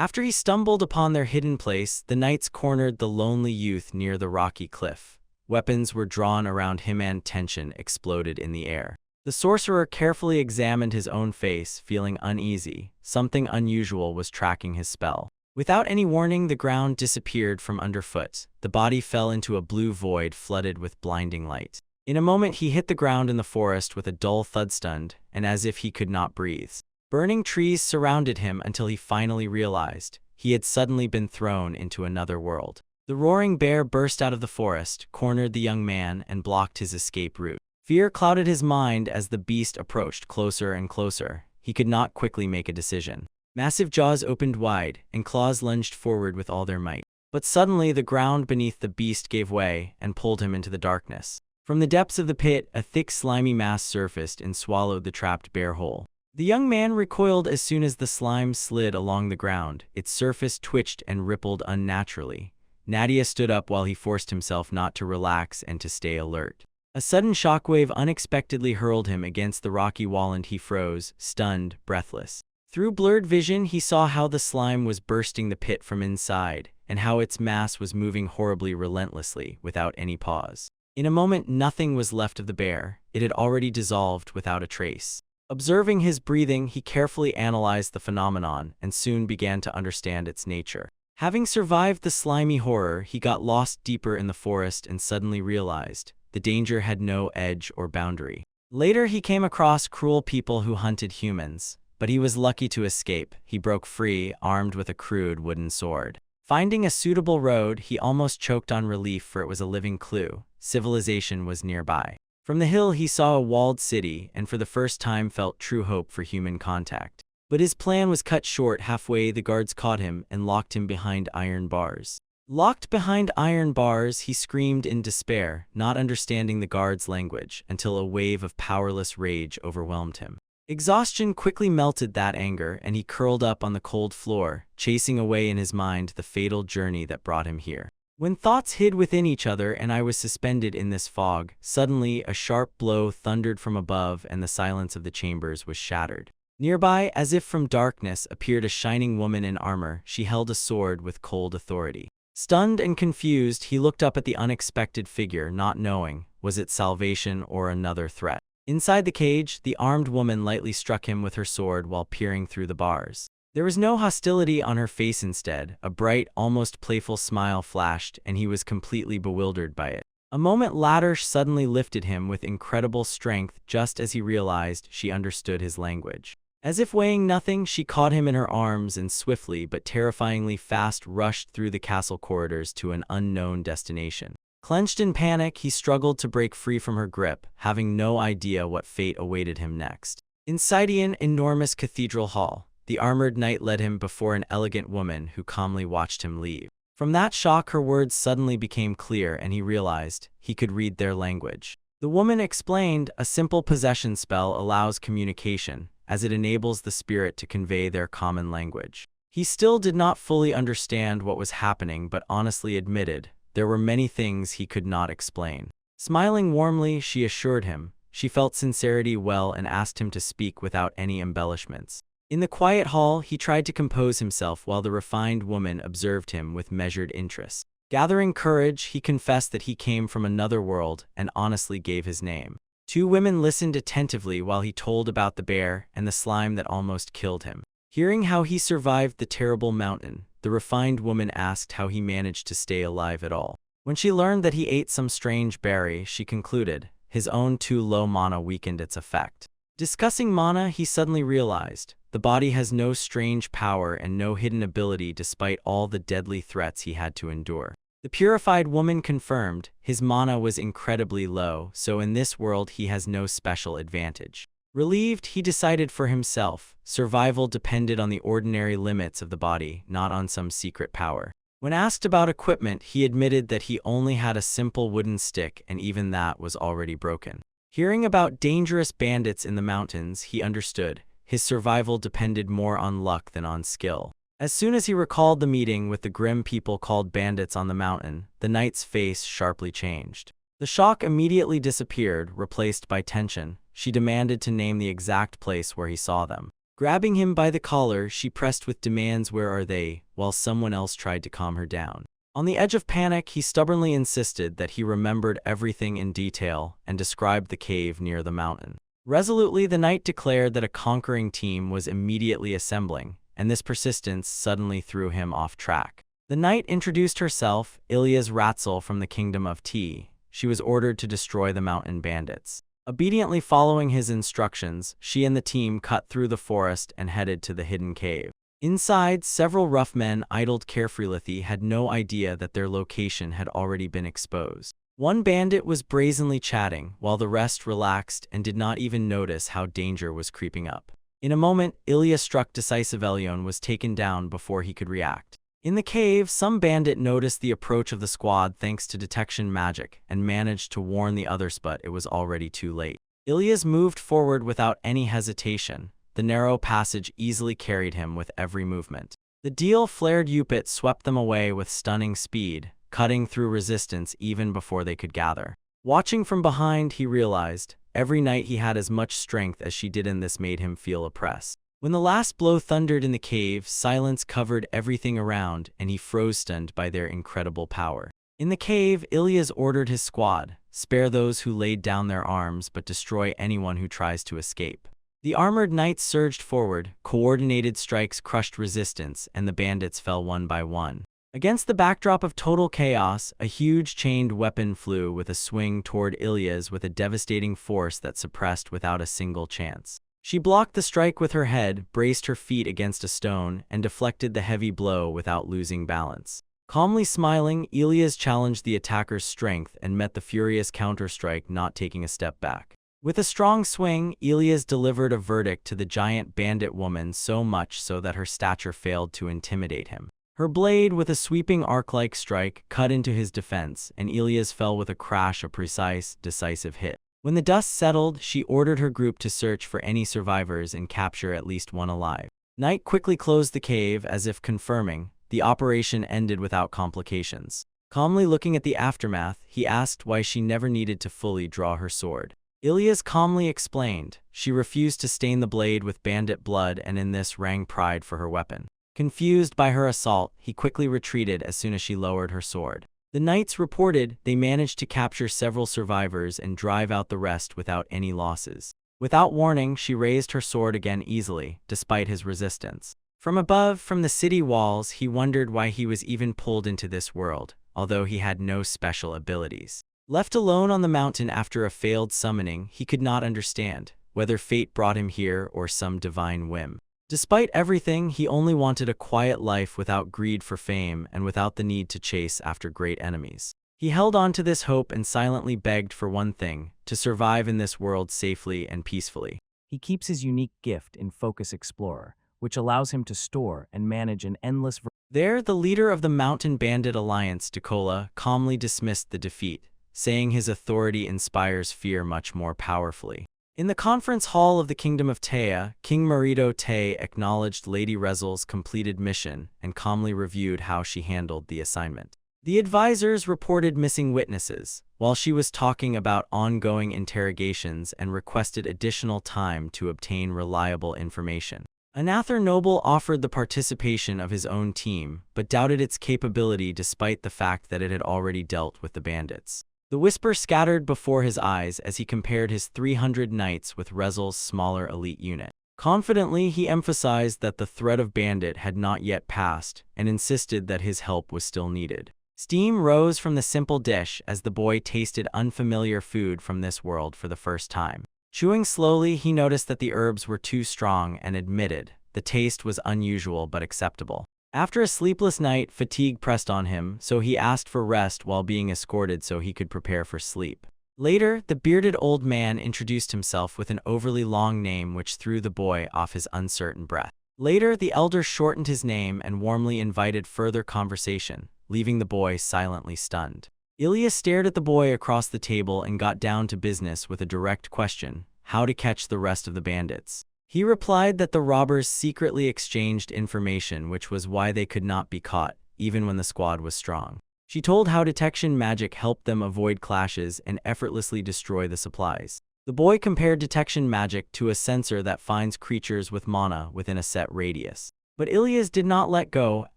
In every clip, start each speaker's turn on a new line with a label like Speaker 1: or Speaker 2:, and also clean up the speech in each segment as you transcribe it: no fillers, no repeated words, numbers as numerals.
Speaker 1: After he stumbled upon their hidden place, the knights cornered the lonely youth near the rocky cliff. Weapons were drawn around him and tension exploded in the air. The sorcerer carefully examined his own face, feeling uneasy. Something unusual was tracking his spell. Without any warning, the ground disappeared from underfoot. The body fell into a blue void flooded with blinding light. In a moment, he hit the ground in the forest with a dull thud, stunned, and as if he could not breathe. Burning trees surrounded him until he finally realized he had suddenly been thrown into another world. The roaring bear burst out of the forest, cornered the young man, and blocked his escape route. Fear clouded his mind as the beast approached closer and closer. He could not quickly make a decision. Massive jaws opened wide, and claws lunged forward with all their might. But suddenly, the ground beneath the beast gave way and pulled him into the darkness. From the depths of the pit, a thick, slimy mass surfaced and swallowed the trapped bear whole. The young man recoiled as soon as the slime slid along the ground. Its surface twitched and rippled unnaturally. Nadia stood up while he forced himself not to relax and to stay alert. A sudden shockwave unexpectedly hurled him against the rocky wall and he froze, stunned, breathless. Through blurred vision, he saw how the slime was bursting the pit from inside, and how its mass was moving horribly relentlessly, without any pause. In a moment, nothing was left of the bear. It had already dissolved without a trace. Observing his breathing, he carefully analyzed the phenomenon and soon began to understand its nature. Having survived the slimy horror, he got lost deeper in the forest and suddenly realized the danger had no edge or boundary. Later, he came across cruel people who hunted humans, but he was lucky to escape. He broke free, armed with a crude wooden sword. Finding a suitable road, he almost choked on relief, for it was a living clue. Civilization was nearby. From the hill, he saw a walled city and for the first time felt true hope for human contact. But his plan was cut short halfway. The guards caught him and locked him behind iron bars. Locked behind iron bars, he screamed in despair, not understanding the guards' language, until a wave of powerless rage overwhelmed him. Exhaustion quickly melted that anger, and he curled up on the cold floor, chasing away in his mind the fatal journey that brought him here. When thoughts hid within each other and I was suspended in this fog, suddenly a sharp blow thundered from above and the silence of the chambers was shattered. Nearby, as if from darkness, appeared a shining woman in armor. She held a sword with cold authority. Stunned and confused, he looked up at the unexpected figure, not knowing, was it salvation or another threat? Inside the cage, the armed woman lightly struck him with her sword while peering through the bars. There was no hostility on her face. Instead, a bright, almost playful smile flashed, and he was completely bewildered by it. A moment later, suddenly lifted him with incredible strength just as he realized she understood his language. As if weighing nothing, she caught him in her arms and swiftly but terrifyingly fast rushed through the castle corridors to an unknown destination. Clenched in panic, he struggled to break free from her grip, having no idea what fate awaited him next. Inside an enormous cathedral hall, the armored knight led him before an elegant woman who calmly watched him leave. From that shock, her words suddenly became clear and he realized he could read their language. The woman explained, a simple possession spell allows communication, as it enables the spirit to convey their common language. He still did not fully understand what was happening, but honestly admitted there were many things he could not explain. Smiling warmly, she assured him she felt sincerity well and asked him to speak without any embellishments. In the quiet hall, he tried to compose himself while the refined woman observed him with measured interest. Gathering courage, he confessed that he came from another world and honestly gave his name. Two women listened attentively while he told about the bear and the slime that almost killed him. Hearing how he survived the terrible mountain, the refined woman asked how he managed to stay alive at all. When she learned that he ate some strange berry, she concluded his own too low mana weakened its effect. Discussing mana, he suddenly realized the body has no strange power and no hidden ability despite all the deadly threats he had to endure. The purified woman confirmed his mana was incredibly low, so in this world he has no special advantage. Relieved, he decided for himself, survival depended on the ordinary limits of the body, not on some secret power. When asked about equipment, he admitted that he only had a simple wooden stick and even that was already broken. Hearing about dangerous bandits in the mountains, he understood his survival depended more on luck than on skill. As soon as he recalled the meeting with the grim people called bandits on the mountain, the knight's face sharply changed. The shock immediately disappeared, replaced by tension. She demanded to name the exact place where he saw them. Grabbing him by the collar, she pressed with demands, "Where are they?" while someone else tried to calm her down. On the edge of panic, he stubbornly insisted that he remembered everything in detail and described the cave near the mountain. Resolutely, the knight declared that a conquering team was immediately assembling, and this persistence suddenly threw him off track. The knight introduced herself, Ilias Ratzel from the Kingdom of T. She was ordered to destroy the mountain bandits. Obediently following his instructions, she and the team cut through the forest and headed to the hidden cave. Inside, several rough men idled carefreely, had no idea that their location had already been exposed. One bandit was brazenly chatting, while the rest relaxed and did not even notice how danger was creeping up. In a moment, Ilya struck decisive. Elion was taken down before he could react. In the cave, some bandit noticed the approach of the squad thanks to detection magic and managed to warn the others, but it was already too late. Ilias moved forward without any hesitation. The narrow passage easily carried him with every movement. The flared Upit swept them away with stunning speed, cutting through resistance even before they could gather. Watching from behind, he realized every night he had as much strength as she did, and this made him feel oppressed. When the last blow thundered in the cave, silence covered everything around, and he froze stunned by their incredible power. In the cave, Ilias ordered his squad, "Spare those who laid down their arms, but destroy anyone who tries to escape." The armored knights surged forward, coordinated strikes crushed resistance, and the bandits fell one by one. Against the backdrop of total chaos, a huge chained weapon flew with a swing toward Ilias with a devastating force that suppressed without a single chance. She blocked the strike with her head, braced her feet against a stone, and deflected the heavy blow without losing balance. Calmly smiling, Ilias challenged the attacker's strength and met the furious counterstrike, not taking a step back. With a strong swing, Ilias delivered a verdict to the giant bandit woman, so much so that her stature failed to intimidate him. Her blade, with a sweeping arc-like strike, cut into his defense, and Ilias fell with a crash, a precise, decisive hit. When the dust settled, she ordered her group to search for any survivors and capture at least one alive. Night quickly closed the cave, as if confirming the operation ended without complications. Calmly looking at the aftermath, he asked why she never needed to fully draw her sword. Ilias calmly explained she refused to stain the blade with bandit blood, and in this rang pride for her weapon. Confused by her assault, he quickly retreated as soon as she lowered her sword. The knights reported they managed to capture several survivors and drive out the rest without any losses. Without warning, she raised her sword again easily, despite his resistance. From above, from the city walls, he wondered why he was even pulled into this world, although he had no special abilities. Left alone on the mountain after a failed summoning, he could not understand whether fate brought him here or some divine whim. Despite everything, he only wanted a quiet life without greed for fame and without the need to chase after great enemies. He held on to this hope and silently begged for one thing: to survive in this world safely and peacefully.
Speaker 2: He keeps his unique gift in Focus Explorer, which allows him to store and manage an endless
Speaker 1: There, the leader of the Mountain Bandit Alliance, Tukola, calmly dismissed the defeat, saying his authority inspires fear much more powerfully. In the conference hall of the Kingdom of Taya, King Marito Te acknowledged Lady Rezel's completed mission and calmly reviewed how she handled the assignment. The advisors reported missing witnesses, while she was talking about ongoing interrogations and requested additional time to obtain reliable information. Anathar Noble offered the participation of his own team, but doubted its capability despite the fact that it had already dealt with the bandits. The whisper scattered before his eyes as he compared his 300 knights with Rezel's smaller elite unit. Confidently, he emphasized that the threat of bandit had not yet passed and insisted that his help was still needed. Steam rose from the simple dish as the boy tasted unfamiliar food from this world for the first time. Chewing slowly, he noticed that the herbs were too strong and admitted the taste was unusual but acceptable. After a sleepless night, fatigue pressed on him, so he asked for rest while being escorted so he could prepare for sleep. Later, the bearded old man introduced himself with an overly long name which threw the boy off his uncertain breath. Later, the elder shortened his name and warmly invited further conversation, leaving the boy silently stunned. Ilya stared at the boy across the table and got down to business with a direct question: how to catch the rest of the bandits. He replied that the robbers secretly exchanged information, which was why they could not be caught, even when the squad was strong. She told how detection magic helped them avoid clashes and effortlessly destroy the supplies. The boy compared detection magic to a sensor that finds creatures with mana within a set radius. But Ilias did not let go.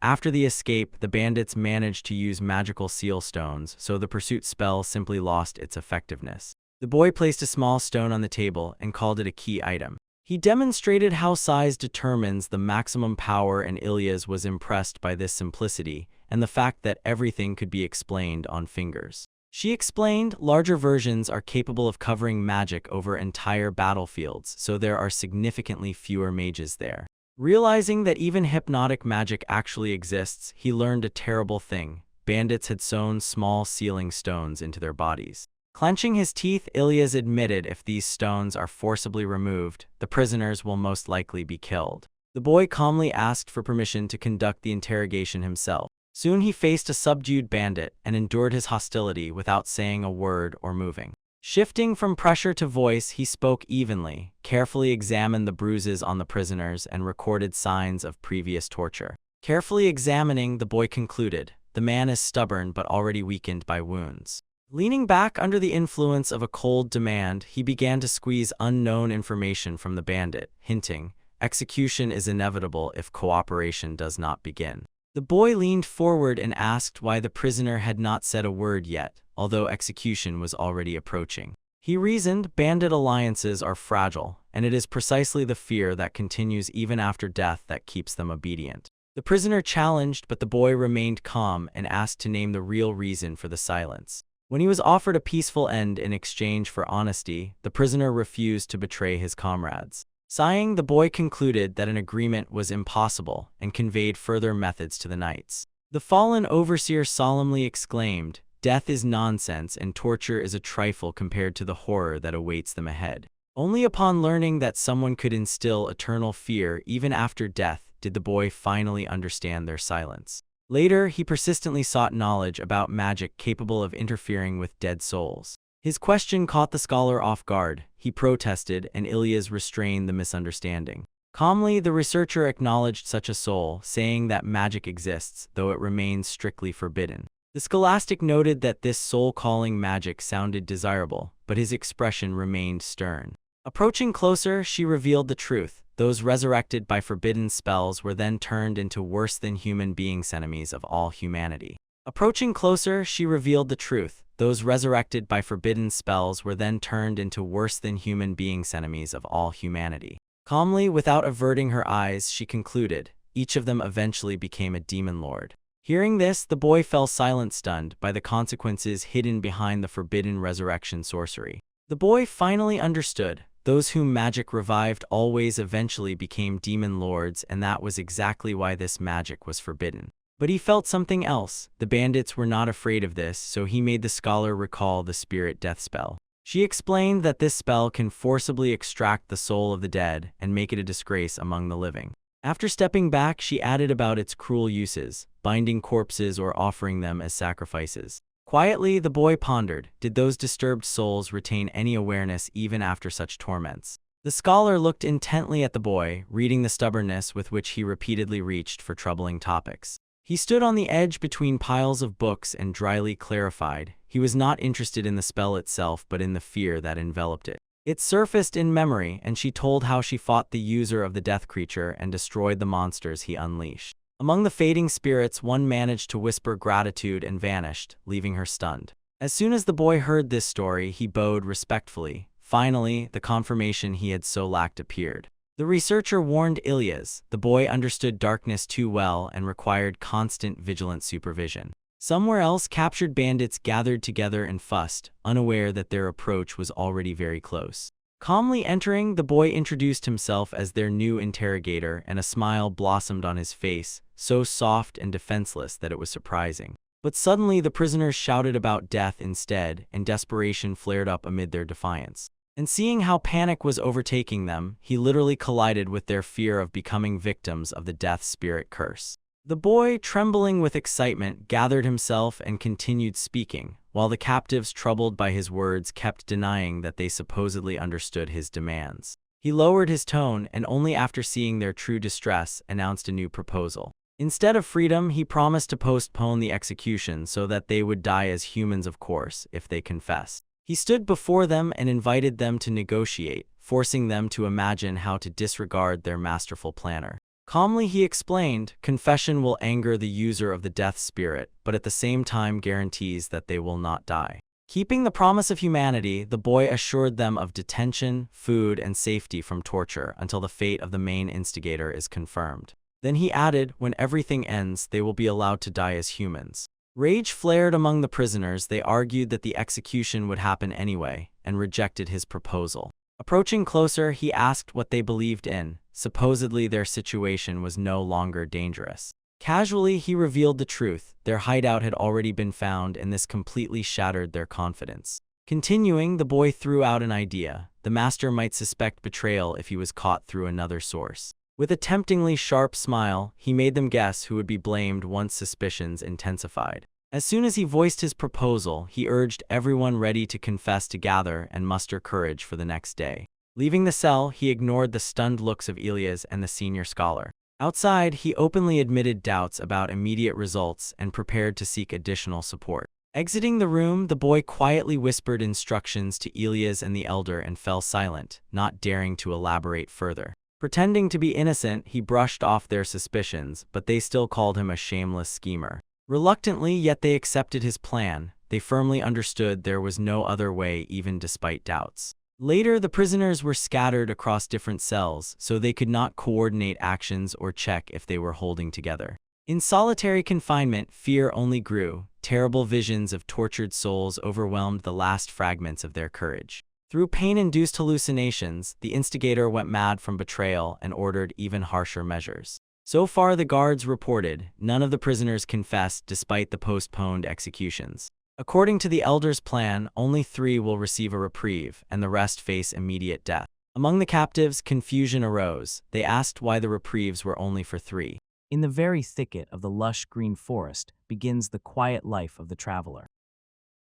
Speaker 1: After the escape, the bandits managed to use magical seal stones, so the pursuit spell simply lost its effectiveness. The boy placed a small stone on the table and called it a key item. He demonstrated how size determines the maximum power, and Ilias was impressed by this simplicity and the fact that everything could be explained on fingers. She explained, larger versions are capable of covering magic over entire battlefields, so there are significantly fewer mages there. Realizing that even hypnotic magic actually exists, he learned a terrible thing. Bandits had sewn small sealing stones into their bodies. Clenching his teeth, Ilias admitted if these stones are forcibly removed, the prisoners will most likely be killed. The boy calmly asked for permission to conduct the interrogation himself. Soon he faced a subdued bandit and endured his hostility without saying a word or moving. Shifting from pressure to voice, he spoke evenly, carefully examined the bruises on the prisoners, and recorded signs of previous torture. Carefully examining, the boy concluded, the man is stubborn but already weakened by wounds. Leaning back under the influence of a cold demand, he began to squeeze unknown information from the bandit, hinting, execution is inevitable if cooperation does not begin. The boy leaned forward and asked why the prisoner had not said a word yet, although execution was already approaching. He reasoned, bandit alliances are fragile, and it is precisely the fear that continues even after death that keeps them obedient. The prisoner challenged, but the boy remained calm and asked to name the real reason for the silence. When he was offered a peaceful end in exchange for honesty, the prisoner refused to betray his comrades. Sighing, the boy concluded that an agreement was impossible and conveyed further methods to the knights. The fallen overseer solemnly exclaimed, death is nonsense and torture is a trifle compared to the horror that awaits them ahead. Only upon learning that someone could instill eternal fear even after death did the boy finally understand their silence. Later, he persistently sought knowledge about magic capable of interfering with dead souls. His question caught the scholar off guard. He protested, and Ilias restrained the misunderstanding. Calmly, the researcher acknowledged such a soul, saying that magic exists, though it remains strictly forbidden. The scholastic noted that this soul-calling magic sounded desirable, but his expression remained stern. Approaching closer, she revealed the truth. Those resurrected by forbidden spells were then turned into worse-than-human beings, enemies of all humanity. Approaching closer, she revealed the truth. Those resurrected by forbidden spells were then turned into worse-than-human beings, enemies of all humanity. Calmly, without averting her eyes, she concluded, each of them eventually became a demon lord. Hearing this, the boy fell silent, stunned by the consequences hidden behind the forbidden resurrection sorcery. The boy finally understood. Those whom magic revived always eventually became demon lords, and that was exactly why this magic was forbidden. But he felt something else. The bandits were not afraid of this, so he made the scholar recall the spirit death spell. She explained that this spell can forcibly extract the soul of the dead and make it a disgrace among the living. After stepping back, she added about its cruel uses, binding corpses or offering them as sacrifices. Quietly, the boy pondered, did those disturbed souls retain any awareness even after such torments? The scholar looked intently at the boy, reading the stubbornness with which he repeatedly reached for troubling topics. He stood on the edge between piles of books and dryly clarified, he was not interested in the spell itself but in the fear that enveloped it. It surfaced in memory, and she told how she fought the user of the death creature and destroyed the monsters he unleashed. Among the fading spirits, one managed to whisper gratitude and vanished, leaving her stunned. As soon as the boy heard this story, he bowed respectfully. Finally, the confirmation he had so lacked appeared. The researcher warned Ilias. The boy understood darkness too well and required constant vigilant supervision. Somewhere else, captured bandits gathered together and fussed, unaware that their approach was already very close. Calmly entering, the boy introduced himself as their new interrogator, and a smile blossomed on his face, so soft and defenseless that it was surprising. But suddenly the prisoners shouted about death instead, and desperation flared up amid their defiance. And seeing how panic was overtaking them, he literally collided with their fear of becoming victims of the death spirit curse. The boy, trembling with excitement, gathered himself and continued speaking, while the captives, troubled by his words, kept denying that they supposedly understood his demands. He lowered his tone, and only after seeing their true distress, announced a new proposal. Instead of freedom, he promised to postpone the execution so that they would die as humans, of course, if they confessed. He stood before them and invited them to negotiate, forcing them to imagine how to disregard their masterful planner. Calmly he explained, confession will anger the user of the death spirit, but at the same time guarantees that they will not die. Keeping the promise of humanity, the boy assured them of detention, food, and safety from torture until the fate of the main instigator is confirmed. Then he added, when everything ends, they will be allowed to die as humans. Rage flared among the prisoners. They argued that the execution would happen anyway, and rejected his proposal. Approaching closer, he asked what they believed in. Supposedly their situation was no longer dangerous. Casually, he revealed the truth. Their hideout had already been found, and this completely shattered their confidence. Continuing, the boy threw out an idea. The master might suspect betrayal if he was caught through another source. With a temptingly sharp smile, he made them guess who would be blamed once suspicions intensified. As soon as he voiced his proposal, he urged everyone ready to confess to gather and muster courage for the next day. Leaving the cell, he ignored the stunned looks of Elias and the senior scholar. Outside, he openly admitted doubts about immediate results and prepared to seek additional support. Exiting the room, the boy quietly whispered instructions to Elias and the elder and fell silent, not daring to elaborate further. Pretending to be innocent, he brushed off their suspicions, but they still called him a shameless schemer. Reluctantly, yet they accepted his plan. They firmly understood there was no other way, even despite doubts. Later, the prisoners were scattered across different cells, so they could not coordinate actions or check if they were holding together. In solitary confinement, fear only grew. Terrible visions of tortured souls overwhelmed the last fragments of their courage. Through pain-induced hallucinations, the instigator went mad from betrayal and ordered even harsher measures. So far, the guards reported, none of the prisoners confessed despite the postponed executions. According to the elder's plan, only 3 will receive a reprieve, and the rest face immediate death. Among the captives, confusion arose. They asked why the reprieves were only for 3.
Speaker 2: In the very thicket of the lush green forest begins the quiet life of the traveler.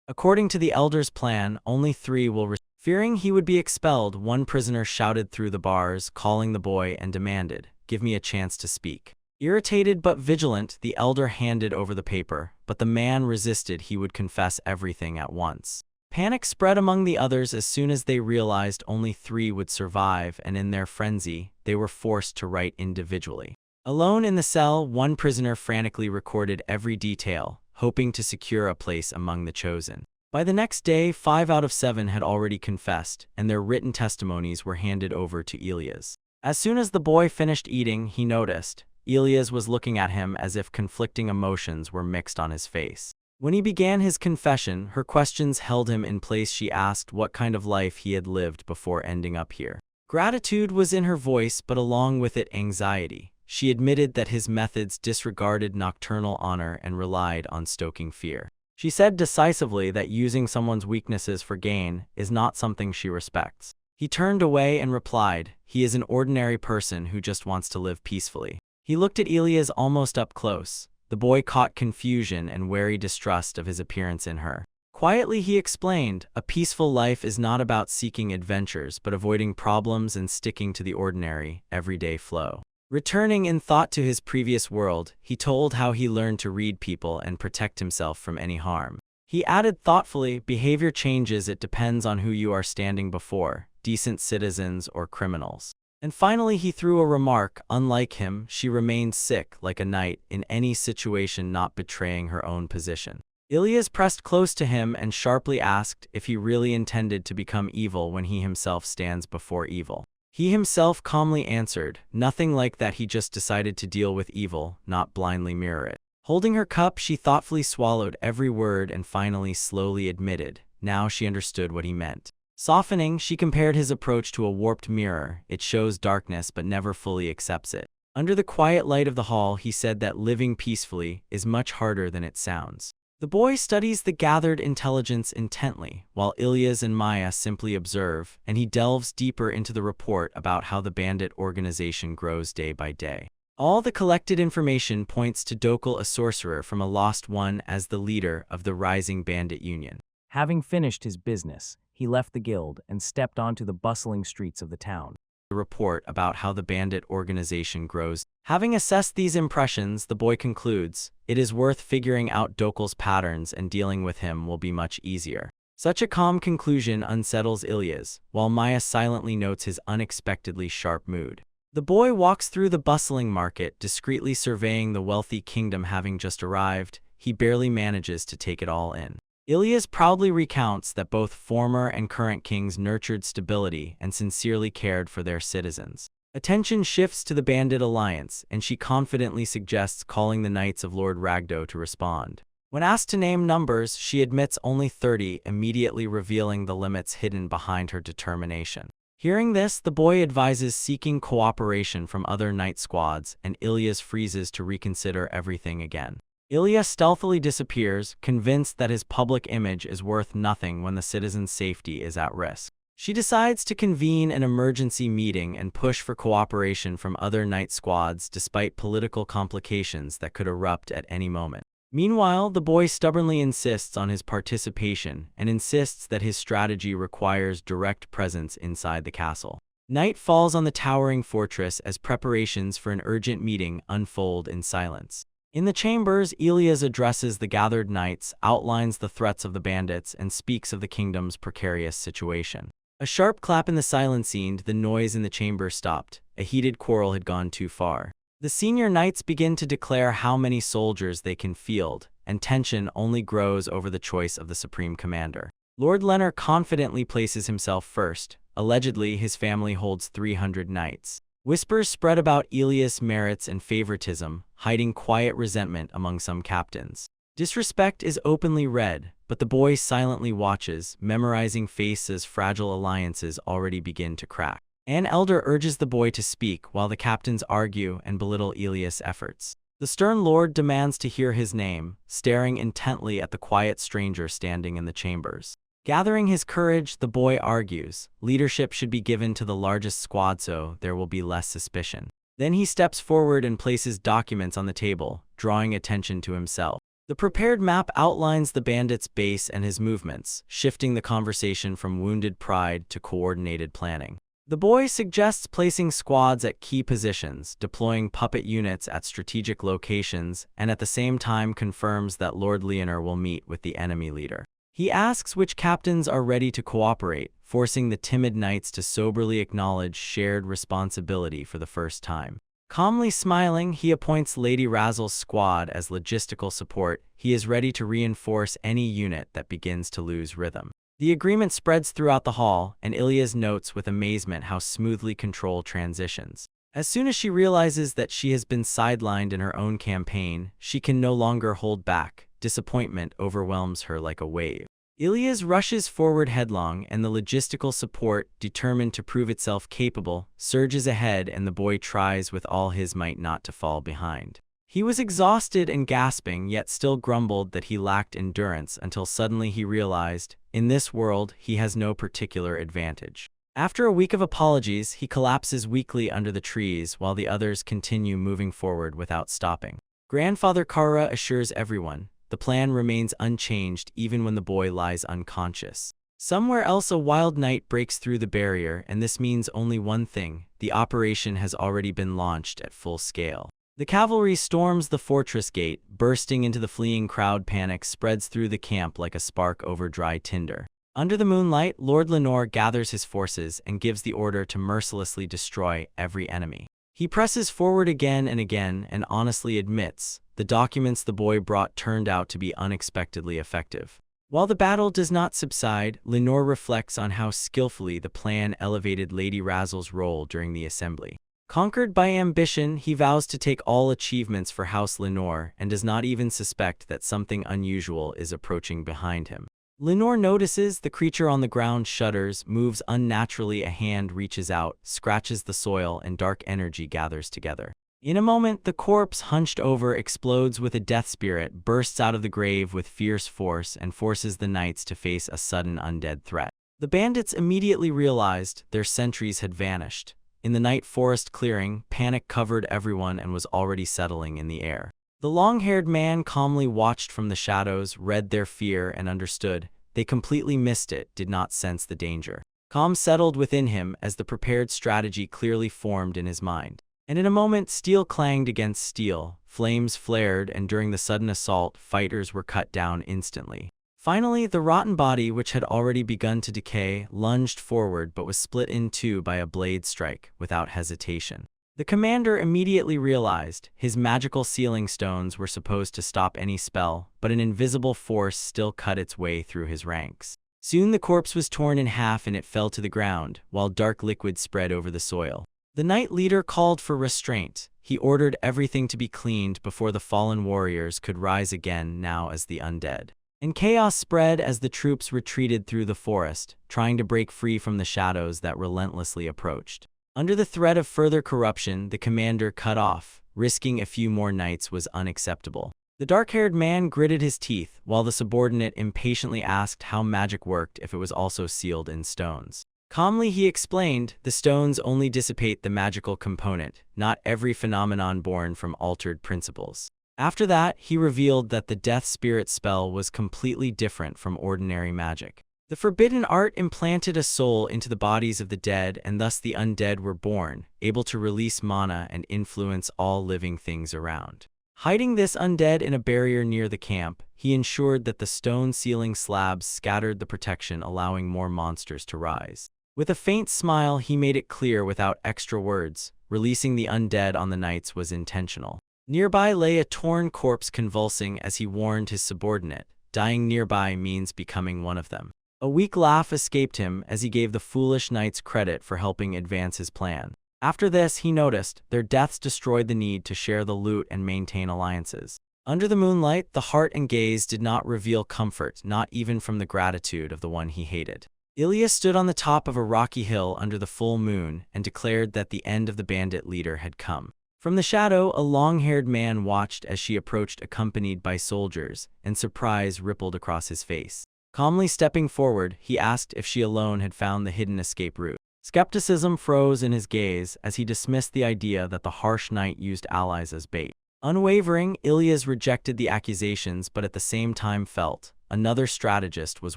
Speaker 1: According to the elder's plan, only 3 will receive. Fearing he would be expelled, one prisoner shouted through the bars, calling the boy, and demanded, "Give me a chance to speak." Irritated but vigilant, the elder handed over the paper, but the man resisted. He would confess everything at once. Panic spread among the others as soon as they realized only 3 would survive, and in their frenzy, they were forced to write individually. Alone in the cell, one prisoner frantically recorded every detail, hoping to secure a place among the chosen. By the next day, 5 out of 7 had already confessed, and their written testimonies were handed over to Elias. As soon as the boy finished eating, he noticed Elias was looking at him as if conflicting emotions were mixed on his face. When he began his confession, her questions held him in place. She asked what kind of life he had lived before ending up here. Gratitude was in her voice, but along with it anxiety. She admitted that his methods disregarded nocturnal honor and relied on stoking fear. She said decisively that using someone's weaknesses for gain is not something she respects. He turned away and replied, he is an ordinary person who just wants to live peacefully. He looked at Elias almost up close. The boy caught confusion and wary distrust of his appearance in her. Quietly he explained, a peaceful life is not about seeking adventures but avoiding problems and sticking to the ordinary, everyday flow. Returning in thought to his previous world, he told how he learned to read people and protect himself from any harm. He added thoughtfully, behavior changes, it depends on who you are standing before, decent citizens or criminals. And finally he threw a remark, unlike him, she remained sick like a knight in any situation, not betraying her own position. Elias pressed close to him and sharply asked if he really intended to become evil when he himself stands before evil. He himself calmly answered, nothing like that, he just decided to deal with evil, not blindly mirror it. Holding her cup, she thoughtfully swallowed every word and finally slowly admitted, now she understood what he meant. Softening, she compared his approach to a warped mirror. It shows darkness but never fully accepts it. Under the quiet light of the hall, he said that living peacefully is much harder than it sounds. The boy studies the gathered intelligence intently, while Elias and Maya simply observe, and he delves deeper into the report about how the bandit organization grows day by day. All the collected information points to Dokal, a sorcerer from a lost one, as the leader of the rising bandit union.
Speaker 2: Having finished his business, he left the guild and stepped onto the bustling streets of the town.
Speaker 1: The report about how the bandit organization grows. Having assessed these impressions, the boy concludes, it is worth figuring out Dokal's patterns, and dealing with him will be much easier. Such a calm conclusion unsettles Ilyas, while Maya silently notes his unexpectedly sharp mood. The boy walks through the bustling market, discreetly surveying the wealthy kingdom having just arrived. He barely manages to take it all in. Ilyas proudly recounts that both former and current kings nurtured stability and sincerely cared for their citizens. Attention shifts to the bandit alliance, and she confidently suggests calling the knights of Lord Ragdo to respond. When asked to name numbers, she admits only 30, immediately revealing the limits hidden behind her determination. Hearing this, the boy advises seeking cooperation from other knight squads, and Ilyas freezes to reconsider everything again. Ilyas stealthily disappears, convinced that his public image is worth nothing when the citizens' safety is at risk. She decides to convene an emergency meeting and push for cooperation from other knight squads despite political complications that could erupt at any moment. Meanwhile, the boy stubbornly insists on his participation and insists that his strategy requires direct presence inside the castle. Night falls on the towering fortress as preparations for an urgent meeting unfold in silence. In the chambers, Ilyas addresses the gathered knights, outlines the threats of the bandits, and speaks of the kingdom's precarious situation. A sharp clap in the silence seemed, the noise in the chamber stopped. A heated quarrel had gone too far. The senior knights begin to declare how many soldiers they can field, and tension only grows over the choice of the supreme commander. Lord Lenor confidently places himself first. Allegedly, his family holds 300 knights. Whispers spread about Ilyas' merits and favoritism, hiding quiet resentment among some captains. Disrespect is openly read, but the boy silently watches, memorizing faces as fragile alliances already begin to crack. An elder urges the boy to speak while the captains argue and belittle Ilyas' efforts. The stern lord demands to hear his name, staring intently at the quiet stranger standing in the chambers. Gathering his courage, the boy argues, leadership should be given to the largest squad so there will be less suspicion. Then he steps forward and places documents on the table, drawing attention to himself. The prepared map outlines the bandit's base and his movements, shifting the conversation from wounded pride to coordinated planning. The boy suggests placing squads at key positions, deploying puppet units at strategic locations, and at the same time confirms that Lord Leonor will meet with the enemy leader. He asks which captains are ready to cooperate, forcing the timid knights to soberly acknowledge shared responsibility for the first time. Calmly smiling, he appoints Lady Razel's squad as logistical support. He is ready to reinforce any unit that begins to lose rhythm. The agreement spreads throughout the hall, and Ilyas notes with amazement how smoothly control transitions. As soon as she realizes that she has been sidelined in her own campaign, she can no longer hold back. Disappointment overwhelms her like a wave. Ilyas rushes forward headlong, and the logistical support, determined to prove itself capable, surges ahead, and the boy tries with all his might not to fall behind. He was exhausted and gasping, yet still grumbled that he lacked endurance until suddenly he realized, in this world, he has no particular advantage. After a week of apologies, he collapses weakly under the trees while the others continue moving forward without stopping. Grandfather Kara assures everyone, the plan remains unchanged even when the boy lies unconscious. Somewhere else a wild knight breaks through the barrier, and this means only one thing: the operation has already been launched at full scale. The cavalry storms the fortress gate, bursting into the fleeing crowd. Panic spreads through the camp like a spark over dry tinder. Under the moonlight, Lord Lenor gathers his forces and gives the order to mercilessly destroy every enemy. He presses forward again and honestly admits, the documents the boy brought turned out to be unexpectedly effective. While the battle does not subside, Lenor reflects on how skillfully the plan elevated Lady Razel's role during the assembly. Conquered by ambition, he vows to take all achievements for House Lenor and does not even suspect that something unusual is approaching behind him. Lenor notices the creature on the ground, shudders, moves unnaturally. A hand reaches out, scratches the soil, and dark energy gathers together. In a moment, the corpse, hunched over, explodes with a death spirit, bursts out of the grave with fierce force, and forces the knights to face a sudden undead threat. The bandits immediately realized their sentries had vanished. In the night forest clearing, panic covered everyone and was already settling in the air. The long-haired man calmly watched from the shadows, read their fear, and understood. They completely missed it, did not sense the danger. Calm settled within him as the prepared strategy clearly formed in his mind. And in a moment, steel clanged against steel, flames flared, and during the sudden assault, fighters were cut down instantly. Finally, the rotten body, which had already begun to decay, lunged forward but was split in two by a blade strike without hesitation. The commander immediately realized his magical sealing stones were supposed to stop any spell, but an invisible force still cut its way through his ranks. Soon the corpse was torn in half and it fell to the ground, while dark liquid spread over the soil. The knight leader called for restraint. He ordered everything to be cleaned before the fallen warriors could rise again now as the undead. And chaos spread as the troops retreated through the forest, trying to break free from the shadows that relentlessly approached. Under the threat of further corruption, the commander cut off. Risking a few more knights was unacceptable. The dark-haired man gritted his teeth, while the subordinate impatiently asked how magic worked if it was also sealed in stones. Calmly he explained, the stones only dissipate the magical component, not every phenomenon born from altered principles. After that, he revealed that the death spirit spell was completely different from ordinary magic. The forbidden art implanted a soul into the bodies of the dead, and thus the undead were born, able to release mana and influence all living things around. Hiding this undead in a barrier near the camp, he ensured that the stone ceiling slabs scattered the protection, allowing more monsters to rise. With a faint smile, he made it clear without extra words, releasing the undead on the knights was intentional. Nearby lay a torn corpse convulsing as he warned his subordinate, dying nearby means becoming one of them. A weak laugh escaped him as he gave the foolish knights credit for helping advance his plan. After this, he noticed, their deaths destroyed the need to share the loot and maintain alliances. Under the moonlight, the heart and gaze did not reveal comfort, not even from the gratitude of the one he hated. Ilya stood on the top of a rocky hill under the full moon and declared that the end of the bandit leader had come. From the shadow, a long-haired man watched as she approached accompanied by soldiers, and surprise rippled across his face. Calmly stepping forward, he asked if she alone had found the hidden escape route. Skepticism froze in his gaze as he dismissed the idea that the harsh knight used allies as bait. Unwavering, Ilyas rejected the accusations but at the same time felt another strategist was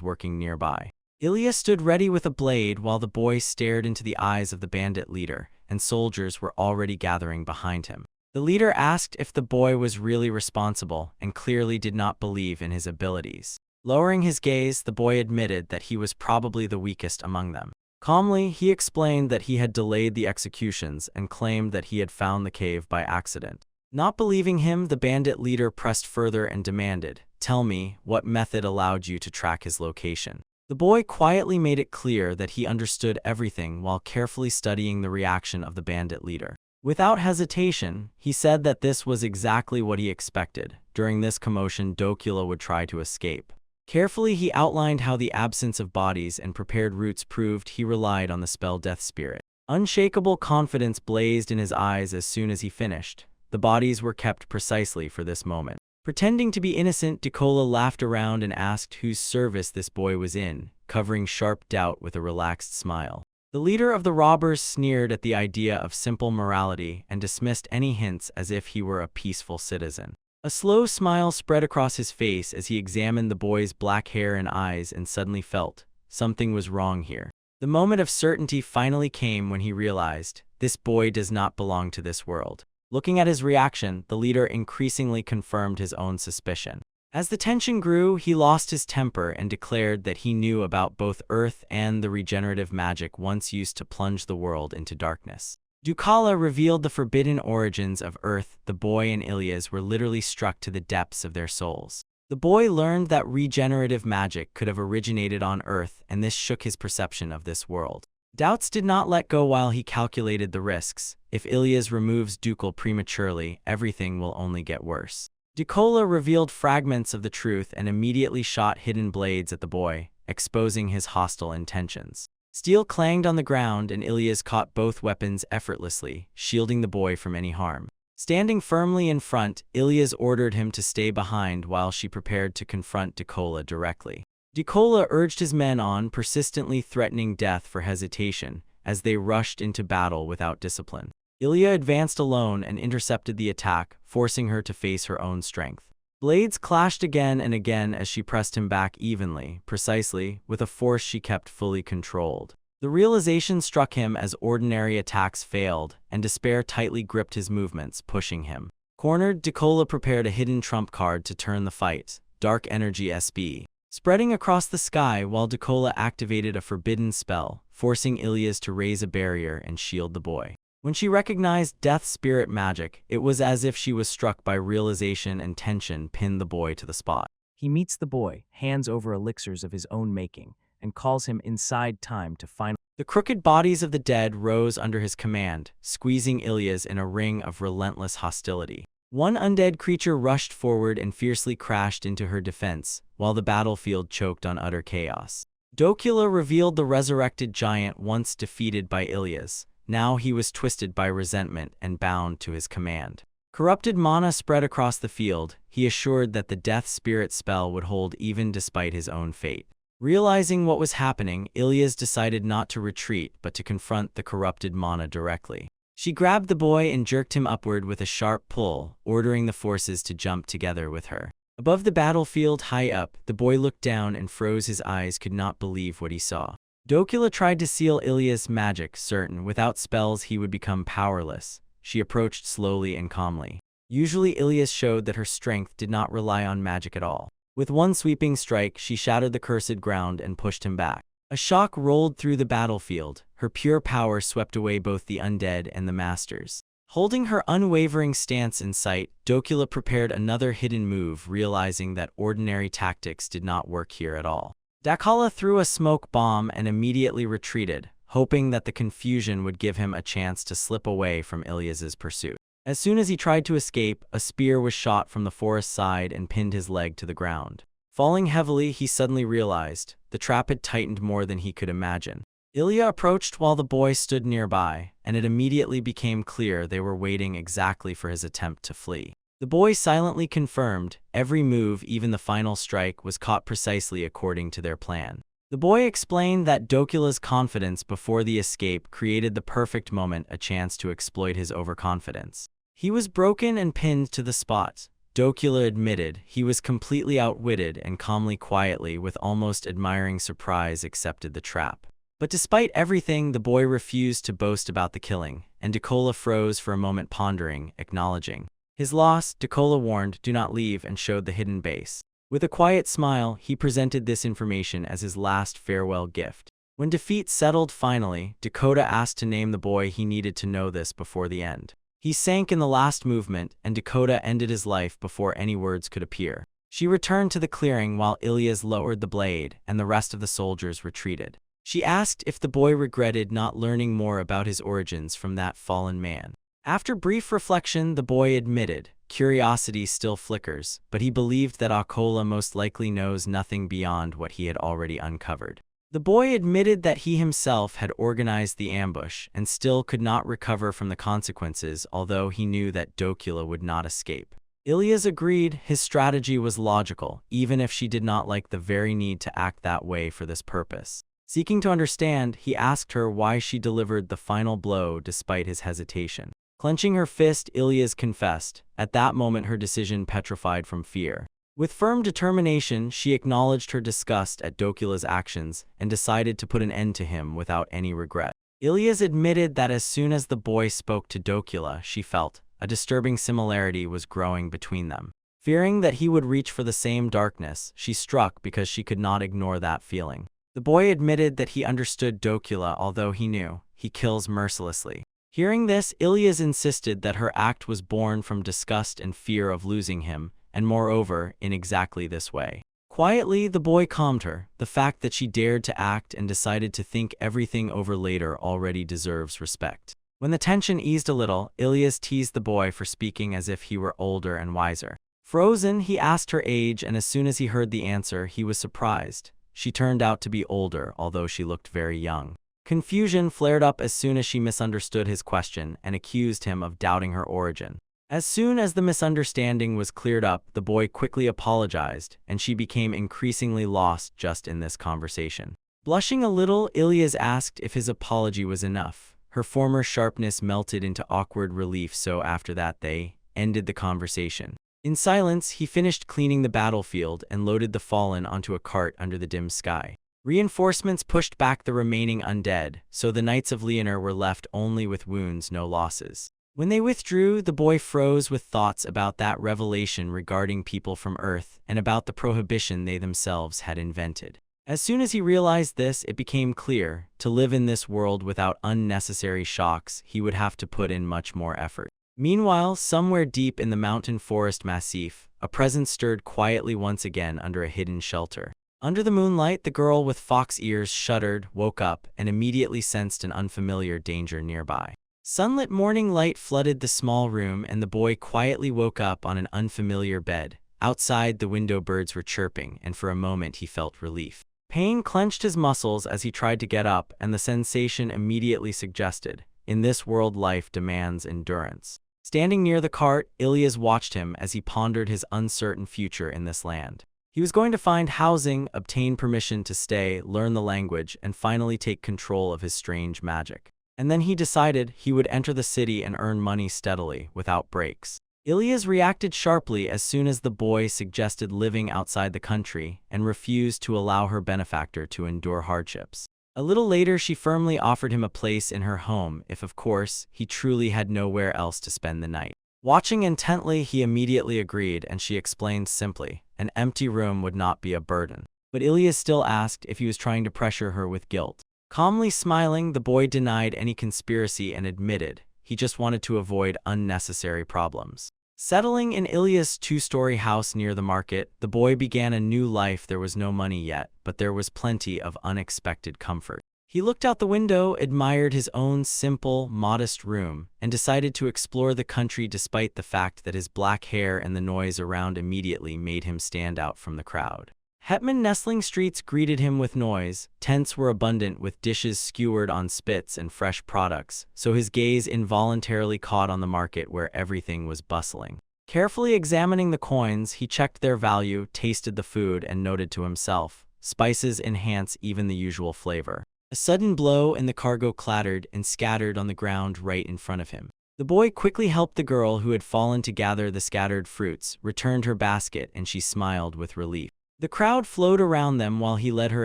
Speaker 1: working nearby. Ilya stood ready with a blade while the boy stared into the eyes of the bandit leader, and soldiers were already gathering behind him. The leader asked if the boy was really responsible and clearly did not believe in his abilities. Lowering his gaze, the boy admitted that he was probably the weakest among them. Calmly, he explained that he had delayed the executions and claimed that he had found the cave by accident. Not believing him, the bandit leader pressed further and demanded, "Tell me, what method allowed you to track his location?" The boy quietly made it clear that he understood everything while carefully studying the reaction of the bandit leader. Without hesitation, he said that this was exactly what he expected. During this commotion, Dokula would try to escape. Carefully, he outlined how the absence of bodies and prepared routes proved he relied on the spell Death Spirit. Unshakable confidence blazed in his eyes as soon as he finished. The bodies were kept precisely for this moment. Pretending to be innocent, Dokula laughed around and asked whose service this boy was in, covering sharp doubt with a relaxed smile. The leader of the robbers sneered at the idea of simple morality and dismissed any hints as if he were a peaceful citizen. A slow smile spread across his face as he examined the boy's black hair and eyes and suddenly felt something was wrong here. The moment of certainty finally came when he realized this boy does not belong to this world. Looking at his reaction, the leader increasingly confirmed his own suspicion. As the tension grew, he lost his temper and declared that he knew about both Earth and the regenerative magic once used to plunge the world into darkness. Dokula revealed the forbidden origins of Earth. The boy and Ilyas were literally struck to the depths of their souls. The boy learned that regenerative magic could have originated on Earth, and this shook his perception of this world. Doubts did not let go while he calculated the risks. If Ilyas removes Dokula prematurely, everything will only get worse. Dokula revealed fragments of the truth and immediately shot hidden blades at the boy, exposing his hostile intentions. Steel clanged on the ground and Ilyas caught both weapons effortlessly, shielding the boy from any harm. Standing firmly in front, Ilyas ordered him to stay behind while she prepared to confront Dokula directly. Dokula urged his men on, persistently threatening death for hesitation, as they rushed into battle without discipline. Ilya advanced alone and intercepted the attack, forcing her to face her own strength. Blades clashed again and again as she pressed him back evenly, precisely, with a force she kept fully controlled. The realization struck him as ordinary attacks failed, and despair tightly gripped his movements, pushing him. Cornered, Dokula prepared a hidden trump card to turn the fight, Dark Energy SB. spreading across the sky while Decola activated a forbidden spell, forcing Ilias to raise a barrier and shield the boy. When she recognized Death Spirit magic, it was as if she was struck by realization and tension pinned the boy to the spot.
Speaker 2: He meets the boy, hands over elixirs of his own making, and calls him inside time to finally.
Speaker 1: The crooked bodies of the dead rose under his command, squeezing Ilias in a ring of relentless hostility. One undead creature rushed forward and fiercely crashed into her defense, while the battlefield choked on utter chaos. Docula revealed the resurrected giant once defeated by Ilias. Now he was twisted by resentment and bound to his command. Corrupted mana spread across the field. He assured that the Death Spirit spell would hold even despite his own fate. Realizing what was happening, Ilias decided not to retreat but to confront the corrupted mana directly. She grabbed the boy and jerked him upward with a sharp pull, ordering the forces to jump together with her. Above the battlefield high up, the boy looked down and froze his eyes, could not believe what he saw. Docula tried to seal Ilias' magic, certain without spells he would become powerless. She approached slowly and calmly. Usually Ilias showed that her strength did not rely on magic at all. With one sweeping strike, she shattered the cursed ground and pushed him back. A shock rolled through the battlefield. Her pure power swept away both the undead and the masters. Holding her unwavering stance in sight, Docula prepared another hidden move, realizing that ordinary tactics did not work here at all. Dakala threw a smoke bomb and immediately retreated, hoping that the confusion would give him a chance to slip away from Ilias's pursuit. As soon as he tried to escape, a spear was shot from the forest side and pinned his leg to the ground. Falling heavily, he suddenly realized the trap had tightened more than he could imagine. Ilya approached while the boy stood nearby, and it immediately became clear they were waiting exactly for his attempt to flee. The boy silently confirmed every move, even the final strike, was caught precisely according to their plan. The boy explained that Docula's confidence before the escape created the perfect moment, a chance to exploit his overconfidence. He was broken and pinned to the spot. Docula admitted he was completely outwitted and calmly, quietly, with almost admiring surprise, accepted the trap. But despite everything, the boy refused to boast about the killing, and Decola froze for a moment, pondering, acknowledging his loss. Decola warned, "Do not leave," and showed the hidden base. With a quiet smile, he presented this information as his last farewell gift. When defeat settled finally, Dakota asked to name the boy. He needed to know this before the end. He sank in the last movement, and Dakota ended his life before any words could appear. She returned to the clearing while Ilias lowered the blade, and the rest of the soldiers retreated. She asked if the boy regretted not learning more about his origins from that fallen man. After brief reflection, the boy admitted, curiosity still flickers, but he believed that Akola most likely knows nothing beyond what he had already uncovered. The boy admitted that he himself had organized the ambush and still could not recover from the consequences, although he knew that Docula would not escape. Ilias agreed his strategy was logical, even if she did not like the very need to act that way for this purpose. Seeking to understand, he asked her why she delivered the final blow despite his hesitation. Clenching her fist, Ilias confessed, at that moment her decision petrified from fear. With firm determination, she acknowledged her disgust at Docula's actions and decided to put an end to him without any regret. Ilias admitted that as soon as the boy spoke to Docula, she felt a disturbing similarity was growing between them. Fearing that he would reach for the same darkness, she struck because she could not ignore that feeling. The boy admitted that he understood Docula, although he knew he kills mercilessly. Hearing this, Ilias insisted that her act was born from disgust and fear of losing him, and moreover, in exactly this way. Quietly, the boy calmed her. The fact that she dared to act and decided to think everything over later already deserves respect. When the tension eased a little, Ilias teased the boy for speaking as if he were older and wiser. Frozen, he asked her age, and as soon as he heard the answer, he was surprised. She turned out to be older, although she looked very young. Confusion flared up as soon as she misunderstood his question and accused him of doubting her origin. As soon as the misunderstanding was cleared up, the boy quickly apologized, and she became increasingly lost just in this conversation. Blushing a little, Ilias asked if his apology was enough. Her former sharpness melted into awkward relief, so after that they ended the conversation. In silence, he finished cleaning the battlefield and loaded the fallen onto a cart under the dim sky. Reinforcements pushed back the remaining undead, so the Knights of Leonor were left only with wounds, no losses. When they withdrew, the boy froze with thoughts about that revelation regarding people from Earth and about the prohibition they themselves had invented. As soon as he realized this, it became clear, to live in this world without unnecessary shocks, he would have to put in much more effort. Meanwhile, somewhere deep in the mountain forest massif, a presence stirred quietly once again under a hidden shelter. Under the moonlight, the girl with fox ears shuddered, woke up, and immediately sensed an unfamiliar danger nearby. Sunlit morning light flooded the small room, and the boy quietly woke up on an unfamiliar bed. Outside, the window birds were chirping, and for a moment he felt relief. Pain clenched his muscles as he tried to get up, and the sensation immediately suggested, in this world life demands endurance. Standing near the cart, Ilias watched him as he pondered his uncertain future in this land. He was going to find housing, obtain permission to stay, learn the language, and finally take control of his strange magic. And then he decided he would enter the city and earn money steadily, without breaks. Ilias reacted sharply as soon as the boy suggested living outside the country and refused to allow her benefactor to endure hardships. A little later, she firmly offered him a place in her home if, of course, he truly had nowhere else to spend the night. Watching intently, he immediately agreed, and she explained simply, an empty room would not be a burden. But Ilias still asked if he was trying to pressure her with guilt. Calmly smiling, the boy denied any conspiracy and admitted he just wanted to avoid unnecessary problems. Settling in Ilias' two-story house near the market, the boy began a new life. There was no money yet, but there was plenty of unexpected comfort. He looked out the window, admired his own simple, modest room, and decided to explore the country despite the fact that his black hair and the noise around immediately made him stand out from the crowd. Hetman nestling streets greeted him with noise. Tents were abundant with dishes skewered on spits and fresh products, so his gaze involuntarily caught on the market where everything was bustling. Carefully examining the coins, he checked their value, tasted the food, and noted to himself, spices enhance even the usual flavor. A sudden blow and the cargo clattered and scattered on the ground right in front of him. The boy quickly helped the girl who had fallen to gather the scattered fruits, returned her basket, and she smiled with relief. The crowd flowed around them while he led her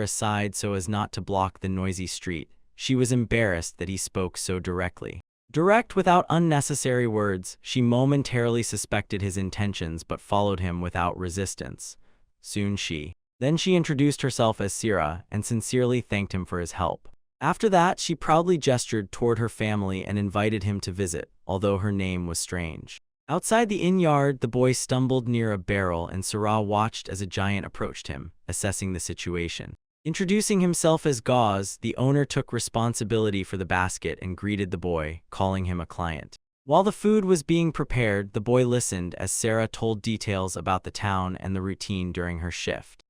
Speaker 1: aside so as not to block the noisy street. She was embarrassed that he spoke so directly. Direct without unnecessary words, she momentarily suspected his intentions but followed him without resistance. Then she introduced herself as Sira and sincerely thanked him for his help. After that, she proudly gestured toward her family and invited him to visit, although her name was strange. Outside the inn yard, the boy stumbled near a barrel and Sira watched as a giant approached him, assessing the situation. Introducing himself as Gauze, the owner took responsibility for the basket and greeted the boy, calling him a client. While the food was being prepared, the boy listened as Sarah told details about the town and the routine during her shift.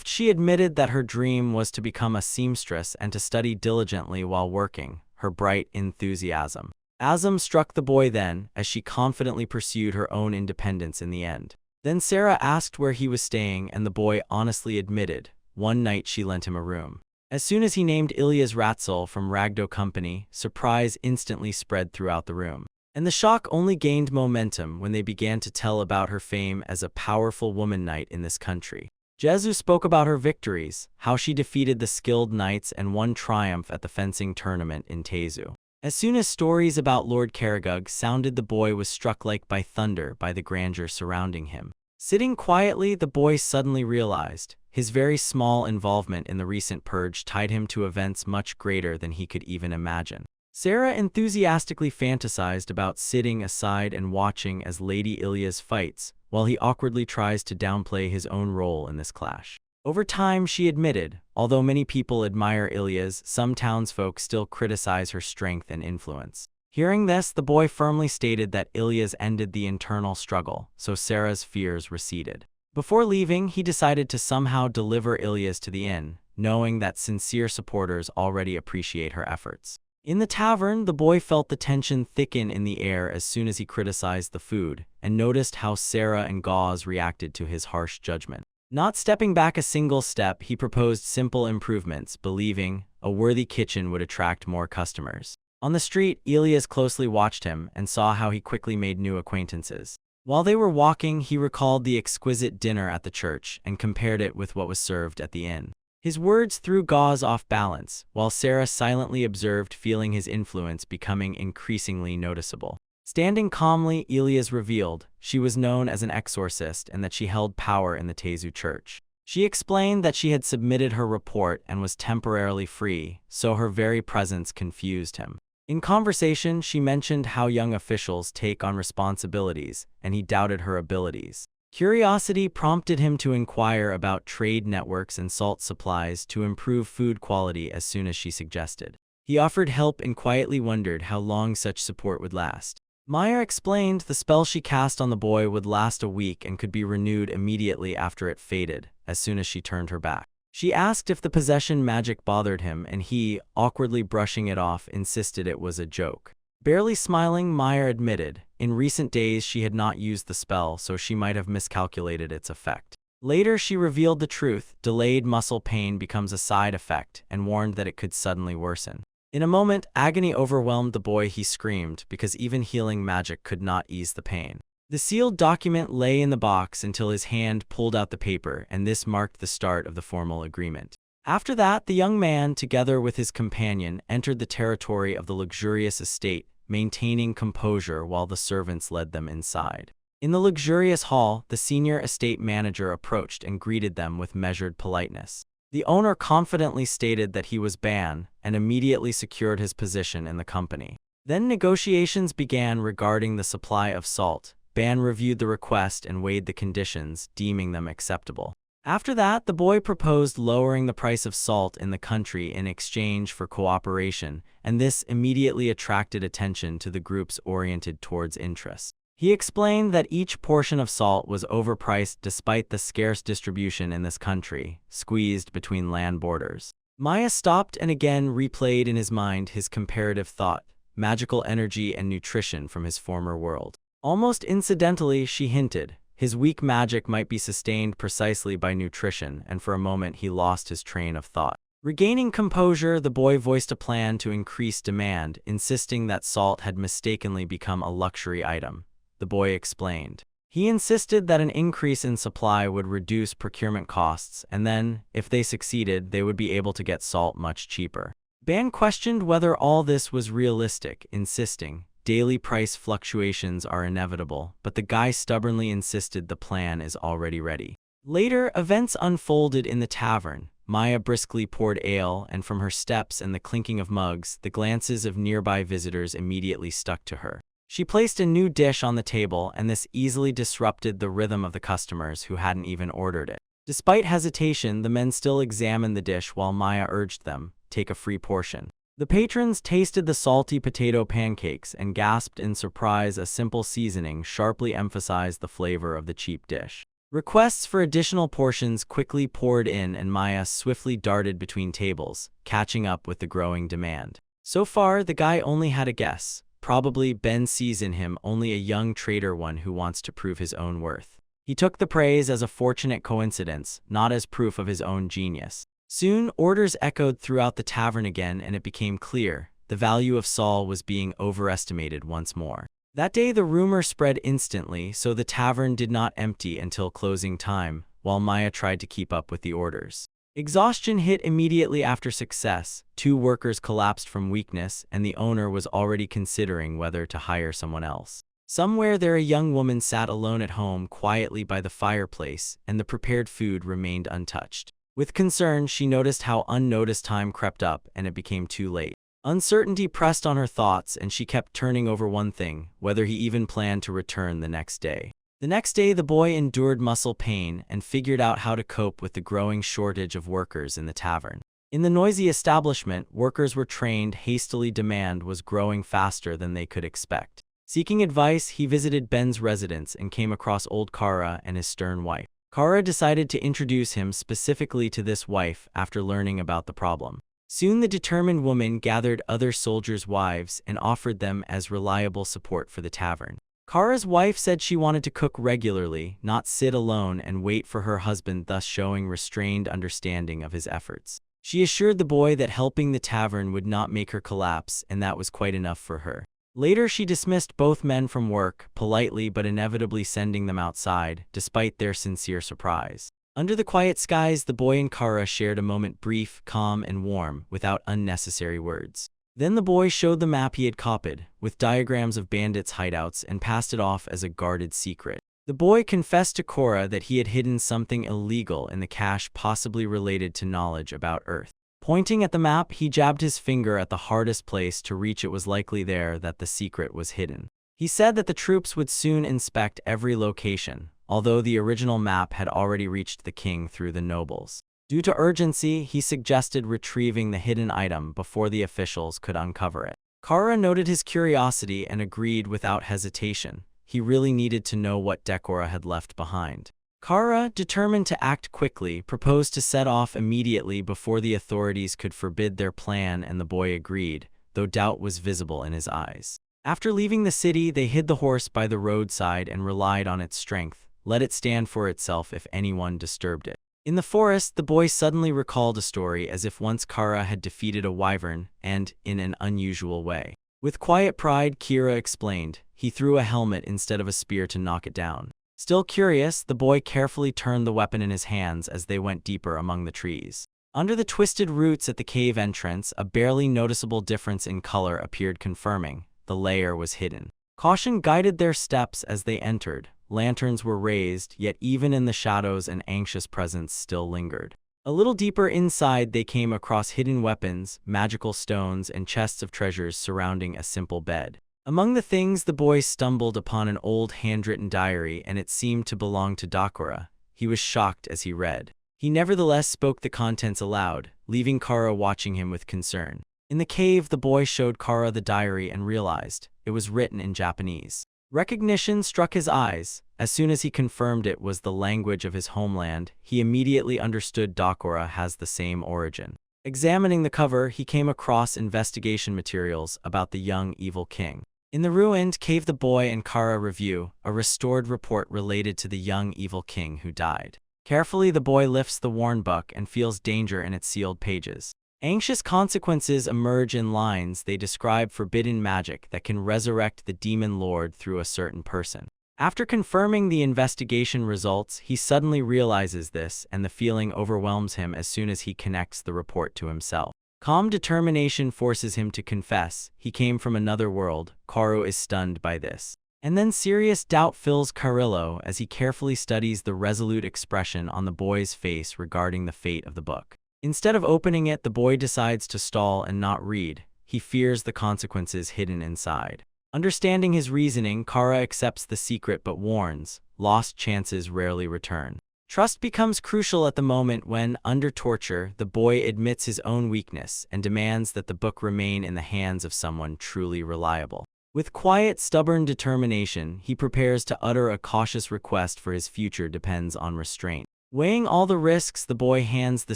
Speaker 1: She admitted that her dream was to become a seamstress and to study diligently while working, her bright enthusiasm. Azam struck the boy then, as she confidently pursued her own independence in the end. Then Sarah asked where he was staying and the boy honestly admitted, one night she lent him a room. As soon as he named Ilias Ratzel from Ragdo Company, surprise instantly spread throughout the room. And the shock only gained momentum when they began to tell about her fame as a powerful woman knight in this country. Jesu spoke about her victories, how she defeated the skilled knights and won triumph at the fencing tournament in Tezu. As soon as stories about Lord Karagug sounded, the boy was struck like by thunder by the grandeur surrounding him. Sitting quietly, the boy suddenly realized his very small involvement in the recent purge tied him to events much greater than he could even imagine. Sarah enthusiastically fantasized about sitting aside and watching as Lady Ilias fights, while he awkwardly tries to downplay his own role in this clash. Over time, she admitted, although many people admire Ilias, some townsfolk still criticize her strength and influence. Hearing this, the boy firmly stated that Ilias ended the internal struggle, so Sarah's fears receded. Before leaving, he decided to somehow deliver Ilias to the inn, knowing that sincere supporters already appreciate her efforts. In the tavern, the boy felt the tension thicken in the air as soon as he criticized the food, and noticed how Sarah and Gauze reacted to his harsh judgment. Not stepping back a single step, he proposed simple improvements, believing a worthy kitchen would attract more customers. On the street, Ilias closely watched him and saw how he quickly made new acquaintances. While they were walking, he recalled the exquisite dinner at the church and compared it with what was served at the inn. His words threw Gauze off balance, while Sarah silently observed, feeling his influence becoming increasingly noticeable. Standing calmly, Elias revealed she was known as an exorcist and that she held power in the Tezu church. She explained that she had submitted her report and was temporarily free, so her very presence confused him. In conversation, she mentioned how young officials take on responsibilities, and he doubted her abilities. Curiosity prompted him to inquire about trade networks and salt supplies to improve food quality as soon as she suggested. He offered help and quietly wondered how long such support would last. Maya explained the spell she cast on the boy would last a week and could be renewed immediately after it faded, as soon as she turned her back. She asked if the possession magic bothered him, and he, awkwardly brushing it off, insisted it was a joke. Barely smiling, Maya admitted, in recent days she had not used the spell, so she might have miscalculated its effect. Later she revealed the truth: delayed muscle pain becomes a side effect, and warned that it could suddenly worsen. In a moment, agony overwhelmed the boy. He screamed, because even healing magic could not ease the pain. The sealed document lay in the box until his hand pulled out the paper, and this marked the start of the formal agreement. After that, the young man, together with his companion, entered the territory of the luxurious estate, maintaining composure while the servants led them inside. In the luxurious hall, the senior estate manager approached and greeted them with measured politeness. The owner confidently stated that he was Ban, and immediately secured his position in the company. Then negotiations began regarding the supply of salt. Ban reviewed the request and weighed the conditions, deeming them acceptable. After that, the boy proposed lowering the price of salt in the country in exchange for cooperation, and this immediately attracted attention to the groups oriented towards interest. He explained that each portion of salt was overpriced despite the scarce distribution in this country, squeezed between land borders. Maya stopped and again replayed in his mind his comparative thought, magical energy and nutrition from his former world. Almost incidentally, she hinted, his weak magic might be sustained precisely by nutrition, and for a moment he lost his train of thought. Regaining composure, the boy voiced a plan to increase demand, insisting that salt had mistakenly become a luxury item. The boy explained. He insisted that an increase in supply would reduce procurement costs, and then, if they succeeded, they would be able to get salt much cheaper. Ban questioned whether all this was realistic, insisting, daily price fluctuations are inevitable, but the guy stubbornly insisted the plan is already ready. Later, events unfolded in the tavern. Maya briskly poured ale, and from her steps and the clinking of mugs, the glances of nearby visitors immediately stuck to her. She placed a new dish on the table, and this easily disrupted the rhythm of the customers who hadn't even ordered it. Despite hesitation, the men still examined the dish while Maya urged them, take a free portion. The patrons tasted the salty potato pancakes and gasped in surprise. A simple seasoning sharply emphasized the flavor of the cheap dish. Requests for additional portions quickly poured in, and Maya swiftly darted between tables, catching up with the growing demand. So far, the guy only had a guess. Probably Ben sees in him only a young trader, one who wants to prove his own worth. He took the praise as a fortunate coincidence, not as proof of his own genius. Soon, orders echoed throughout the tavern again, and it became clear the value of salt was being overestimated once more. That day, the rumor spread instantly, so the tavern did not empty until closing time, while Maya tried to keep up with the orders. Exhaustion hit immediately after success. 2 workers collapsed from weakness, and the owner was already considering whether to hire someone else. Somewhere there, a young woman sat alone at home quietly by the fireplace, and the prepared food remained untouched. With concern, she noticed how unnoticed time crept up, and it became too late. Uncertainty pressed on her thoughts, and she kept turning over one thing, whether he even planned to return the next day. The next day, the boy endured muscle pain and figured out how to cope with the growing shortage of workers in the tavern. In the noisy establishment, workers were trained hastily. Demand was growing faster than they could expect. Seeking advice, he visited Ben's residence and came across old Kara and his stern wife. Kara decided to introduce him specifically to this wife after learning about the problem. Soon the determined woman gathered other soldiers' wives and offered them as reliable support for the tavern. Kara's wife said she wanted to cook regularly, not sit alone and wait for her husband, thus showing restrained understanding of his efforts. She assured the boy that helping the tavern would not make her collapse, and that was quite enough for her. Later, she dismissed both men from work, politely but inevitably sending them outside, despite their sincere surprise. Under the quiet skies, the boy and Kara shared a moment, brief, calm, and warm, without unnecessary words. Then the boy showed the map he had copied, with diagrams of bandits' hideouts, and passed it off as a guarded secret. The boy confessed to Korra that he had hidden something illegal in the cache, possibly related to knowledge about Earth. Pointing at the map, he jabbed his finger at the hardest place to reach. It was likely there that the secret was hidden. He said that the troops would soon inspect every location, although the original map had already reached the king through the nobles. Due to urgency, he suggested retrieving the hidden item before the officials could uncover it. Korra noted his curiosity and agreed without hesitation. He really needed to know what Korra had left behind. Korra, determined to act quickly, proposed to set off immediately before the authorities could forbid their plan, and the boy agreed, though doubt was visible in his eyes. After leaving the city, they hid the horse by the roadside and relied on its strength, let it stand for itself if anyone disturbed it. In the forest, the boy suddenly recalled a story as if once Korra had defeated a wyvern, and in an unusual way. With quiet pride, Kira explained, he threw a helmet instead of a spear to knock it down. Still curious, the boy carefully turned the weapon in his hands as they went deeper among the trees. Under the twisted roots at the cave entrance, a barely noticeable difference in color appeared, confirming the lair was hidden. Caution guided their steps as they entered. Lanterns were raised, yet even in the shadows an anxious presence still lingered. A little deeper inside, they came across hidden weapons, magical stones, and chests of treasures surrounding a simple bed. Among the things, the boy stumbled upon an old handwritten diary, and it seemed to belong to Korra. He was shocked as he read. He nevertheless spoke the contents aloud, leaving Korra watching him with concern. In the cave, the boy showed Korra the diary and realized it was written in Japanese. Recognition struck his eyes. As soon as he confirmed it was the language of his homeland, he immediately understood Korra has the same origin. Examining the cover, he came across investigation materials about the young evil king. In the ruined cave, the boy and Korra review a restored report related to the young evil king who died. Carefully, the boy lifts the worn book and feels danger in its sealed pages. Anxious consequences emerge in lines. They describe forbidden magic that can resurrect the demon lord through a certain person. After confirming the investigation results, he suddenly realizes this, and the feeling overwhelms him as soon as he connects the report to himself. Calm determination forces him to confess he came from another world. Karu is stunned by this. And then serious doubt fills Carillo as he carefully studies the resolute expression on the boy's face regarding the fate of the book. Instead of opening it, the boy decides to stall and not read. He fears the consequences hidden inside. Understanding his reasoning, Korra accepts the secret but warns, lost chances rarely return. Trust becomes crucial at the moment when, under torture, the boy admits his own weakness and demands that the book remain in the hands of someone truly reliable. With quiet, stubborn determination, he prepares to utter a cautious request, for his future depends on restraint. Weighing all the risks, the boy hands the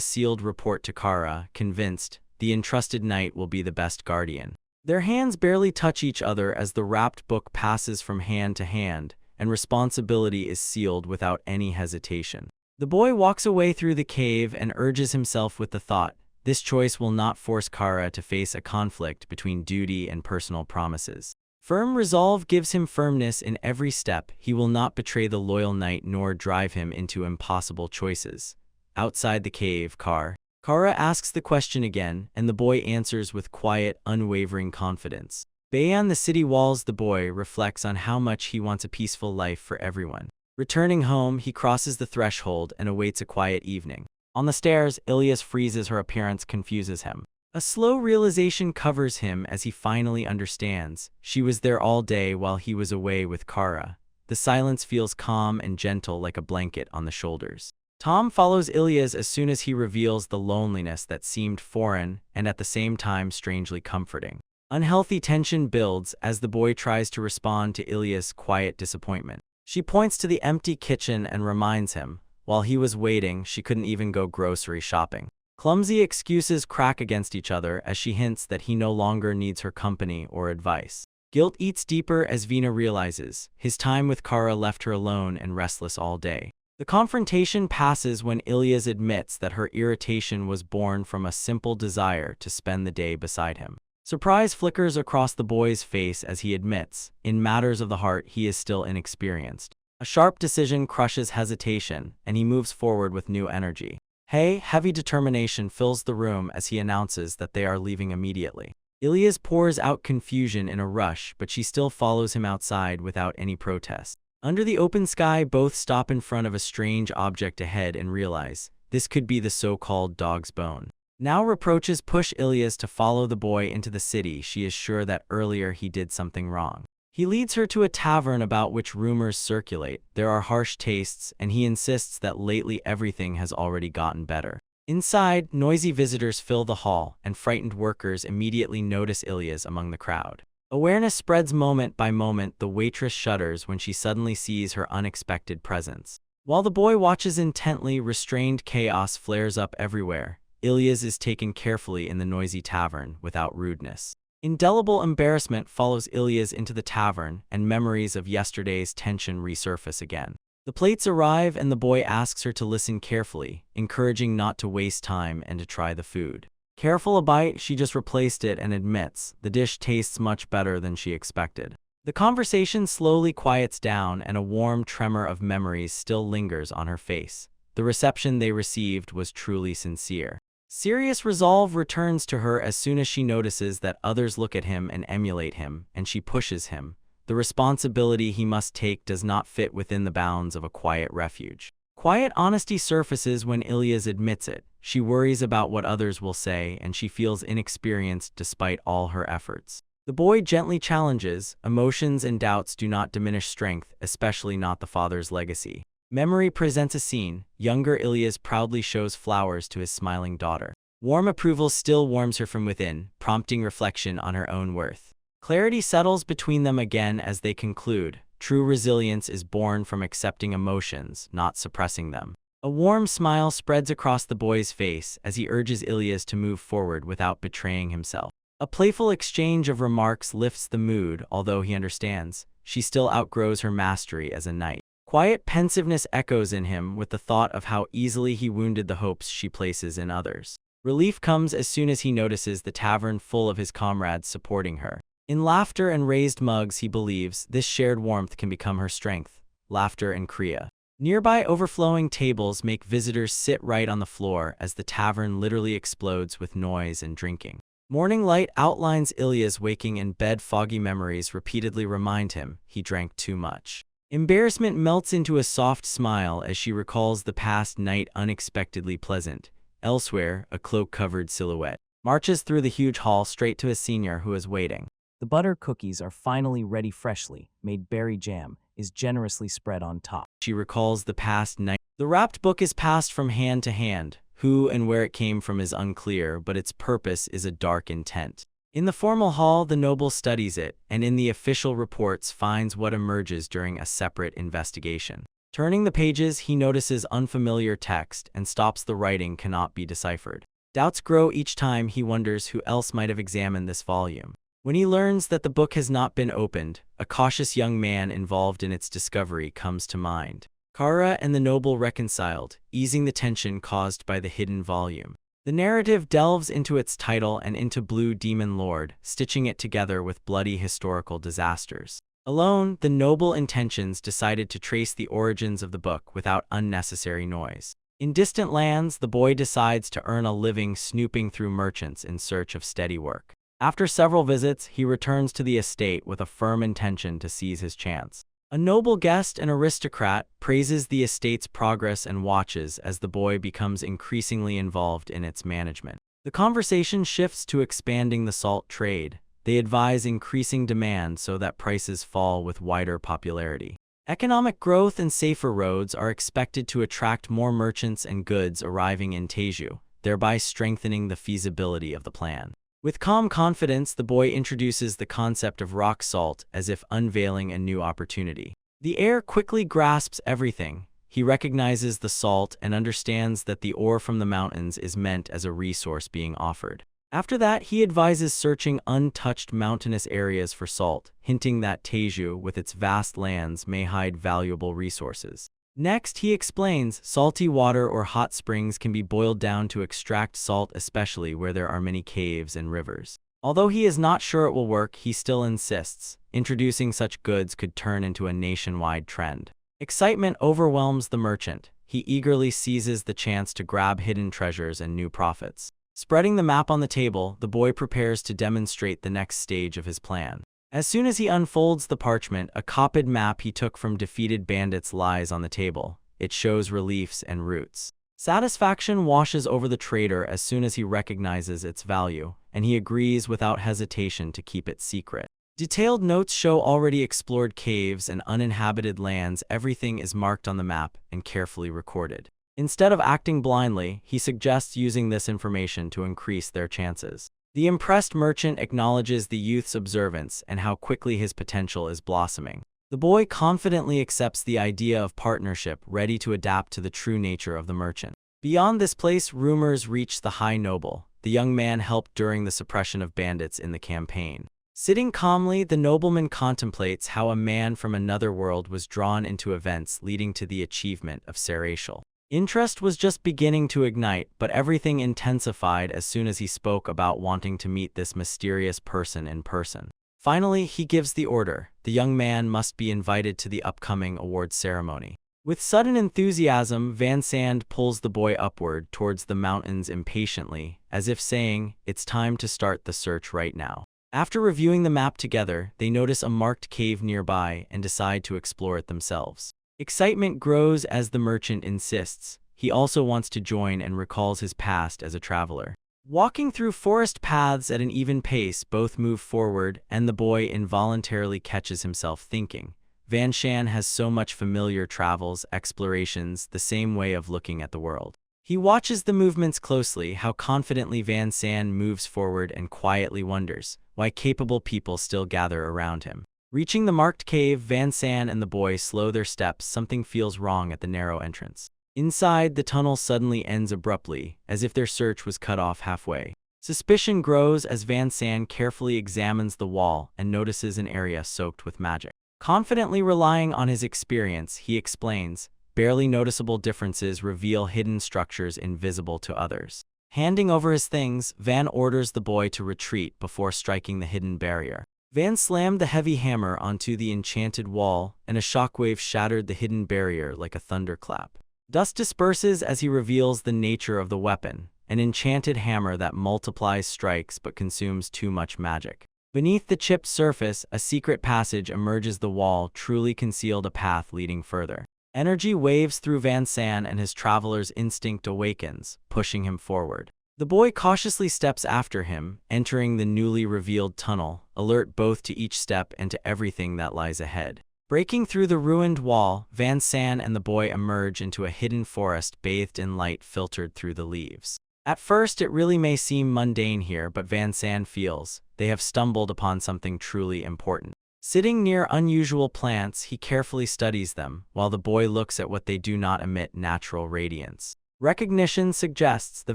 Speaker 1: sealed report to Korra, convinced the entrusted knight will be the best guardian. Their hands barely touch each other as the wrapped book passes from hand to hand, and responsibility is sealed without any hesitation. The boy walks away through the cave and urges himself with the thought, this choice will not force Korra to face a conflict between duty and personal promises. Firm resolve gives him firmness in every step. He will not betray the loyal knight nor drive him into impossible choices. Outside the cave, Korra asks the question again, and the boy answers with quiet, unwavering confidence. Beyond the city walls, the boy reflects on how much he wants a peaceful life for everyone. Returning home, he crosses the threshold and awaits a quiet evening. On the stairs, Ilias freezes. Her appearance confuses him. A slow realization covers him as he finally understands. She was there all day while he was away with Korra. The silence feels calm and gentle, like a blanket on the shoulders. Tom follows Ilias as soon as he reveals the loneliness that seemed foreign and at the same time strangely comforting. Unhealthy tension builds as the boy tries to respond to Ilias' quiet disappointment. She points to the empty kitchen and reminds him, while he was waiting, she couldn't even go grocery shopping. Clumsy excuses crack against each other as she hints that he no longer needs her company or advice. Guilt eats deeper as Vina realizes his time with Korra left her alone and restless all day. The confrontation passes when Ilias admits that her irritation was born from a simple desire to spend the day beside him. Surprise flickers across the boy's face as he admits, in matters of the heart, he is still inexperienced. A sharp decision crushes hesitation, and he moves forward with new energy. Heavy determination fills the room as he announces that they are leaving immediately. Ilias pours out confusion in a rush, but she still follows him outside without any protest. Under the open sky, both stop in front of a strange object ahead and realize this could be the so-called dog's bone. Now reproaches push Ilias to follow the boy into the city. She is sure that earlier he did something wrong. He leads her to a tavern about which rumors circulate. There are harsh tastes, and he insists that lately everything has already gotten better. Inside, noisy visitors fill the hall, and frightened workers immediately notice Ilias among the crowd. Awareness spreads moment by moment. The waitress shudders when she suddenly sees her unexpected presence. While the boy watches intently, restrained chaos flares up everywhere. Ilias is taken carefully in the noisy tavern, without rudeness. Indelible embarrassment follows Ilias into the tavern, and memories of yesterday's tension resurface again. The plates arrive, and the boy asks her to listen carefully, encouraging not to waste time and to try the food. Careful a bite, she just replaced it and admits the dish tastes much better than she expected. The conversation slowly quiets down, and a warm tremor of memories still lingers on her face. The reception they received was truly sincere. Serious resolve returns to her as soon as she notices that others look at him and emulate him, and she pushes him. The responsibility he must take does not fit within the bounds of a quiet refuge. Quiet honesty surfaces when Ilias admits it. She worries about what others will say, and she feels inexperienced despite all her efforts. The boy gently challenges. Emotions and doubts do not diminish strength, especially not the father's legacy. Memory presents a scene. Younger Ilias proudly shows flowers to his smiling daughter. Warm approval still warms her from within, prompting reflection on her own worth. Clarity settles between them again as they conclude. True resilience is born from accepting emotions, not suppressing them. A warm smile spreads across the boy's face as he urges Ilias to move forward without betraying himself. A playful exchange of remarks lifts the mood. Although he understands, she still outgrows her mastery as a knight. Quiet pensiveness echoes in him with the thought of how easily he wounded the hopes she places in others. Relief comes as soon as he notices the tavern full of his comrades supporting her. In laughter and raised mugs, he believes this shared warmth can become her strength. Laughter and kriya. Nearby overflowing tables make visitors sit right on the floor as the tavern literally explodes with noise and drinking. Morning light outlines Ilias waking in bed. Foggy memories repeatedly remind him he drank too much. Embarrassment melts into a soft smile as she recalls the past night, unexpectedly pleasant. Elsewhere, a cloak-covered silhouette marches through the huge hall straight to a senior who is waiting.
Speaker 2: The butter cookies are finally ready. Freshly made berry jam is generously spread on top.
Speaker 1: She recalls the past night. The wrapped book is passed from hand to hand. Who and where it came from is unclear, but its purpose is a dark intent. In the formal hall, the noble studies it, and in the official reports finds what emerges during a separate investigation. Turning the pages, he notices unfamiliar text and stops. The writing cannot be deciphered. Doubts grow each time. He wonders who else might have examined this volume. When he learns that the book has not been opened, a cautious young man involved in its discovery comes to mind. Kara and the noble reconciled, easing the tension caused by the hidden volume. The narrative delves into its title and into Blue Demon Lord, stitching it together with bloody historical disasters. Alone, the noble intentions decided to trace the origins of the book without unnecessary noise. In distant lands, the boy decides to earn a living snooping through merchants in search of steady work. After several visits, he returns to the estate with a firm intention to seize his chance. A noble guest and aristocrat praises the estate's progress and watches as the boy becomes increasingly involved in its management. The conversation shifts to expanding the salt trade. They advise increasing demand so that prices fall with wider popularity. Economic growth and safer roads are expected to attract more merchants and goods arriving in Teju, thereby strengthening the feasibility of the plan. With calm confidence, the boy introduces the concept of rock salt as if unveiling a new opportunity. The heir quickly grasps everything. He recognizes the salt and understands that the ore from the mountains is meant as a resource being offered. After that, he advises searching untouched mountainous areas for salt, hinting that Teju, with its vast lands, may hide valuable resources. Next, he explains salty water or hot springs can be boiled down to extract salt, especially where there are many caves and rivers. Although he is not sure it will work, he still insists. Introducing such goods could turn into a nationwide trend. Excitement overwhelms the merchant. He eagerly seizes the chance to grab hidden treasures and new profits. Spreading the map on the table, the boy prepares to demonstrate the next stage of his plan. As soon as he unfolds the parchment, a copied map he took from defeated bandits lies on the table. It shows reliefs and routes. Satisfaction washes over the trader as soon as he recognizes its value, and he agrees without hesitation to keep it secret. Detailed notes show already explored caves and uninhabited lands. Everything is marked on the map and carefully recorded. Instead of acting blindly, he suggests using this information to increase their chances. The impressed merchant acknowledges the youth's observance and how quickly his potential is blossoming. The boy confidently accepts the idea of partnership, ready to adapt to the true nature of the merchant. Beyond this place, rumors reach the high noble. The young man helped during the suppression of bandits in the campaign. Sitting calmly, the nobleman contemplates how a man from another world was drawn into events leading to the achievement of Seratial. Interest was just beginning to ignite, but everything intensified as soon as he spoke about wanting to meet this mysterious person in person. Finally, he gives the order. The young man must be invited to the upcoming awards ceremony. With sudden enthusiasm, Van Sand pulls the boy upward towards the mountains impatiently, as if saying, "It's time to start the search right now." After reviewing the map together, they notice a marked cave nearby and decide to explore it themselves. Excitement grows as the merchant insists. He also wants to join and recalls his past as a traveler. Walking through forest paths at an even pace, both move forward, and the boy involuntarily catches himself thinking, Van Shan has so much familiar travels, explorations, the same way of looking at the world. He watches the movements closely, how confidently Van Sand moves forward, and quietly wonders why capable people still gather around him. Reaching the marked cave, Van Sand and the boy slow their steps. Something feels wrong at the narrow entrance. Inside, the tunnel suddenly ends abruptly, as if their search was cut off halfway. Suspicion grows as Van Sand carefully examines the wall and notices an area soaked with magic. Confidently relying on his experience, he explains, barely noticeable differences reveal hidden structures invisible to others. Handing over his things, Van orders the boy to retreat before striking the hidden barrier. Van slammed the heavy hammer onto the enchanted wall, and a shockwave shattered the hidden barrier like a thunderclap. Dust disperses as he reveals the nature of the weapon, an enchanted hammer that multiplies strikes but consumes too much magic. Beneath the chipped surface, a secret passage emerges. The wall truly concealed a path leading further. Energy waves through Van Sand and his traveler's instinct awakens, pushing him forward. The boy cautiously steps after him, entering the newly revealed tunnel, alert both to each step and to everything that lies ahead. Breaking through the ruined wall, Van Sand and the boy emerge into a hidden forest bathed in light filtered through the leaves. At first, it really may seem mundane here, but Van Sand feels they have stumbled upon something truly important. Sitting near unusual plants, he carefully studies them, while the boy looks at what they do not emit natural radiance. Recognition suggests the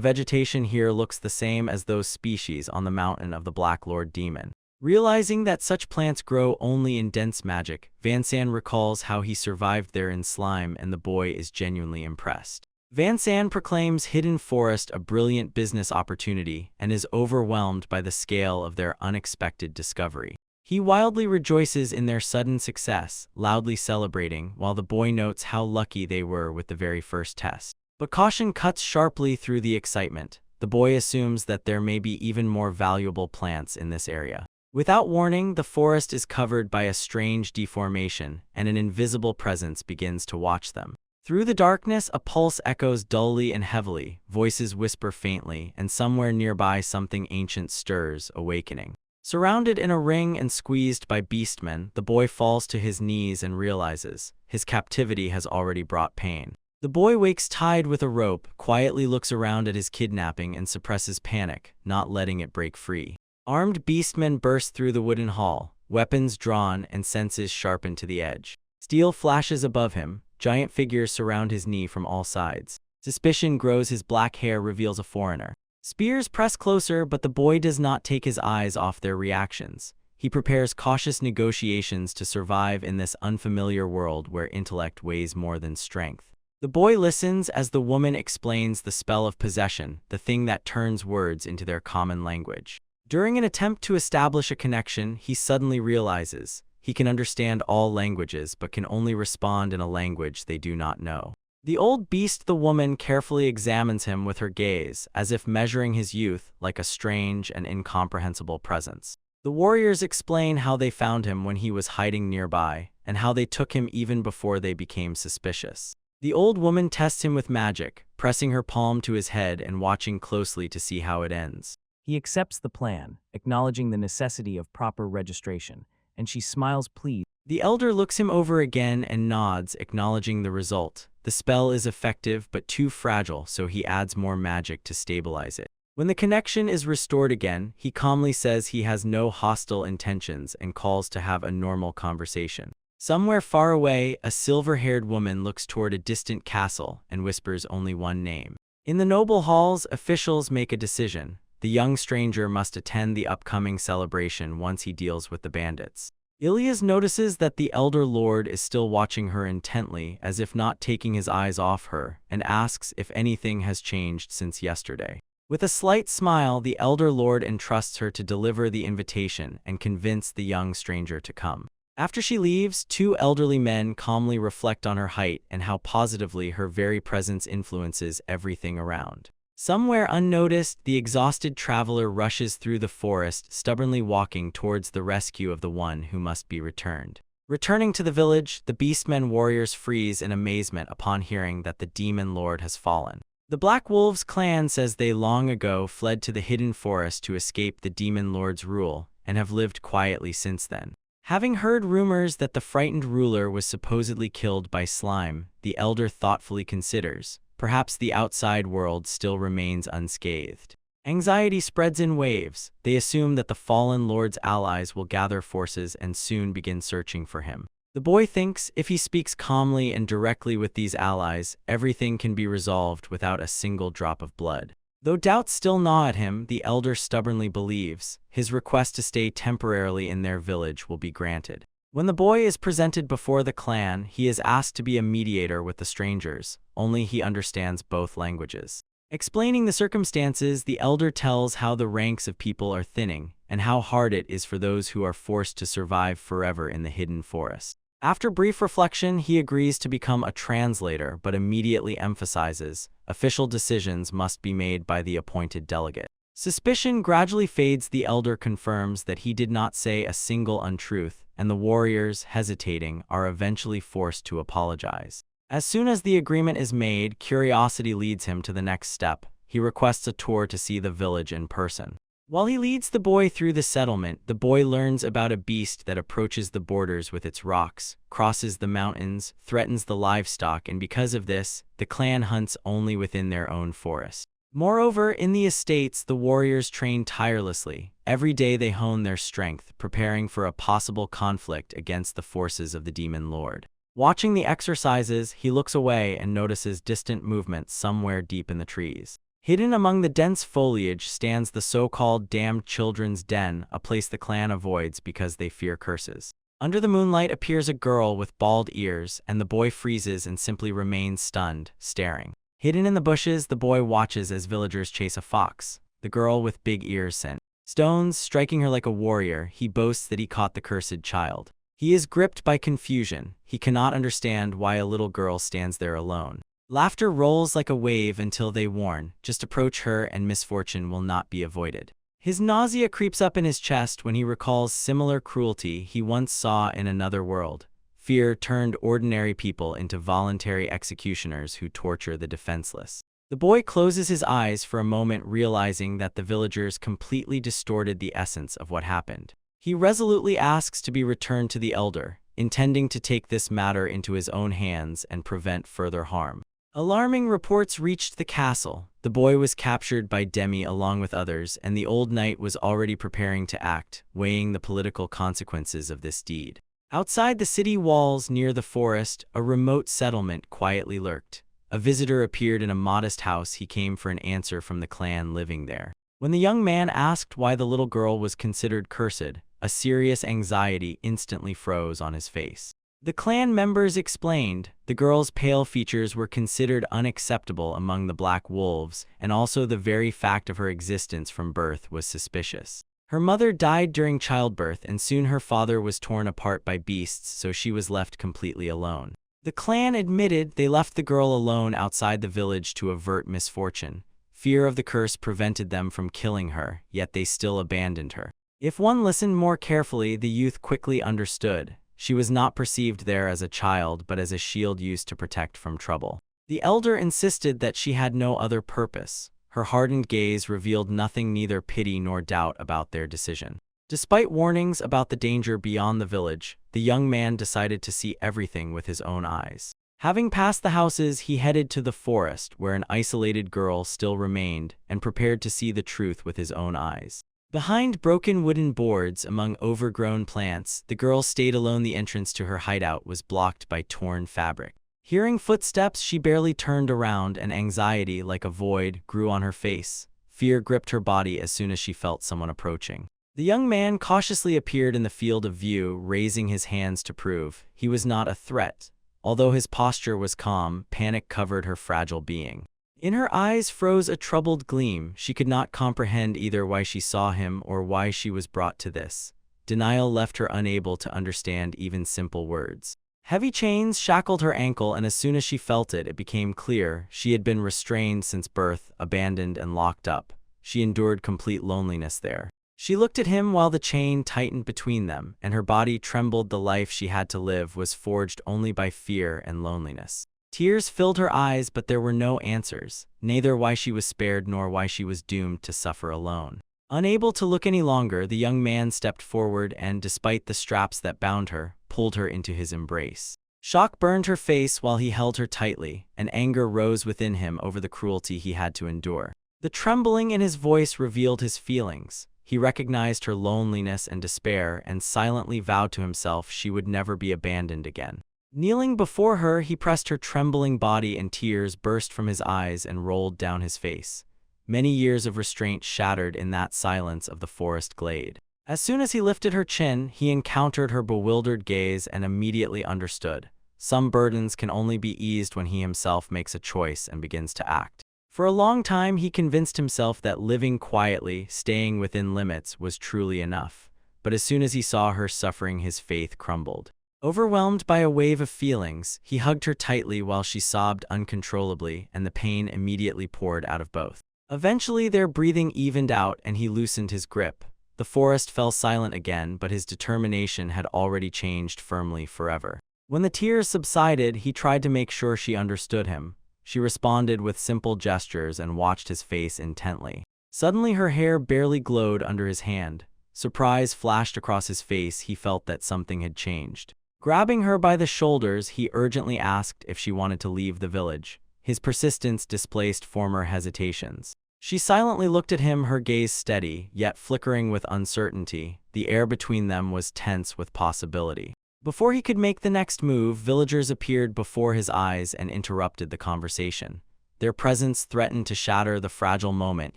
Speaker 1: vegetation here looks the same as those species on the mountain of the Black Lord Demon. Realizing that such plants grow only in dense magic, Van Sand recalls how he survived there in slime, and the boy is genuinely impressed. Van Sand proclaims Hidden Forest a brilliant business opportunity and is overwhelmed by the scale of their unexpected discovery. He wildly rejoices in their sudden success, loudly celebrating, while the boy notes how lucky they were with the very first test. But caution cuts sharply through the excitement. The boy assumes that there may be even more valuable plants in this area. Without warning, the forest is covered by a strange deformation, and an invisible presence begins to watch them. Through the darkness, a pulse echoes dully and heavily, voices whisper faintly, and somewhere nearby something ancient stirs, awakening. Surrounded in a ring and squeezed by beastmen, the boy falls to his knees and realizes his captivity has already brought pain. The boy wakes tied with a rope, quietly looks around at his kidnapping and suppresses panic, not letting it break free. Armed beastmen burst through the wooden hall, weapons drawn and senses sharpened to the edge. Steel flashes above him, giant figures surround his knee from all sides. Suspicion grows, his black hair reveals a foreigner. Spears press closer, but the boy does not take his eyes off their reactions. He prepares cautious negotiations to survive in this unfamiliar world where intellect weighs more than strength. The boy listens as the woman explains the spell of possession, the thing that turns words into their common language. During an attempt to establish a connection, he suddenly realizes he can understand all languages but can only respond in a language they do not know. The old beast, the woman, carefully examines him with her gaze, as if measuring his youth like a strange and incomprehensible presence. The warriors explain how they found him when he was hiding nearby, and how they took him even before they became suspicious. The old woman tests him with magic, pressing her palm to his head and watching closely to see how it ends.
Speaker 2: He accepts the plan, acknowledging the necessity of proper registration, and she smiles pleased.
Speaker 1: The elder looks him over again and nods, acknowledging the result. The spell is effective but too fragile, so he adds more magic to stabilize it. When the connection is restored again, he calmly says he has no hostile intentions and calls to have a normal conversation. Somewhere far away, a silver-haired woman looks toward a distant castle and whispers only one name. In the noble halls, officials make a decision. The young stranger must attend the upcoming celebration once he deals with the bandits. Ilias notices that the elder lord is still watching her intently, as if not taking his eyes off her, and asks if anything has changed since yesterday. With a slight smile, the elder lord entrusts her to deliver the invitation and convince the young stranger to come. After she leaves, two elderly men calmly reflect on her height and how positively her very presence influences everything around. Somewhere unnoticed, the exhausted traveler rushes through the forest, stubbornly walking towards the rescue of the one who must be returned. Returning to the village, the beastmen warriors freeze in amazement upon hearing that the demon lord has fallen. The Black Wolves clan says they long ago fled to the hidden forest to escape the demon lord's rule, and have lived quietly since then. Having heard rumors that the frightened ruler was supposedly killed by slime, the elder thoughtfully considers, perhaps the outside world still remains unscathed. Anxiety spreads in waves. They assume that the fallen lord's allies will gather forces and soon begin searching for him. The boy thinks if he speaks calmly and directly with these allies, everything can be resolved without a single drop of blood. Though doubts still gnaw at him, the elder stubbornly believes his request to stay temporarily in their village will be granted. When the boy is presented before the clan, he is asked to be a mediator with the strangers, only he understands both languages. Explaining the circumstances, the elder tells how the ranks of people are thinning, and how hard it is for those who are forced to survive forever in the hidden forest. After brief reflection, he agrees to become a translator, but immediately emphasizes official decisions must be made by the appointed delegate. Suspicion gradually fades. The elder confirms that he did not say a single untruth, and the warriors, hesitating, are eventually forced to apologize. As soon as the agreement is made, curiosity leads him to the next step. He requests a tour to see the village in person. While he leads the boy through the settlement, the boy learns about a beast that approaches the borders with its rocks, crosses the mountains, threatens the livestock, and because of this, the clan hunts only within their own forest. Moreover, in the estates, the warriors train tirelessly. Every day they hone their strength, preparing for a possible conflict against the forces of the demon lord. Watching the exercises, he looks away and notices distant movement somewhere deep in the trees. Hidden among the dense foliage stands the so-called damned children's den, a place the clan avoids because they fear curses. Under the moonlight appears a girl with bald ears, and the boy freezes and simply remains stunned, staring. Hidden in the bushes, the boy watches as villagers chase a fox. The girl with big ears sent stones, striking her like a warrior. He boasts that he caught the cursed child. He is gripped by confusion. He cannot understand why a little girl stands there alone. Laughter rolls like a wave until they warn, just approach her and misfortune will not be avoided. His nausea creeps up in his chest when he recalls similar cruelty he once saw in another world. Fear turned ordinary people into voluntary executioners who torture the defenseless. The boy closes his eyes for a moment, realizing that the villagers completely distorted the essence of what happened. He resolutely asks to be returned to the elder, intending to take this matter into his own hands and prevent further harm. Alarming reports reached the castle. The boy was captured by Demi along with others, and the old knight was already preparing to act, weighing the political consequences of this deed. Outside the city walls near the forest, a remote settlement quietly lurked. A visitor appeared in a modest house. He came for an answer from the clan living there. When the young man asked why the little girl was considered cursed, a serious anxiety instantly froze on his face. The clan members explained the girl's pale features were considered unacceptable among the Black Wolves, and also the very fact of her existence from birth was suspicious. Her mother died during childbirth, and soon her father was torn apart by beasts, so she was left completely alone. The clan admitted they left the girl alone outside the village to avert misfortune. Fear of the curse prevented them from killing her, yet they still abandoned her. If one listened more carefully, the youth quickly understood. She was not perceived there as a child, but as a shield used to protect from trouble. The elder insisted that she had no other purpose. Her hardened gaze revealed nothing, neither pity nor doubt about their decision. Despite warnings about the danger beyond the village, the young man decided to see everything with his own eyes. Having passed the houses, he headed to the forest, where an isolated girl still remained, and prepared to see the truth with his own eyes. Behind broken wooden boards among overgrown plants, the girl stayed alone. The entrance to her hideout was blocked by torn fabric. Hearing footsteps, she barely turned around, and anxiety, like a void, grew on her face. Fear gripped her body as soon as she felt someone approaching. The young man cautiously appeared in the field of view, raising his hands to prove he was not a threat. Although his posture was calm, panic covered her fragile being. In her eyes froze a troubled gleam. She could not comprehend either why she saw him or why she was brought to this. Denial left her unable to understand even simple words. Heavy chains shackled her ankle, and as soon as she felt it, it became clear she had been restrained since birth, abandoned and locked up. She endured complete loneliness there. She looked at him while the chain tightened between them, and her body trembled. The life she had to live was forged only by fear and loneliness. Tears filled her eyes, but there were no answers, neither why she was spared nor why she was doomed to suffer alone. Unable to look any longer, the young man stepped forward and, despite the straps that bound her, pulled her into his embrace. Shock burned her face while he held her tightly, and anger rose within him over the cruelty he had to endure. The trembling in his voice revealed his feelings. He recognized her loneliness and despair, and silently vowed to himself she would never be abandoned again. Kneeling before her, he pressed her trembling body, and tears burst from his eyes and rolled down his face. Many years of restraint shattered in that silence of the forest glade. As soon as he lifted her chin, he encountered her bewildered gaze and immediately understood. Some burdens can only be eased when he himself makes a choice and begins to act. For a long time, he convinced himself that living quietly, staying within limits, was truly enough. But as soon as he saw her suffering, his faith crumbled. Overwhelmed by a wave of feelings, he hugged her tightly while she sobbed uncontrollably, and the pain immediately poured out of both. Eventually, their breathing evened out, and he loosened his grip. The forest fell silent again, but his determination had already changed firmly forever. When the tears subsided, he tried to make sure she understood him. She responded with simple gestures and watched his face intently. Suddenly, her hair barely glowed under his hand. Surprise flashed across his face. He felt that something had changed. Grabbing her by the shoulders, he urgently asked if she wanted to leave the village. His persistence displaced former hesitations. She silently looked at him, her gaze steady, yet flickering with uncertainty. The air between them was tense with possibility. Before he could make the next move, villagers appeared before his eyes and interrupted the conversation. Their presence threatened to shatter the fragile moment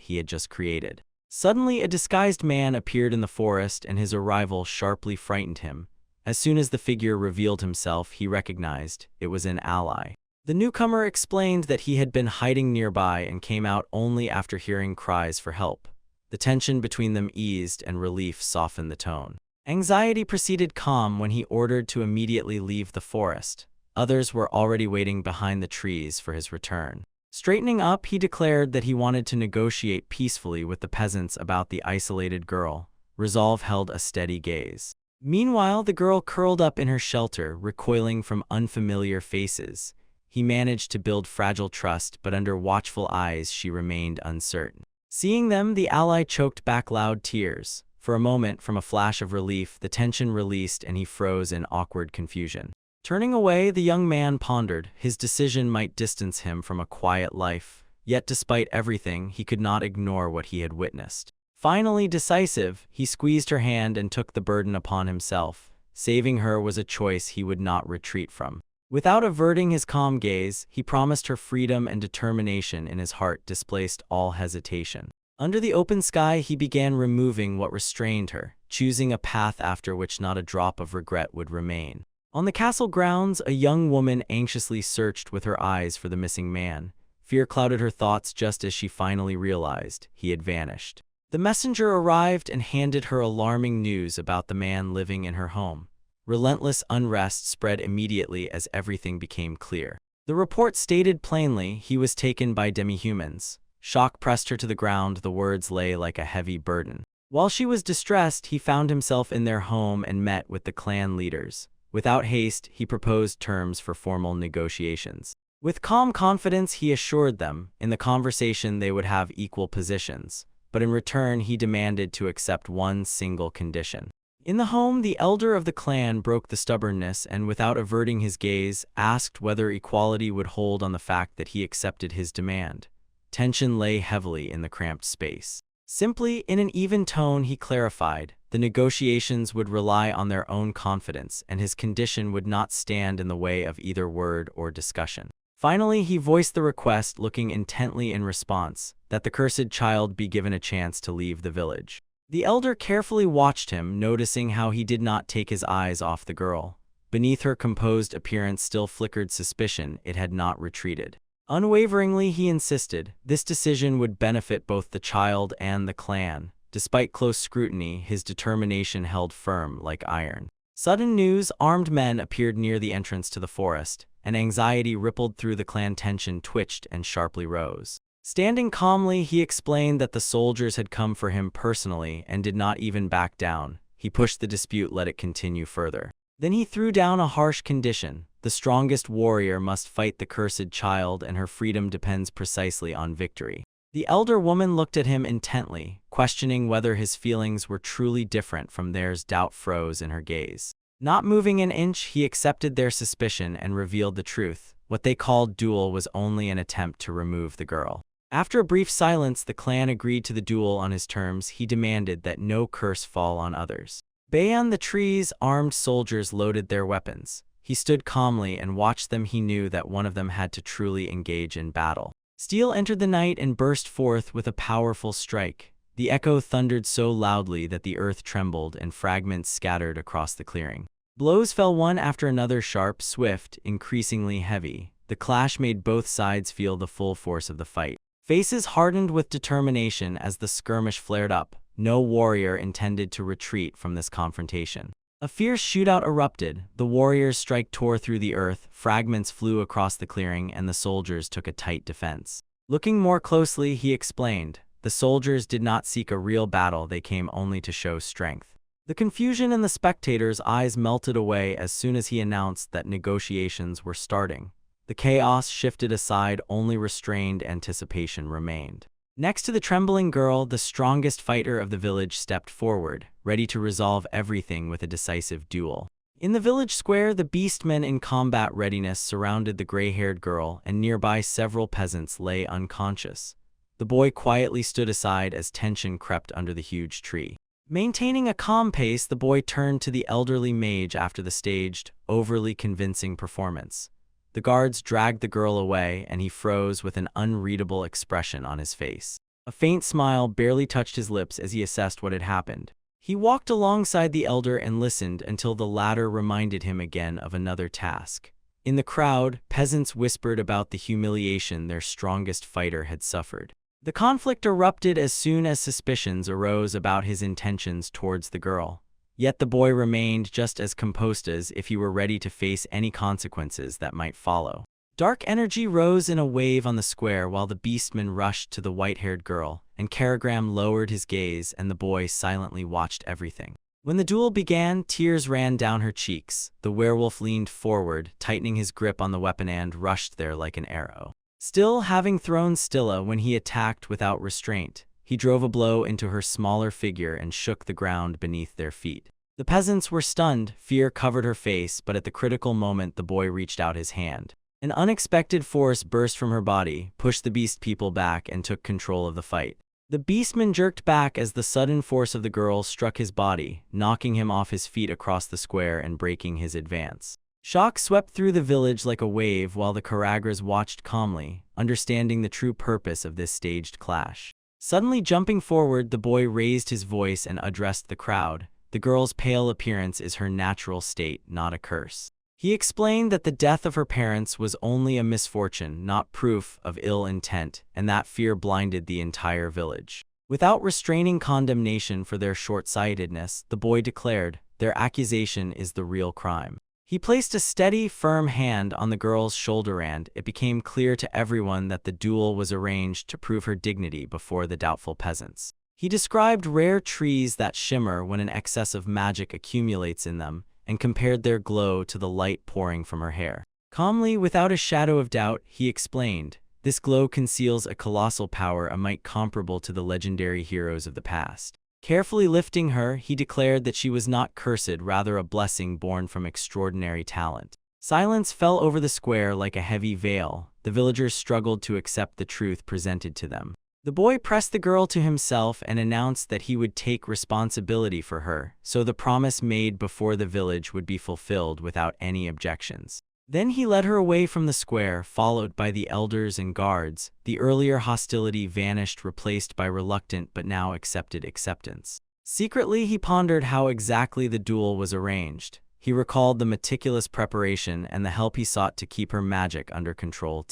Speaker 1: he had just created. Suddenly, a disguised man appeared in the forest, and his arrival sharply frightened him. As soon as the figure revealed himself, he recognized it was an ally. The newcomer explained that he had been hiding nearby and came out only after hearing cries for help. The tension between them eased, and relief softened the tone. Anxiety preceded calm when he ordered to immediately leave the forest. Others were already waiting behind the trees for his return. Straightening up, he declared that he wanted to negotiate peacefully with the peasants about the isolated girl. Resolve held a steady gaze. Meanwhile, the girl curled up in her shelter, recoiling from unfamiliar faces. He managed to build fragile trust, but under watchful eyes she remained uncertain. Seeing them, the ally choked back loud tears. For a moment, from a flash of relief, the tension released and he froze in awkward confusion. Turning away, the young man pondered. His decision might distance him from a quiet life. Yet despite everything, he could not ignore what he had witnessed. Finally decisive, he squeezed her hand and took the burden upon himself. Saving her was a choice he would not retreat from. Without averting his calm gaze, he promised her freedom, and determination in his heart displaced all hesitation. Under the open sky, he began removing what restrained her, choosing a path after which not a drop of regret would remain. On the castle grounds, a young woman anxiously searched with her eyes for the missing man. Fear clouded her thoughts just as she finally realized he had vanished. The messenger arrived and handed her alarming news about the man living in her home. Relentless unrest spread immediately as everything became clear. The report stated plainly he was taken by demi-humans. Shock pressed her to the ground, the words lay like a heavy burden. While she was distressed, he found himself in their home and met with the clan leaders. Without haste, he proposed terms for formal negotiations. With calm confidence, he assured them, in the conversation they would have equal positions, but in return he demanded to accept one single condition. In the home, the elder of the clan broke the stubbornness and, without averting his gaze, asked whether equality would hold on the fact that he accepted his demand. Tension lay heavily in the cramped space. Simply, in an even tone, he clarified, the negotiations would rely on their own confidence, and his condition would not stand in the way of either word or discussion. Finally, he voiced the request, looking intently in response, that the cursed child be given a chance to leave the village. The elder carefully watched him, noticing how he did not take his eyes off the girl. Beneath her composed appearance still flickered suspicion; it had not retreated. Unwaveringly, he insisted, this decision would benefit both the child and the clan. Despite close scrutiny, his determination held firm like iron. Sudden news: armed men appeared near the entrance to the forest, and anxiety rippled through the clan. Tension twitched and sharply rose. Standing calmly, he explained that the soldiers had come for him personally and did not even back down. He pushed the dispute, let it continue further. Then he threw down a harsh condition. The strongest warrior must fight the cursed child, and her freedom depends precisely on victory. The elder woman looked at him intently, questioning whether his feelings were truly different from theirs. Doubt froze in her gaze. Not moving an inch, he accepted their suspicion and revealed the truth. What they called duel was only an attempt to remove the girl. After a brief silence, the clan agreed to the duel on his terms. He demanded that no curse fall on others. Beyond the trees, armed soldiers loaded their weapons. He stood calmly and watched them. He knew that one of them had to truly engage in battle. Steel entered the night and burst forth with a powerful strike. The echo thundered so loudly that the earth trembled and fragments scattered across the clearing. Blows fell one after another, sharp, swift, increasingly heavy. The clash made both sides feel the full force of the fight. Faces hardened with determination as the skirmish flared up. No warrior intended to retreat from this confrontation. A fierce shootout erupted. The warrior's strike tore through the earth, fragments flew across the clearing, and the soldiers took a tight defense. Looking more closely, he explained, the soldiers did not seek a real battle, they came only to show strength. The confusion in the spectators' eyes melted away as soon as he announced that negotiations were starting. The chaos shifted aside, only restrained anticipation remained. Next to the trembling girl, the strongest fighter of the village stepped forward, ready to resolve everything with a decisive duel. In the village square, the beastmen in combat readiness surrounded the gray-haired girl, and nearby several peasants lay unconscious. The boy quietly stood aside as tension crept under the huge tree. Maintaining a calm pace, the boy turned to the elderly mage after the staged, overly convincing performance. The guards dragged the girl away, and he froze with an unreadable expression on his face. A faint smile barely touched his lips as he assessed what had happened. He walked alongside the elder and listened until the latter reminded him again of another task. In the crowd, peasants whispered about the humiliation their strongest fighter had suffered. The conflict erupted as soon as suspicions arose about his intentions towards the girl. Yet the boy remained just as composed as if he were ready to face any consequences that might follow. Dark energy rose in a wave on the square while the beastmen rushed to the white-haired girl, and Karagram lowered his gaze and the boy silently watched everything. When the duel began, tears ran down her cheeks. The werewolf leaned forward, tightening his grip on the weapon, and rushed there like an arrow. Still having thrown Stilla when he attacked without restraint, he drove a blow into her smaller figure and shook the ground beneath their feet. The peasants were stunned, fear covered her face, but at the critical moment the boy reached out his hand. An unexpected force burst from her body, pushed the beast people back, and took control of the fight. The beastman jerked back as the sudden force of the girl struck his body, knocking him off his feet across the square and breaking his advance. Shock swept through the village like a wave while the Karagras watched calmly, understanding the true purpose of this staged clash. Suddenly jumping forward, the boy raised his voice and addressed the crowd. The girl's pale appearance is her natural state, not a curse. He explained that the death of her parents was only a misfortune, not proof of ill intent, and that fear blinded the entire village. Without restraining condemnation for their short-sightedness, the boy declared, their accusation is the real crime. He placed a steady, firm hand on the girl's shoulder and it became clear to everyone that the duel was arranged to prove her dignity before the doubtful peasants. He described rare trees that shimmer when an excess of magic accumulates in them and compared their glow to the light pouring from her hair. Calmly, without a shadow of doubt, he explained, "This glow conceals a colossal power, a might comparable to the legendary heroes of the past." Carefully lifting her, he declared that she was not cursed, rather a blessing born from extraordinary talent. Silence fell over the square like a heavy veil. The villagers struggled to accept the truth presented to them. The boy pressed the girl to himself and announced that he would take responsibility for her, so the promise made before the village would be fulfilled without any objections. Then he led her away from the square, followed by the elders and guards. The earlier hostility vanished, replaced by reluctant but now accepted acceptance. Secretly, he pondered how exactly the duel was arranged. He recalled the meticulous preparation and the help he sought to keep her magic under control.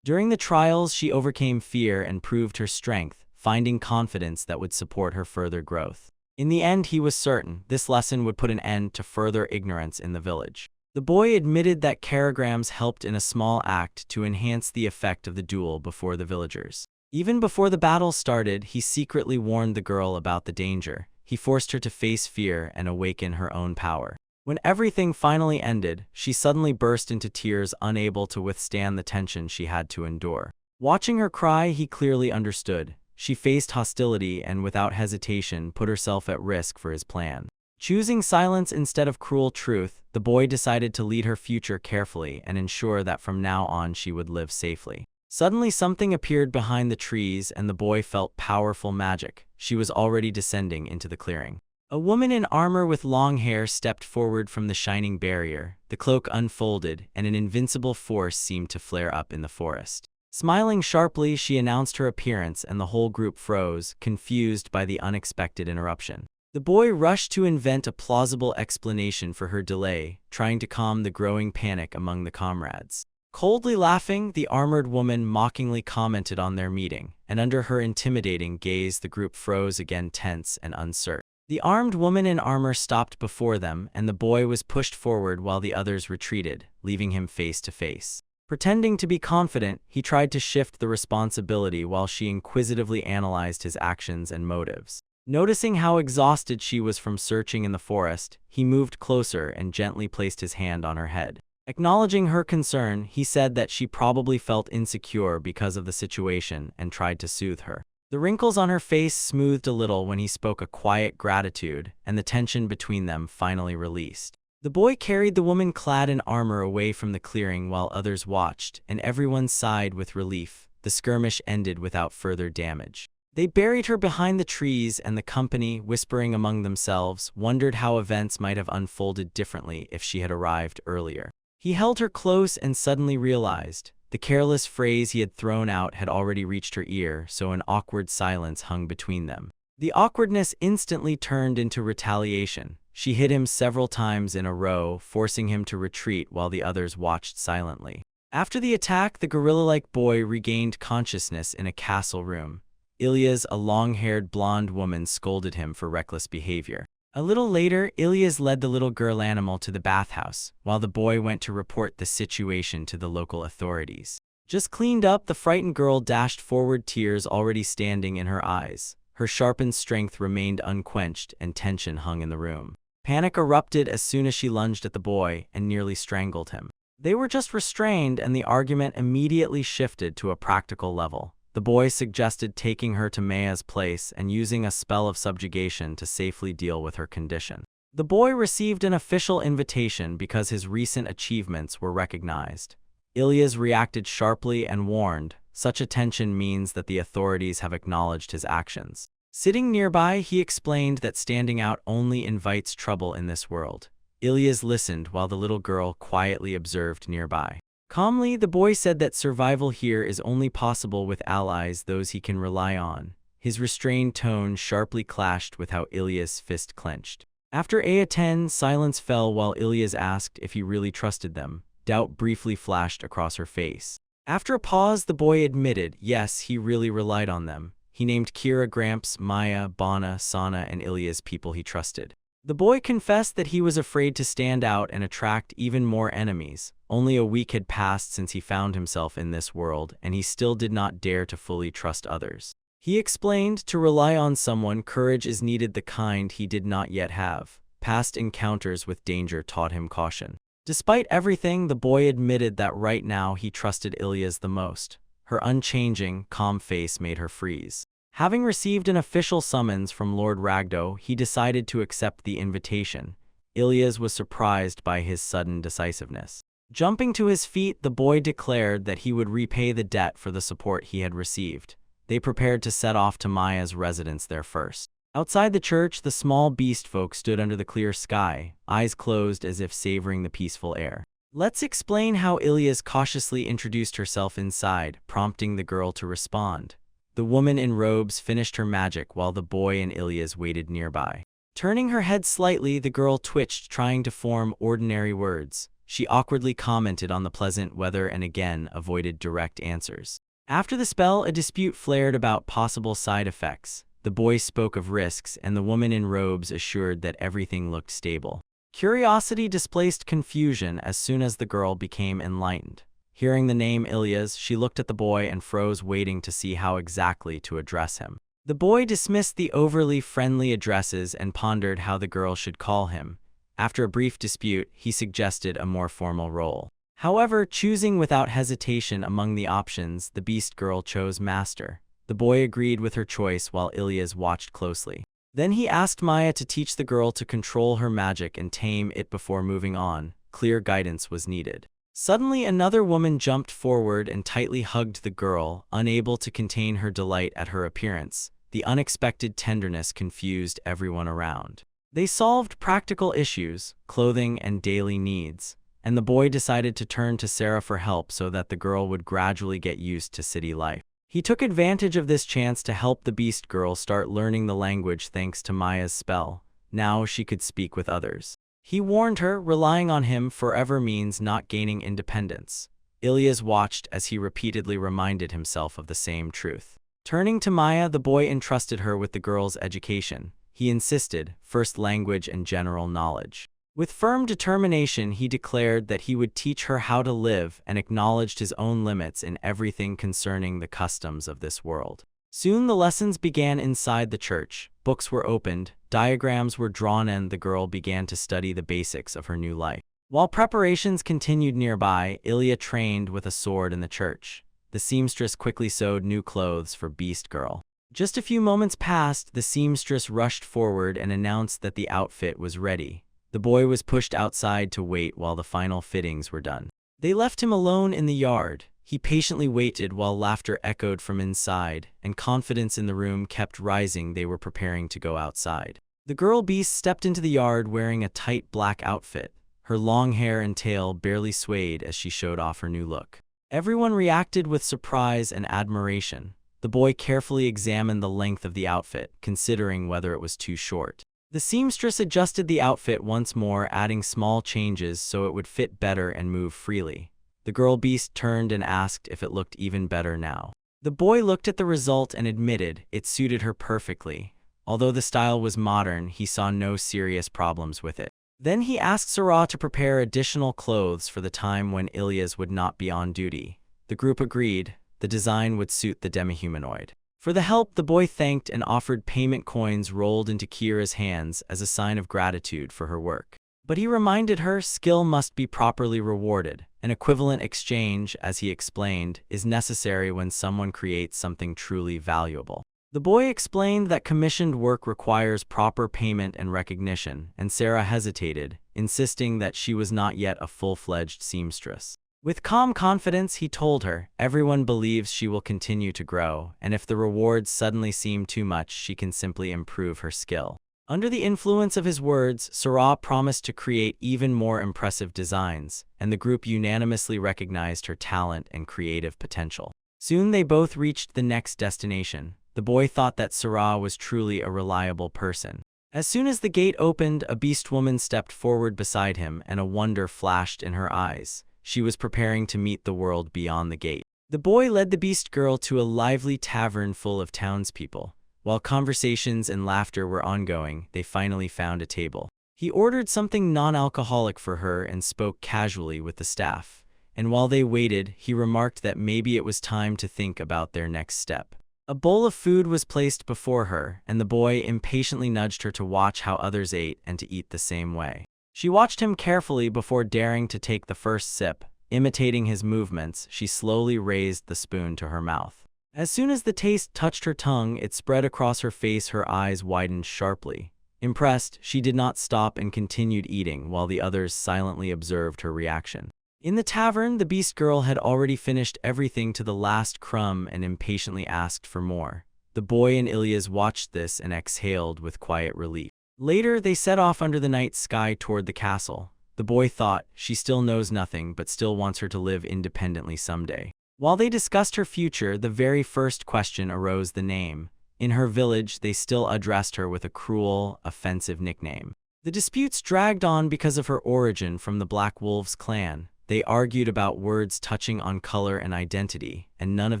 Speaker 1: During the trials, she overcame fear and proved her strength, finding confidence that would support her further growth. In the end, he was certain this lesson would put an end to further ignorance in the village. The boy admitted that caragrams helped in a small act to enhance the effect of the duel before the villagers. Even before the battle started, he secretly warned the girl about the danger. He forced her to face fear and awaken her own power. When everything finally ended, she suddenly burst into tears, unable to withstand the tension she had to endure. Watching her cry, he clearly understood. She faced hostility and, without hesitation, put herself at risk for his plan. Choosing silence instead of cruel truth, the boy decided to lead her future carefully and ensure that from now on she would live safely. Suddenly something appeared behind the trees and the boy felt powerful magic. She was already descending into the clearing. A woman in armor with long hair stepped forward from the shining barrier. The cloak unfolded and an invincible force seemed to flare up in the forest. Smiling sharply, she announced her appearance and the whole group froze, confused by the unexpected interruption. The boy rushed to invent a plausible explanation for her delay, trying to calm the growing panic among the comrades. Coldly laughing, the armored woman mockingly commented on their meeting, and under her intimidating gaze the group froze again, tense and uncertain. The armed woman in armor stopped before them, and the boy was pushed forward while the others retreated, leaving him face to face. Pretending to be confident, he tried to shift the responsibility while she inquisitively analyzed his actions and motives. Noticing how exhausted she was from searching in the forest, he moved closer and gently placed his hand on her head. Acknowledging her concern, he said that she probably felt insecure because of the situation and tried to soothe her. The wrinkles on her face smoothed a little when he spoke a quiet gratitude, and the tension between them finally released. The boy carried the woman clad in armor away from the clearing while others watched, and everyone sighed with relief. The skirmish ended without further damage. They buried her behind the trees, and the company, whispering among themselves, wondered how events might have unfolded differently if she had arrived earlier. He held her close and suddenly realized the careless phrase he had thrown out had already reached her ear, so an awkward silence hung between them. The awkwardness instantly turned into retaliation. She hit him several times in a row, forcing him to retreat while the others watched silently. After the attack, the gorilla-like boy regained consciousness in a castle room. Ilyas, a long-haired blonde woman, scolded him for reckless behavior. A little later, Ilyas led the little girl animal to the bathhouse, while the boy went to report the situation to the local authorities. Just cleaned up, the frightened girl dashed forward, tears already standing in her eyes. Her sharpened strength remained unquenched, and tension hung in the room. Panic erupted as soon as she lunged at the boy and nearly strangled him. They were just restrained, and the argument immediately shifted to a practical level. The boy suggested taking her to Maya's place and using a spell of subjugation to safely deal with her condition. The boy received an official invitation because his recent achievements were recognized. Ilyas reacted sharply and warned, "Such attention means that the authorities have acknowledged his actions." Sitting nearby, he explained that standing out only invites trouble in this world. Ilyas listened while the little girl quietly observed nearby. Calmly, the boy said that survival here is only possible with allies, those he can rely on. His restrained tone sharply clashed with how Ilyas' fist clenched. After A10, silence fell while Ilyas asked if he really trusted them. Doubt briefly flashed across her face. After a pause, the boy admitted, yes, he really relied on them. He named Kira, Gramps, Maya, Bana, Sana, and Ilyas people he trusted. The boy confessed that he was afraid to stand out and attract even more enemies. Only a week had passed since he found himself in this world, and he still did not dare to fully trust others. He explained to rely on someone, courage is needed, the kind he did not yet have. Past encounters with danger taught him caution. Despite everything, the boy admitted that right now he trusted Ilyas the most. Her unchanging, calm face made her freeze. Having received an official summons from Lord Ragdo, he decided to accept the invitation. Ilyas was surprised by his sudden decisiveness. Jumping to his feet, the boy declared that he would repay the debt for the support he had received. They prepared to set off to Maya's residence there first. Outside the church, the small beast folk stood under the clear sky, eyes closed as if savoring the peaceful air. Let's explain how Ilyas cautiously introduced herself inside, prompting the girl to respond. The woman in robes finished her magic while the boy and Ilyas waited nearby. Turning her head slightly, the girl twitched, trying to form ordinary words. She awkwardly commented on the pleasant weather and again avoided direct answers. After the spell, a dispute flared about possible side effects. The boy spoke of risks, and the woman in robes assured that everything looked stable. Curiosity displaced confusion as soon as the girl became enlightened. Hearing the name Ilyas, she looked at the boy and froze, waiting to see how exactly to address him. The boy dismissed the overly friendly addresses and pondered how the girl should call him. After a brief dispute, he suggested a more formal role. However, choosing without hesitation among the options, the beast girl chose master. The boy agreed with her choice while Ilyas watched closely. Then he asked Maya to teach the girl to control her magic and tame it before moving on. Clear guidance was needed. Suddenly, another woman jumped forward and tightly hugged the girl, unable to contain her delight at her appearance. The unexpected tenderness confused everyone around. They solved practical issues, clothing and daily needs, and the boy decided to turn to Sarah for help so that the girl would gradually get used to city life. He took advantage of this chance to help the beast girl start learning the language thanks to Maya's spell. Now she could speak with others. He warned her, relying on him forever means not gaining independence. Ilyas watched as he repeatedly reminded himself of the same truth. Turning to Maya, the boy entrusted her with the girl's education. He insisted, first language and general knowledge. With firm determination, he declared that he would teach her how to live and acknowledged his own limits in everything concerning the customs of this world. Soon the lessons began inside the church. Books were opened, diagrams were drawn, and the girl began to study the basics of her new life. While preparations continued nearby, Ilya trained with a sword in the church. The seamstress quickly sewed new clothes for Beast Girl. Just a few moments passed, the seamstress rushed forward and announced that the outfit was ready. The boy was pushed outside to wait while the final fittings were done. They left him alone in the yard. He patiently waited while laughter echoed from inside, and confidence in the room kept rising. They were preparing to go outside. The girl beast stepped into the yard wearing a tight black outfit. Her long hair and tail barely swayed as she showed off her new look. Everyone reacted with surprise and admiration. The boy carefully examined the length of the outfit, considering whether it was too short. The seamstress adjusted the outfit once more, adding small changes so it would fit better and move freely. The girl beast turned and asked if it looked even better now. The boy looked at the result and admitted it suited her perfectly. Although the style was modern, he saw no serious problems with it. Then he asked Sarah to prepare additional clothes for the time when Ilyas would not be on duty. The group agreed. The design would suit the demi-humanoid. For the help, the boy thanked and offered payment coins rolled into Kira's hands as a sign of gratitude for her work. But he reminded her skill must be properly rewarded. An equivalent exchange, as he explained, is necessary when someone creates something truly valuable. The boy explained that commissioned work requires proper payment and recognition, and Sarah hesitated, insisting that she was not yet a full-fledged seamstress. With calm confidence, he told her, everyone believes she will continue to grow, and if the rewards suddenly seem too much, she can simply improve her skill. Under the influence of his words, Sarah promised to create even more impressive designs, and the group unanimously recognized her talent and creative potential. Soon they both reached the next destination. The boy thought that Sarah was truly a reliable person. As soon as the gate opened, a beast woman stepped forward beside him, and a wonder flashed in her eyes. She was preparing to meet the world beyond the gate. The boy led the beast girl to a lively tavern full of townspeople. While conversations and laughter were ongoing, they finally found a table. He ordered something non-alcoholic for her and spoke casually with the staff. And while they waited, he remarked that maybe it was time to think about their next step. A bowl of food was placed before her, and the boy impatiently nudged her to watch how others ate and to eat the same way. She watched him carefully before daring to take the first sip. Imitating his movements, she slowly raised the spoon to her mouth. As soon as the taste touched her tongue, it spread across her face. Her eyes widened sharply. Impressed, she did not stop and continued eating while the others silently observed her reaction. In the tavern, the beast girl had already finished everything to the last crumb and impatiently asked for more. The boy and Ilias watched this and exhaled with quiet relief. Later, they set off under the night sky toward the castle. The boy thought, she still knows nothing but still wants her to live independently someday. While they discussed her future, the very first question arose: the name. In her village, they still addressed her with a cruel, offensive nickname. The disputes dragged on because of her origin from the Black Wolves clan. They argued about words touching on color and identity, and none of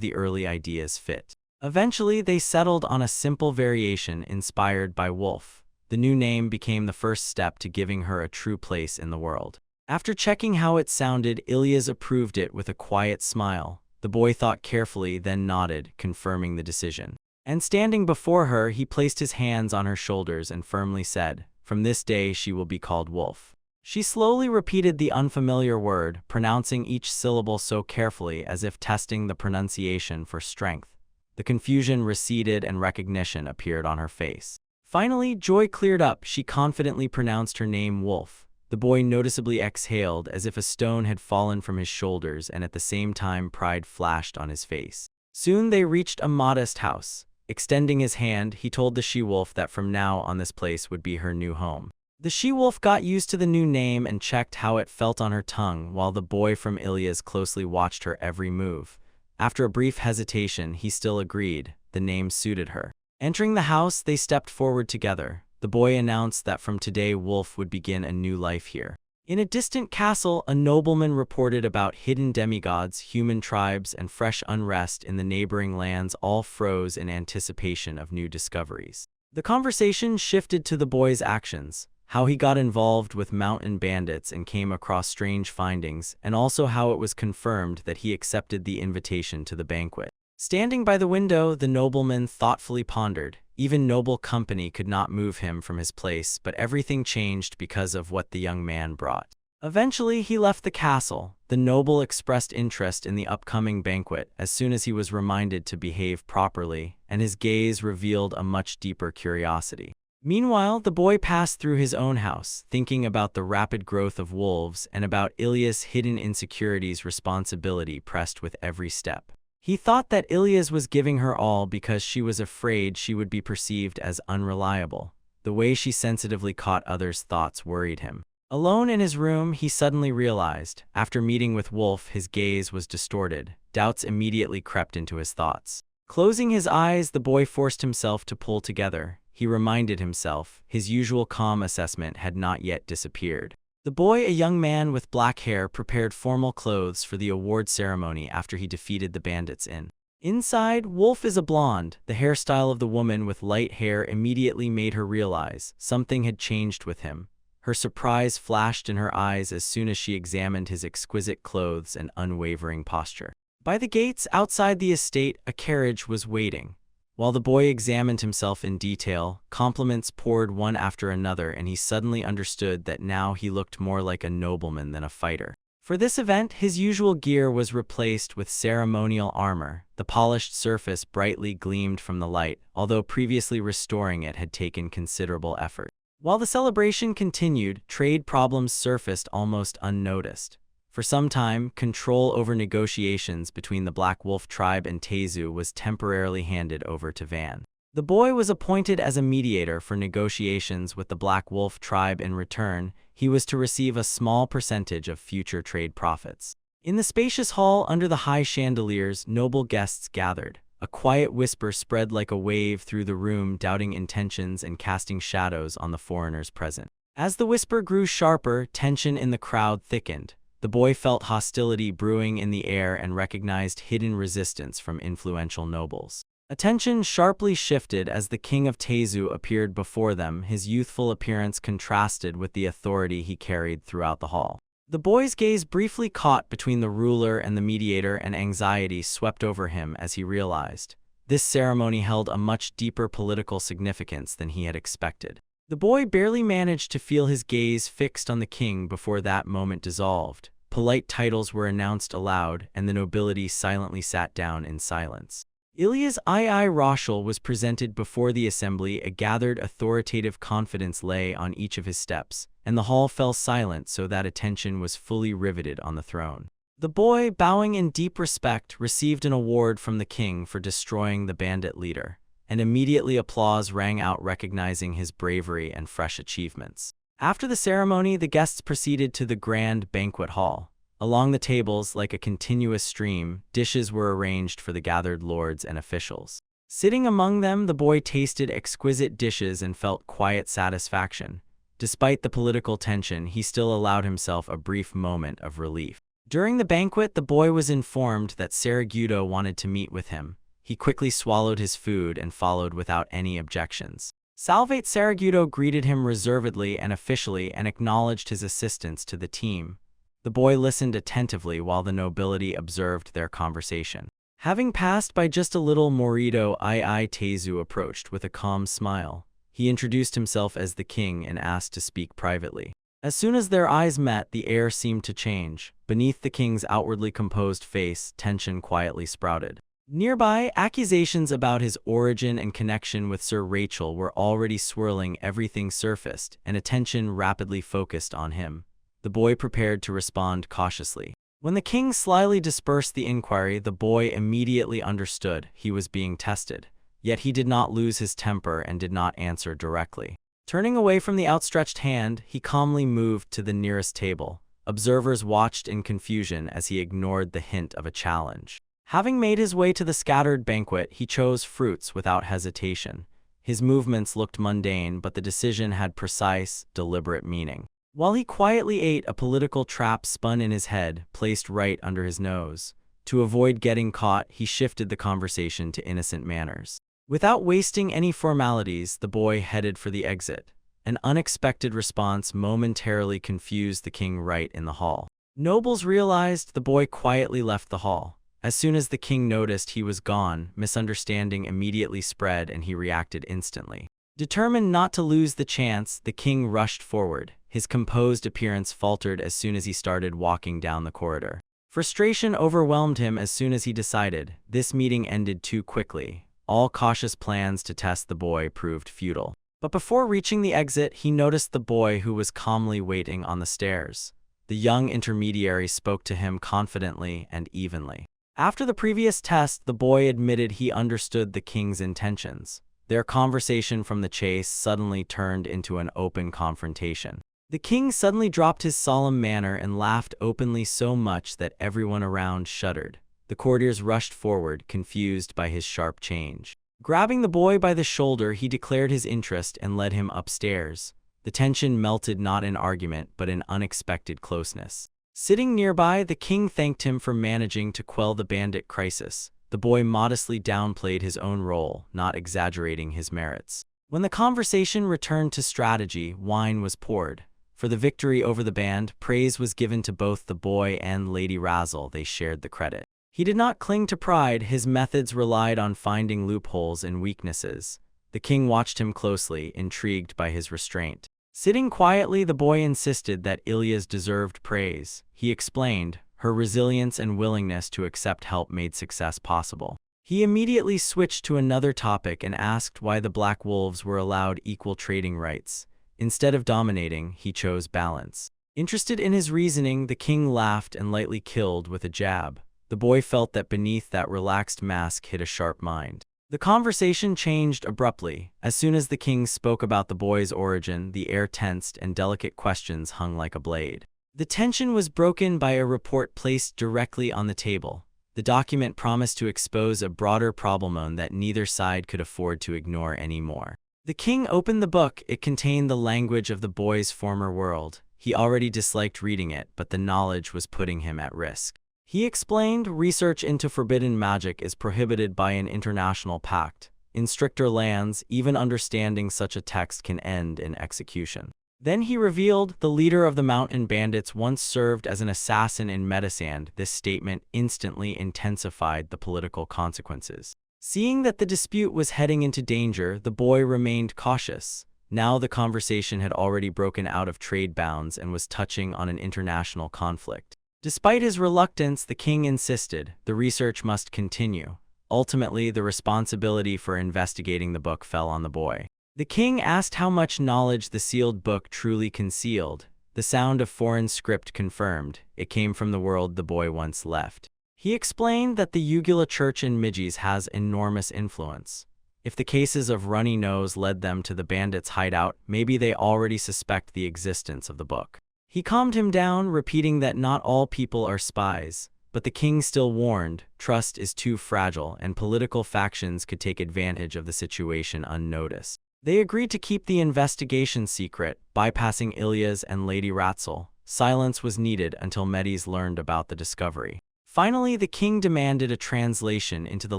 Speaker 1: the early ideas fit. Eventually, they settled on a simple variation inspired by wolf. The new name became the first step to giving her a true place in the world. After checking how it sounded, Ilias approved it with a quiet smile. The boy thought carefully, then nodded, confirming the decision. And standing before her, he placed his hands on her shoulders and firmly said, "From this day she will be called Wolf." She slowly repeated the unfamiliar word, pronouncing each syllable so carefully as if testing the pronunciation for strength. The confusion receded and recognition appeared on her face. Finally, joy cleared up. She confidently pronounced her name, Wolf. The boy noticeably exhaled as if a stone had fallen from his shoulders, and at the same time pride flashed on his face. Soon they reached a modest house. Extending his hand, he told the she-wolf that from now on this place would be her new home. The she-wolf got used to the new name and checked how it felt on her tongue, while the boy from Ilias closely watched her every move. After a brief hesitation, he still agreed. The name suited her. Entering the house, they stepped forward together. The boy announced that from today Wolf would begin a new life here. In a distant castle, a nobleman reported about hidden demigods, human tribes, and fresh unrest in the neighboring lands. All froze in anticipation of new discoveries. The conversation shifted to the boy's actions, how he got involved with mountain bandits and came across strange findings, and also how it was confirmed that he accepted the invitation to the banquet. Standing by the window, the nobleman thoughtfully pondered. Even noble company could not move him from his place, but everything changed because of what the young man brought. Eventually, he left the castle. The noble expressed interest in the upcoming banquet as soon as he was reminded to behave properly, and his gaze revealed a much deeper curiosity. Meanwhile, the boy passed through his own house, thinking about the rapid growth of wolves and about Ilias' hidden insecurities. Responsibility pressed with every step. He thought that Ilias was giving her all because she was afraid she would be perceived as unreliable. The way she sensitively caught others' thoughts worried him. Alone in his room, he suddenly realized, after meeting with Wolf, his gaze was distorted. Doubts immediately crept into his thoughts. Closing his eyes, the boy forced himself to pull together. He reminded himself, his usual calm assessment had not yet disappeared. The boy, a young man with black hair, prepared formal clothes for the award ceremony after he defeated the bandits in. Inside, Wolf is a blonde. The hairstyle of the woman with light hair immediately made her realize something had changed with him. Her surprise flashed in her eyes as soon as she examined his exquisite clothes and unwavering posture. By the gates outside the estate, a carriage was waiting. While the boy examined himself in detail, compliments poured one after another, and he suddenly understood that now he looked more like a nobleman than a fighter. For this event, his usual gear was replaced with ceremonial armor. The polished surface brightly gleamed from the light, although previously restoring it had taken considerable effort. While the celebration continued, trade problems surfaced almost unnoticed. For some time, control over negotiations between the Black Wolf tribe and Tezu was temporarily handed over to Van. The boy was appointed as a mediator for negotiations with the Black Wolf tribe. In return, he was to receive a small percentage of future trade profits. In the spacious hall under the high chandeliers, noble guests gathered. A quiet whisper spread like a wave through the room, doubting intentions and casting shadows on the foreigners present. As the whisper grew sharper, tension in the crowd thickened. The boy felt hostility brewing in the air and recognized hidden resistance from influential nobles. Attention sharply shifted as the king of Tezu appeared before them, his youthful appearance contrasted with the authority he carried throughout the hall. The boy's gaze briefly caught between the ruler and the mediator, and anxiety swept over him as he realized this ceremony held a much deeper political significance than he had expected. The boy barely managed to feel his gaze fixed on the king before that moment dissolved. Polite titles were announced aloud, and the nobility silently sat down in silence. Ilya's II Roshal was presented before the assembly. A gathered authoritative confidence lay on each of his steps, and the hall fell silent so that attention was fully riveted on the throne. The boy, bowing in deep respect, received an award from the king for destroying the bandit leader, and immediately applause rang out recognizing his bravery and fresh achievements. After the ceremony, the guests proceeded to the grand banquet hall. Along the tables, like a continuous stream, dishes were arranged for the gathered lords and officials. Sitting among them, the boy tasted exquisite dishes and felt quiet satisfaction. Despite the political tension, he still allowed himself a brief moment of relief. During the banquet, the boy was informed that Saragudo wanted to meet with him. He quickly swallowed his food and followed without any objections. Salvate Saragudo greeted him reservedly and officially and acknowledged his assistance to the team. The boy listened attentively while the nobility observed their conversation. Having passed by just a little, Morito II Tezu approached with a calm smile. He introduced himself as the king and asked to speak privately. As soon as their eyes met, the air seemed to change. Beneath the king's outwardly composed face, tension quietly sprouted. Nearby, accusations about his origin and connection with Sir Rachel were already swirling. Everything surfaced, and attention rapidly focused on him. The boy prepared to respond cautiously. When the king slyly dispersed the inquiry, the boy immediately understood he was being tested. Yet he did not lose his temper and did not answer directly. Turning away from the outstretched hand, he calmly moved to the nearest table. Observers watched in confusion as he ignored the hint of a challenge. Having made his way to the scattered banquet, he chose fruits without hesitation. His movements looked mundane, but the decision had precise, deliberate meaning. While he quietly ate, a political trap spun in his head, placed right under his nose. To avoid getting caught, he shifted the conversation to innocent manners. Without wasting any formalities, the boy headed for the exit. An unexpected response momentarily confused the king right in the hall. Nobles realized the boy quietly left the hall. As soon as the king noticed he was gone, misunderstanding immediately spread and he reacted instantly. Determined not to lose the chance, the king rushed forward. His composed appearance faltered as soon as he started walking down the corridor. Frustration overwhelmed him as soon as he decided this meeting ended too quickly. All cautious plans to test the boy proved futile. But before reaching the exit, he noticed the boy who was calmly waiting on the stairs. The young intermediary spoke to him confidently and evenly. After the previous test, the boy admitted he understood the king's intentions. Their conversation from the chase suddenly turned into an open confrontation. The king suddenly dropped his solemn manner and laughed openly, so much that everyone around shuddered. The courtiers rushed forward, confused by his sharp change. Grabbing the boy by the shoulder, he declared his interest and led him upstairs. The tension melted not in argument, but in unexpected closeness. Sitting nearby, the king thanked him for managing to quell the bandit crisis. The boy modestly downplayed his own role, not exaggerating his merits. When the conversation returned to strategy, wine was poured. For the victory over the band, praise was given to both the boy and Lady Razzle. They shared the credit. He did not cling to pride. His methods relied on finding loopholes and weaknesses. The king watched him closely, intrigued by his restraint. Sitting quietly, the boy insisted that Ilya's deserved praise. He explained, her resilience and willingness to accept help made success possible. He immediately switched to another topic and asked why the Black Wolves were allowed equal trading rights. Instead of dominating, he chose balance. Interested in his reasoning, the king laughed and lightly killed with a jab. The boy felt that beneath that relaxed mask hid a sharp mind. The conversation changed abruptly. As soon as the king spoke about the boy's origin, the air tensed and delicate questions hung like a blade. The tension was broken by a report placed directly on the table. The document promised to expose a broader problem that neither side could afford to ignore anymore. The king opened the book. It contained the language of the boy's former world. He already disliked reading it, but the knowledge was putting him at risk. He explained research into forbidden magic is prohibited by an international pact. In stricter lands, even understanding such a text can end in execution. Then he revealed the leader of the mountain bandits once served as an assassin in Metasand. This statement instantly intensified the political consequences. Seeing that the dispute was heading into danger, the boy remained cautious. Now the conversation had already broken out of trade bounds and was touching on an international conflict. Despite his reluctance, the king insisted the research must continue. Ultimately, the responsibility for investigating the book fell on the boy. The king asked how much knowledge the sealed book truly concealed. The sound of foreign script confirmed it came from the world the boy once left. He explained that the Ugula church in Midges has enormous influence. If the cases of runny nose led them to the bandits' hideout, maybe they already suspect the existence of the book. He calmed him down, repeating that not all people are spies. But the king still warned, trust is too fragile and political factions could take advantage of the situation unnoticed. They agreed to keep the investigation secret, bypassing Ilya's and Lady Ratzel. Silence was needed until Medes learned about the discovery. Finally, the king demanded a translation into the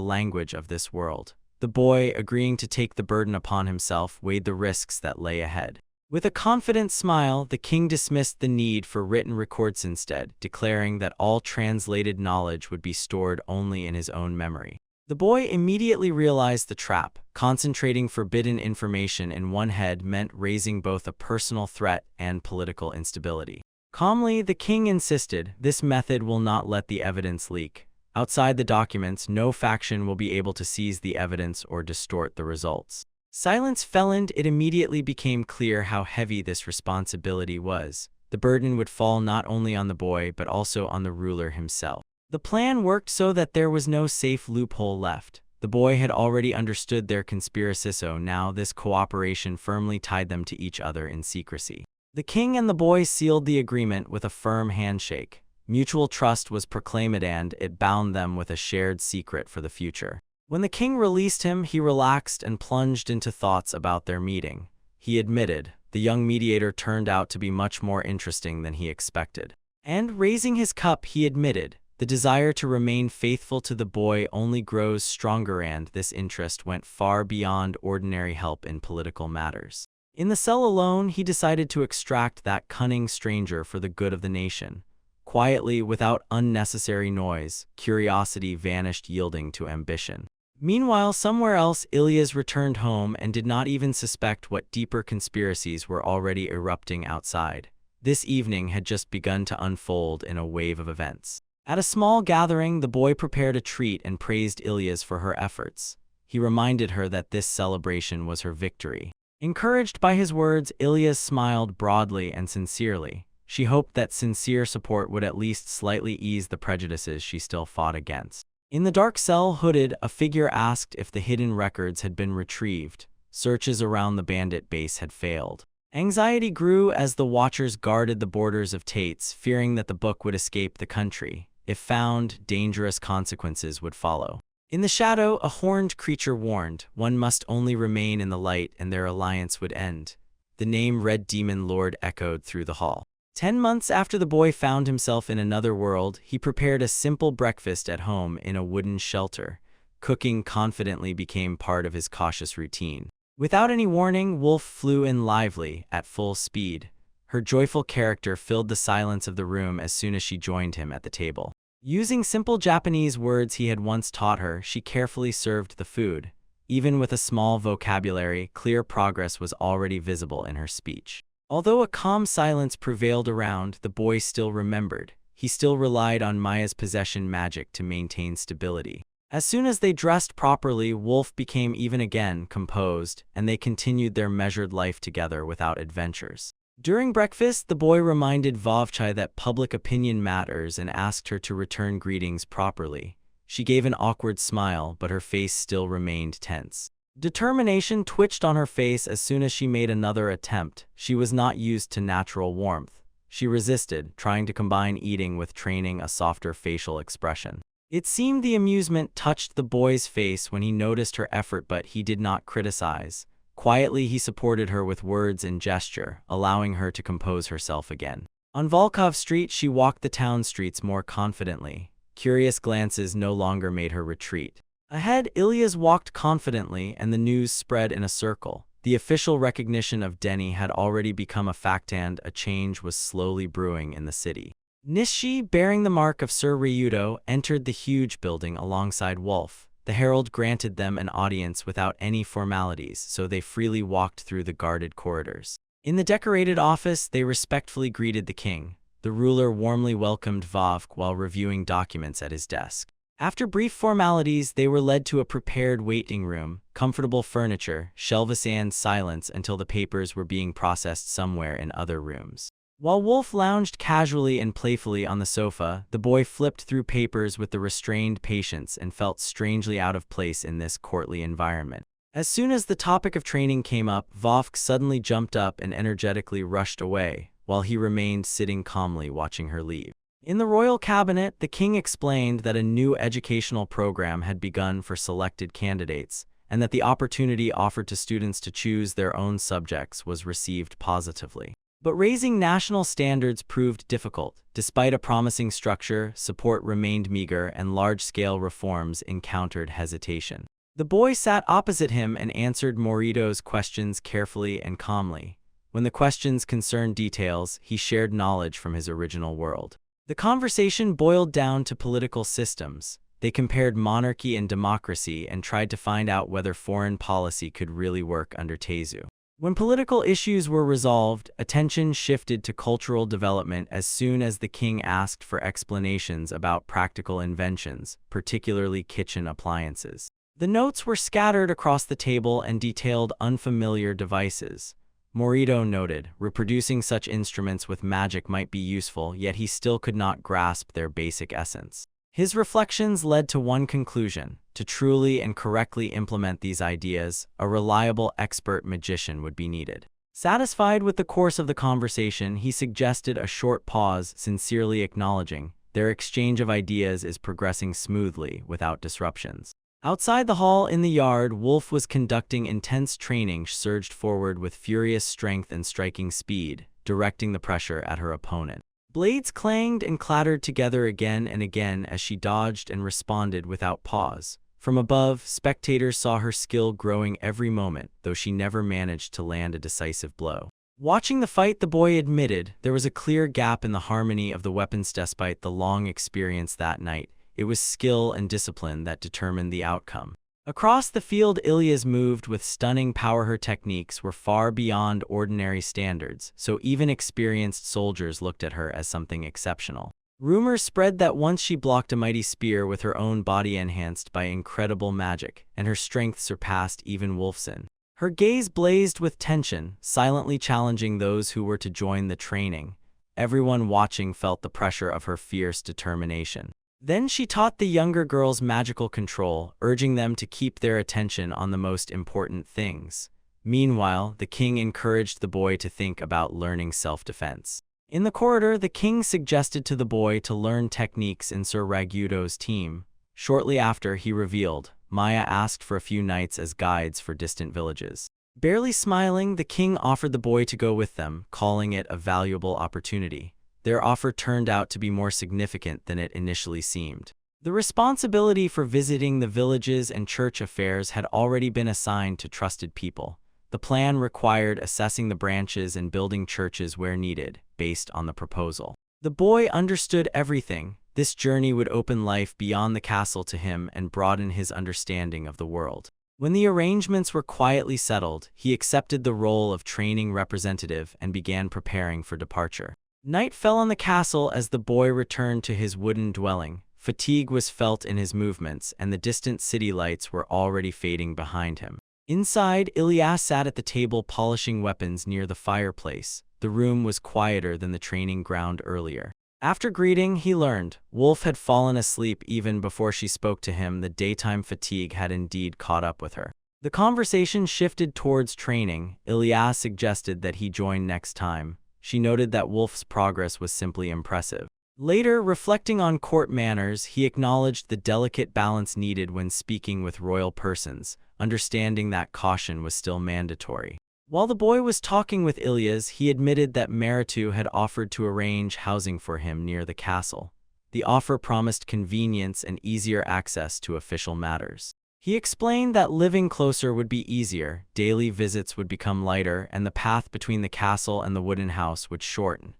Speaker 1: language of this world. The boy, agreeing to take the burden upon himself, weighed the risks that lay ahead. With a confident smile, the king dismissed the need for written records instead, declaring that all translated knowledge would be stored only in his own memory. The boy immediately realized the trap. Concentrating forbidden information in one head meant raising both a personal threat and political instability. Calmly, the king insisted, this method will not let the evidence leak. Outside the documents, no faction will be able to seize the evidence or distort the results. Silence fell, and it immediately became clear how heavy this responsibility was. The burden would fall not only on the boy but also on the ruler himself. The plan worked so that there was no safe loophole left. The boy had already understood their conspiracy, so now this cooperation firmly tied them to each other in secrecy. The king and the boy sealed the agreement with a firm handshake. Mutual trust was proclaimed and it bound them with a shared secret for the future. When the king released him, he relaxed and plunged into thoughts about their meeting. He admitted, the young mediator turned out to be much more interesting than he expected. And raising his cup, he admitted, the desire to remain faithful to the boy only grows stronger, and this interest went far beyond ordinary help in political matters. In the cell alone, he decided to extract that cunning stranger for the good of the nation. Quietly, without unnecessary noise, curiosity vanished, yielding to ambition. Meanwhile, somewhere else, Ilyas returned home and did not even suspect what deeper conspiracies were already erupting outside. This evening had just begun to unfold in a wave of events. At a small gathering, the boy prepared a treat and praised Ilyas for her efforts. He reminded her that this celebration was her victory. Encouraged by his words, Ilyas smiled broadly and sincerely. She hoped that sincere support would at least slightly ease the prejudices she still fought against. In the dark cell, hooded, a figure asked if the hidden records had been retrieved. Searches around the bandit base had failed. Anxiety grew as the watchers guarded the borders of Tates, fearing that the book would escape the country. If found, dangerous consequences would follow. In the shadow, a horned creature warned, one must only remain in the light and their alliance would end. The name Red Demon Lord echoed through the hall. 10 months after the boy found himself in another world, he prepared a simple breakfast at home in a wooden shelter. Cooking confidently became part of his cautious routine. Without any warning, Wolf flew in lively, at full speed. Her joyful character filled the silence of the room as soon as she joined him at the table. Using simple Japanese words he had once taught her, she carefully served the food. Even with a small vocabulary, clear progress was already visible in her speech. Although a calm silence prevailed around, the boy still remembered. He still relied on Maya's possession magic to maintain stability. As soon as they dressed properly, Wolf became even again composed, and they continued their measured life together without adventures. During breakfast, the boy reminded Vovchai that public opinion matters and asked her to return greetings properly. She gave an awkward smile, but her face still remained tense. Determination twitched on her face as soon as she made another attempt. She was not used to natural warmth. She resisted, trying to combine eating with training a softer facial expression. It seemed the amusement touched the boy's face when he noticed her effort, but he did not criticize. Quietly, he supported her with words and gesture, allowing her to compose herself again. On Volkov Street, she walked the town streets more confidently. Curious glances no longer made her retreat. Ahead, Ilyas walked confidently, and the news spread in a circle. The official recognition of Denny had already become a fact, and a change was slowly brewing in the city. Nishi, bearing the mark of Sir Ryudo, entered the huge building alongside Wolf. The herald granted them an audience without any formalities, so they freely walked through the guarded corridors. In the decorated office, they respectfully greeted the king. The ruler warmly welcomed Vovk while reviewing documents at his desk. After brief formalities, they were led to a prepared waiting room, comfortable furniture, shelves, and silence until the papers were being processed somewhere in other rooms. While Wolf lounged casually and playfully on the sofa, the boy flipped through papers with the restrained patience and felt strangely out of place in this courtly environment. As soon as the topic of training came up, Vovk suddenly jumped up and energetically rushed away, while he remained sitting calmly watching her leave. In the royal cabinet, the king explained that a new educational program had begun for selected candidates, and that the opportunity offered to students to choose their own subjects was received positively. But raising national standards proved difficult. Despite a promising structure, support remained meager, and large-scale reforms encountered hesitation. The boy sat opposite him and answered Morito's questions carefully and calmly. When the questions concerned details, he shared knowledge from his original world. The conversation boiled down to political systems. They compared monarchy and democracy and tried to find out whether foreign policy could really work under Tezu. When political issues were resolved, attention shifted to cultural development as soon as the king asked for explanations about practical inventions, particularly kitchen appliances. The notes were scattered across the table and detailed unfamiliar devices. Morito noted, reproducing such instruments with magic might be useful, yet he still could not grasp their basic essence. His reflections led to one conclusion: to truly and correctly implement these ideas, a reliable expert magician would be needed. Satisfied with the course of the conversation, he suggested a short pause, sincerely acknowledging, their exchange of ideas is progressing smoothly, without disruptions. Outside the hall in the yard, Wolf was conducting intense training. She surged forward with furious strength and striking speed, directing the pressure at her opponent. Blades clanged and clattered together again and again as she dodged and responded without pause. From above, spectators saw her skill growing every moment, though she never managed to land a decisive blow. Watching the fight, the boy admitted there was a clear gap in the harmony of the weapons. Despite the long experience that night, it was skill and discipline that determined the outcome. Across the field, Ilyas moved with stunning power. Her techniques were far beyond ordinary standards, so even experienced soldiers looked at her as something exceptional. Rumors spread that once she blocked a mighty spear with her own body enhanced by incredible magic, and her strength surpassed even Wolfson. Her gaze blazed with tension, silently challenging those who were to join the training. Everyone watching felt the pressure of her fierce determination. Then she taught the younger girls magical control, urging them to keep their attention on the most important things. Meanwhile, the king encouraged the boy to think about learning self-defense. In the corridor, the king suggested to the boy to learn techniques in Sir Ryudo's team. Shortly after, he revealed, Maya asked for a few knights as guides for distant villages. Barely smiling, the king offered the boy to go with them, calling it a valuable opportunity. Their offer turned out to be more significant than it initially seemed. The responsibility for visiting the villages and church affairs had already been assigned to trusted people. The plan required assessing the branches and building churches where needed, based on the proposal. The boy understood everything. This journey would open life beyond the castle to him and broaden his understanding of the world. When the arrangements were quietly settled, he accepted the role of training representative and began preparing for departure. Night fell on the castle as the boy returned to his wooden dwelling. Fatigue was felt in his movements, and the distant city lights were already fading behind him. Inside, Ilyas sat at the table polishing weapons near the fireplace. The room was quieter than the training ground earlier. After greeting, he learned Wolf had fallen asleep even before she spoke to him. The daytime fatigue had indeed caught up with her. The conversation shifted towards training. Ilyas suggested that he join next time. She noted that Wolf's progress was simply impressive. Later, reflecting on court manners, he acknowledged the delicate balance needed when speaking with royal persons, understanding that caution was still mandatory. While the boy was talking with Ilyas, he admitted that Meritu had offered to arrange housing for him near the castle. The offer promised convenience and easier access to official matters. He explained that living closer would be easier, daily visits would become lighter, and the path between the castle and the wooden house would shorten.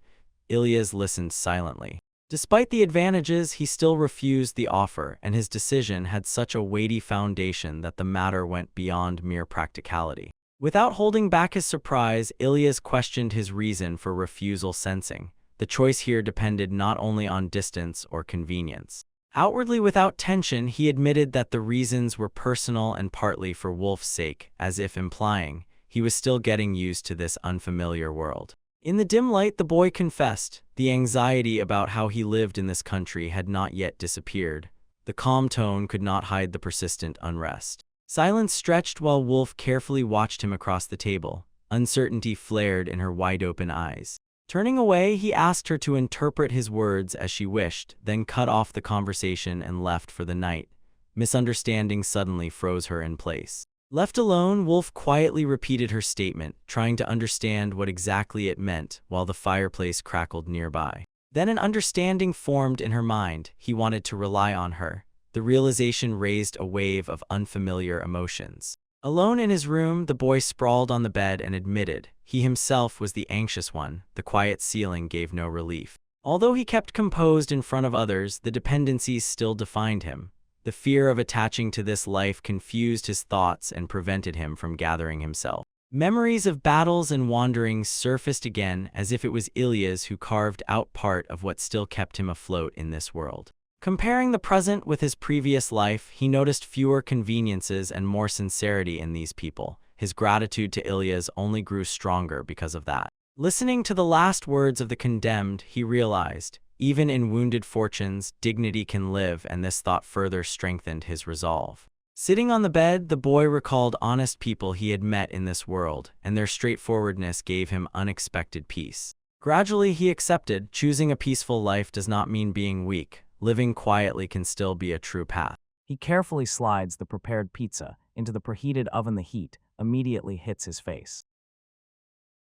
Speaker 1: Ilyas listened silently. Despite the advantages, he still refused the offer, and his decision had such a weighty foundation that the matter went beyond mere practicality. Without holding back his surprise, Ilyas questioned his reason for refusal, sensing the choice here depended not only on distance or convenience. Outwardly without tension, he admitted that the reasons were personal and partly for Wolf's sake, as if implying he was still getting used to this unfamiliar world. In the dim light, the boy confessed. The anxiety about how he lived in this country had not yet disappeared. The calm tone could not hide the persistent unrest. Silence stretched while Wolf carefully watched him across the table. Uncertainty flared in her wide-open eyes. Turning away, he asked her to interpret his words as she wished, then cut off the conversation and left for the night. Misunderstanding suddenly froze her in place. Left alone, Wolf quietly repeated her statement, trying to understand what exactly it meant while the fireplace crackled nearby. Then an understanding formed in her mind. He wanted to rely on her. The realization raised a wave of unfamiliar emotions. Alone in his room, the boy sprawled on the bed and admitted he himself was the anxious one. The quiet ceiling gave no relief. Although he kept composed in front of others, the dependencies still defined him. The fear of attaching to this life confused his thoughts and prevented him from gathering himself. Memories of battles and wanderings surfaced again, as if it was Ilyas who carved out part of what still kept him afloat in this world. Comparing the present with his previous life, he noticed fewer conveniences and more sincerity in these people. His gratitude to Ilyas only grew stronger because of that. Listening to the last words of the condemned, he realized, even in wounded fortunes, dignity can live, and this thought further strengthened his resolve. Sitting on the bed, the boy recalled honest people he had met in this world, and their straightforwardness gave him unexpected peace. Gradually, he accepted, choosing a peaceful life does not mean being weak. Living quietly can still be a true path.
Speaker 2: He carefully slides the prepared pizza into the preheated oven. The heat immediately hits his face.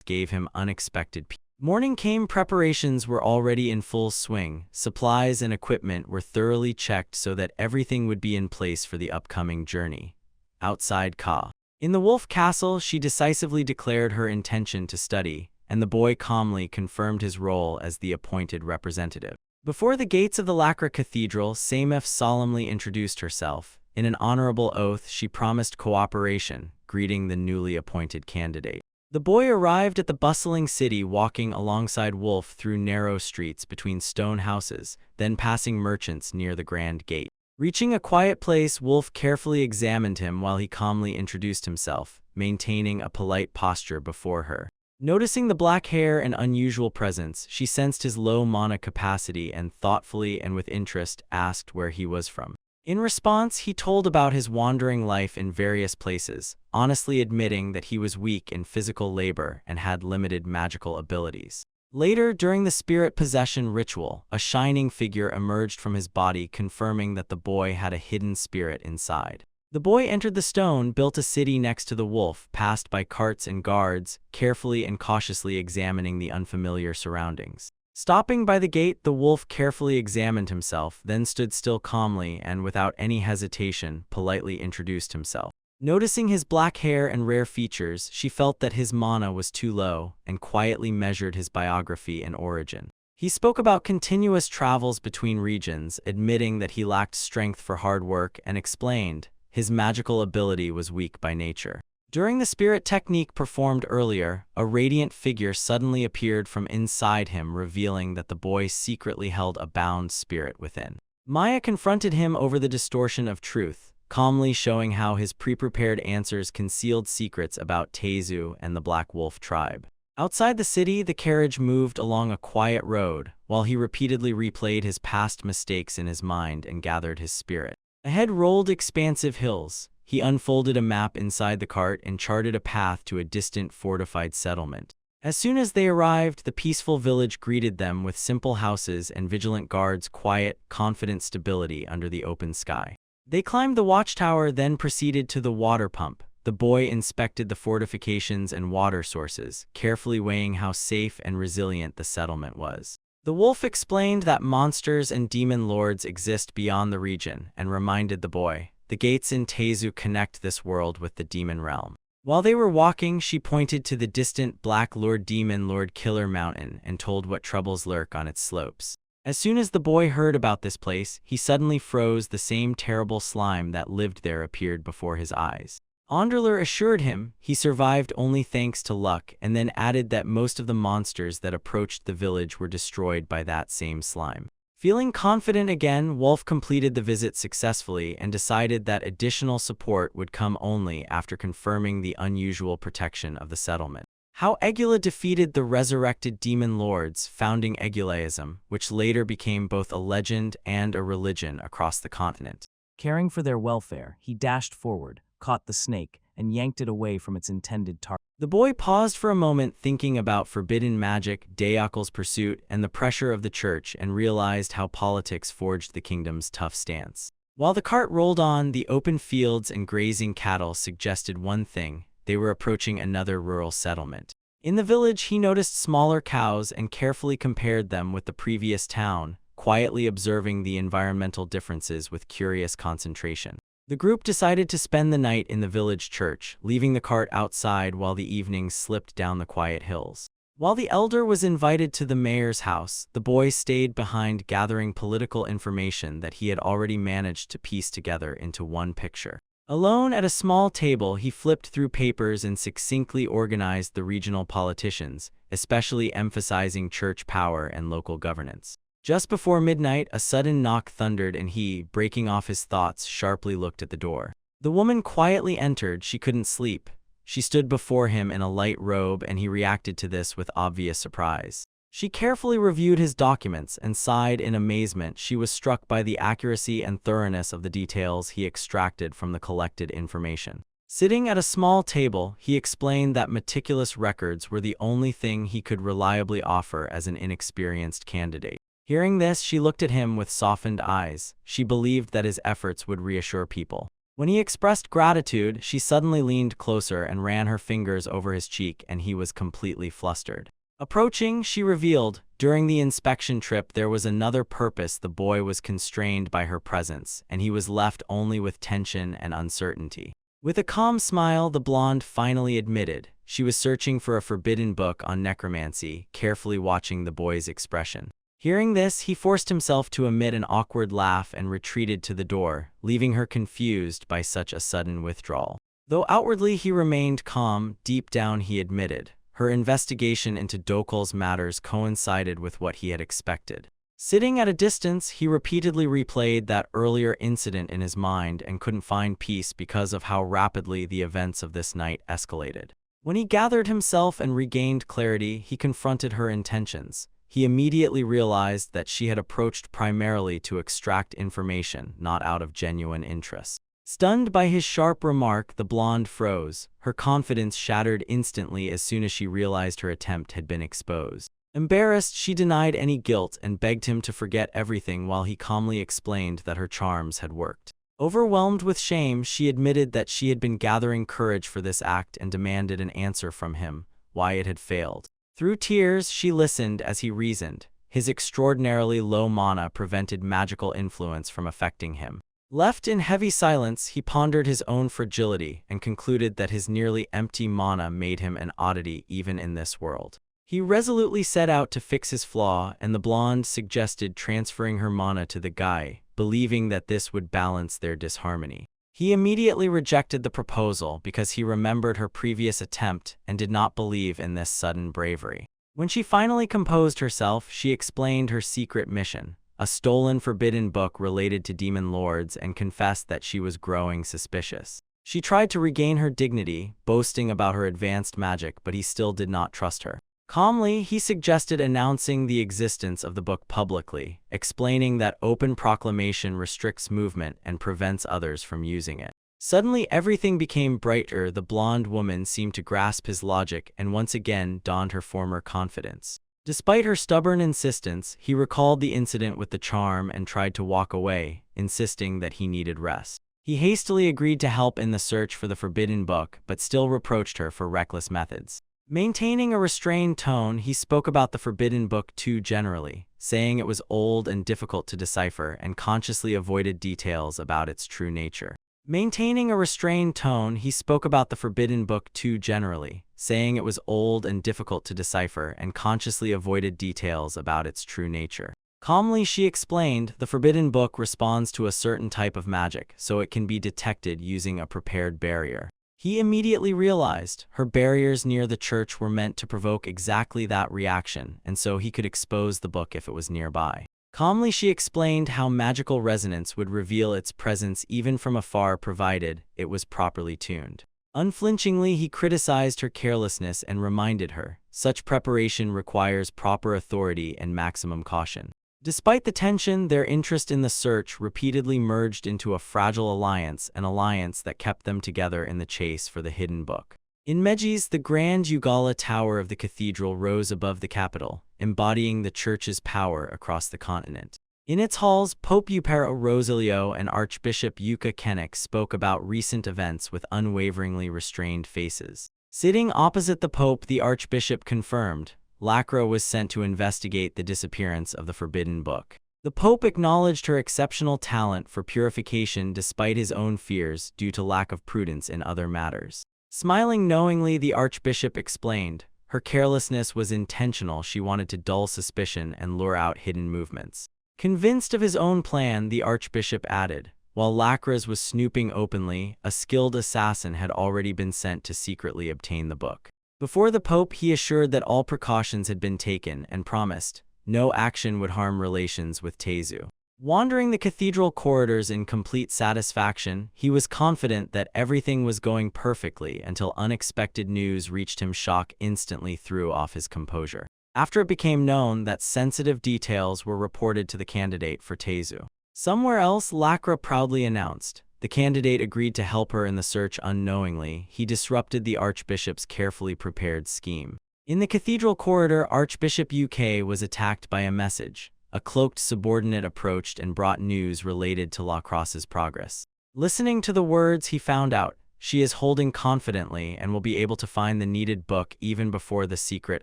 Speaker 1: Gave him unexpected peace. Morning came, preparations were already in full swing. Supplies and equipment were thoroughly checked so that everything would be in place for the upcoming journey. Outside Ka. In the Wolf Castle, she decisively declared her intention to study, and the boy calmly confirmed his role as the appointed representative. Before the gates of the Lacra Cathedral, Samef solemnly introduced herself. In an honorable oath, she promised cooperation, greeting the newly appointed candidate. The boy arrived at the bustling city, walking alongside Wolf through narrow streets between stone houses, then passing merchants near the Grand Gate. Reaching a quiet place, Wolf carefully examined him while he calmly introduced himself, maintaining a polite posture before her. Noticing the black hair and unusual presence, she sensed his low mana capacity and thoughtfully and with interest asked where he was from. In response, he told about his wandering life in various places, honestly admitting that he was weak in physical labor and had limited magical abilities. Later, during the spirit possession ritual, a shining figure emerged from his body, confirming that the boy had a hidden spirit inside. The boy entered the stone-built city next to the wolf, passed by carts and guards, carefully and cautiously examining the unfamiliar surroundings. Stopping by the gate, the wolf carefully examined himself, then stood still calmly and, without any hesitation, politely introduced himself. Noticing his black hair and rare features, she felt that his mana was too low, and quietly measured his biography and origin. He spoke about continuous travels between regions, admitting that he lacked strength for hard work, and explained his magical ability was weak by nature. During the spirit technique performed earlier, a radiant figure suddenly appeared from inside him, revealing that the boy secretly held a bound spirit within. Maya confronted him over the distortion of truth, calmly showing how his pre-prepared answers concealed secrets about Tezu and the Black Wolf tribe. Outside the city, the carriage moved along a quiet road, while he repeatedly replayed his past mistakes in his mind and gathered his spirit. Ahead rolled expansive hills. He unfolded a map inside the cart and charted a path to a distant fortified settlement. As soon as they arrived, the peaceful village greeted them with simple houses and vigilant guards, quiet, confident stability under the open sky. They climbed the watchtower, then proceeded to the water pump. The boy inspected the fortifications and water sources, carefully weighing how safe and resilient the settlement was. The wolf explained that monsters and demon lords exist beyond the region and reminded the boy, the gates in Tezu connect this world with the demon realm. While they were walking, she pointed to the distant Black Lord Demon Lord Killer Mountain and told what troubles lurk on its slopes. As soon as the boy heard about this place, he suddenly froze. The same terrible slime that lived there appeared before his eyes. Onderler assured him he survived only thanks to luck, and then added that most of the monsters that approached the village were destroyed by that same slime. Feeling confident again, Wolf completed the visit successfully and decided that additional support would come only after confirming the unusual protection of the settlement. How Egula defeated the resurrected demon lords, founding Egulaism, which later became both a legend and a religion across the continent.
Speaker 2: Caring for their welfare, he dashed forward, caught the snake, and yanked it away from its intended target.
Speaker 1: The boy paused for a moment, thinking about forbidden magic, Dayakel's pursuit, and the pressure of the church, and realized how politics forged the kingdom's tough stance. While the cart rolled on, the open fields and grazing cattle suggested one thing: they were approaching another rural settlement. In the village, he noticed smaller cows and carefully compared them with the previous town, quietly observing the environmental differences with curious concentration. The group decided to spend the night in the village church, leaving the cart outside while the evening slipped down the quiet hills. While the elder was invited to the mayor's house, the boy stayed behind, gathering political information that he had already managed to piece together into one picture. Alone at a small table, he flipped through papers and succinctly organized the regional politicians, especially emphasizing church power and local governance. Just before midnight, a sudden knock thundered, and he, breaking off his thoughts, sharply looked at the door. The woman quietly entered. She couldn't sleep. She stood before him in a light robe, and he reacted to this with obvious surprise. She carefully reviewed his documents and sighed in amazement. She was struck by the accuracy and thoroughness of the details he extracted from the collected information. Sitting at a small table, he explained that meticulous records were the only thing he could reliably offer as an inexperienced candidate. Hearing this, she looked at him with softened eyes. She believed that his efforts would reassure people. When he expressed gratitude, she suddenly leaned closer and ran her fingers over his cheek, and he was completely flustered. Approaching, she revealed, during the inspection trip there was another purpose. The boy was constrained by her presence, and he was left only with tension and uncertainty. With a calm smile, the blonde finally admitted she was searching for a forbidden book on necromancy, carefully watching the boy's expression. Hearing this, he forced himself to emit an awkward laugh and retreated to the door, leaving her confused by such a sudden withdrawal. Though outwardly he remained calm, deep down he admitted her investigation into Dokel's matters coincided with what he had expected. Sitting at a distance, he repeatedly replayed that earlier incident in his mind and couldn't find peace because of how rapidly the events of this night escalated. When he gathered himself and regained clarity, he confronted her intentions. He immediately realized that she had approached primarily to extract information, not out of genuine interest. Stunned by his sharp remark, the blonde froze. Her confidence shattered instantly as soon as she realized her attempt had been exposed. Embarrassed, she denied any guilt and begged him to forget everything while he calmly explained that her charms had worked. Overwhelmed with shame, she admitted that she had been gathering courage for this act and demanded an answer from him, why it had failed. Through tears, she listened as he reasoned. His extraordinarily low mana prevented magical influence from affecting him. Left in heavy silence, he pondered his own fragility and concluded that his nearly empty mana made him an oddity even in this world. He resolutely set out to fix his flaw, and the blonde suggested transferring her mana to the guy, believing that this would balance their disharmony. He immediately rejected the proposal because he remembered her previous attempt and did not believe in this sudden bravery. When she finally composed herself, she explained her secret mission, a stolen forbidden book related to demon lords, and confessed that she was growing suspicious. She tried to regain her dignity, boasting about her advanced magic, but he still did not trust her. Calmly, he suggested announcing the existence of the book publicly, explaining that open proclamation restricts movement and prevents others from using it. Suddenly, everything became brighter. The blonde woman seemed to grasp his logic and once again donned her former confidence. Despite her stubborn insistence, he recalled the incident with the charm and tried to walk away, insisting that he needed rest. He hastily agreed to help in the search for the forbidden book, but still reproached her for reckless methods. Maintaining a restrained tone, he spoke about the forbidden book too generally, saying it was old and difficult to decipher and consciously avoided details about its true nature. Maintaining a restrained tone, he spoke about the forbidden book too generally, saying it was old and difficult to decipher and consciously avoided details about its true nature. Calmly, she explained, the forbidden book responds to a certain type of magic, so it can be detected using a prepared barrier. He immediately realized her barriers near the church were meant to provoke exactly that reaction, and so he could expose the book if it was nearby. Calmly, she explained how magical resonance would reveal its presence even from afar provided it was properly tuned. Unflinchingly, he criticized her carelessness and reminded her, such preparation requires proper authority and maximum caution. Despite the tension, their interest in the search repeatedly merged into a fragile alliance, an alliance that kept them together in the chase for the hidden book. In Megis, the grand Ugala tower of the cathedral rose above the capital, embodying the church's power across the continent. In its halls, Pope Eupera Rosilio and Archbishop Yuka Kennick spoke about recent events with unwaveringly restrained faces. Sitting opposite the Pope, the Archbishop confirmed, Lacra was sent to investigate the disappearance of the forbidden book. The Pope acknowledged her exceptional talent for purification despite his own fears due to lack of prudence in other matters. Smiling knowingly, the Archbishop explained, her carelessness was intentional. She wanted to dull suspicion and lure out hidden movements. Convinced of his own plan, the Archbishop added, while Lacra's was snooping openly, a skilled assassin had already been sent to secretly obtain the book. Before the Pope, he assured that all precautions had been taken and promised no action would harm relations with Tezu. Wandering the cathedral corridors in complete satisfaction, he was confident that everything was going perfectly until unexpected news reached him. Shock instantly threw off his composure. After it became known that sensitive details were reported to the candidate for Tezu. Somewhere else, Lacra proudly announced, the candidate agreed to help her in the search. Unknowingly, he disrupted the Archbishop's carefully prepared scheme. In the cathedral corridor, Archbishop UK was attacked by a message. A cloaked subordinate approached and brought news related to Lacroix's progress. Listening to the words, he found out, she is holding confidently and will be able to find the needed book even before the secret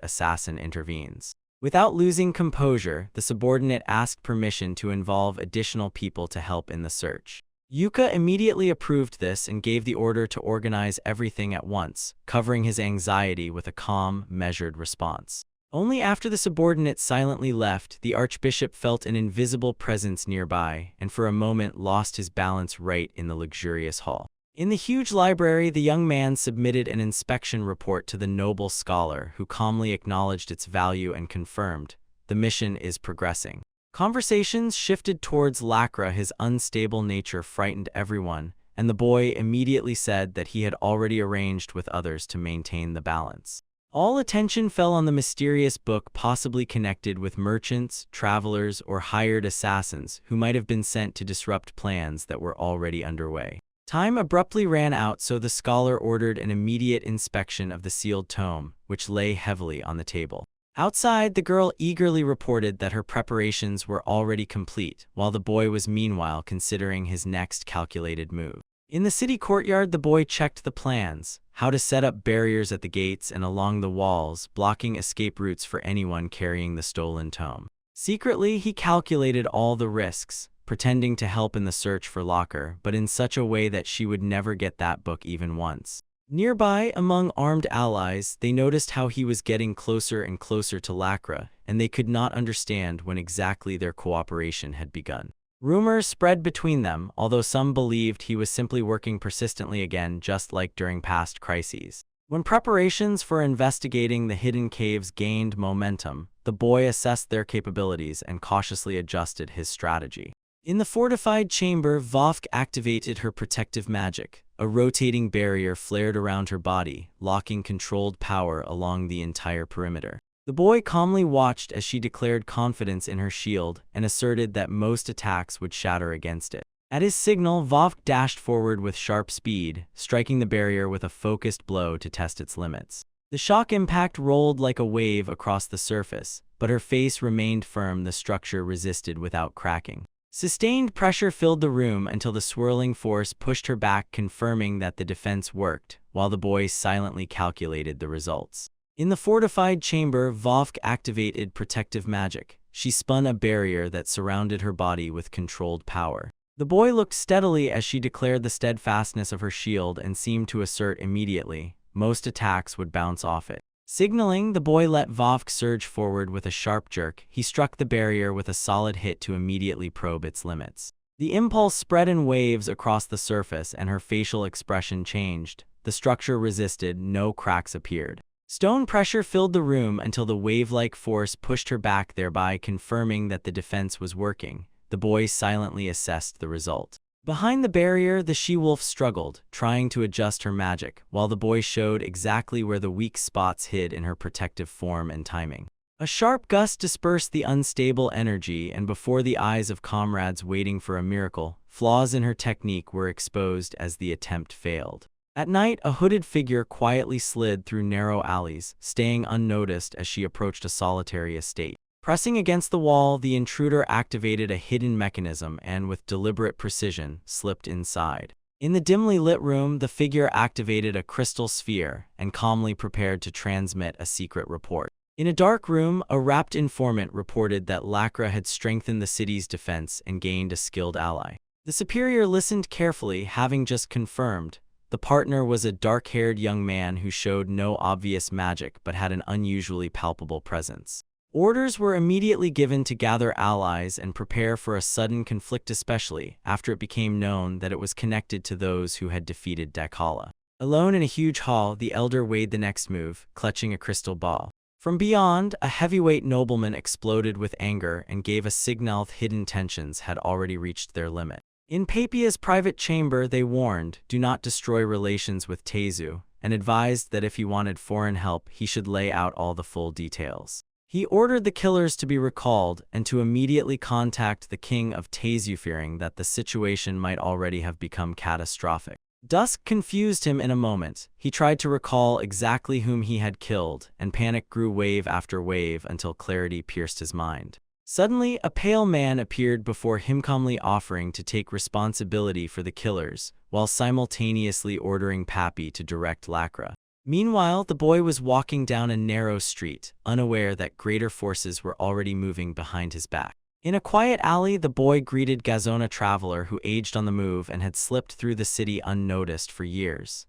Speaker 1: assassin intervenes. Without losing composure, the subordinate asked permission to involve additional people to help in the search. Yuka immediately approved this and gave the order to organize everything at once, covering his anxiety with a calm, measured response. Only after the subordinate silently left, the Archbishop felt an invisible presence nearby and for a moment lost his balance right in the luxurious hall. In the huge library, the young man submitted an inspection report to the noble scholar, who calmly acknowledged its value and confirmed, the mission is progressing. Conversations shifted towards Lacra. His unstable nature frightened everyone, and the boy immediately said that he had already arranged with others to maintain the balance. All attention fell on the mysterious book, possibly connected with merchants, travelers, or hired assassins who might have been sent to disrupt plans that were already underway. Time abruptly ran out, so the scholar ordered an immediate inspection of the sealed tome, which lay heavily on the table. Outside, the girl eagerly reported that her preparations were already complete, while the boy was meanwhile considering his next calculated move. In the city courtyard, the boy checked the plans, how to set up barriers at the gates and along the walls, blocking escape routes for anyone carrying the stolen tome. Secretly, he calculated all the risks, pretending to help in the search for Locker, but in such a way that she would never get that book even once. Nearby, among armed allies, they noticed how he was getting closer and closer to Lacra, and they could not understand when exactly their cooperation had begun. Rumors spread between them, although some believed he was simply working persistently again, just like during past crises. When preparations for investigating the hidden caves gained momentum, the boy assessed their capabilities and cautiously adjusted his strategy. In the fortified chamber, Vovk activated her protective magic. A rotating barrier flared around her body, locking controlled power along the entire perimeter. The boy calmly watched as she declared confidence in her shield and asserted that most attacks would shatter against it. At his signal, Vovk dashed forward with sharp speed, striking the barrier with a focused blow to test its limits. The shock impact rolled like a wave across the surface, but her face remained firm. The structure resisted without cracking. Sustained pressure filled the room until the swirling force pushed her back, confirming that the defense worked, while the boy silently calculated the results. In the fortified chamber, Vovk activated protective magic. She spun a barrier that surrounded her body with controlled power. The boy looked steadily as she declared the steadfastness of her shield and seemed to assert immediately. Most attacks would bounce off it. Signaling, the boy let Vovk surge forward with a sharp jerk. He struck the barrier with a solid hit to immediately probe its limits. The impulse spread in waves across the surface and her facial expression changed. The structure resisted, no cracks appeared. Stone pressure filled the room until the wave-like force pushed her back, thereby confirming that the defense was working. The boy silently assessed the result. Behind the barrier, the she-wolf struggled, trying to adjust her magic, while the boy showed exactly where the weak spots hid in her protective form and timing. A sharp gust dispersed the unstable energy, and before the eyes of comrades waiting for a miracle, flaws in her technique were exposed as the attempt failed. At night, a hooded figure quietly slid through narrow alleys, staying unnoticed as she approached a solitary estate. Pressing against the wall, the intruder activated a hidden mechanism and, with deliberate precision, slipped inside. In the dimly lit room, the figure activated a crystal sphere and calmly prepared to transmit a secret report. In a dark room, a rapt informant reported that Lakra had strengthened the city's defense and gained a skilled ally. The superior listened carefully, having just confirmed. The partner was a dark-haired young man who showed no obvious magic but had an unusually palpable presence. Orders were immediately given to gather allies and prepare for a sudden conflict, especially after it became known that it was connected to those who had defeated Dakala. Alone in a huge hall, the elder weighed the next move, clutching a crystal ball. From beyond, a heavyweight nobleman exploded with anger and gave a signal hidden tensions had already reached their limit. In Papia's private chamber, they warned, do not destroy relations with Tezu, and advised that if he wanted foreign help, he should lay out all the full details. He ordered the killers to be recalled and to immediately contact the king of Tezu, fearing that the situation might already have become catastrophic. Dusk confused him in a moment. He tried to recall exactly whom he had killed, and panic grew wave after wave until clarity pierced his mind. Suddenly, a pale man appeared before him, calmly offering to take responsibility for the killers, while simultaneously ordering Papi to direct Lakra. Meanwhile, the boy was walking down a narrow street, unaware that greater forces were already moving behind his back. In a quiet alley, the boy greeted Gazona, traveler who aged on the move and had slipped through the city unnoticed for years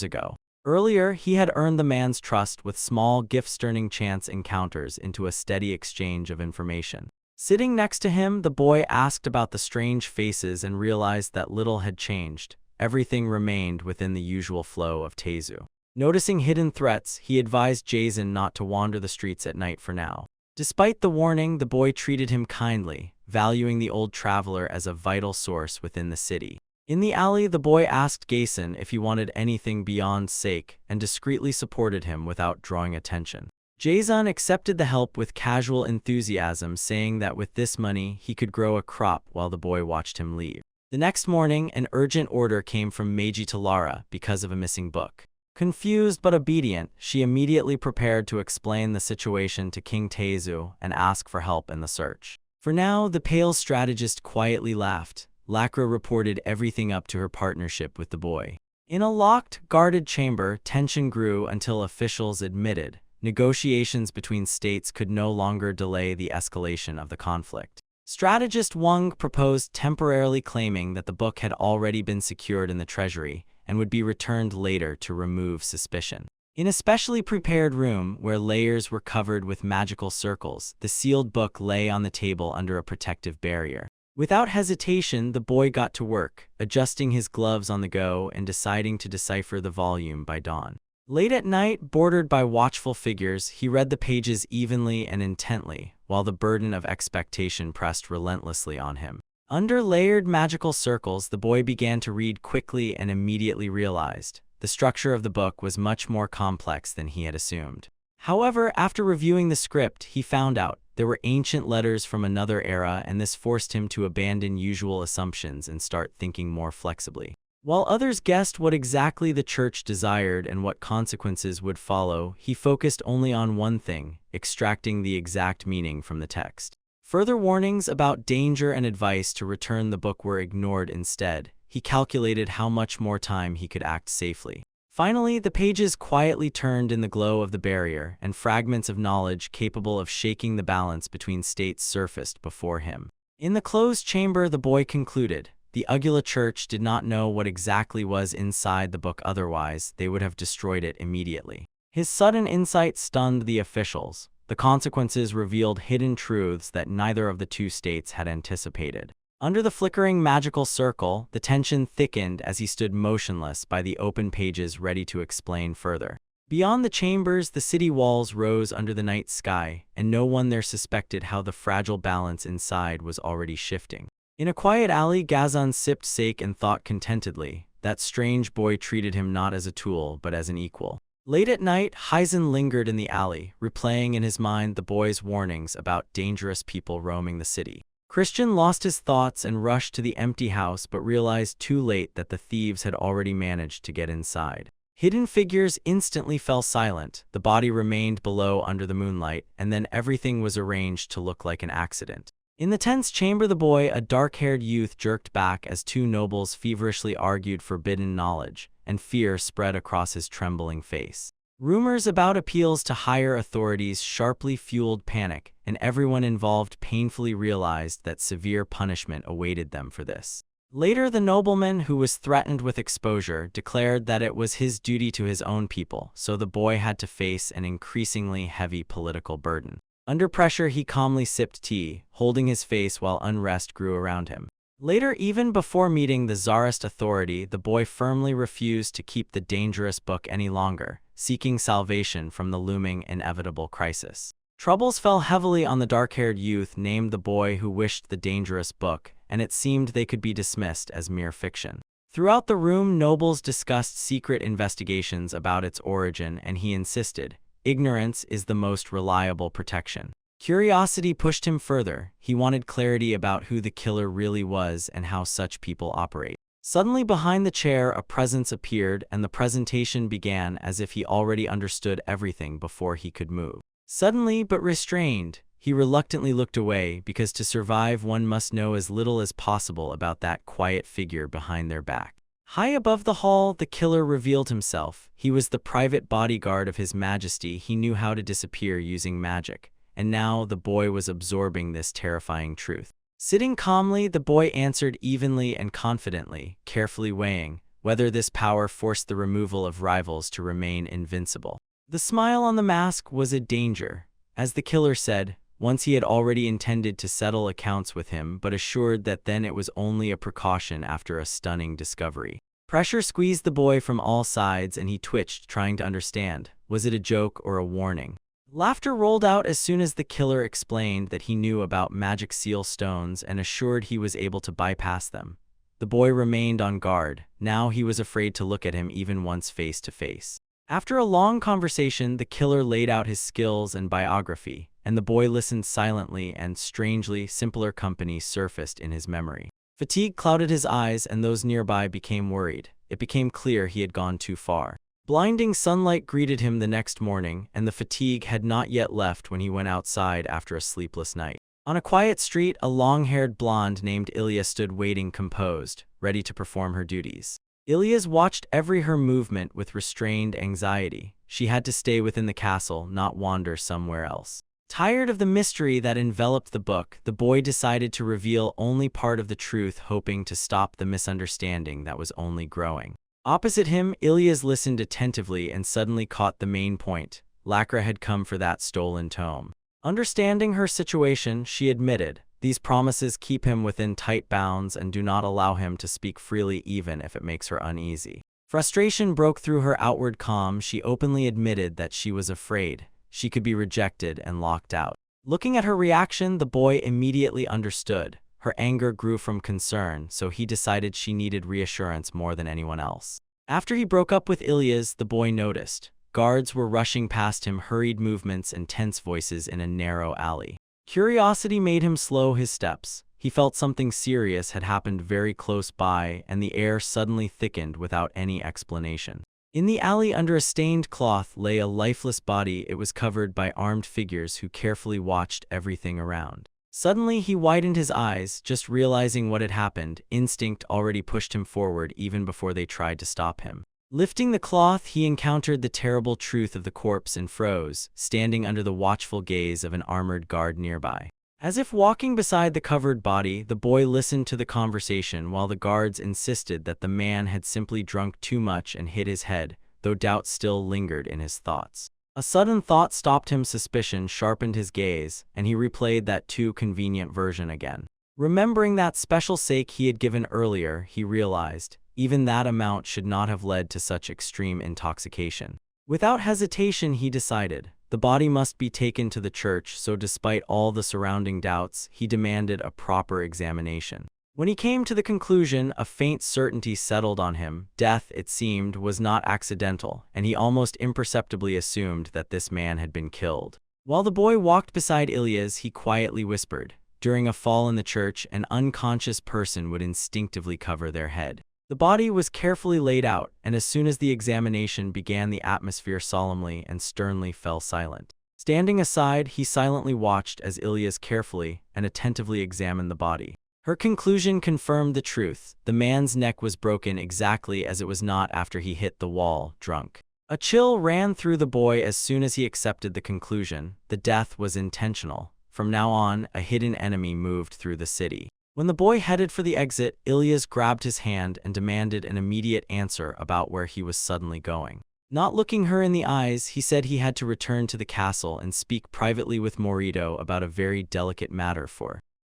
Speaker 1: ago. Earlier, he had earned the man's trust with small gifts, turning chance encounters into a steady exchange of information. Sitting next to him, the boy asked about the strange faces and realized that little had changed. Everything remained within the usual flow of Tezu. Noticing hidden threats, he advised Jason not to wander the streets at night for now. Despite the warning, the boy treated him kindly, valuing the old traveler as a vital source within the city. In the alley, the boy asked Jason if he wanted anything beyond sake and discreetly supported him without drawing attention. Jason accepted the help with casual enthusiasm, saying that with this money, he could grow a crop while the boy watched him leave. The next morning, an urgent order came from Meiji to Lara because of a missing book. Confused but obedient, she immediately prepared to explain the situation to King Tezu and ask for help in the search. For now, the pale strategist quietly laughed. Lakra reported everything up to her partnership with the boy. In a locked, guarded chamber, tension grew until officials admitted negotiations between states could no longer delay the escalation of the conflict. Strategist Wang proposed temporarily claiming that the book had already been secured in the treasury and would be returned later to remove suspicion. In a specially prepared room where layers were covered with magical circles, the sealed book lay on the table under a protective barrier. Without hesitation, the boy got to work, adjusting his gloves on the go and deciding to decipher the volume by dawn. Late at night, bordered by watchful figures, he read the pages evenly and intently, while the burden of expectation pressed relentlessly on him. Under layered magical circles, the boy began to read quickly and immediately realized the structure of the book was much more complex than he had assumed. However, after reviewing the script, he found out there were ancient letters from another era, and this forced him to abandon usual assumptions and start thinking more flexibly. While others guessed what exactly the church desired and what consequences would follow, he focused only on one thing: extracting the exact meaning from the text. Further warnings about danger and advice to return the book were ignored instead. He calculated how much more time he could act safely. Finally, the pages quietly turned in the glow of the barrier, and fragments of knowledge capable of shaking the balance between states surfaced before him. In the closed chamber, the boy concluded, the Ugula Church did not know what exactly was inside the book, otherwise they would have destroyed it immediately. His sudden insight stunned the officials. The consequences revealed hidden truths that neither of the two states had anticipated. Under the flickering magical circle, the tension thickened as he stood motionless by the open pages, ready to explain further. Beyond the chambers, the city walls rose under the night sky, and no one there suspected how the fragile balance inside was already shifting. In a quiet alley, Gazan sipped sake and thought contentedly. That strange boy treated him not as a tool, but as an equal. Late at night, Hyzen lingered in the alley, replaying in his mind the boy's warnings about dangerous people roaming the city. Christian lost his thoughts and rushed to the empty house, but realized too late that the thieves had already managed to get inside. Hidden figures instantly fell silent, the body remained below under the moonlight, and then everything was arranged to look like an accident. In the tense chamber, the boy, a dark-haired youth, jerked back as two nobles feverishly argued forbidden knowledge, and fear spread across his trembling face. Rumors about appeals to higher authorities sharply fueled panic, and everyone involved painfully realized that severe punishment awaited them for this. Later, the nobleman, who was threatened with exposure, declared that it was his duty to his own people, so the boy had to face an increasingly heavy political burden. Under pressure, he calmly sipped tea, holding his face while unrest grew around him. Later, even before meeting the Tsarist authority, the boy firmly refused to keep the dangerous book any longer, seeking salvation from the looming inevitable crisis. Troubles fell heavily on the dark-haired youth named the boy who wished the dangerous book, and it seemed they could be dismissed as mere fiction. Throughout the room, nobles discussed secret investigations about its origin, and he insisted, ignorance is the most reliable protection. Curiosity pushed him further. He wanted clarity about who the killer really was and how such people operate. Suddenly, behind the chair, a presence appeared, and the presentation began as if he already understood everything before he could move. Suddenly, but restrained, he reluctantly looked away, because to survive one must know as little as possible about that quiet figure behind their back. High above the hall, the killer revealed himself. He was the private bodyguard of His Majesty. He knew how to disappear using magic, and now the boy was absorbing this terrifying truth. Sitting calmly, the boy answered evenly and confidently, carefully weighing whether this power forced the removal of rivals to remain invincible. The smile on the mask was a danger. As the killer said, once he had already intended to settle accounts with him, but assured that then it was only a precaution after a stunning discovery. Pressure squeezed the boy from all sides, and he twitched, trying to understand. Was it a joke or a warning? Laughter rolled out as soon as the killer explained that he knew about magic seal stones and assured he was able to bypass them. The boy remained on guard. Now he was afraid to look at him even once face to face. After a long conversation, the killer laid out his skills and biography, and the boy listened silently, and strangely, simpler company surfaced in his memory. Fatigue clouded his eyes, and those nearby became worried. It became clear he had gone too far. Blinding sunlight greeted him the next morning, and the fatigue had not yet left when he went outside after a sleepless night. On a quiet street, a long-haired blonde named Ilya stood waiting, composed, ready to perform her duties. Ilya's watched every her movement with restrained anxiety. She had to stay within the castle, not wander somewhere else. Tired of the mystery that enveloped the book, the boy decided to reveal only part of the truth, hoping to stop the misunderstanding that was only growing. Opposite him, Ilyas listened attentively and suddenly caught the main point. Lakra had come for that stolen tome. Understanding her situation, she admitted, these promises keep him within tight bounds and do not allow him to speak freely even if it makes her uneasy. Frustration broke through her outward calm. She openly admitted that she was afraid she could be rejected and locked out. Looking at her reaction, the boy immediately understood. Her anger grew from concern, so he decided she needed reassurance more than anyone else. After he broke up with Ilyas, the boy noticed. Guards were rushing past him, hurried movements and tense voices in a narrow alley. Curiosity made him slow his steps. He felt something serious had happened very close by, and the air suddenly thickened without any explanation. In the alley, under a stained cloth, lay a lifeless body. It was covered by armed figures who carefully watched everything around. Suddenly, he widened his eyes, just realizing what had happened. Instinct already pushed him forward even before they tried to stop him. Lifting the cloth, he encountered the terrible truth of the corpse and froze, standing under the watchful gaze of an armored guard nearby. As if walking beside the covered body, the boy listened to the conversation while the guards insisted that the man had simply drunk too much and hit his head, though doubt still lingered in his thoughts. A sudden thought stopped him. Suspicion sharpened his gaze, and he replayed that too convenient version again. Remembering that special sake he had given earlier, he realized, even that amount should not have led to such extreme intoxication. Without hesitation, he decided, the body must be taken to the church, so despite all the surrounding doubts, he demanded a proper examination. When he came to the conclusion, a faint certainty settled on him. Death, it seemed, was not accidental, and he almost imperceptibly assumed that this man had been killed. While the boy walked beside Ilyas, he quietly whispered, during a fall in the church, an unconscious person would instinctively cover their head. The body was carefully laid out, and as soon as the examination began, the atmosphere solemnly and sternly fell silent. Standing aside, he silently watched as Ilyas carefully and attentively examined the body. Her conclusion confirmed the truth. The man's neck was broken exactly as it was not after he hit the wall, drunk. A chill ran through the boy as soon as he accepted the conclusion. The death was intentional. From now on, a hidden enemy moved through the city. When the boy headed for the exit, Ilyas grabbed his hand and demanded an immediate answer about where he was suddenly going. Not looking her in the eyes, he said he had to return to the castle and speak privately with Morito about a very delicate matter.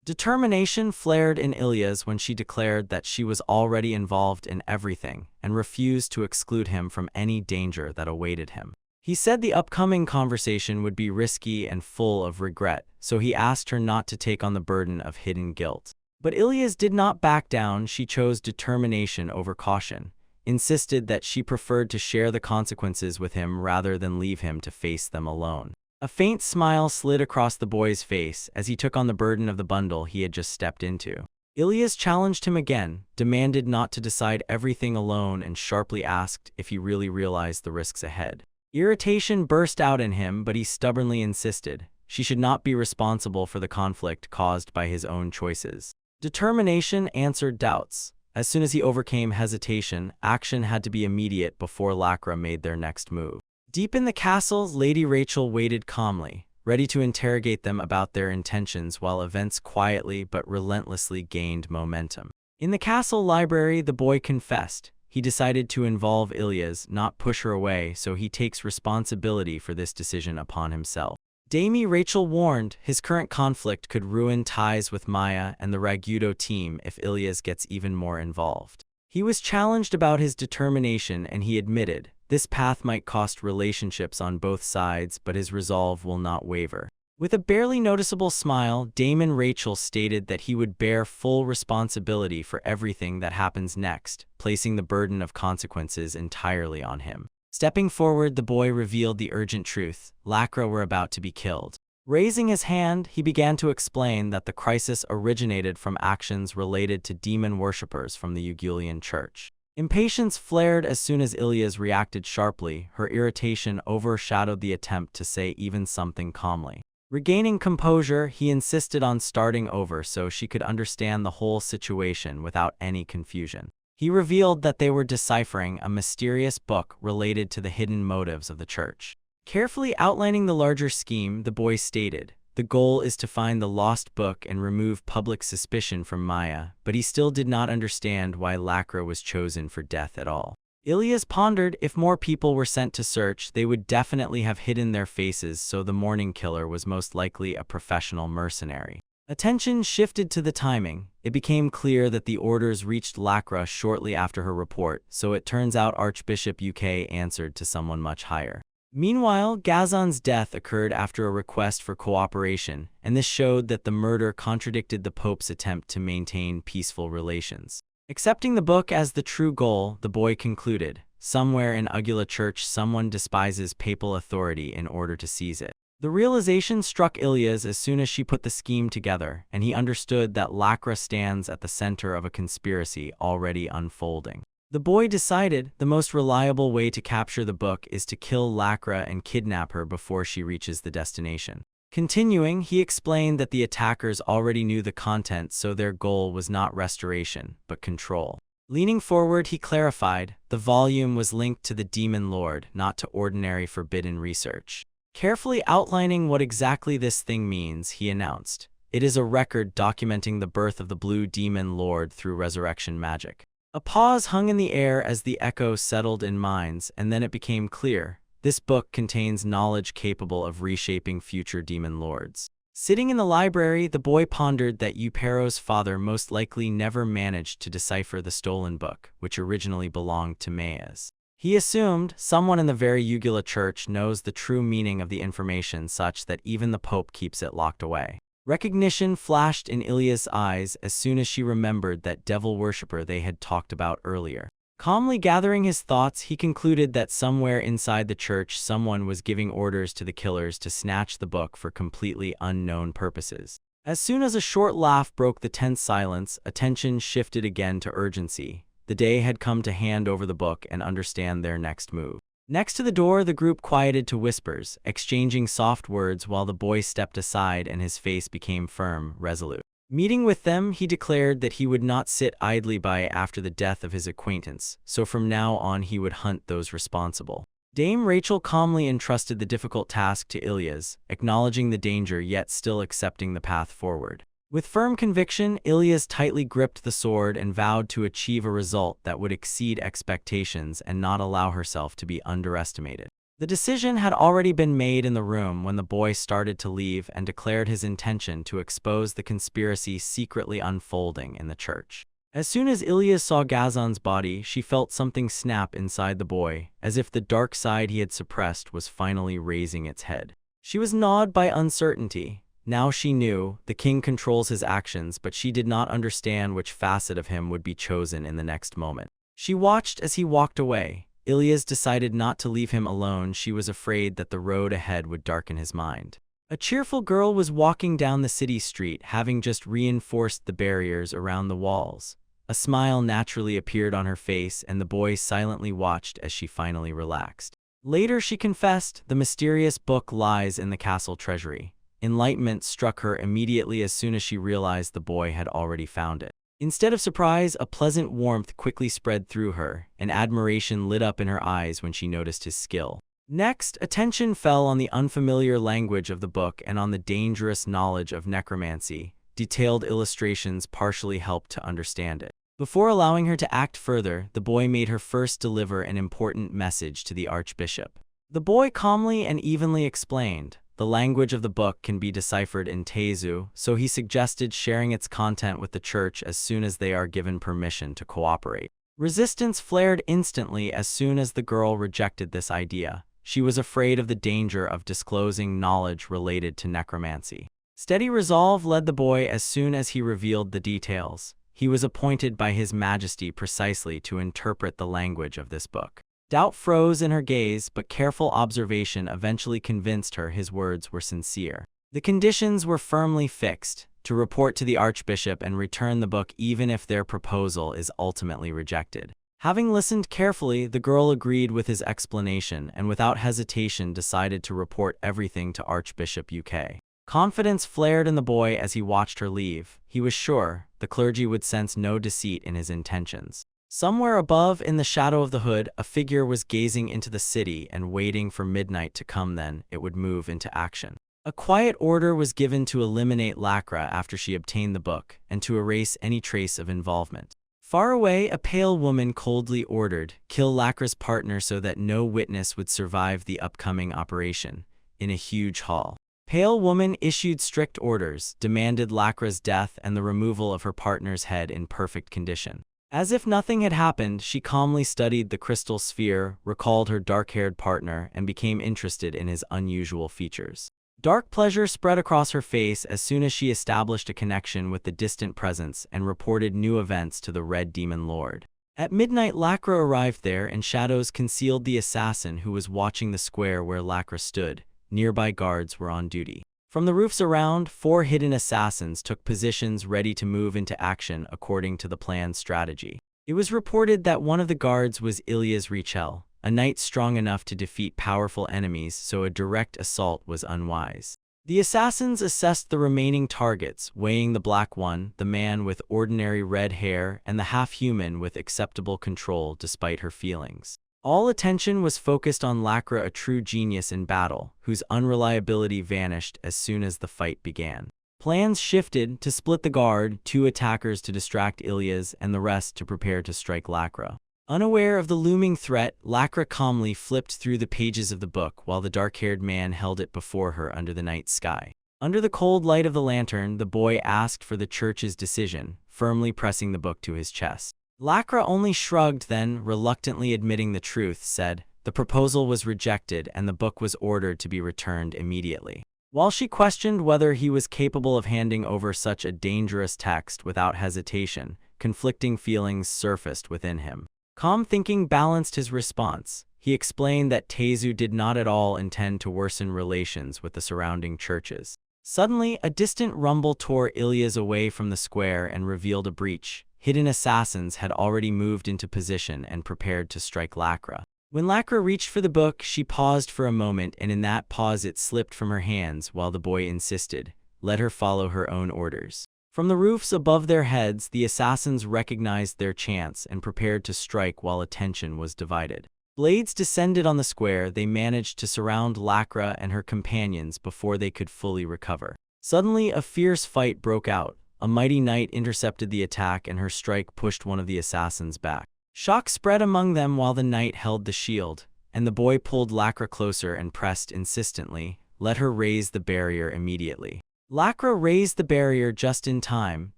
Speaker 1: Determination flared in Ilyas when she declared that she was already involved in everything and refused to exclude him from any danger that awaited him. He said the upcoming conversation would be risky and full of regret, so he asked her not to take on the burden of hidden guilt. But Ilyas did not back down. She chose determination over caution, insisted that she preferred to share the consequences with him rather than leave him to face them alone. A faint smile slid across the boy's face as he took on the burden of the bundle he had just stepped into. Ilyas challenged him again, demanded not to decide everything alone, and sharply asked if he really realized the risks ahead. Irritation burst out in him, but he stubbornly insisted she should not be responsible for the conflict caused by his own choices. Determination answered doubts. As soon as he overcame hesitation, action had to be immediate before Lacra made their next move. Deep in the castle, Lady Rachel waited calmly, ready to interrogate them about their intentions while events quietly but relentlessly gained momentum. In the castle library, the boy confessed. He decided to involve Ilyas, not push her away, so he takes responsibility for this decision upon himself. Dame Rachel warned his current conflict could ruin ties with Maya and the Ragudo team if Ilyas gets even more involved. He was challenged about his determination, and he admitted, this path might cost relationships on both sides, but his resolve will not waver. With a barely noticeable smile, Damon Rachel stated that he would bear full responsibility for everything that happens next, placing the burden of consequences entirely on him. Stepping forward, the boy revealed the urgent truth. Lacra were about to be killed. Raising his hand, he began to explain that the crisis originated from actions related to demon worshippers from the Ugulian church. Impatience flared as soon as Ilyas reacted sharply. Her irritation overshadowed the attempt to say even something calmly. Regaining composure, he insisted on starting over so she could understand the whole situation without any confusion. He revealed that they were deciphering a mysterious book related to the hidden motives of the church. Carefully outlining the larger scheme, the boy stated, the goal is to find the lost book and remove public suspicion from Maya, but he still did not understand why Lacra was chosen for death at all. Ilyas pondered, if more people were sent to search, they would definitely have hidden their faces, so the morning killer was most likely a professional mercenary. Attention shifted to the timing. It became clear that the orders reached Lacra shortly after her report, so it turns out Archbishop UK answered to someone much higher. Meanwhile, Gazan's death occurred after a request for cooperation, and this showed that the murder contradicted the Pope's attempt to maintain peaceful relations. Accepting the book as the true goal, the boy concluded, somewhere in Ugula Church someone despises papal authority in order to seize it. The realization struck Ilyas as soon as she put the scheme together, and he understood that Lacra stands at the center of a conspiracy already unfolding. The boy decided the most reliable way to capture the book is to kill Lacra and kidnap her before she reaches the destination. Continuing, he explained that the attackers already knew the content, so their goal was not restoration, but control. Leaning forward, he clarified, the volume was linked to the Demon Lord, not to ordinary forbidden research. Carefully outlining what exactly this thing means, he announced, it is a record documenting the birth of the Blue Demon Lord through resurrection magic. A pause hung in the air as the echo settled in minds, and then it became clear. This book contains knowledge capable of reshaping future demon lords. Sitting in the library, the boy pondered that Eupero's father most likely never managed to decipher the stolen book, which originally belonged to Maia's. He assumed someone in the very Ugula church knows the true meaning of the information such that even the Pope keeps it locked away. Recognition flashed in Ilya's eyes as soon as she remembered that devil worshipper they had talked about earlier. Calmly gathering his thoughts, he concluded that somewhere inside the church someone was giving orders to the killers to snatch the book for completely unknown purposes. As soon as a short laugh broke the tense silence, attention shifted again to urgency. The day had come to hand over the book and understand their next move. Next to the door, the group quieted to whispers, exchanging soft words while the boy stepped aside and his face became firm, resolute. Meeting with them, he declared that he would not sit idly by after the death of his acquaintance, so from now on he would hunt those responsible. Dame Rachel calmly entrusted the difficult task to Ilyas, acknowledging the danger yet still accepting the path forward. With firm conviction, Ilyas tightly gripped the sword and vowed to achieve a result that would exceed expectations and not allow herself to be underestimated. The decision had already been made in the room when the boy started to leave and declared his intention to expose the conspiracy secretly unfolding in the church. As soon as Ilyas saw Gazan's body, she felt something snap inside the boy, as if the dark side he had suppressed was finally raising its head. She was gnawed by uncertainty. Now she knew, the king controls his actions, but she did not understand which facet of him would be chosen in the next moment. She watched as he walked away. Ilyas decided not to leave him alone. She was afraid that the road ahead would darken his mind. A cheerful girl was walking down the city street, having just reinforced the barriers around the walls. A smile naturally appeared on her face, and the boy silently watched as she finally relaxed. Later she confessed, the mysterious book lies in the castle treasury. Enlightenment struck her immediately as soon as she realized the boy had already found it. Instead of surprise, a pleasant warmth quickly spread through her, and admiration lit up in her eyes when she noticed his skill. Next, attention fell on the unfamiliar language of the book and on the dangerous knowledge of necromancy. Detailed illustrations partially helped to understand it. Before allowing her to act further, the boy made her first deliver an important message to the archbishop. The boy calmly and evenly explained, the language of the book can be deciphered in Tezu, so he suggested sharing its content with the church as soon as they are given permission to cooperate. Resistance flared instantly as soon as the girl rejected this idea. She was afraid of the danger of disclosing knowledge related to necromancy. Steady resolve led the boy as soon as he revealed the details. He was appointed by His Majesty precisely to interpret the language of this book. Doubt froze in her gaze, but careful observation eventually convinced her his words were sincere. The conditions were firmly fixed: to report to the archbishop and return the book even if their proposal is ultimately rejected. Having listened carefully, the girl agreed with his explanation and without hesitation decided to report everything to Archbishop UK. Confidence flared in the boy as he watched her leave. He was sure the clergy would sense no deceit in his intentions. Somewhere above, in the shadow of the hood, a figure was gazing into the city and waiting for midnight to come, then it would move into action. A quiet order was given to eliminate Lacra after she obtained the book, and to erase any trace of involvement. Far away, a pale woman coldly ordered, kill Lacra's partner so that no witness would survive the upcoming operation. In a huge hall, Pale Woman issued strict orders, demanded Lacra's death and the removal of her partner's head in perfect condition. As if nothing had happened, she calmly studied the crystal sphere, recalled her dark-haired partner, and became interested in his unusual features. Dark pleasure spread across her face as soon as she established a connection with the distant presence and reported new events to the Red Demon Lord. At midnight, Lacra arrived there, and shadows concealed the assassin who was watching the square where Lacra stood. Nearby guards were on duty. From the roofs around, 4 hidden assassins took positions ready to move into action according to the planned strategy. It was reported that one of the guards was Ilyas Richel, a knight strong enough to defeat powerful enemies, so a direct assault was unwise. The assassins assessed the remaining targets, weighing the black one, the man with ordinary red hair, and the half-human with acceptable control despite her feelings. All attention was focused on Lacra, a true genius in battle, whose unreliability vanished as soon as the fight began. Plans shifted to split the guard, 2 attackers to distract Ilias and the rest to prepare to strike Lacra. Unaware of the looming threat, Lacra calmly flipped through the pages of the book while the dark-haired man held it before her under the night sky. Under the cold light of the lantern, the boy asked for the church's decision, firmly pressing the book to his chest. Lacra only shrugged, then, reluctantly admitting the truth, said, "The proposal was rejected and the book was ordered to be returned immediately." While she questioned whether he was capable of handing over such a dangerous text without hesitation, conflicting feelings surfaced within him. Calm thinking balanced his response. He explained that Tezu did not at all intend to worsen relations with the surrounding churches. Suddenly, a distant rumble tore Ilias away from the square and revealed a breach. Hidden assassins had already moved into position and prepared to strike Lacra. When Lacra reached for the book, she paused for a moment, and in that pause it slipped from her hands while the boy insisted, "Let her follow her own orders." From the roofs above their heads, the assassins recognized their chance and prepared to strike while attention was divided. Blades descended on the square. They managed to surround Lacra and her companions before they could fully recover. Suddenly, a fierce fight broke out. A mighty knight intercepted the attack and her strike pushed one of the assassins back. Shock spread among them while the knight held the shield, and the boy pulled Lacra closer and pressed insistently, "Let her raise the barrier immediately." Lacra raised the barrier just in time,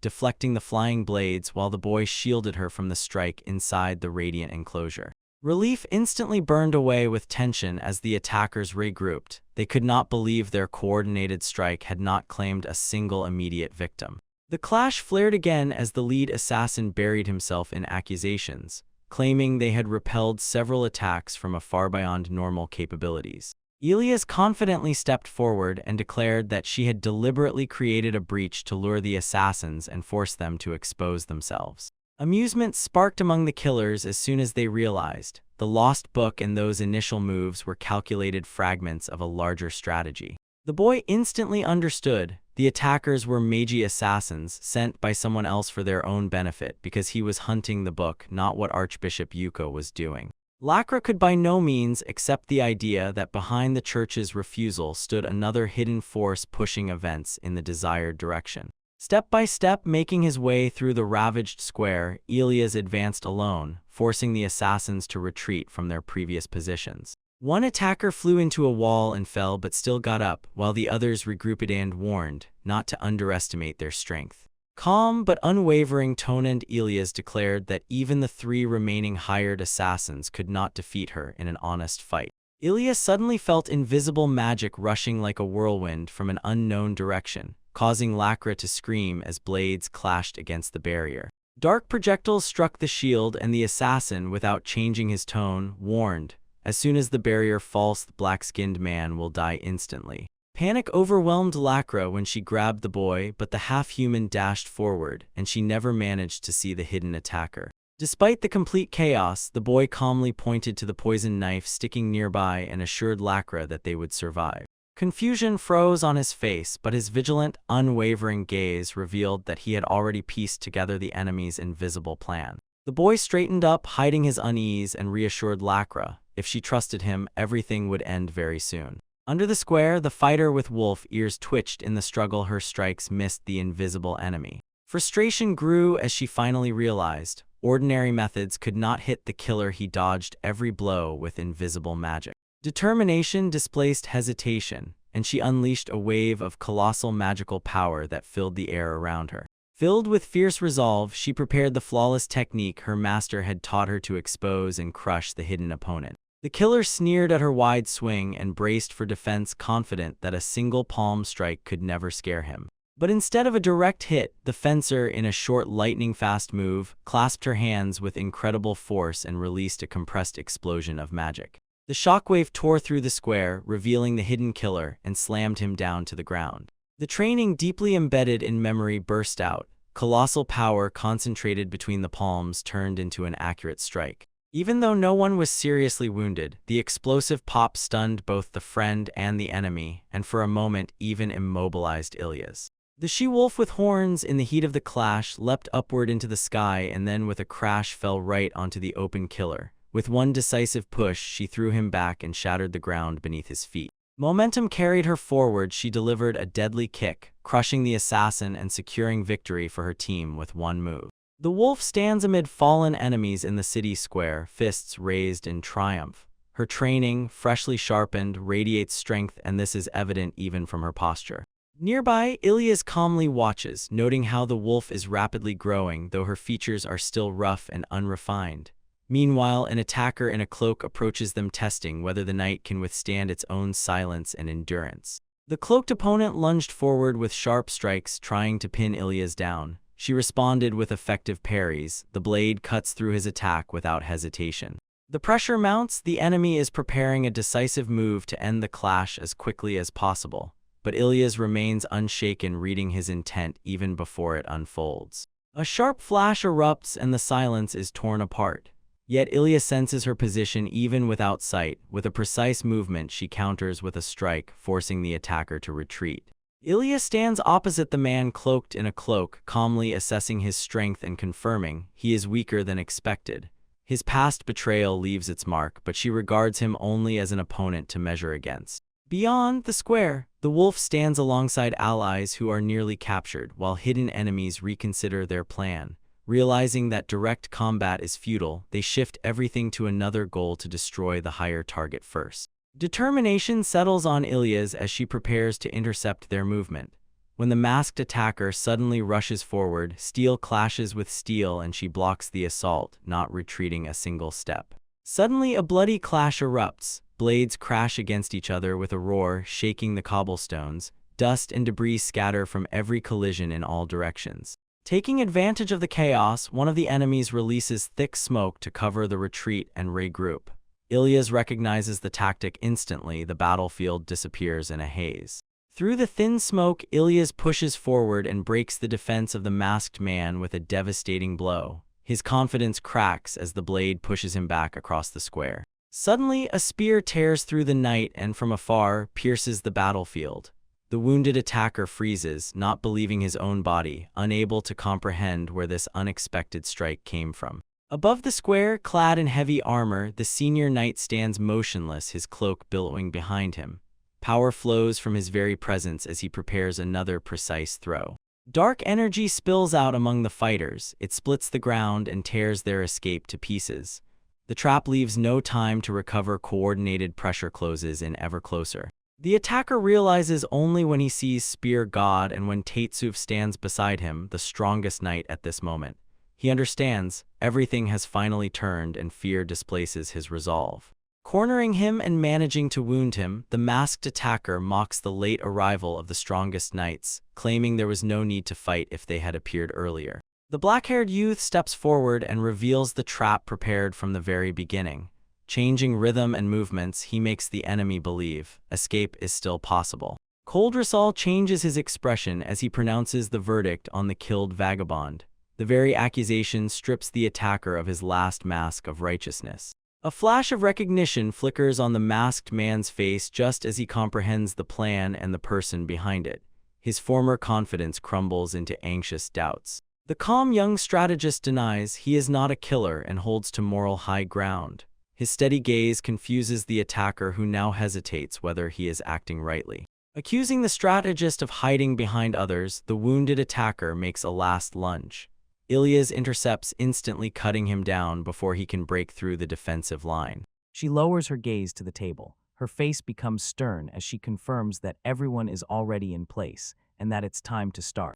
Speaker 1: deflecting the flying blades while the boy shielded her from the strike inside the radiant enclosure. Relief instantly burned away with tension as the attackers regrouped. They could not believe their coordinated strike had not claimed a single immediate victim. The clash flared again as the lead assassin buried himself in accusations, claiming they had repelled several attacks from a far beyond normal capabilities. Ilias confidently stepped forward and declared that she had deliberately created a breach to lure the assassins and force them to expose themselves. Amusement sparked among the killers as soon as they realized the lost book and those initial moves were calculated fragments of a larger strategy. The boy instantly understood. The attackers were magi assassins sent by someone else for their own benefit because he was hunting the book, not what Archbishop Yuko was doing. Lacra could by no means accept the idea that behind the church's refusal stood another hidden force pushing events in the desired direction. Step by step, making his way through the ravaged square, Ilias advanced alone, forcing the assassins to retreat from their previous positions. One attacker flew into a wall and fell but still got up, while the others regrouped and warned not to underestimate their strength. Calm but unwavering tone, and Ilias declared that even the 3 remaining hired assassins could not defeat her in an honest fight. Ilias suddenly felt invisible magic rushing like a whirlwind from an unknown direction, causing Lacra to scream as blades clashed against the barrier. Dark projectiles struck the shield, and the assassin, without changing his tone, warned, "As soon as the barrier falls, the black-skinned man will die instantly." Panic overwhelmed Lacra when she grabbed the boy, but the half-human dashed forward, and she never managed to see the hidden attacker. Despite the complete chaos, the boy calmly pointed to the poisoned knife sticking nearby and assured Lacra that they would survive. Confusion froze on his face, but his vigilant, unwavering gaze revealed that he had already pieced together the enemy's invisible plan. The boy straightened up, hiding his unease, and reassured Lacra. If she trusted him, everything would end very soon. Under the square, the fighter with wolf ears twitched in the struggle. Her strikes missed the invisible enemy. Frustration grew as she finally realized ordinary methods could not hit the killer. He dodged every blow with invisible magic. Determination displaced hesitation, and she unleashed a wave of colossal magical power that filled the air around her. Filled with fierce resolve, she prepared the flawless technique her master had taught her to expose and crush the hidden opponent. The killer sneered at her wide swing and braced for defense, confident that a single palm strike could never scare him. But instead of a direct hit, the fencer, in a short lightning-fast move, clasped her hands with incredible force and released a compressed explosion of magic. The shockwave tore through the square, revealing the hidden killer, and slammed him down to the ground. The training deeply embedded in memory burst out. Colossal power concentrated between the palms turned into an accurate strike. Even though no one was seriously wounded, the explosive pop stunned both the friend and the enemy, and for a moment even immobilized Ilias. The she-wolf with horns, in the heat of the clash, leapt upward into the sky and then with a crash fell right onto the open killer. With one decisive push, she threw him back and shattered the ground beneath his feet. Momentum carried her forward. She delivered a deadly kick, crushing the assassin and securing victory for her team with one move. The wolf stands amid fallen enemies in the city square, fists raised in triumph. Her training, freshly sharpened, radiates strength, and this is evident even from her posture. Nearby, Ilias calmly watches, noting how the wolf is rapidly growing, though her features are still rough and unrefined. Meanwhile, an attacker in a cloak approaches them, testing whether the knight can withstand its own silence and endurance. The cloaked opponent lunged forward with sharp strikes, trying to pin Ilias down. She responded with effective parries. The blade cuts through his attack without hesitation. The pressure mounts. The enemy is preparing a decisive move to end the clash as quickly as possible. But Ilias remains unshaken, reading his intent even before it unfolds. A sharp flash erupts and the silence is torn apart. Yet Ilias senses her position even without sight. With a precise movement, she counters with a strike, forcing the attacker to retreat. Ilias stands opposite the man cloaked in a cloak, calmly assessing his strength and confirming he is weaker than expected. His past betrayal leaves its mark, but she regards him only as an opponent to measure against. Beyond the square, the wolf stands alongside allies who are nearly captured, while hidden enemies reconsider their plan. Realizing that direct combat is futile, they shift everything to another goal: to destroy the higher target first. Determination settles on Ilias as she prepares to intercept their movement. When the masked attacker suddenly rushes forward, steel clashes with steel and she blocks the assault, not retreating a single step. Suddenly, a bloody clash erupts. Blades crash against each other with a roar, shaking the cobblestones. Dust and debris scatter from every collision in all directions. Taking advantage of the chaos, one of the enemies releases thick smoke to cover the retreat and regroup. Ilias recognizes the tactic instantly. The battlefield disappears in a haze. Through the thin smoke, Ilias pushes forward and breaks the defense of the masked man with a devastating blow. His confidence cracks as the blade pushes him back across the square. Suddenly, a spear tears through the night and from afar pierces the battlefield. The wounded attacker freezes, not believing his own body, unable to comprehend where this unexpected strike came from. Above the square, clad in heavy armor, the senior knight stands motionless, his cloak billowing behind him. Power flows from his very presence as he prepares another precise throw. Dark energy spills out among the fighters. It splits the ground and tears their escape to pieces. The trap leaves no time to recover. Coordinated pressure closes in ever closer. The attacker realizes only when he sees Spear God and when Taitsuf stands beside him, the strongest knight at this moment. He understands everything has finally turned and fear displaces his resolve. Cornering him and managing to wound him, the masked attacker mocks the late arrival of the strongest knights, claiming there was no need to fight if they had appeared earlier. The black-haired youth steps forward and reveals the trap prepared from the very beginning. Changing rhythm and movements, he makes the enemy believe escape is still possible. Coldresal changes his expression as he pronounces the verdict on the killed vagabond. The very accusation strips the attacker of his last mask of righteousness. A flash of recognition flickers on the masked man's face just as he comprehends the plan and the person behind it. His former confidence crumbles into anxious doubts. The calm young strategist denies he is not a killer and holds to moral high ground. His steady gaze confuses the attacker, who now hesitates whether he is acting rightly. Accusing the strategist of hiding behind others, the wounded attacker makes a last lunge. Ilias intercepts, instantly cutting him down before he can break through the defensive line.
Speaker 2: She lowers her gaze to the table. Her face becomes stern as she confirms that everyone is already in place and that it's time to start.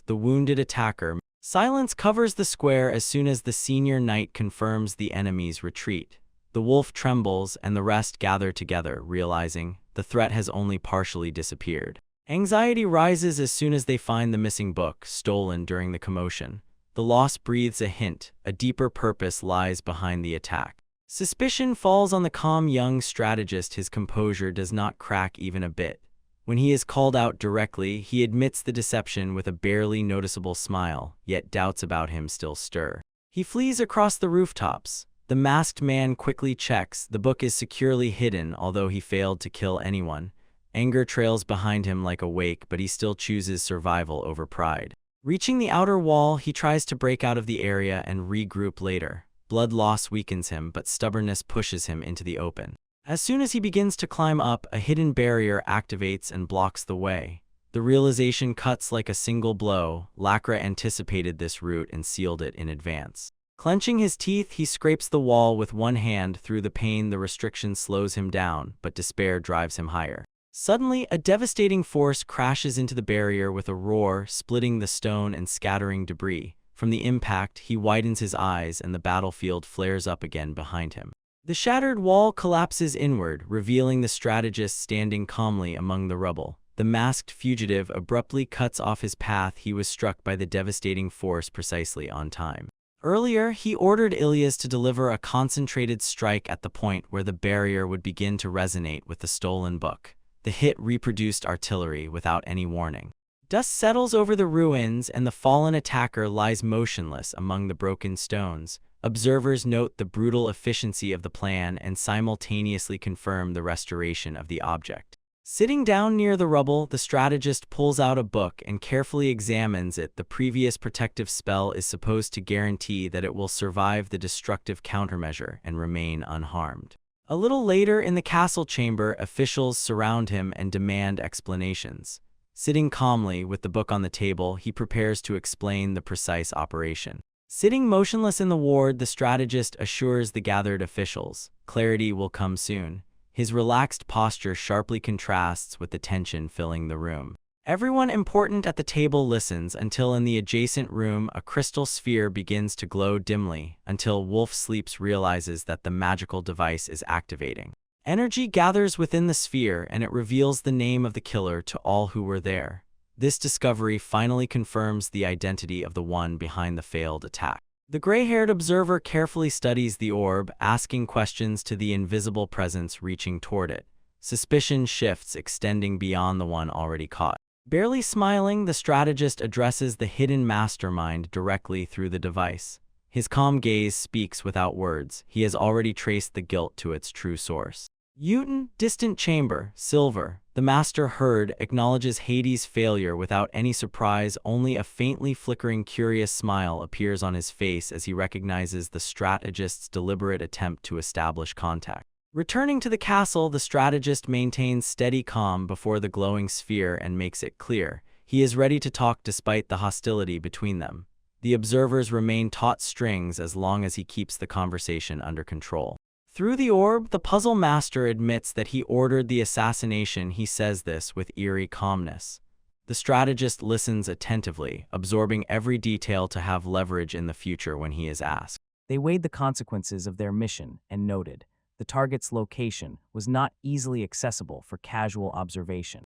Speaker 1: The wounded attacker. Silence covers the square as soon as the senior knight confirms the enemy's retreat. The wolf trembles and the rest gather together, realizing the threat has only partially disappeared. Anxiety rises as soon as they find the missing book, stolen during the commotion. The loss breathes a hint. A deeper purpose lies behind the attack. Suspicion falls on the calm young strategist. His composure does not crack even a bit. When he is called out directly, he admits the deception with a barely noticeable smile, yet doubts about him still stir. He flees across the rooftops. The masked man quickly checks. The book is securely hidden, although he failed to kill anyone. Anger trails behind him like a wake, but he still chooses survival over pride. Reaching the outer wall, he tries to break out of the area and regroup later. Blood loss weakens him, but stubbornness pushes him into the open. As soon as he begins to climb up, a hidden barrier activates and blocks the way. The realization cuts like a single blow. Lacra anticipated this route and sealed it in advance. Clenching his teeth, he scrapes the wall with one hand. Through the pain, the restriction slows him down, but despair drives him higher. Suddenly, a devastating force crashes into the barrier with a roar, splitting the stone and scattering debris. From the impact, he widens his eyes and the battlefield flares up again behind him. The shattered wall collapses inward, revealing the strategist standing calmly among the rubble. The masked fugitive abruptly cuts off his path. He was struck by the devastating force precisely on time. Earlier, he ordered Ilias to deliver a concentrated strike at the point where the barrier would begin to resonate with the stolen book. The hit reproduced artillery without any warning. Dust settles over the ruins and the fallen attacker lies motionless among the broken stones. Observers note the brutal efficiency of the plan and simultaneously confirm the restoration of the object. Sitting down near the rubble, the strategist pulls out a book and carefully examines it. The previous protective spell is supposed to guarantee that it will survive the destructive countermeasure and remain unharmed. A little later in the castle chamber, officials surround him and demand explanations. Sitting calmly with the book on the table, he prepares to explain the precise operation. Sitting motionless in the ward, the strategist assures the gathered officials, clarity will come soon. His relaxed posture sharply contrasts with the tension filling the room. Everyone important at the table listens until in the adjacent room a crystal sphere begins to glow dimly, until Wolf Sleeps realizes that the magical device is activating. Energy gathers within the sphere and it reveals the name of the killer to all who were there. This discovery finally confirms the identity of the one behind the failed attack. The gray-haired observer carefully studies the orb, asking questions to the invisible presence reaching toward it. Suspicion shifts, extending beyond the one already caught. Barely smiling, the strategist addresses the hidden mastermind directly through the device. His calm gaze speaks without words. He has already traced the guilt to its true source. Uten, distant chamber, silver. The master heard, acknowledges Hades' failure without any surprise. Only a faintly flickering curious smile appears on his face as he recognizes the strategist's deliberate attempt to establish contact. Returning to the castle, the strategist maintains steady calm before the glowing sphere and makes it clear he is ready to talk despite the hostility between them. The observers remain taut strings as long as he keeps the conversation under control. Through the orb, the puzzle master admits that he ordered the assassination. He says this with eerie calmness. The strategist listens attentively, absorbing every detail to have leverage in the future when he is asked.
Speaker 2: They weighed the consequences of their mission and noted the target's location was not easily accessible for casual observation.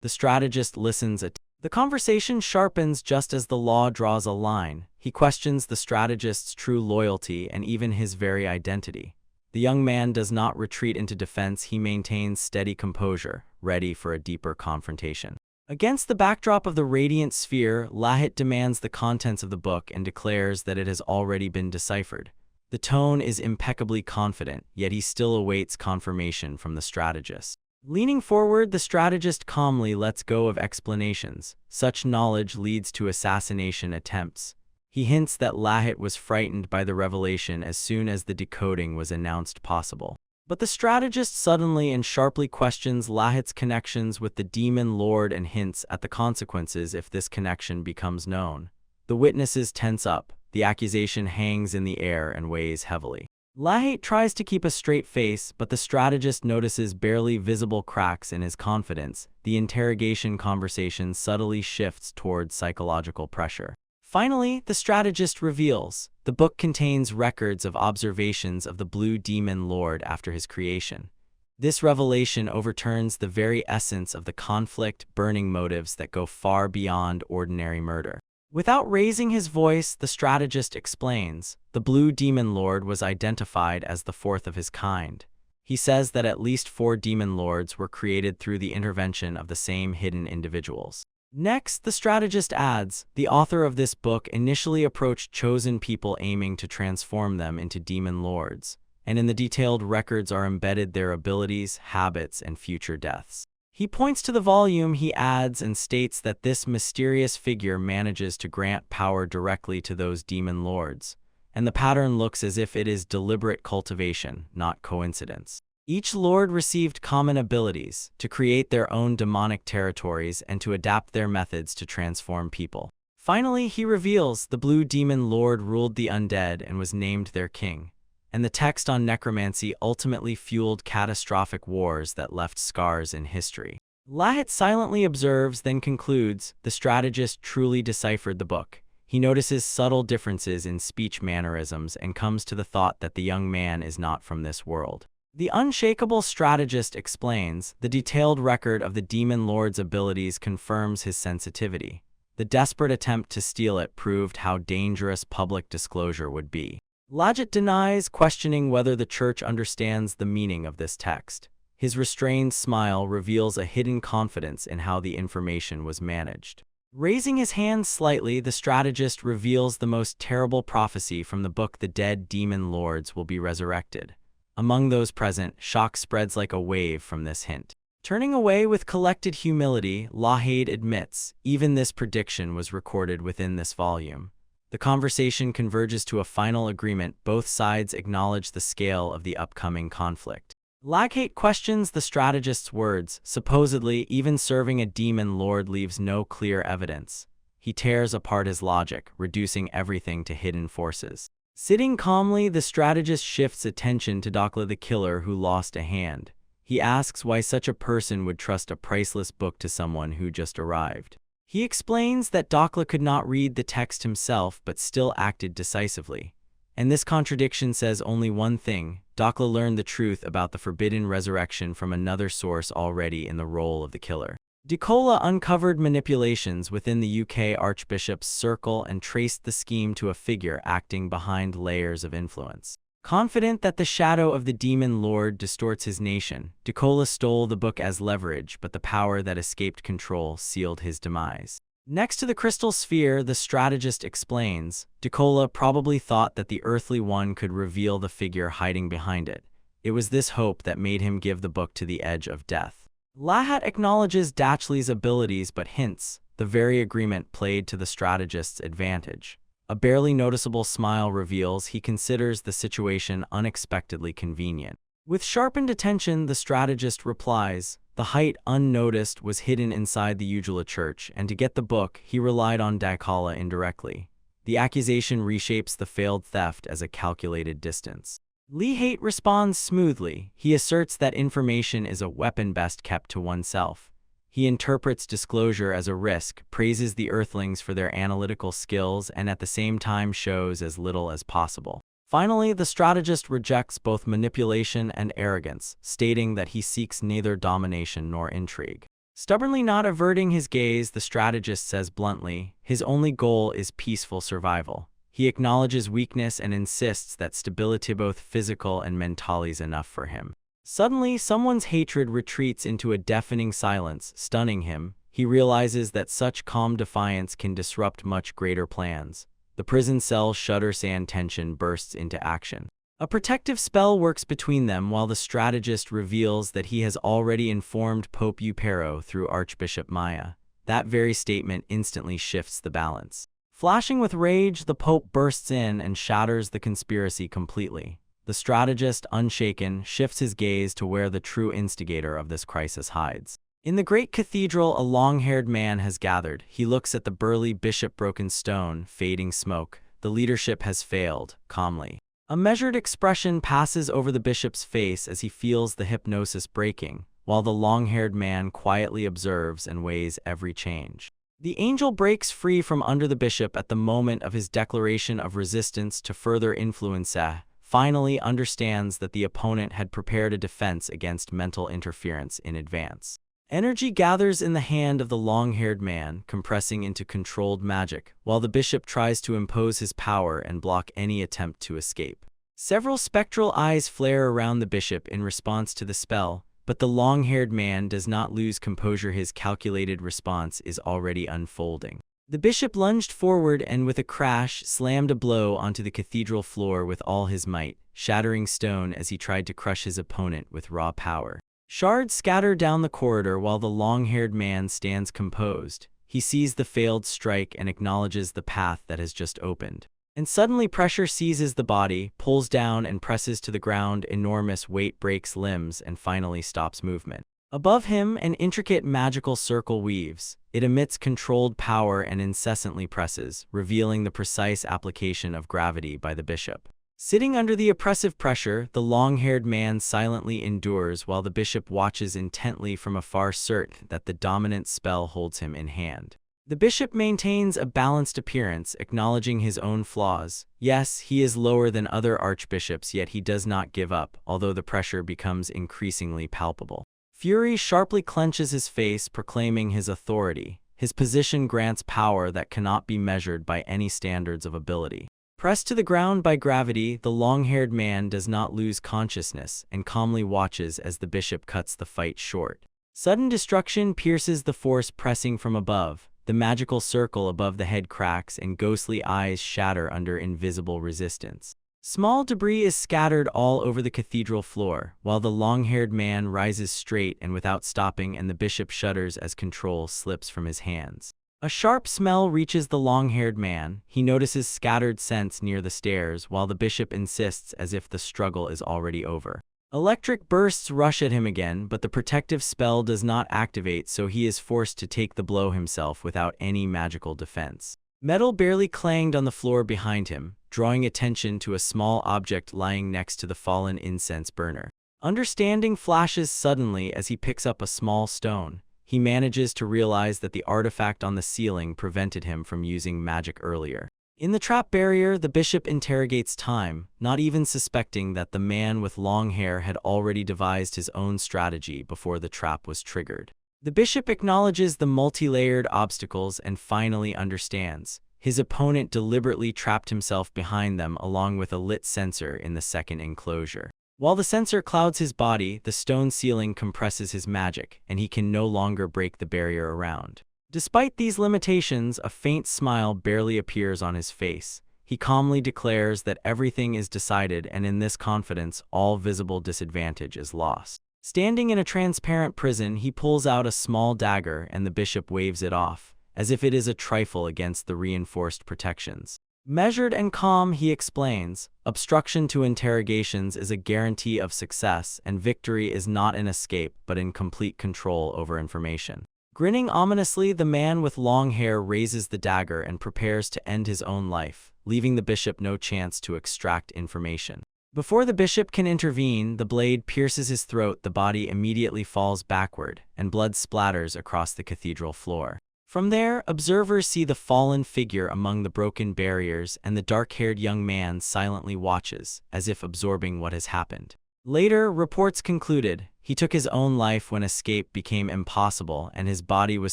Speaker 1: The strategist listens. The conversation sharpens just as the law draws a line. He questions the strategist's true loyalty and even his very identity. The young man does not retreat into defense. He maintains steady composure, ready for a deeper confrontation. Against the backdrop of the radiant sphere, Lahit demands the contents of the book and declares that it has already been deciphered. The tone is impeccably confident, yet he still awaits confirmation from the strategist. Leaning forward, the strategist calmly lets go of explanations. Such knowledge leads to assassination attempts. He hints that Lahit was frightened by the revelation as soon as the decoding was announced possible. But the strategist suddenly and sharply questions Lahit's connections with the demon lord and hints at the consequences if this connection becomes known. The witnesses tense up. The accusation hangs in the air and weighs heavily. Lahit tries to keep a straight face, but the strategist notices barely visible cracks in his confidence. The interrogation conversation subtly shifts towards psychological pressure. Finally, the strategist reveals the book contains records of observations of the Blue Demon Lord after his creation. This revelation overturns the very essence of the conflict, burning motives that go far beyond ordinary murder. Without raising his voice, the strategist explains, the Blue Demon Lord was identified as the fourth of his kind. He says that at least 4 demon lords were created through the intervention of the same hidden individuals. Next, the strategist adds, the author of this book initially approached chosen people aiming to transform them into demon lords, and in the detailed records are embedded their abilities, habits, and future deaths. He points to the volume he adds and states that this mysterious figure manages to grant power directly to those demon lords, and the pattern looks as if it is deliberate cultivation, not coincidence. Each lord received common abilities to create their own demonic territories and to adapt their methods to transform people. Finally, he reveals the blue demon lord ruled the undead and was named their king, and the text on necromancy ultimately fueled catastrophic wars that left scars in history. Lahit silently observes, then concludes, the strategist truly deciphered the book. He notices subtle differences in speech mannerisms and comes to the thought that the young man is not from this world. The unshakable strategist explains, the detailed record of the demon lord's abilities confirms his sensitivity. The desperate attempt to steal it proved how dangerous public disclosure would be. Lahit denies, questioning whether the church understands the meaning of this text. His restrained smile reveals a hidden confidence in how the information was managed. Raising his hand slightly, the strategist reveals the most terrible prophecy from the book: the dead demon lords will be resurrected. Among those present, shock spreads like a wave from this hint. Turning away with collected humility, Lahit admits, even this prediction was recorded within this volume. The conversation converges to a final agreement. Both sides acknowledge the scale of the upcoming conflict. Lahit questions the strategist's words. Supposedly, even serving a demon lord leaves no clear evidence. He tears apart his logic, reducing everything to hidden forces. Sitting calmly, the strategist shifts attention to Dakla, the killer who lost a hand. He asks why such a person would trust a priceless book to someone who just arrived. He explains that Dakla could not read the text himself but still acted decisively. And this contradiction says only one thing: Dakla learned the truth about the forbidden resurrection from another source already in the role of the killer. Dakla uncovered manipulations within the UK Archbishop's circle and traced the scheme to a figure acting behind layers of influence. Confident that the shadow of the demon lord distorts his nation, Dakla stole the book as leverage, but the power that escaped control sealed his demise. Next to the crystal sphere, the strategist explains, Dakla probably thought that the earthly one could reveal the figure hiding behind it. It was this hope that made him give the book to the edge of death. Lahit acknowledges Datchley's abilities but hints, the very agreement played to the strategist's advantage. A barely noticeable smile reveals he considers the situation unexpectedly convenient. With sharpened attention, the strategist replies, the height unnoticed was hidden inside the Ujula church, and to get the book, he relied on Dakla indirectly. The accusation reshapes the failed theft as a calculated distance. Lahit responds smoothly. He asserts that information is a weapon best kept to oneself. He interprets disclosure as a risk, praises the Earthlings for their analytical skills, and at the same time shows as little as possible. Finally, the strategist rejects both manipulation and arrogance, stating that he seeks neither domination nor intrigue. Stubbornly not averting his gaze, the strategist says bluntly, his only goal is peaceful survival. He acknowledges weakness and insists that stability, both physical and mental, is enough for him. Suddenly, someone's hatred retreats into a deafening silence, stunning him. He realizes that such calm defiance can disrupt much greater plans. The prison cell shudders and tension bursts into action. A protective spell works between them while the strategist reveals that he has already informed Pope Eupero through Archbishop Maya. That very statement instantly shifts the balance. Flashing with rage, the Pope bursts in and shatters the conspiracy completely. The strategist, unshaken, shifts his gaze to where the true instigator of this crisis hides. In the great cathedral, a long-haired man has gathered. He looks at the burly bishop, broken stone, fading smoke. The leadership has failed, calmly. A measured expression passes over the bishop's face as he feels the hypnosis breaking, while the long-haired man quietly observes and weighs every change. The angel breaks free from under the bishop at the moment of his declaration of resistance to further influence. Finally understands that the opponent had prepared a defense against mental interference in advance. Energy gathers in the hand of the long-haired man, compressing into controlled magic, while the bishop tries to impose his power and block any attempt to escape. Several spectral eyes flare around the bishop in response to the spell. but the long-haired man does not lose composure. His calculated response is already unfolding. The bishop lunged forward and with a crash slammed a blow onto the cathedral floor with all his might, shattering stone as he tried to crush his opponent with raw power. Shards scatter down the corridor while the long-haired man stands composed. He sees the failed strike and acknowledges the path that has just opened. And suddenly pressure seizes the body, pulls down and presses to the ground. Enormous weight breaks limbs and finally stops movement. Above him, an intricate magical circle weaves. It emits controlled power and incessantly presses, revealing the precise application of gravity by the bishop. Sitting under the oppressive pressure, the long-haired man silently endures while the bishop watches intently from afar, certain that the dominant spell holds him in hand. The bishop maintains a balanced appearance, acknowledging his own flaws. Yes, he is lower than other archbishops, yet he does not give up, although the pressure becomes increasingly palpable. Fury sharply clenches his face, proclaiming his authority. His position grants power that cannot be measured by any standards of ability. Pressed to the ground by gravity, the long-haired man does not lose consciousness and calmly watches as the bishop cuts the fight short. Sudden destruction pierces the force pressing from above. The magical circle above the head cracks and ghostly eyes shatter under invisible resistance. Small debris is scattered all over the cathedral floor, while the long-haired man rises straight and without stopping, and the bishop shudders as control slips from his hands. A sharp smell reaches the long-haired man. He notices scattered scents near the stairs, while the bishop insists as if the struggle is already over. Electric bursts rush at him again, but the protective spell does not activate, so he is forced to take the blow himself without any magical defense. Metal barely clanged on the floor behind him, drawing attention to a small object lying next to the fallen incense burner. Understanding flashes suddenly as he picks up a small stone. He manages to realize that the artifact on the ceiling prevented him from using magic earlier. In the trap barrier, the bishop interrogates time, not even suspecting that the man with long hair had already devised his own strategy before the trap was triggered. The bishop acknowledges the multi-layered obstacles and finally understands. His opponent deliberately trapped himself behind them along with a lit sensor in the second enclosure. While the sensor clouds his body, the stone ceiling compresses his magic, and he can no longer break the barrier around. Despite these limitations, a faint smile barely appears on his face. He calmly declares that everything is decided, and in this confidence, all visible disadvantage is lost. Standing in a transparent prison, he pulls out a small dagger and the bishop waves it off, as if it is a trifle against the reinforced protections. Measured and calm, he explains, obstruction to interrogations is a guarantee of success, and victory is not an escape but in complete control over information. Grinning ominously, the man with long hair raises the dagger and prepares to end his own life, leaving the bishop no chance to extract information. Before the bishop can intervene, the blade pierces his throat, the body immediately falls backward, and blood splatters across the cathedral floor. From there, observers see the fallen figure among the broken barriers, and the dark-haired young man silently watches, as if absorbing what has happened. Later, reports concluded he took his own life when escape became impossible and his body was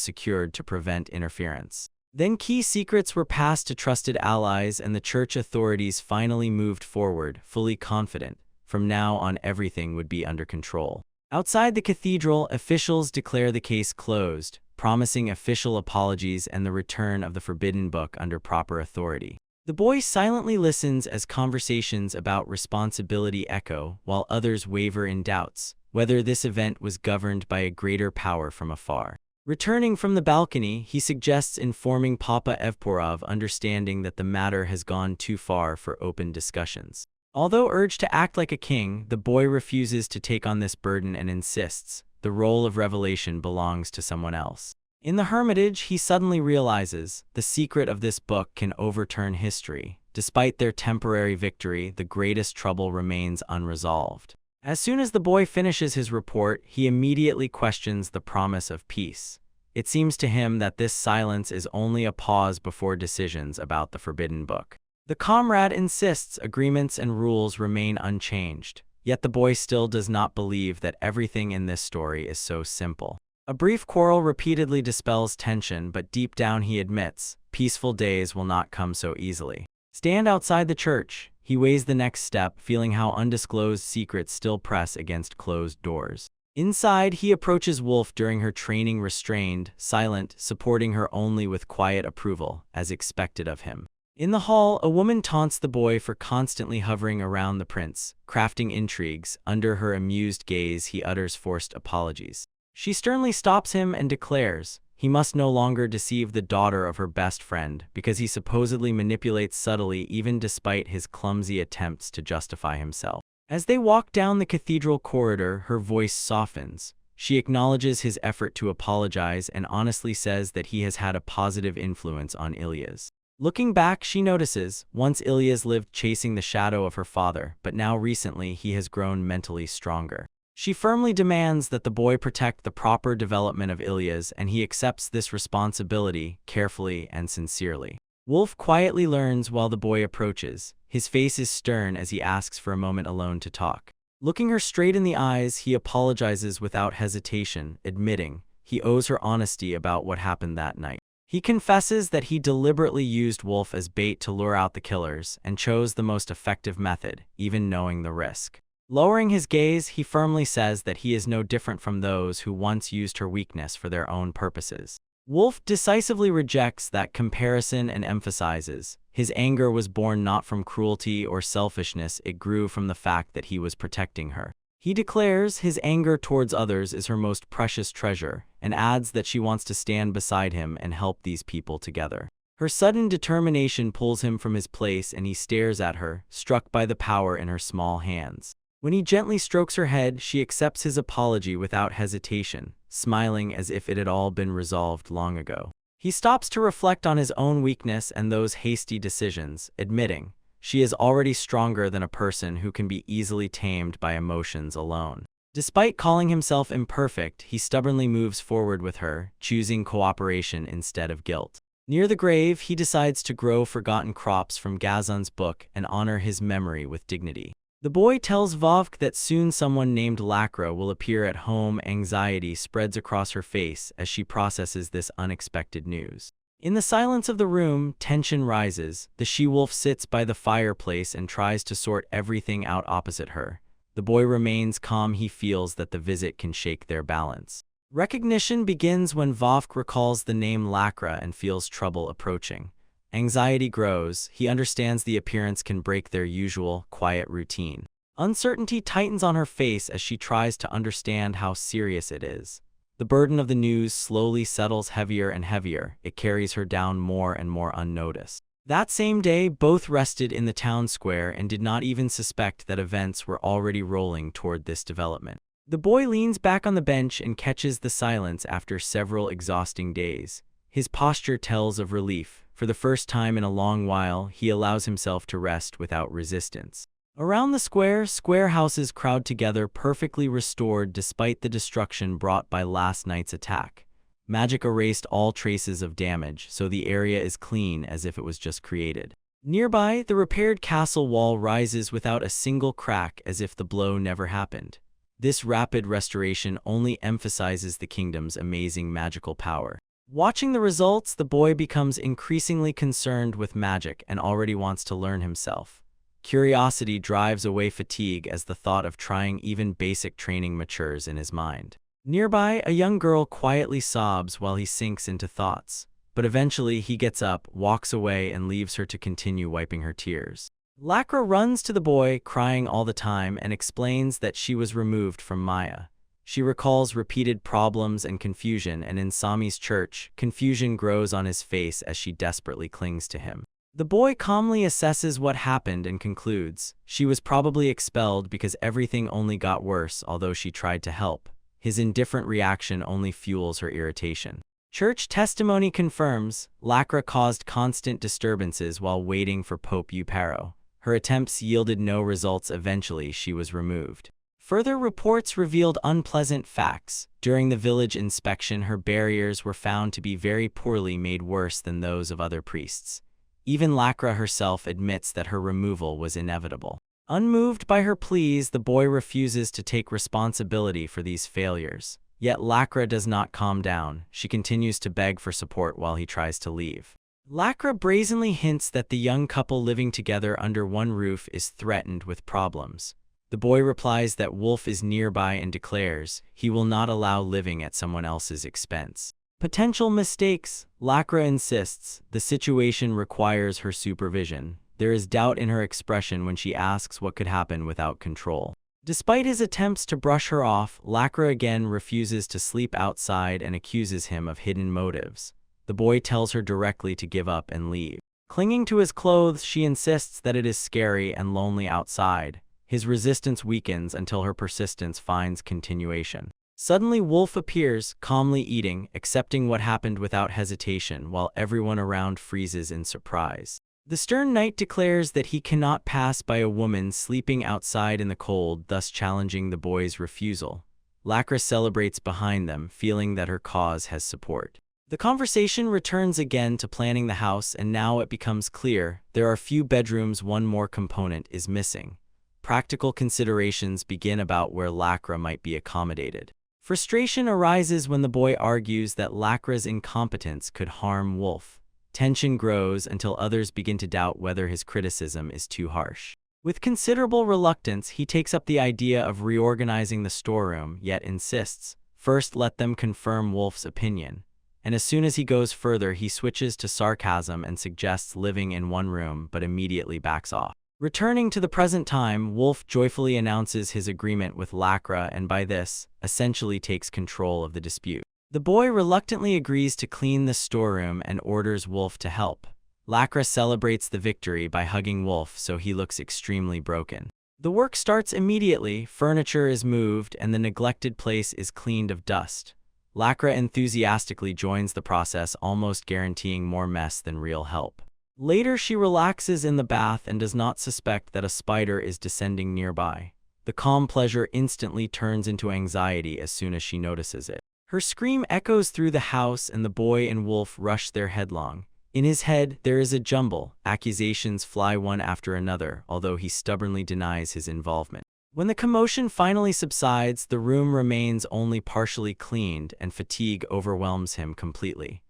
Speaker 1: secured to prevent interference. Then key secrets were passed to trusted allies, and the church authorities finally moved forward, fully confident. From now on, everything would be under control. Outside the cathedral, officials declare the case closed, promising official apologies and the return of the forbidden book under proper authority. The boy silently listens as conversations about responsibility echo, while others waver in doubts whether this event was governed by a greater power from afar. Returning from the balcony, he suggests informing Papa Evporov, understanding that the matter has gone too far for open discussions. Although urged to act like a king, the boy refuses to take on this burden and insists the role of revelation belongs to someone else. In the hermitage, he suddenly realizes the secret of this book can overturn history. Despite their temporary victory, the greatest trouble remains unresolved. As soon as the boy finishes his report, he immediately questions the promise of peace. It seems to him that this silence is only a pause before decisions about the forbidden book. The comrade insists agreements and rules remain unchanged, yet the boy still does not believe that everything in this story is so simple. A brief quarrel repeatedly dispels tension, but deep down he admits, peaceful days will not come so easily. Stand outside the church. He weighs the next step, feeling how undisclosed secrets still press against closed doors. Inside, he approaches Wolf during her training, restrained, silent, supporting her only with quiet approval, as expected of him. In the hall, a woman taunts the boy for constantly hovering around the prince, crafting intrigues. Under her amused gaze, he utters forced apologies. She sternly stops him and declares he must no longer deceive the daughter of her best friend because he supposedly manipulates subtly even despite his clumsy attempts to justify himself. As they walk down the cathedral corridor, her voice softens. She acknowledges his effort to apologize and honestly says that he has had a positive influence on Ilya's. Looking back, she notices, once Ilya's lived chasing the shadow of her father, but now recently he has grown mentally stronger. She firmly demands that the boy protect the proper development of Ilya's, and he accepts this responsibility carefully and sincerely. Wolf quietly learns while the boy approaches. His face is stern as he asks for a moment alone to talk. Looking her straight in the eyes, he apologizes without hesitation, admitting he owes her honesty about what happened that night. He confesses that he deliberately used Wolf as bait to lure out the killers and chose the most effective method, even knowing the risk. Lowering his gaze, he firmly says that he is no different from those who once used her weakness for their own purposes. Wolf decisively rejects that comparison and emphasizes his anger was born not from cruelty or selfishness, it grew from the fact that he was protecting her. He declares his anger towards others is her most precious treasure, and adds that she wants to stand beside him and help these people together. Her sudden determination pulls him from his place and he stares at her, struck by the power in her small hands. When he gently strokes her head, she accepts his apology without hesitation, smiling as if it had all been resolved long ago. He stops to reflect on his own weakness and those hasty decisions, admitting she is already stronger than a person who can be easily tamed by emotions alone. Despite calling himself imperfect, he stubbornly moves forward with her, choosing cooperation instead of guilt. Near the grave, he decides to grow forgotten crops from Gazan's book and honor his memory with dignity. The boy tells Vovk that soon someone named Lakra will appear at home. Anxiety spreads across her face as she processes this unexpected news. In the silence of the room, tension rises. The she-wolf sits by the fireplace and tries to sort everything out opposite her. The boy remains calm. He feels that the visit can shake their balance. Recognition begins when Vovk recalls the name Lakra and feels trouble approaching. Anxiety grows. He understands the appearance can break their usual, quiet routine. Uncertainty tightens on her face as she tries to understand how serious it is. The burden of the news slowly settles heavier and heavier. It carries her down more and more unnoticed. That same day, both rested in the town square and did not even suspect that events were already rolling toward this development. The boy leans back on the bench and catches the silence after several exhausting days. His posture tells of relief. For the first time in a long while, he allows himself to rest without resistance. Around the square houses crowd together, perfectly restored despite the destruction brought by last night's attack. Magic erased all traces of damage, so the area is clean as if it was just created. Nearby, the repaired castle wall rises without a single crack as if the blow never happened. This rapid restoration only emphasizes the kingdom's amazing magical power. Watching the results, the boy becomes increasingly concerned with magic and already wants to learn himself. Curiosity drives away fatigue as the thought of trying even basic training matures in his mind. Nearby, a young girl quietly sobs while he sinks into thoughts. But eventually he gets up, walks away, and leaves her to continue wiping her tears. Lakra runs to the boy, crying all the time, and explains that she was removed from Maya. She recalls repeated problems and confusion, and in Sami's church, confusion grows on his face as she desperately clings to him. The boy calmly assesses what happened and concludes she was probably expelled because everything only got worse although she tried to help. His indifferent reaction only fuels her irritation. Church testimony confirms Lakra caused constant disturbances while waiting for Pope Euparo. Her attempts yielded no results. Eventually, she was removed. Further reports revealed unpleasant facts. During the village inspection, her barriers were found to be very poorly made, worse than those of other priests. Even Lakra herself admits that her removal was inevitable. Unmoved by her pleas, the boy refuses to take responsibility for these failures. Yet Lakra does not calm down. She continues to beg for support while he tries to leave. Lakra brazenly hints that the young couple living together under one roof is threatened with problems. The boy replies that Wolf is nearby and declares he will not allow living at someone else's expense. Potential mistakes. Lacra insists the situation requires her supervision. There is doubt in her expression when she asks what could happen without control. Despite his attempts to brush her off, Lacra again refuses to sleep outside and accuses him of hidden motives. The boy tells her directly to give up and leave. Clinging to his clothes, she insists that it is scary and lonely outside. His resistance weakens until her persistence finds continuation. Suddenly, Wolf appears, calmly eating, accepting what happened without hesitation, while everyone around freezes in surprise. The stern knight declares that he cannot pass by a woman sleeping outside in the cold, thus challenging the boy's refusal. Lacra celebrates behind them, feeling that her cause has support. The conversation returns again to planning the house, and now it becomes clear there are few bedrooms, one more component is missing. Practical considerations begin about where Lacra might be accommodated. Frustration arises when the boy argues that Lacra's incompetence could harm Wolf. Tension grows until others begin to doubt whether his criticism is too harsh. With considerable reluctance, he takes up the idea of reorganizing the storeroom, yet insists, first let them confirm Wolf's opinion. And as soon as he goes further, he switches to sarcasm and suggests living in one room, but immediately backs off. Returning to the present time, Wolf joyfully announces his agreement with Lacra and by this, essentially takes control of the dispute. The boy reluctantly agrees to clean the storeroom and orders Wolf to help. Lacra celebrates the victory by hugging Wolf, so he looks extremely broken. The work starts immediately, furniture is moved, and the neglected place is cleaned of dust. Lacra enthusiastically joins the process, almost guaranteeing more mess than real help. Later, she relaxes in the bath and does not suspect that a spider is descending nearby. The calm pleasure instantly turns into anxiety as soon as she notices it. Her scream echoes through the house, and the boy and Wolf rush there headlong. In his head, there is a jumble. Accusations fly one after another, although he stubbornly denies his involvement. When the commotion finally subsides, the room remains only partially cleaned, and fatigue overwhelms him completely.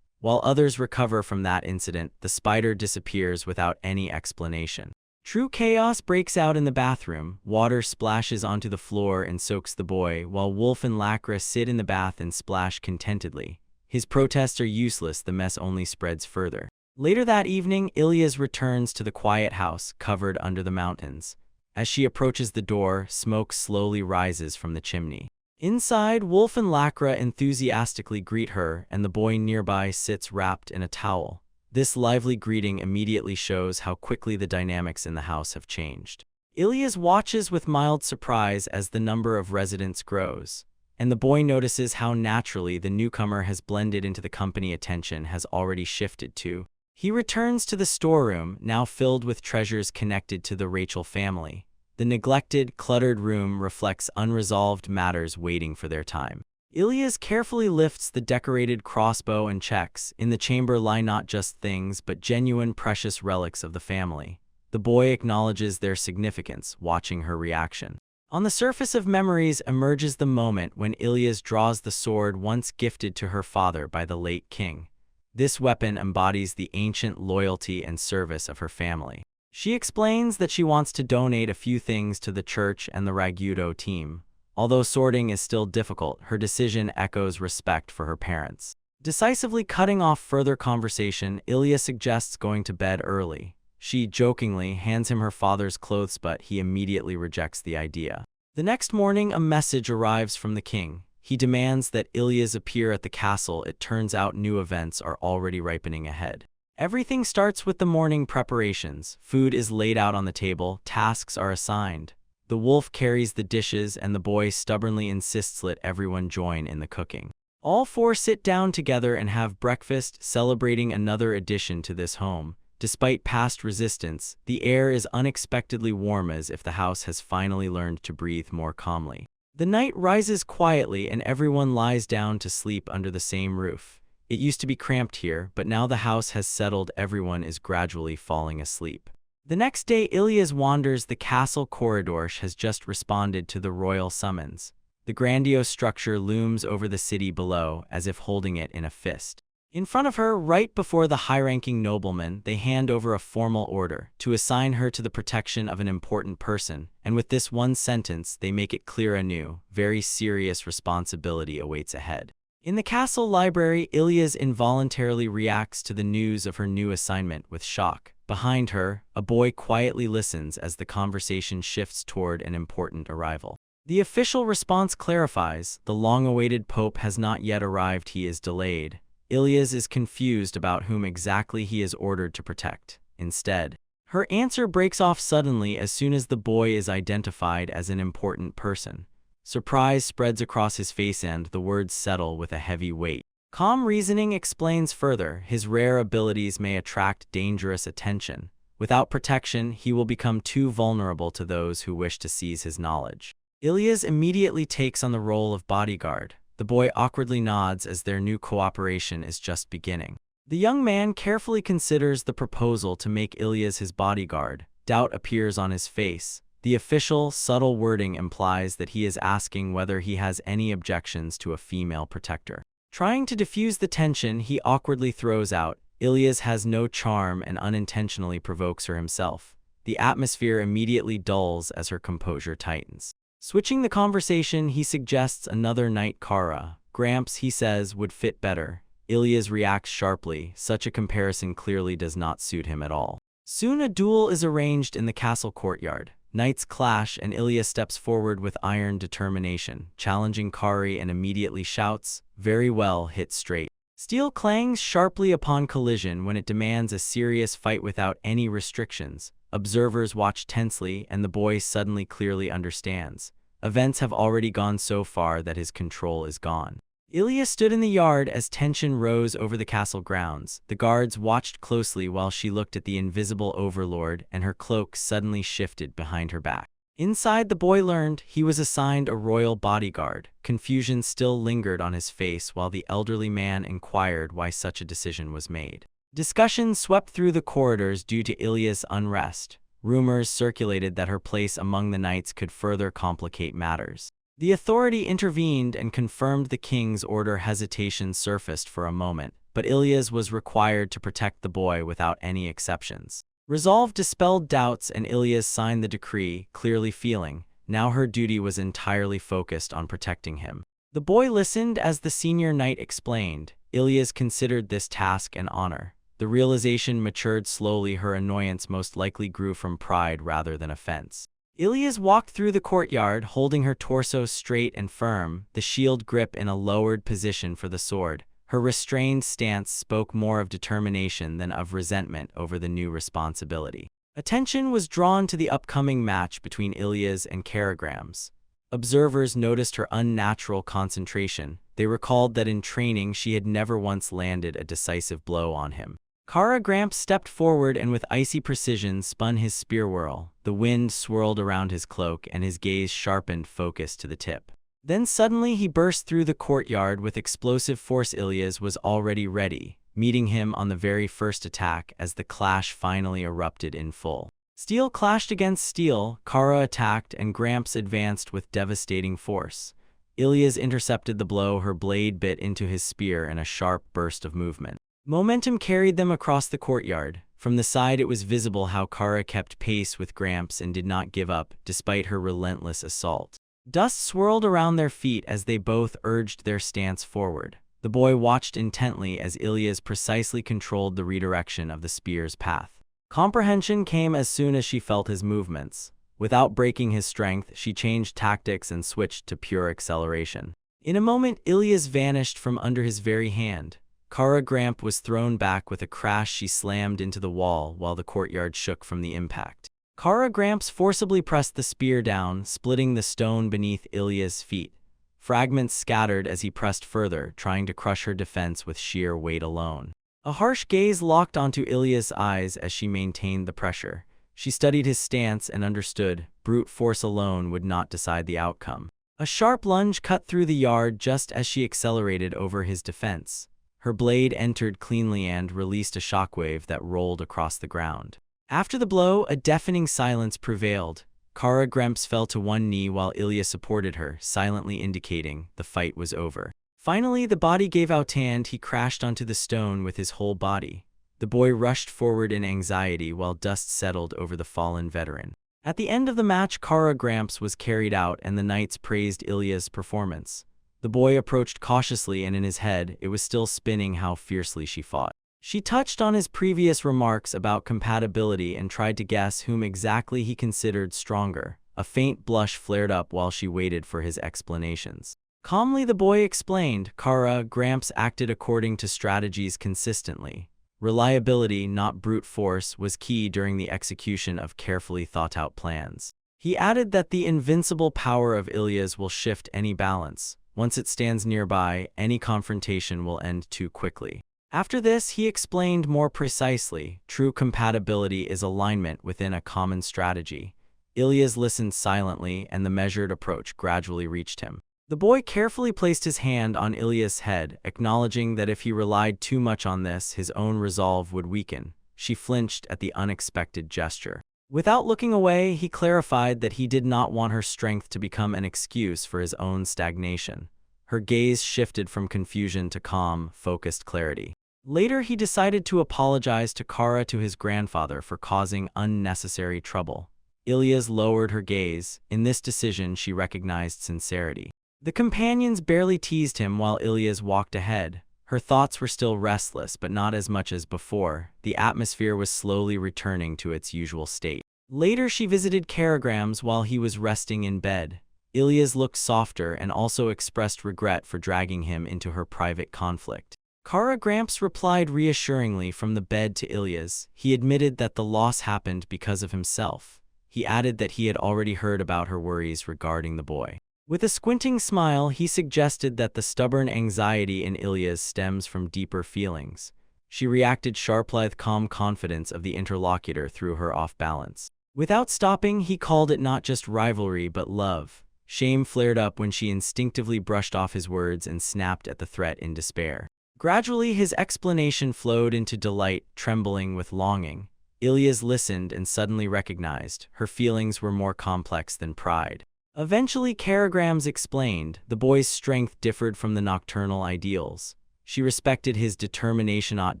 Speaker 1: While others recover from that incident, the spider disappears without any explanation. True chaos breaks out in the bathroom. Water splashes onto the floor and soaks the boy, while Wolf and Lacra sit in the bath and splash contentedly. His protests are useless, the mess only spreads further. Later that evening, Ilias returns to the quiet house, covered under the mountains. As she approaches the door, smoke slowly rises from the chimney. Inside, Wolf and Lacra enthusiastically greet her, and the boy nearby sits wrapped in a towel. This lively greeting immediately shows how quickly the dynamics in the house have changed. Ilias watches with mild surprise as the number of residents grows, and the boy notices how naturally the newcomer has blended into the company. Attention has already shifted to. He returns to the storeroom, now filled with treasures connected to the Rachel family. The neglected, cluttered room reflects unresolved matters waiting for their time. Ilias carefully lifts the decorated crossbow and checks. In the chamber lie not just things, but genuine precious relics of the family. The boy acknowledges their significance, watching her reaction. On the surface of memories emerges the moment when Ilias draws the sword once gifted to her father by the late king. This weapon embodies the ancient loyalty and service of her family. She explains that she wants to donate a few things to the church and the Ragudo team. Although sorting is still difficult, her decision echoes respect for her parents. Decisively cutting off further conversation, Ilya suggests going to bed early. She jokingly hands him her father's clothes, but he immediately rejects the idea. The next morning, a message arrives from the king. He demands that Ilya's appear at the castle. It turns out new events are already ripening ahead. Everything starts with the morning preparations. Food is laid out on the table, tasks are assigned. The wolf carries the dishes, and the boy stubbornly insists let everyone join in the cooking. All four sit down together and have breakfast, celebrating another addition to this home. Despite past resistance, the air is unexpectedly warm, as if the house has finally learned to breathe more calmly. The night rises quietly and everyone lies down to sleep under the same roof. It used to be cramped here, but now the house has settled. Everyone is gradually falling asleep. The next day, Ilias wanders the castle corridor. She has just responded to the royal summons. The grandiose structure looms over the city below, as if holding it in a fist. In front of her, right before the high-ranking nobleman, they hand over a formal order to assign her to the protection of an important person, and with this one sentence, they make it clear anew, very serious responsibility awaits ahead. In the castle library, Ilyas involuntarily reacts to the news of her new assignment with shock. Behind her, a boy quietly listens as the conversation shifts toward an important arrival. The official response clarifies, the long-awaited pope has not yet arrived, he is delayed. Ilyas is confused about whom exactly he is ordered to protect. Instead, her answer breaks off suddenly as soon as the boy is identified as an important person. Surprise spreads across his face and the words settle with a heavy weight. Calm reasoning explains further, his rare abilities may attract dangerous attention. Without protection, he will become too vulnerable to those who wish to seize his knowledge. Ilyas immediately takes on the role of bodyguard. The boy awkwardly nods as their new cooperation is just beginning. The young man carefully considers the proposal to make Ilyas his bodyguard. Doubt appears on his face. The official, subtle wording implies that he is asking whether he has any objections to a female protector. Trying to diffuse the tension, he awkwardly throws out, Ilyas has no charm, and unintentionally provokes her himself. The atmosphere immediately dulls as her composure tightens. Switching the conversation, he suggests another knight, Kara. Gramps, he says, would fit better. Ilyas reacts sharply. Such a comparison clearly does not suit him at all. Soon a duel is arranged in the castle courtyard. Knights clash and Ilyas steps forward with iron determination, challenging Kari and immediately shouts, "Very well, hit straight." Steel clangs sharply upon collision when it demands a serious fight without any restrictions. Observers watch tensely, and the boy suddenly clearly understands. Events have already gone so far that his control is gone. Ilyas stood in the yard as tension rose over the castle grounds. The guards watched closely while she looked at the invisible overlord, and her cloak suddenly shifted behind her back. Inside, the boy learned he was assigned a royal bodyguard. Confusion still lingered on his face while the elderly man inquired why such a decision was made. Discussions swept through the corridors due to Ilyas' unrest. Rumors circulated that her place among the knights could further complicate matters. The authority intervened and confirmed the king's order. Hesitation surfaced for a moment, but Ilyas was required to protect the boy without any exceptions. Resolve dispelled doubts and Ilyas signed the decree, clearly feeling, now her duty was entirely focused on protecting him. The boy listened as the senior knight explained. Ilyas considered this task an honor. The realization matured slowly. Her annoyance most likely grew from pride rather than offense. Ilyas walked through the courtyard, holding her torso straight and firm, the shield grip in a lowered position for the sword. Her restrained stance spoke more of determination than of resentment over the new responsibility. Attention was drawn to the upcoming match between Ilyas and Karagrams. Observers noticed her unnatural concentration. They recalled that in training she had never once landed a decisive blow on him. Karagrams stepped forward and with icy precision spun his spear whirl. The wind swirled around his cloak and his gaze sharpened, focused to the tip. Then suddenly he burst through the courtyard with explosive force. Ilyas was already ready, meeting him on the very first attack as the clash finally erupted in full. Steel clashed against steel, Kara attacked, and Gramps advanced with devastating force. Ilyas intercepted the blow. Her blade bit into his spear in a sharp burst of movement. Momentum carried them across the courtyard. From the side it was visible how Kara kept pace with Gramps and did not give up, despite her relentless assault. Dust swirled around their feet as they both urged their stance forward. The boy watched intently as Ilyas precisely controlled the redirection of the spear's path. Comprehension came as soon as she felt his movements. Without breaking his strength, she changed tactics and switched to pure acceleration. In a moment, Ilyas vanished from under his very hand. Karagrams was thrown back with a crash. She slammed into the wall while the courtyard shook from the impact. Karagrams forcibly pressed the spear down, splitting the stone beneath Ilyas' feet. Fragments scattered as he pressed further, trying to crush her defense with sheer weight alone. A harsh gaze locked onto Ilyas' eyes as she maintained the pressure. She studied his stance and understood brute force alone would not decide the outcome. A sharp lunge cut through the yard just as she accelerated over his defense. Her blade entered cleanly and released a shockwave that rolled across the ground. After the blow, a deafening silence prevailed. Karagrams fell to one knee while Ilyas supported her, silently indicating the fight was over. Finally, the body gave out and he crashed onto the stone with his whole body. The boy rushed forward in anxiety while dust settled over the fallen veteran. At the end of the match, Kara Gramps was carried out and the knights praised Ilya's performance. The boy approached cautiously and in his head, it was still spinning how fiercely she fought. She touched on his previous remarks about compatibility and tried to guess whom exactly he considered stronger. A faint blush flared up while she waited for his explanations. Calmly, the boy explained, Kara Gramps acted according to strategies consistently. Reliability, not brute force, was key during the execution of carefully thought-out plans. He added that the invincible power of Ilya's will shift any balance. Once it stands nearby, any confrontation will end too quickly. After this, he explained more precisely, true compatibility is alignment within a common strategy. Ilya's listened silently and the measured approach gradually reached him. The boy carefully placed his hand on Ilya's head, acknowledging that if he relied too much on this, his own resolve would weaken. She flinched at the unexpected gesture. Without looking away, he clarified that he did not want her strength to become an excuse for his own stagnation. Her gaze shifted from confusion to calm, focused clarity. Later, he decided to apologize to Kara to his grandfather for causing unnecessary trouble. Ilya's lowered her gaze. In this decision, she recognized sincerity. The companions barely teased him while Ilya's walked ahead. Her thoughts were still restless, but not as much as before. The atmosphere was slowly returning to its usual state. Later, she visited Karagrams while he was resting in bed. Ilya's looked softer and also expressed regret for dragging him into her private conflict. Kara Gramps replied reassuringly from the bed to Ilya's. He admitted that the loss happened because of himself. He added that he had already heard about her worries regarding the boy. With a squinting smile, he suggested that the stubborn anxiety in Ilya's stems from deeper feelings. She reacted sharply with calm confidence of the interlocutor threw her off balance. Without stopping, he called it not just rivalry but love. Shame flared up when she instinctively brushed off his words and snapped at the threat in despair. Gradually, his explanation flowed into delight, trembling with longing. Ilya's listened and suddenly recognized her feelings were more complex than pride. Eventually, Karagrams explained the boy's strength differed from the nocturnal ideals. She respected his determination at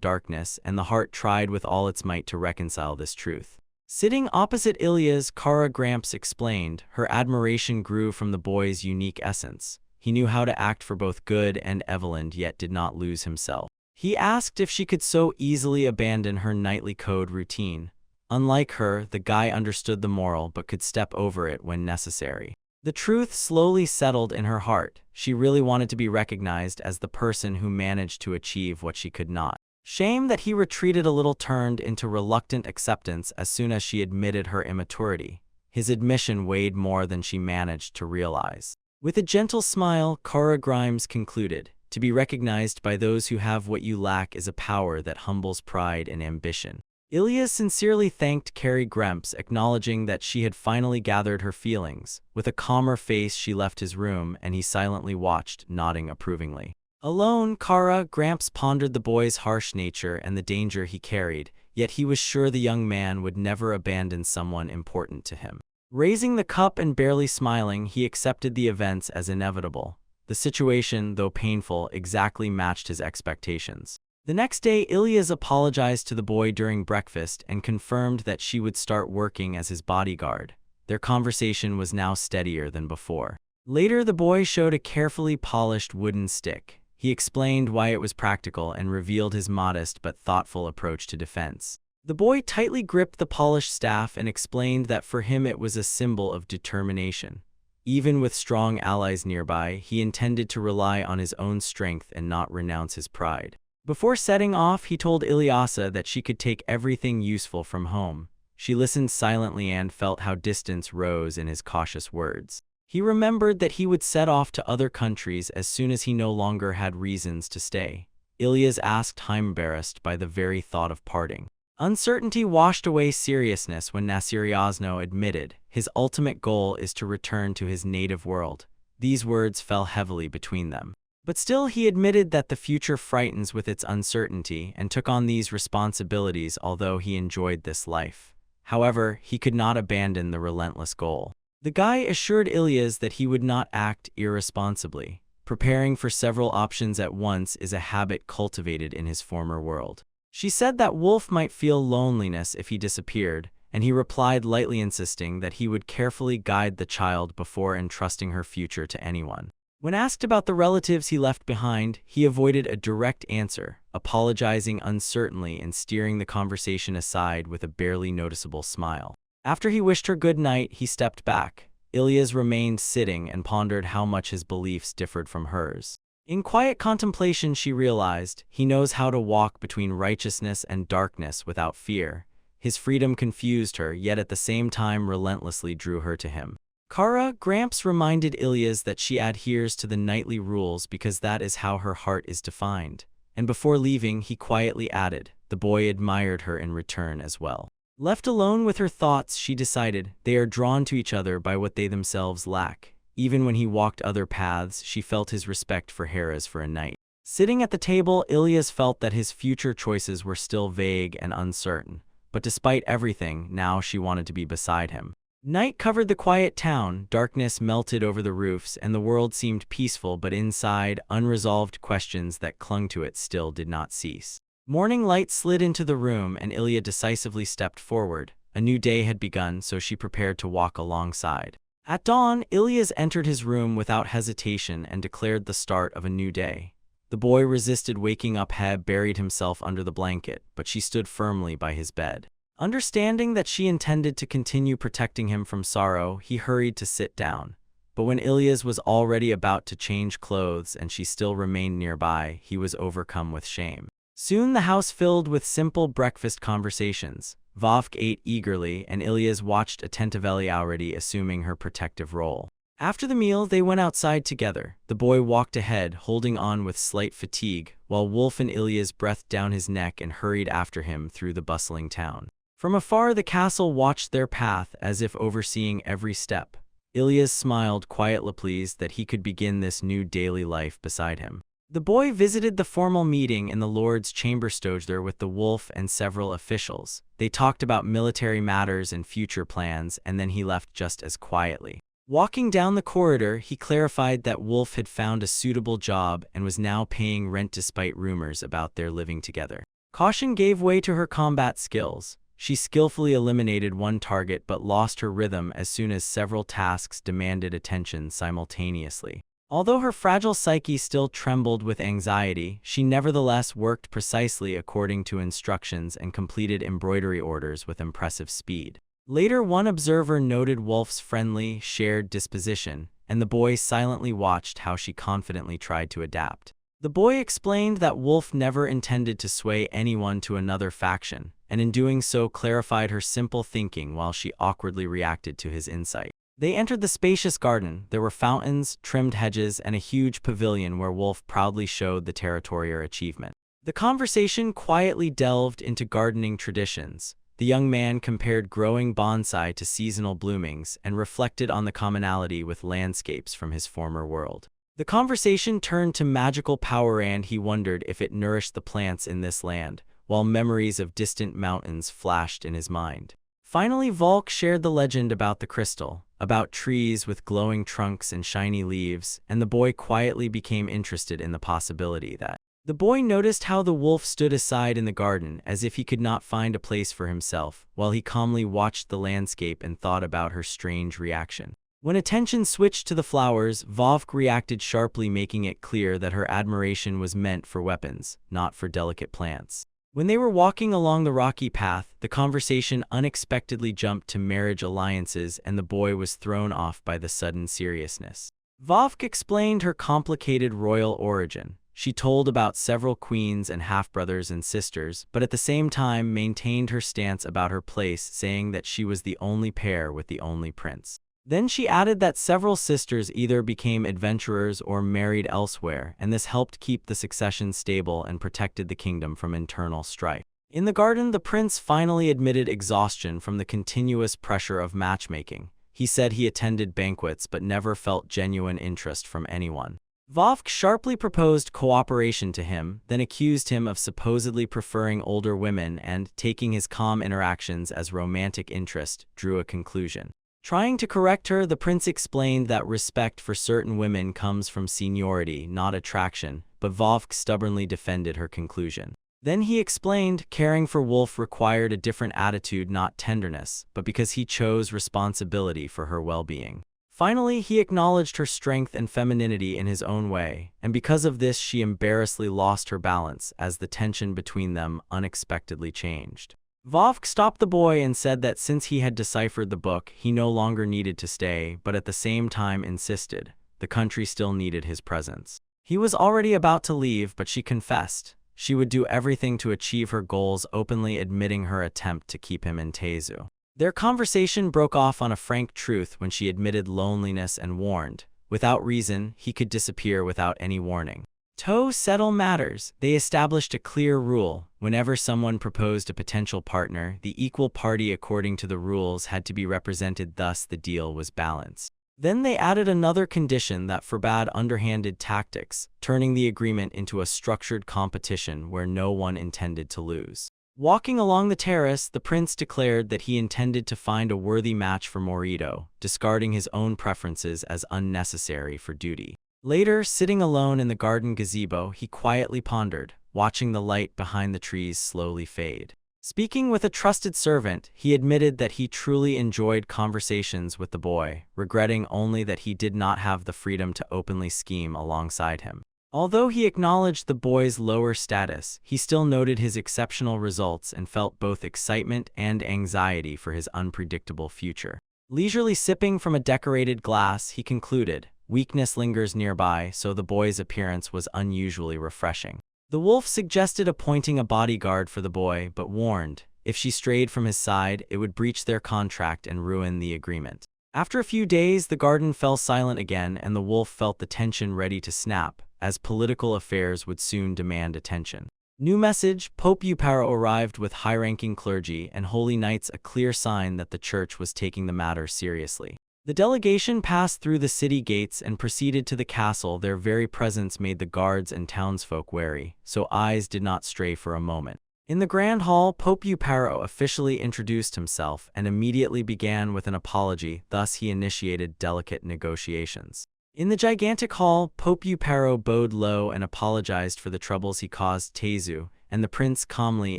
Speaker 1: darkness, and the heart tried with all its might to reconcile this truth. Sitting opposite Ilya's, Kara Gramps explained her admiration grew from the boy's unique essence. He knew how to act for both good and Evelyn, yet did not lose himself. He asked if she could so easily abandon her nightly code routine. Unlike her, the guy understood the moral but could step over it when necessary. The truth slowly settled in her heart. She really wanted to be recognized as the person who managed to achieve what she could not. Shame that he retreated a little turned into reluctant acceptance as soon as she admitted her immaturity. His admission weighed more than she managed to realize. With a gentle smile, Kara Grimes concluded, to be recognized by those who have what you lack is a power that humbles pride and ambition. Ilya sincerely thanked Carrie Gramps, acknowledging that she had finally gathered her feelings. With a calmer face, she left his room, and he silently watched, nodding approvingly. Alone, Kara Gramps pondered the boy's harsh nature and the danger he carried, yet he was sure the young man would never abandon someone important to him. Raising the cup and barely smiling, he accepted the events as inevitable. The situation, though painful, exactly matched his expectations. The next day, Ilyas apologized to the boy during breakfast and confirmed that she would start working as his bodyguard. Their conversation was now steadier than before. Later, the boy showed a carefully polished wooden stick. He explained why it was practical and revealed his modest but thoughtful approach to defense. The boy tightly gripped the polished staff and explained that for him it was a symbol of determination. Even with strong allies nearby, he intended to rely on his own strength and not renounce his pride. Before setting off, he told Ilyasa that she could take everything useful from home. She listened silently and felt how distance rose in his cautious words. He remembered that he would set off to other countries as soon as he no longer had reasons to stay. Ilyas asked, embarrassed by the very thought of parting. Uncertainty washed away seriousness when Nasiryazno admitted, his ultimate goal is to return to his native world. These words fell heavily between them. But still, he admitted that the future frightens with its uncertainty and took on these responsibilities although he enjoyed this life. However, he could not abandon the relentless goal. The guy assured Ilyas that he would not act irresponsibly. Preparing for several options at once is a habit cultivated in his former world. She said that Wolf might feel loneliness if he disappeared, and he replied lightly insisting that he would carefully guide the child before entrusting her future to anyone. When asked about the relatives he left behind, he avoided a direct answer, apologizing uncertainly and steering the conversation aside with a barely noticeable smile. After he wished her good night, he stepped back. Ilyas remained sitting and pondered how much his beliefs differed from hers. In quiet contemplation, she realized he knows how to walk between righteousness and darkness without fear. His freedom confused her, yet at the same time relentlessly drew her to him. Kara, Gramps reminded Ilyas that she adheres to the knightly rules because that is how her heart is defined. And before leaving, he quietly added, the boy admired her in return as well. Left alone with her thoughts, she decided they are drawn to each other by what they themselves lack. Even when he walked other paths, she felt his respect for Hera's for a knight. Sitting at the table, Ilyas felt that his future choices were still vague and uncertain. But despite everything, now she wanted to be beside him. Night covered the quiet town, darkness melted over the roofs, and the world seemed peaceful, but inside, unresolved questions that clung to it still did not cease. Morning light slid into the room, and Ilya decisively stepped forward. A new day had begun, so she prepared to walk alongside. At dawn, Ilyas entered his room without hesitation and declared the start of a new day. The boy resisted waking up. Heb buried himself under the blanket, but she stood firmly by his bed. Understanding that she intended to continue protecting him from sorrow, he hurried to sit down. But when Ilyas was already about to change clothes and she still remained nearby, he was overcome with shame. Soon the house filled with simple breakfast conversations. Vovk ate eagerly, and Ilyas watched attentively, already assuming her protective role. After the meal, they went outside together. The boy walked ahead, holding on with slight fatigue, while Wolf and Ilyas breathed down his neck and hurried after him through the bustling town. From afar, the castle watched their path as if overseeing every step. Ilyas smiled, quietly pleased that he could begin this new daily life beside him. The boy visited the formal meeting in the Lord's chamber stoger with the wolf and several officials. They talked about military matters and future plans, and then he left just as quietly. Walking down the corridor, he clarified that Wolf had found a suitable job and was now paying rent despite rumors about their living together. Caution gave way to her combat skills. She skillfully eliminated one target but lost her rhythm as soon as several tasks demanded attention simultaneously. Although her fragile psyche still trembled with anxiety, she nevertheless worked precisely according to instructions and completed embroidery orders with impressive speed. Later, one observer noted Wolf's friendly, shared disposition, and the boy silently watched how she confidently tried to adapt. The boy explained that Wolf never intended to sway anyone to another faction, and in doing so clarified her simple thinking while she awkwardly reacted to his insight. They entered the spacious garden. There were fountains, trimmed hedges, and a huge pavilion where Wolf proudly showed the territorial achievement. The conversation quietly delved into gardening traditions. The young man compared growing bonsai to seasonal bloomings and reflected on the commonality with landscapes from his former world. The conversation turned to magical power, and he wondered if it nourished the plants in this land, while memories of distant mountains flashed in his mind. Finally, Volk shared the legend about the crystal, about trees with glowing trunks and shiny leaves, and the boy quietly became interested in the possibility that. The boy noticed how the wolf stood aside in the garden as if he could not find a place for himself, while he calmly watched the landscape and thought about her strange reaction. When attention switched to the flowers, Vovk reacted sharply, making it clear that her admiration was meant for weapons, not for delicate plants. When they were walking along the rocky path, the conversation unexpectedly jumped to marriage alliances, and the boy was thrown off by the sudden seriousness. Vovk explained her complicated royal origin. She told about several queens and half-brothers and sisters, but at the same time maintained her stance about her place, saying that she was the only pair with the only prince. Then she added that several sisters either became adventurers or married elsewhere, and this helped keep the succession stable and protected the kingdom from internal strife. In the garden, the prince finally admitted exhaustion from the continuous pressure of matchmaking. He said he attended banquets but never felt genuine interest from anyone. Vovk sharply proposed cooperation to him, then accused him of supposedly preferring older women and, taking his calm interactions as romantic interest, drew a conclusion. Trying to correct her, the prince explained that respect for certain women comes from seniority, not attraction, but Vovk stubbornly defended her conclusion. Then he explained caring for Wolf required a different attitude, not tenderness, but because he chose responsibility for her well-being. Finally, he acknowledged her strength and femininity in his own way, and because of this she embarrassingly lost her balance as the tension between them unexpectedly changed. Vovk stopped the boy and said that since he had deciphered the book, he no longer needed to stay, but at the same time insisted the country still needed his presence. He was already about to leave, but she confessed she would do everything to achieve her goals, openly admitting her attempt to keep him in Taezu. Their conversation broke off on a frank truth when she admitted loneliness and warned, without reason, he could disappear without any warning. To settle matters, they established a clear rule. Whenever someone proposed a potential partner, the equal party according to the rules had to be represented, thus the deal was balanced. Then they added another condition that forbade underhanded tactics, turning the agreement into a structured competition where no one intended to lose. Walking along the terrace, the prince declared that he intended to find a worthy match for Morito, discarding his own preferences as unnecessary for duty. Later, sitting alone in the garden gazebo, he quietly pondered, watching the light behind the trees slowly fade. Speaking with a trusted servant, he admitted that he truly enjoyed conversations with the boy, regretting only that he did not have the freedom to openly scheme alongside him. Although he acknowledged the boy's lower status, he still noted his exceptional results and felt both excitement and anxiety for his unpredictable future. Leisurely sipping from a decorated glass, he concluded, weakness lingers nearby, so the boy's appearance was unusually refreshing. The wolf suggested appointing a bodyguard for the boy, but warned, if she strayed from his side, it would breach their contract and ruin the agreement. After a few days, the garden fell silent again, and the wolf felt the tension ready to snap, as political affairs would soon demand attention. New message: Pope Euparo arrived with high-ranking clergy and holy knights, a clear sign that the church was taking the matter seriously. The delegation passed through the city gates and proceeded to the castle. Their very presence made the guards and townsfolk wary, so eyes did not stray for a moment. In the grand hall, Pope Euparo officially introduced himself and immediately began with an apology, thus he initiated delicate negotiations. In the gigantic hall, Pope Euparo bowed low and apologized for the troubles he caused Taezu, and the prince calmly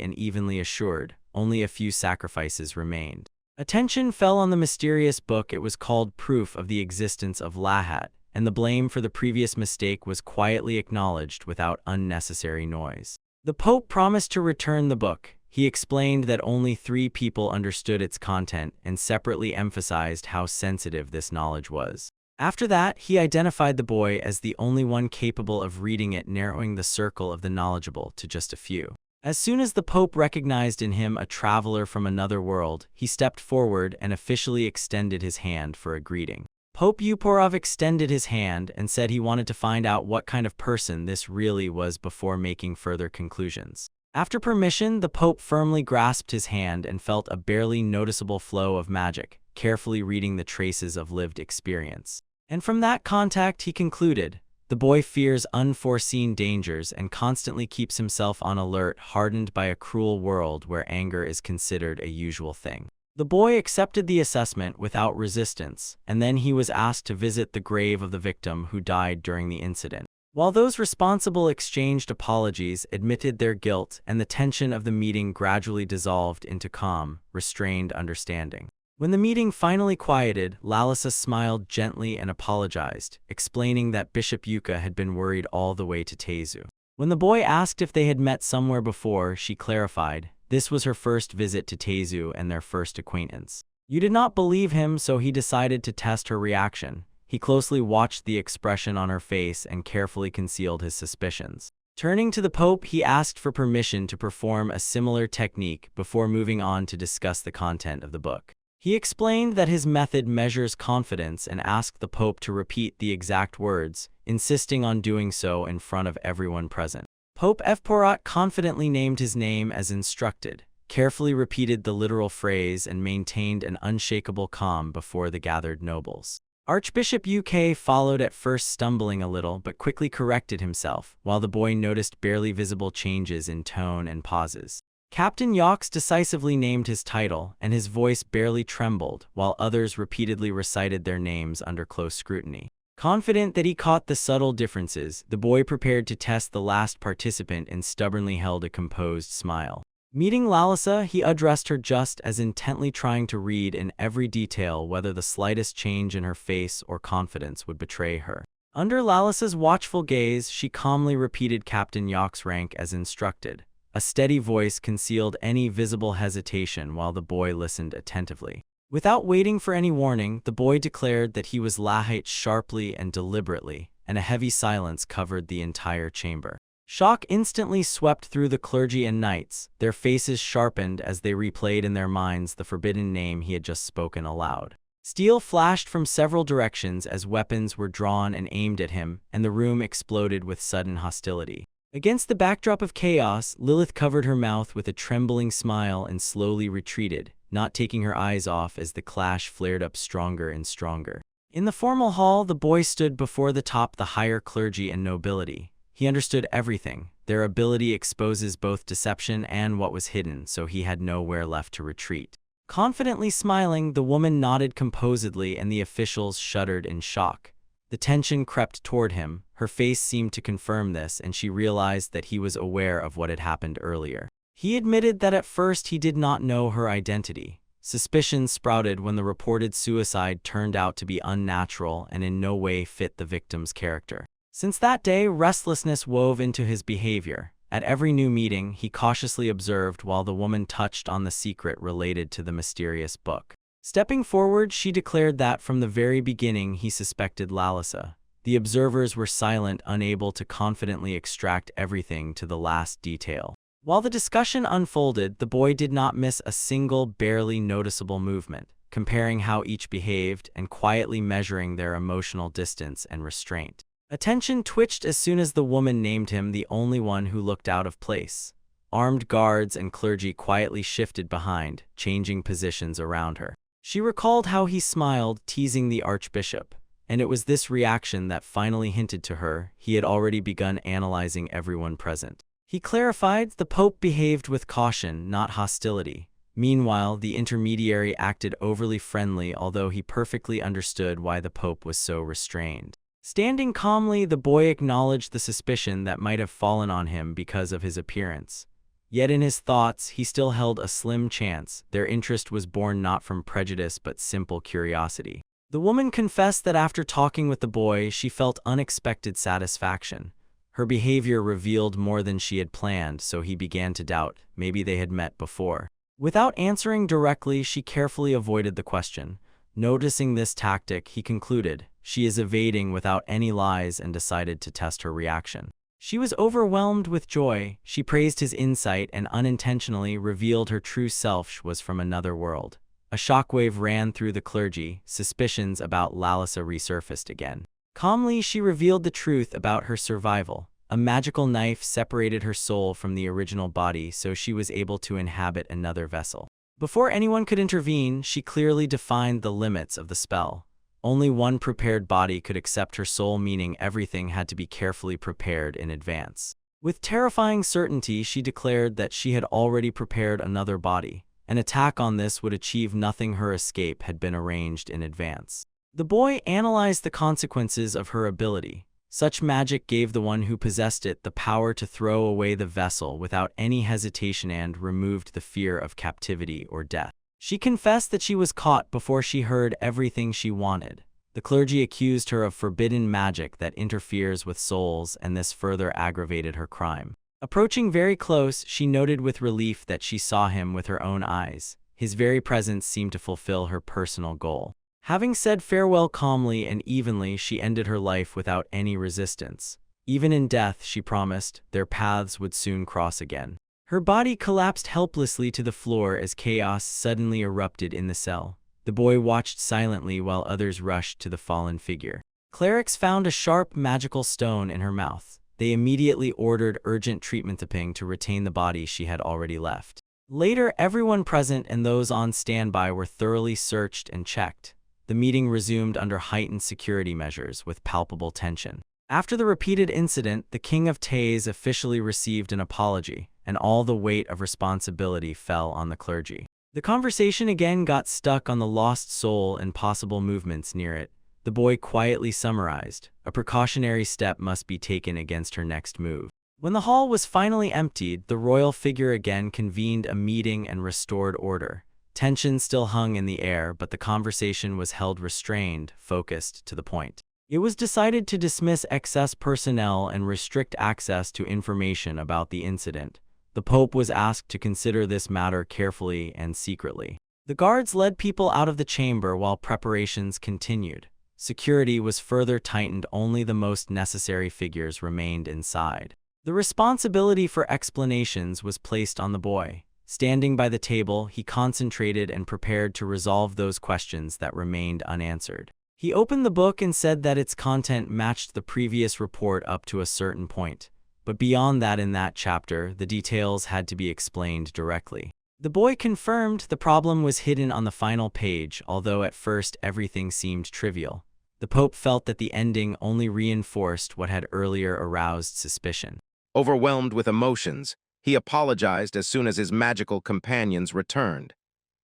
Speaker 1: and evenly assured, only a few sacrifices remained. Attention fell on the mysterious book. It was called Proof of the Existence of Lahat, and the blame for the previous mistake was quietly acknowledged without unnecessary noise. The Pope promised to return the book. He explained that only 3 people understood its content and separately emphasized how sensitive this knowledge was. After that, he identified the boy as the only one capable of reading it, narrowing the circle of the knowledgeable to just a few. As soon as the Pope recognized in him a traveler from another world, he stepped forward and officially extended his hand for a greeting. Pope Euporov extended his hand and said he wanted to find out what kind of person this really was before making further conclusions. After permission, the Pope firmly grasped his hand and felt a barely noticeable flow of magic, carefully reading the traces of lived experience. And from that contact, he concluded, the boy fears unforeseen dangers and constantly keeps himself on alert, hardened by a cruel world where anger is considered a usual thing. The boy accepted the assessment without resistance, and then he was asked to visit the grave of the victim who died during the incident. While those responsible exchanged apologies, admitted their guilt, and the tension of the meeting gradually dissolved into calm, restrained understanding. When the meeting finally quieted, Lalisa smiled gently and apologized, explaining that Bishop Yuka had been worried all the way to Taezu. When the boy asked if they had met somewhere before, she clarified, this was her first visit to Taezu and their first acquaintance. You did not believe him, so he decided to test her reaction. He closely watched the expression on her face and carefully concealed his suspicions. Turning to the Pope, he asked for permission to perform a similar technique before moving on to discuss the content of the book. He explained that his method measures confidence and asked the Pope to repeat the exact words, insisting on doing so in front of everyone present. Pope Evporat confidently named his name as instructed, carefully repeated the literal phrase, and maintained an unshakable calm before the gathered nobles. Archbishop UK followed, at first stumbling a little but quickly corrected himself, while the boy noticed barely visible changes in tone and pauses. Captain Yox decisively named his title, and his voice barely trembled, while others repeatedly recited their names under close scrutiny. Confident that he caught the subtle differences, the boy prepared to test the last participant and stubbornly held a composed smile. Meeting Lalisa, he addressed her just as intently, trying to read in every detail whether the slightest change in her face or confidence would betray her. Under Lalisa's watchful gaze, she calmly repeated Captain Yox's rank as instructed. A steady voice concealed any visible hesitation while the boy listened attentively. Without waiting for any warning, the boy declared that he was Lahite sharply and deliberately, and a heavy silence covered the entire chamber. Shock instantly swept through the clergy and knights, their faces sharpened as they replayed in their minds the forbidden name he had just spoken aloud. Steel flashed from several directions as weapons were drawn and aimed at him, and the room exploded with sudden hostility. Against the backdrop of chaos, Lilith covered her mouth with a trembling smile and slowly retreated, not taking her eyes off as the clash flared up stronger and stronger. In the formal hall, the boy stood before the higher clergy and nobility. He understood everything. Their ability exposes both deception and what was hidden, so he had nowhere left to retreat. Confidently smiling, the woman nodded composedly and the officials shuddered in shock. The tension crept toward him. Her face seemed to confirm this, and she realized that he was aware of what had happened earlier. He admitted that at first he did not know her identity. Suspicions sprouted when the reported suicide turned out to be unnatural and in no way fit the victim's character. Since that day, restlessness wove into his behavior. At every new meeting, he cautiously observed while the woman touched on the secret related to the mysterious book. Stepping forward, she declared that from the very beginning he suspected Lalisa. The observers were silent, unable to confidently extract everything to the last detail. While the discussion unfolded, the boy did not miss a single barely noticeable movement, comparing how each behaved and quietly measuring their emotional distance and restraint. Attention twitched as soon as the woman named him the only one who looked out of place. Armed guards and clergy quietly shifted behind, changing positions around her. She recalled how he smiled, teasing the archbishop, and it was this reaction that finally hinted to her he had already begun analyzing everyone present. He clarified the pope behaved with caution, not hostility. Meanwhile, the intermediary acted overly friendly, although he perfectly understood why the pope was so restrained. Standing calmly, the boy acknowledged the suspicion that might have fallen on him because of his appearance. Yet in his thoughts, he still held a slim chance. Their interest was born not from prejudice but simple curiosity. The woman confessed that after talking with the boy, she felt unexpected satisfaction. Her behavior revealed more than she had planned, so he began to doubt. Maybe they had met before. Without answering directly, she carefully avoided the question. Noticing this tactic, he concluded, she is evading without any lies, and decided to test her reaction. She was overwhelmed with joy. She praised his insight and unintentionally revealed her true self was from another world. A shockwave ran through the clergy. Suspicions about Lalisa resurfaced again. Calmly, she revealed the truth about her survival. A magical knife separated her soul from the original body, so she was able to inhabit another vessel. Before anyone could intervene, she clearly defined the limits of the spell. Only one prepared body could accept her soul, meaning everything had to be carefully prepared in advance. With terrifying certainty, she declared that she had already prepared another body. An attack on this would achieve nothing. Her escape had been arranged in advance. The boy analyzed the consequences of her ability. Such magic gave the one who possessed it the power to throw away the vessel without any hesitation and removed the fear of captivity or death. She confessed that she was caught before she heard everything she wanted. The clergy accused her of forbidden magic that interferes with souls, and this further aggravated her crime. Approaching very close, she noted with relief that she saw him with her own eyes. His very presence seemed to fulfill her personal goal. Having said farewell calmly and evenly, she ended her life without any resistance. Even in death, she promised, their paths would soon cross again. Her body collapsed helplessly to the floor as chaos suddenly erupted in the cell. The boy watched silently while others rushed to the fallen figure. Clerics found a sharp magical stone in her mouth. They immediately ordered urgent treatment to retain the body she had already left. Later, everyone present and those on standby were thoroughly searched and checked. The meeting resumed under heightened security measures with palpable tension. After the repeated incident, the King of Tays officially received an apology, and all the weight of responsibility fell on the clergy. The conversation again got stuck on the lost soul and possible movements near it. The boy quietly summarized, "A precautionary step must be taken against her next move." When the hall was finally emptied, the royal figure again convened a meeting and restored order. Tension still hung in the air, but the conversation was held restrained, focused, to the point. It was decided to dismiss excess personnel and restrict access to information about the incident. The Pope was asked to consider this matter carefully and secretly. The guards led people out of the chamber while preparations continued. Security was further tightened, only the most necessary figures remained inside. The responsibility for explanations was placed on the boy. Standing by the table, he concentrated and prepared to resolve those questions that remained unanswered. He opened the book and said that its content matched the previous report up to a certain point. But beyond that, in that chapter, the details had to be explained directly. The boy confirmed the problem was hidden on the final page, although at first everything seemed trivial. The Pope felt that the ending only reinforced what had earlier aroused suspicion.
Speaker 3: Overwhelmed with emotions, he apologized as soon as his magical companions returned.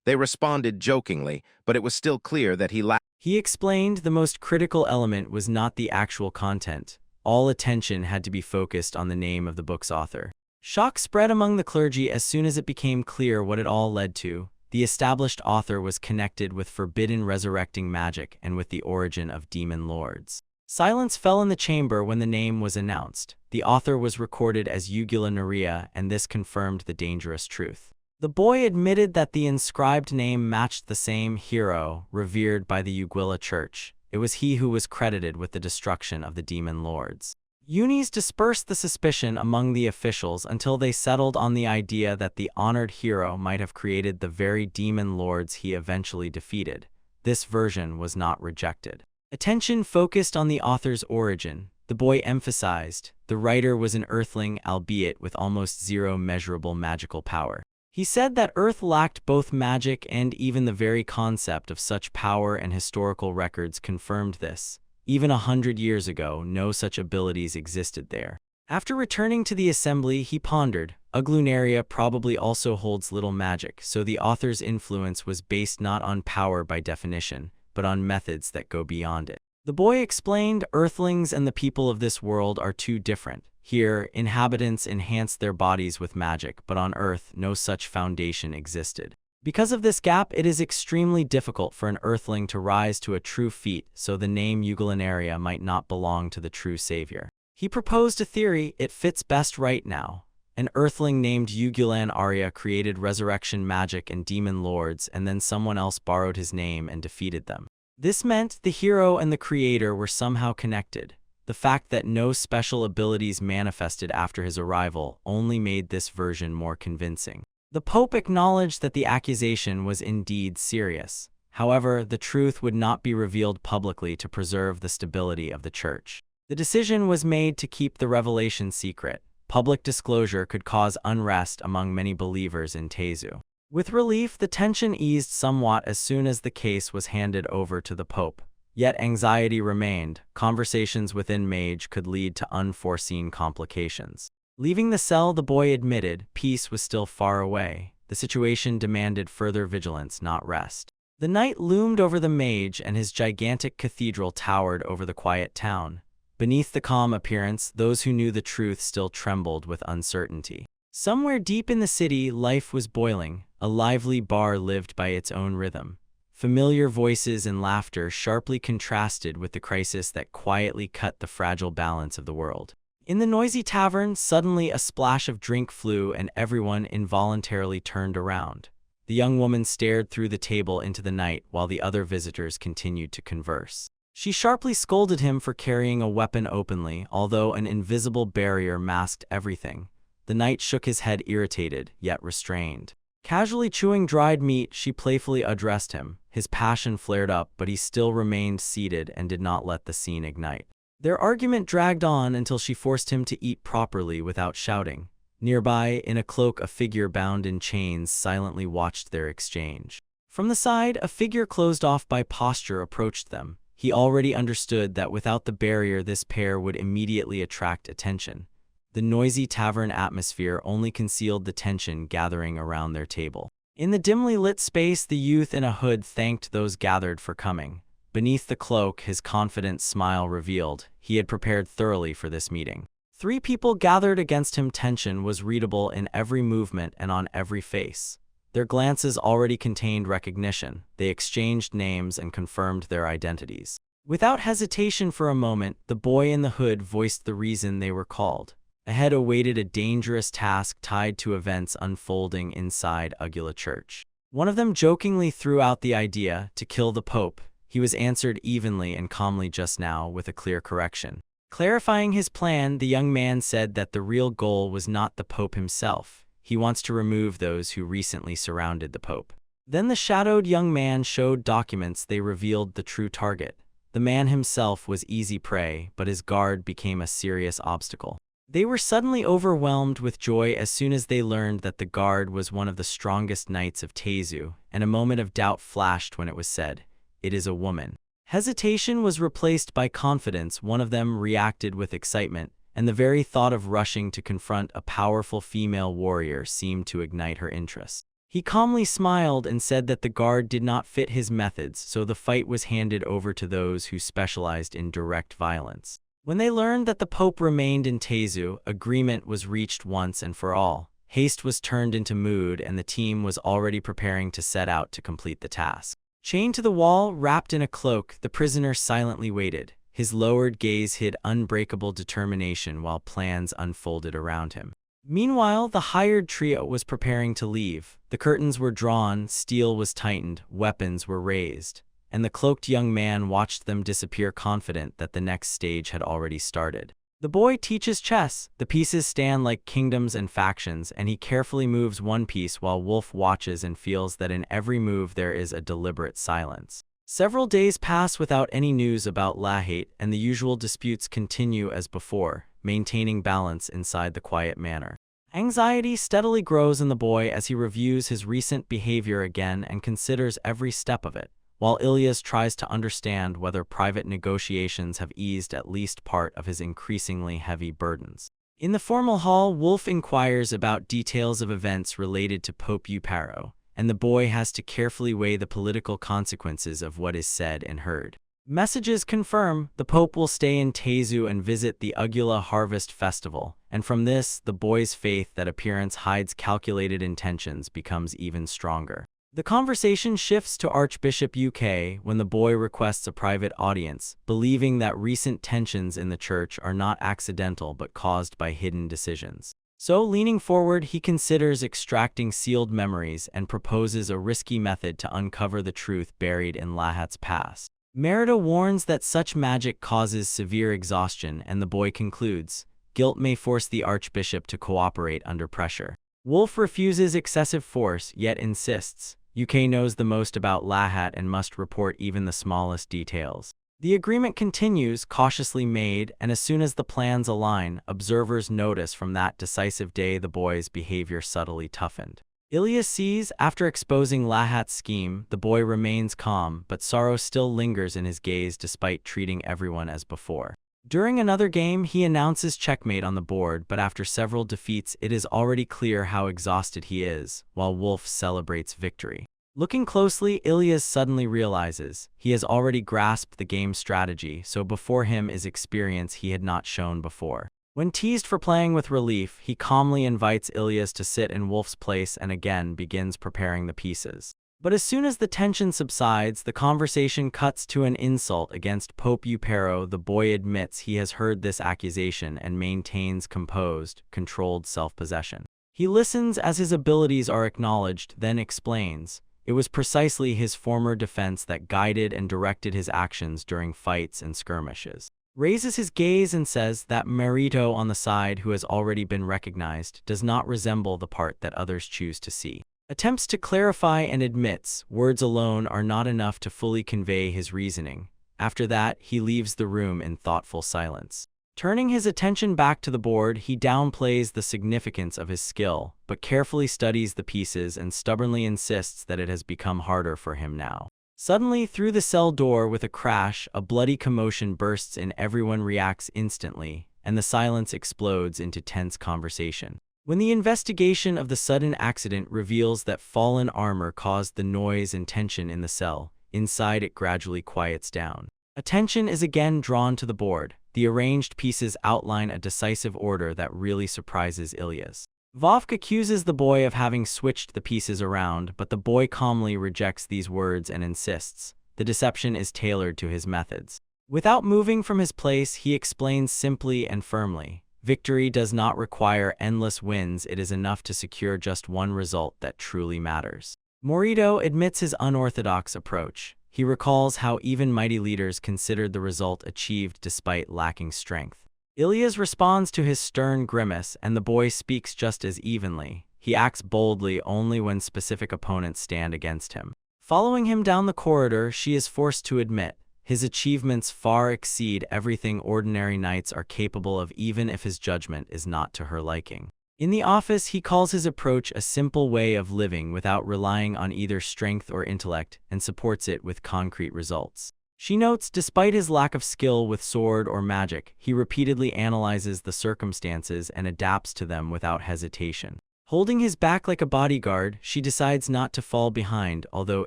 Speaker 3: They responded jokingly, but it was still clear that he lacked.
Speaker 1: He explained the most critical element was not the actual content. All attention had to be focused on the name of the book's author. Shock spread among the clergy as soon as it became clear what it all led to. The established author was connected with forbidden resurrecting magic and with the origin of demon lords. Silence fell in the chamber when the name was announced. The author was recorded as Ugula Naria, and this confirmed the dangerous truth. The boy admitted that the inscribed name matched the same hero revered by the Ugula Church. It was he who was credited with the destruction of the demon lords. Unis dispersed the suspicion among the officials until they settled on the idea that the honored hero might have created the very demon lords he eventually defeated. This version was not rejected. Attention focused on the author's origin. The boy emphasized the writer was an earthling, albeit with almost zero measurable magical power. He said that Earth lacked both magic and even the very concept of such power, and historical records confirmed this. Even 100 years ago, no such abilities existed there. After returning to the assembly, he pondered, Uglunaria probably also holds little magic, so the author's influence was based not on power by definition, but on methods that go beyond it. The boy explained, Earthlings and the people of this world are two different. Here, inhabitants enhance their bodies with magic, but on Earth, no such foundation existed. Because of this gap, it is extremely difficult for an Earthling to rise to a true feat, so the name Ugulanaria might not belong to the true savior. He proposed a theory, it fits best right now. An Earthling named Ugulan Arya created resurrection magic and demon lords, and then someone else borrowed his name and defeated them. This meant the hero and the creator were somehow connected. The fact that no special abilities manifested after his arrival only made this version more convincing. The Pope acknowledged that the accusation was indeed serious. However, the truth would not be revealed publicly to preserve the stability of the Church. The decision was made to keep the revelation secret. Public disclosure could cause unrest among many believers in Tezu. With relief, the tension eased somewhat as soon as the case was handed over to the Pope. Yet anxiety remained. Conversations within Mage could lead to unforeseen complications. Leaving the cell, the boy admitted peace was still far away. The situation demanded further vigilance, not rest. The night loomed over the Mage, and his gigantic cathedral towered over the quiet town. Beneath the calm appearance, those who knew the truth still trembled with uncertainty. Somewhere deep in the city, life was boiling. A lively bar lived by its own rhythm. Familiar voices and laughter sharply contrasted with the crisis that quietly cut the fragile balance of the world. In the noisy tavern, suddenly a splash of drink flew and everyone involuntarily turned around. The young woman stared through the table into the night while the other visitors continued to converse. She sharply scolded him for carrying a weapon openly, although an invisible barrier masked everything. The knight shook his head, irritated, yet restrained. Casually chewing dried meat, she playfully addressed him. His passion flared up, but he still remained seated and did not let the scene ignite. Their argument dragged on until she forced him to eat properly without shouting. Nearby, in a cloak, a figure bound in chains silently watched their exchange. From the side, a figure closed off by posture approached them. He already understood that without the barrier, this pair would immediately attract attention. The noisy tavern atmosphere only concealed the tension gathering around their table. In the dimly lit space, the youth in a hood thanked those gathered for coming. Beneath the cloak, his confident smile revealed he had prepared thoroughly for this meeting. 3 people gathered against him. Tension was readable in every movement and on every face. Their glances already contained recognition. They exchanged names and confirmed their identities. Without hesitation for a moment, the boy in the hood voiced the reason they were called. Ahead awaited a dangerous task tied to events unfolding inside Ugula Church. One of them jokingly threw out the idea to kill the Pope. He was answered evenly and calmly just now with a clear correction. Clarifying his plan, the young man said that the real goal was not the Pope himself. He wants to remove those who recently surrounded the Pope. Then the shadowed young man showed documents. They revealed the true target. The man himself was easy prey, but his guard became a serious obstacle. They were suddenly overwhelmed with joy as soon as they learned that the guard was one of the strongest knights of Tezu, and a moment of doubt flashed when it was said, "It is a woman." Hesitation was replaced by confidence. One of them reacted with excitement, and the very thought of rushing to confront a powerful female warrior seemed to ignite her interest. He calmly smiled and said that the guard did not fit his methods, so the fight was handed over to those who specialized in direct violence. When they learned that the Pope remained in Tezu, agreement was reached once and for all. Haste was turned into mood, and the team was already preparing to set out to complete the task. Chained to the wall, wrapped in a cloak, the prisoner silently waited. His lowered gaze hid unbreakable determination while plans unfolded around him. Meanwhile, the hired trio was preparing to leave. The curtains were drawn, steel was tightened, weapons were raised, and the cloaked young man watched them disappear, confident that the next stage had already started. The boy teaches chess. The pieces stand like kingdoms and factions, and he carefully moves one piece while Wolf watches and feels that in every move there is a deliberate silence. Several days pass without any news about Lahate, and the usual disputes continue as before, maintaining balance inside the quiet manor. Anxiety steadily grows in the boy as he reviews his recent behavior again and considers every step of it, while Ilyas tries to understand whether private negotiations have eased at least part of his increasingly heavy burdens. In the formal hall, Wolf inquires about details of events related to Pope Euparo, and the boy has to carefully weigh the political consequences of what is said and heard. Messages confirm the Pope will stay in Tezu and visit the Ugula Harvest Festival, and from this, the boy's faith that appearance hides calculated intentions becomes even stronger. The conversation shifts to Archbishop UK when the boy requests a private audience, believing that recent tensions in the church are not accidental but caused by hidden decisions. So, leaning forward, he considers extracting sealed memories and proposes a risky method to uncover the truth buried in Lahate's past. Merida warns that such magic causes severe exhaustion, and the boy concludes, guilt may force the Archbishop to cooperate under pressure. Wolf refuses excessive force, yet insists. UK knows the most about Lahate and must report even the smallest details. The agreement continues, cautiously made, and as soon as the plans align, observers notice from that decisive day the boy's behavior subtly toughened. Ilyas sees, after exposing Lahate's scheme, the boy remains calm, but sorrow still lingers in his gaze despite treating everyone as before. During another game, he announces checkmate on the board, but after several defeats, it is already clear how exhausted he is, while Wolf celebrates victory. Looking closely, Ilyas suddenly realizes he has already grasped the game's strategy, so before him is experience he had not shown before. When teased for playing with relief, he calmly invites Ilyas to sit in Wolf's place and again begins preparing the pieces. But as soon as the tension subsides, the conversation cuts to an insult against Pope Euparo. The boy admits he has heard this accusation and maintains composed, controlled self-possession. He listens as his abilities are acknowledged, then explains. It was precisely his former defense that guided and directed his actions during fights and skirmishes. Raises his gaze and says that Merito on the side, who has already been recognized, does not resemble the part that others choose to see. Attempts to clarify and admits words alone are not enough to fully convey his reasoning. After that, he leaves the room in thoughtful silence. Turning his attention back to the board, he downplays the significance of his skill, but carefully studies the pieces and stubbornly insists that it has become harder for him now. Suddenly, through the cell door with a crash, a bloody commotion bursts in. Everyone reacts instantly. and the silence explodes into tense conversation. When the investigation of the sudden accident reveals that fallen armor caused the noise and tension in the cell, inside it gradually quiets down. Attention is again drawn to the board. The arranged pieces outline a decisive order that really surprises Ilyas. Vovk accuses the boy of having switched the pieces around, but the boy calmly rejects these words and insists the deception is tailored to his methods. Without moving from his place, he explains simply and firmly, victory does not require endless wins, it is enough to secure just one result that truly matters. Morito admits his unorthodox approach. He recalls how even mighty leaders considered the result achieved despite lacking strength. Ilyas responds to his stern grimace, and the boy speaks just as evenly. He acts boldly only when specific opponents stand against him. Following him down the corridor, she is forced to admit, his achievements far exceed everything ordinary knights are capable of, even if his judgment is not to her liking. In the office, he calls his approach a simple way of living without relying on either strength or intellect, and supports it with concrete results. She notes, despite his lack of skill with sword or magic, he repeatedly analyzes the circumstances and adapts to them without hesitation. Holding his back like a bodyguard, she decides not to fall behind, although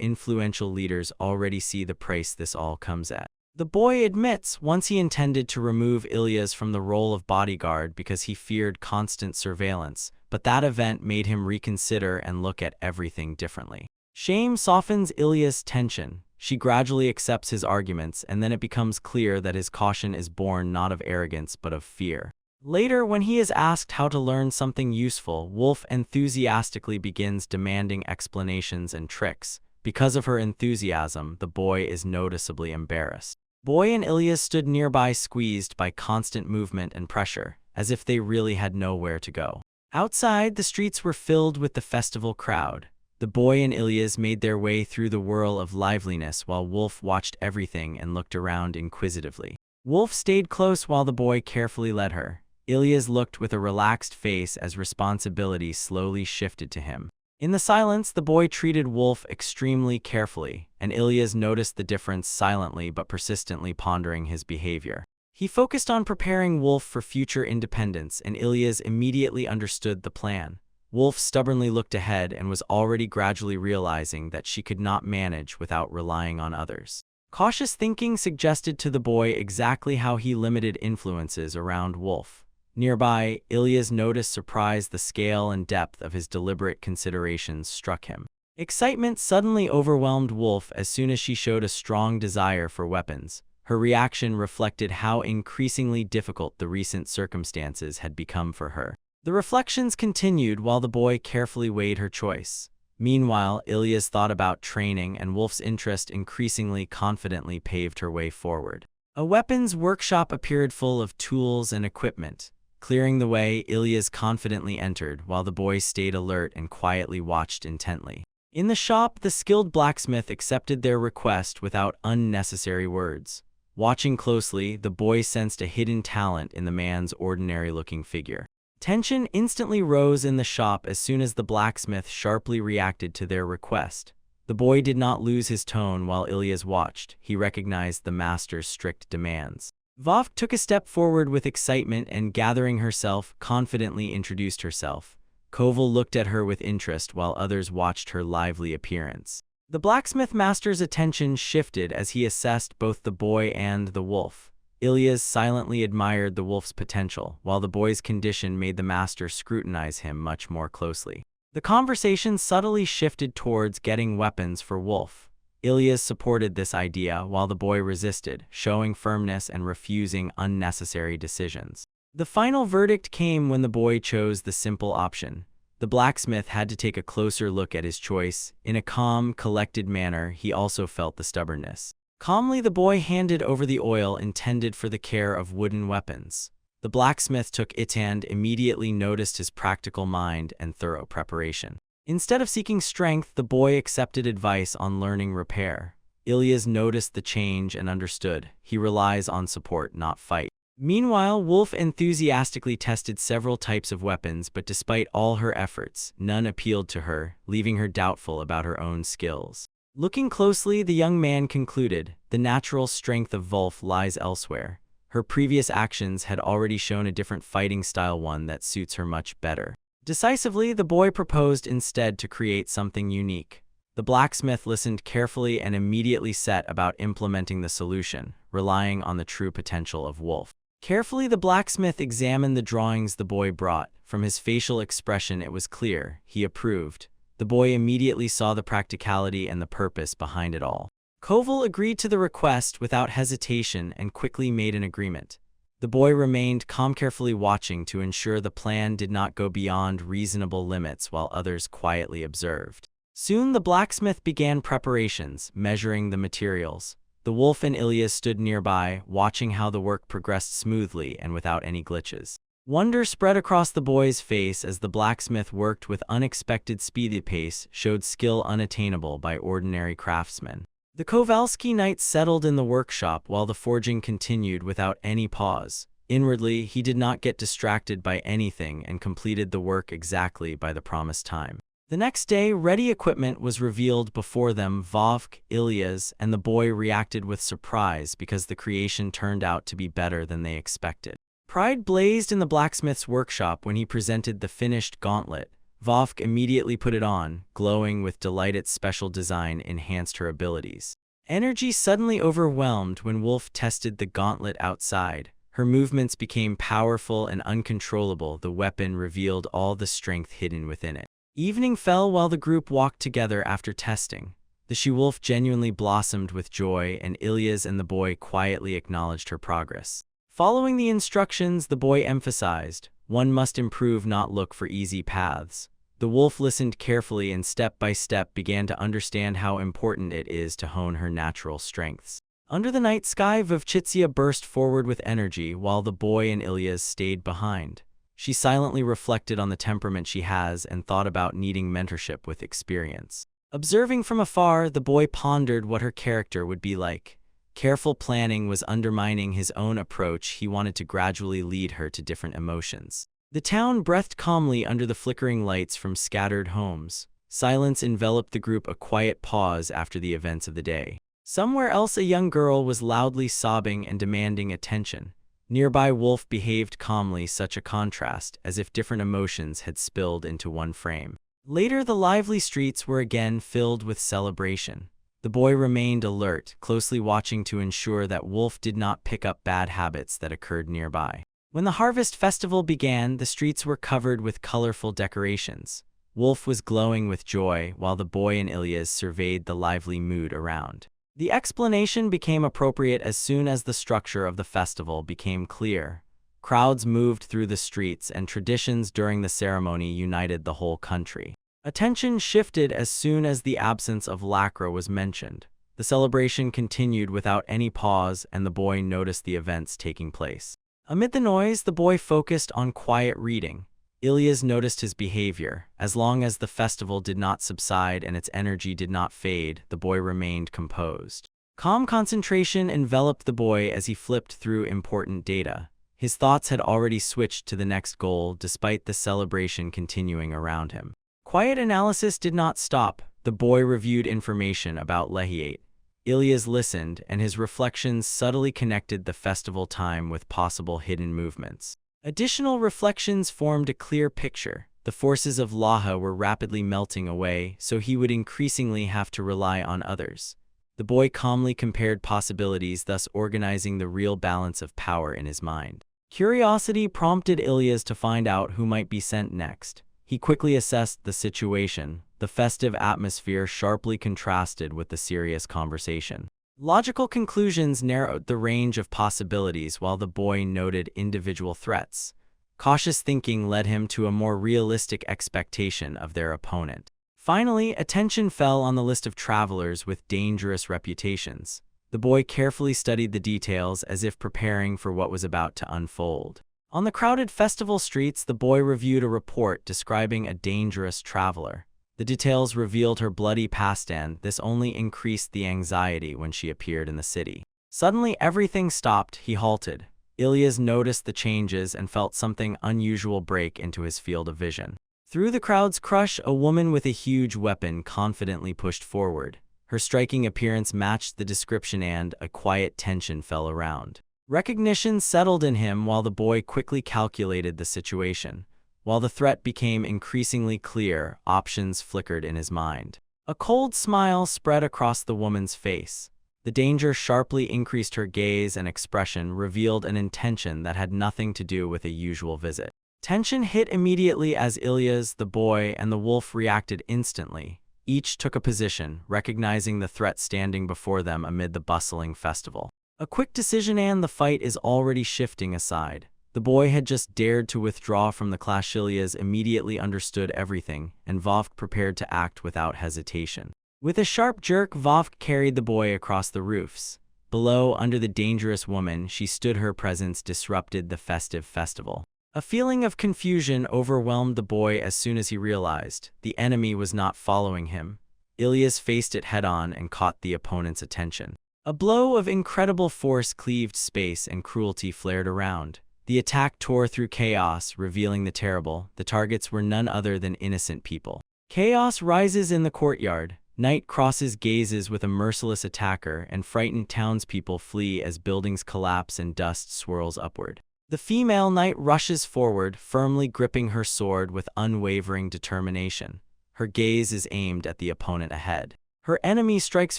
Speaker 1: influential leaders already see the price this all comes at. The boy admits once he intended to remove Ilyas from the role of bodyguard because he feared constant surveillance, but that event made him reconsider and look at everything differently. Shame softens Ilyas' tension. She gradually accepts his arguments, and then it becomes clear that his caution is born not of arrogance but of fear. Later, when he is asked how to learn something useful, Wolf enthusiastically begins demanding explanations and tricks. Because of her enthusiasm, the boy is noticeably embarrassed. Boy and Ilyas stood nearby, squeezed by constant movement and pressure, as if they really had nowhere to go. Outside, the streets were filled with the festival crowd. The boy and Ilyas made their way through the whirl of liveliness while Wolf watched everything and looked around inquisitively. Wolf stayed close while the boy carefully led her. Ilyas looked with a relaxed face as responsibility slowly shifted to him. In the silence, the boy treated Wolf extremely carefully, and Ilyas noticed the difference silently but persistently pondering his behavior. He focused on preparing Wolf for future independence, and Ilyas immediately understood the plan. Wolf stubbornly looked ahead and was already gradually realizing that she could not manage without relying on others. Cautious thinking suggested to the boy exactly how he limited influences around Wolf. Nearby, Ilyas noticed surprise the scale and depth of his deliberate considerations struck him. Excitement suddenly overwhelmed Wolf as soon as she showed a strong desire for weapons. Her reaction reflected how increasingly difficult the recent circumstances had become for her. The reflections continued while the boy carefully weighed her choice. Meanwhile, Ilyas thought about training, and Wolf's interest increasingly confidently paved her way forward. A weapons workshop appeared full of tools and equipment. Clearing the way, Ilyas confidently entered, while the boy stayed alert and quietly watched intently. In the shop, the skilled blacksmith accepted their request without unnecessary words. Watching closely, the boy sensed a hidden talent in the man's ordinary-looking figure. Tension instantly rose in the shop as soon as the blacksmith sharply reacted to their request. The boy did not lose his tone while Ilyas watched. He recognized the master's strict demands. Vovk took a step forward with excitement and, gathering herself, confidently introduced herself. Koval looked at her with interest while others watched her lively appearance. The blacksmith master's attention shifted as he assessed both the boy and the wolf. Ilyas silently admired the wolf's potential, while the boy's condition made the master scrutinize him much more closely. The conversation subtly shifted towards getting weapons for Wolf. Ilyas supported this idea while the boy resisted, showing firmness and refusing unnecessary decisions. The final verdict came when the boy chose the simple option. The blacksmith had to take a closer look at his choice. In a calm, collected manner, he also felt the stubbornness. Calmly, the boy handed over the oil intended for the care of wooden weapons. The blacksmith took it and immediately noticed his practical mind and thorough preparation. Instead of seeking strength, the boy accepted advice on learning repair. Ilyas noticed the change and understood. He relies on support, not fight. Meanwhile, Wolf enthusiastically tested several types of weapons, but despite all her efforts, none appealed to her, leaving her doubtful about her own skills. Looking closely, the young man concluded, the natural strength of Wolf lies elsewhere. Her previous actions had already shown a different fighting style, one that suits her much better. Decisively, the boy proposed instead to create something unique. The blacksmith listened carefully and immediately set about implementing the solution, relying on the true potential of Wolf. Carefully, the blacksmith examined the drawings the boy brought. From his facial expression, it was clear he approved. The boy immediately saw the practicality and the purpose behind it all. Koval agreed to the request without hesitation and quickly made an agreement. The boy remained calm, carefully watching to ensure the plan did not go beyond reasonable limits while others quietly observed. Soon the blacksmith began preparations, measuring the materials. The wolf and Ilias stood nearby, watching how the work progressed smoothly and without any glitches. Wonder spread across the boy's face as the blacksmith worked with unexpected speed. The pace showed skill unattainable by ordinary craftsmen. The Kowalski knight settled in the workshop while the forging continued without any pause. Inwardly, he did not get distracted by anything and completed the work exactly by the promised time. The next day, ready equipment was revealed before them. Vovk, Ilias, and the boy reacted with surprise because the creation turned out to be better than they expected. Pride blazed in the blacksmith's workshop when he presented the finished gauntlet. Vovk immediately put it on, glowing with delight. Its special design enhanced her abilities. Energy suddenly overwhelmed when Wolf tested the gauntlet outside. Her movements became powerful and uncontrollable. The weapon revealed all the strength hidden within it. Evening fell while the group walked together after testing. The she-wolf genuinely blossomed with joy, and Ilias and the boy quietly acknowledged her progress. Following the instructions, the boy emphasized, "One must improve, not look for easy paths." The wolf listened carefully and step by step began to understand how important it is to hone her natural strengths. Under the night sky, Vovchitsia burst forward with energy while the boy and Ilias stayed behind. She silently reflected on the temperament she has and thought about needing mentorship with experience. Observing from afar, the boy pondered what her character would be like. Careful planning was undermining his own approach. He wanted to gradually lead her to different emotions. The town breathed calmly under the flickering lights from scattered homes. Silence enveloped the group, a quiet pause after the events of the day. Somewhere else, a young girl was loudly sobbing and demanding attention. Nearby, Wolf behaved calmly, such a contrast, as if different emotions had spilled into one frame. Later, the lively streets were again filled with celebration. The boy remained alert, closely watching to ensure that Wolf did not pick up bad habits that occurred nearby. When the harvest festival began, the streets were covered with colorful decorations. Wolf was glowing with joy, while the boy and Ilias surveyed the lively mood around. The explanation became appropriate as soon as the structure of the festival became clear. Crowds moved through the streets, and traditions during the ceremony united the whole country. Attention shifted as soon as the absence of lacquer was mentioned. The celebration continued without any pause, and the boy noticed the events taking place. Amid the noise, the boy focused on quiet reading. Ilias noticed his behavior. As long as the festival did not subside and its energy did not fade, the boy remained composed. Calm concentration enveloped the boy as he flipped through important data. His thoughts had already switched to the next goal, despite the celebration continuing around him. Quiet analysis did not stop. The boy reviewed information about Lehiate. Ilias listened, and his reflections subtly connected the festival time with possible hidden movements. Additional reflections formed a clear picture. The forces of Laha were rapidly melting away, so he would increasingly have to rely on others. The boy calmly compared possibilities, thus organizing the real balance of power in his mind. Curiosity prompted Ilias to find out who might be sent next. He quickly assessed the situation. The festive atmosphere sharply contrasted with the serious conversation. Logical conclusions narrowed the range of possibilities while the boy noted individual threats. Cautious thinking led him to a more realistic expectation of their opponent. Finally, attention fell on the list of travelers with dangerous reputations. The boy carefully studied the details as if preparing for what was about to unfold. On the crowded festival streets, the boy reviewed a report describing a dangerous traveler. The details revealed her bloody past, and this only increased the anxiety when she appeared in the city. Suddenly, everything stopped. He halted. Ilias noticed the changes and felt something unusual break into his field of vision. Through the crowd's crush, a woman with a huge weapon confidently pushed forward. Her striking appearance matched the description, and a quiet tension fell around. Recognition settled in him while the boy quickly calculated the situation. While the threat became increasingly clear, options flickered in his mind. A cold smile spread across the woman's face. The danger sharply increased her gaze and expression, revealed an intention that had nothing to do with a usual visit. Tension hit immediately as Ilyas, the boy, and the wolf reacted instantly. Each took a position, recognizing the threat standing before them amid the bustling festival. A quick decision and the fight is already shifting aside. The boy had just dared to withdraw from the clash. Ilyas immediately understood everything, and Vovk prepared to act without hesitation. With a sharp jerk, Vovk carried the boy across the roofs. Below, under the dangerous woman, she stood. Her presence disrupted the festive festival. A feeling of confusion overwhelmed the boy as soon as he realized the enemy was not following him. Ilyas faced it head-on and caught the opponent's attention. A blow of incredible force cleaved space and cruelty flared around. The attack tore through chaos, revealing the terrible. The targets were none other than innocent people. Chaos rises in the courtyard. Night crosses gazes with a merciless attacker, and frightened townspeople flee as buildings collapse and dust swirls upward. The female knight rushes forward, firmly gripping her sword with unwavering determination. Her gaze is aimed at the opponent ahead. Her enemy strikes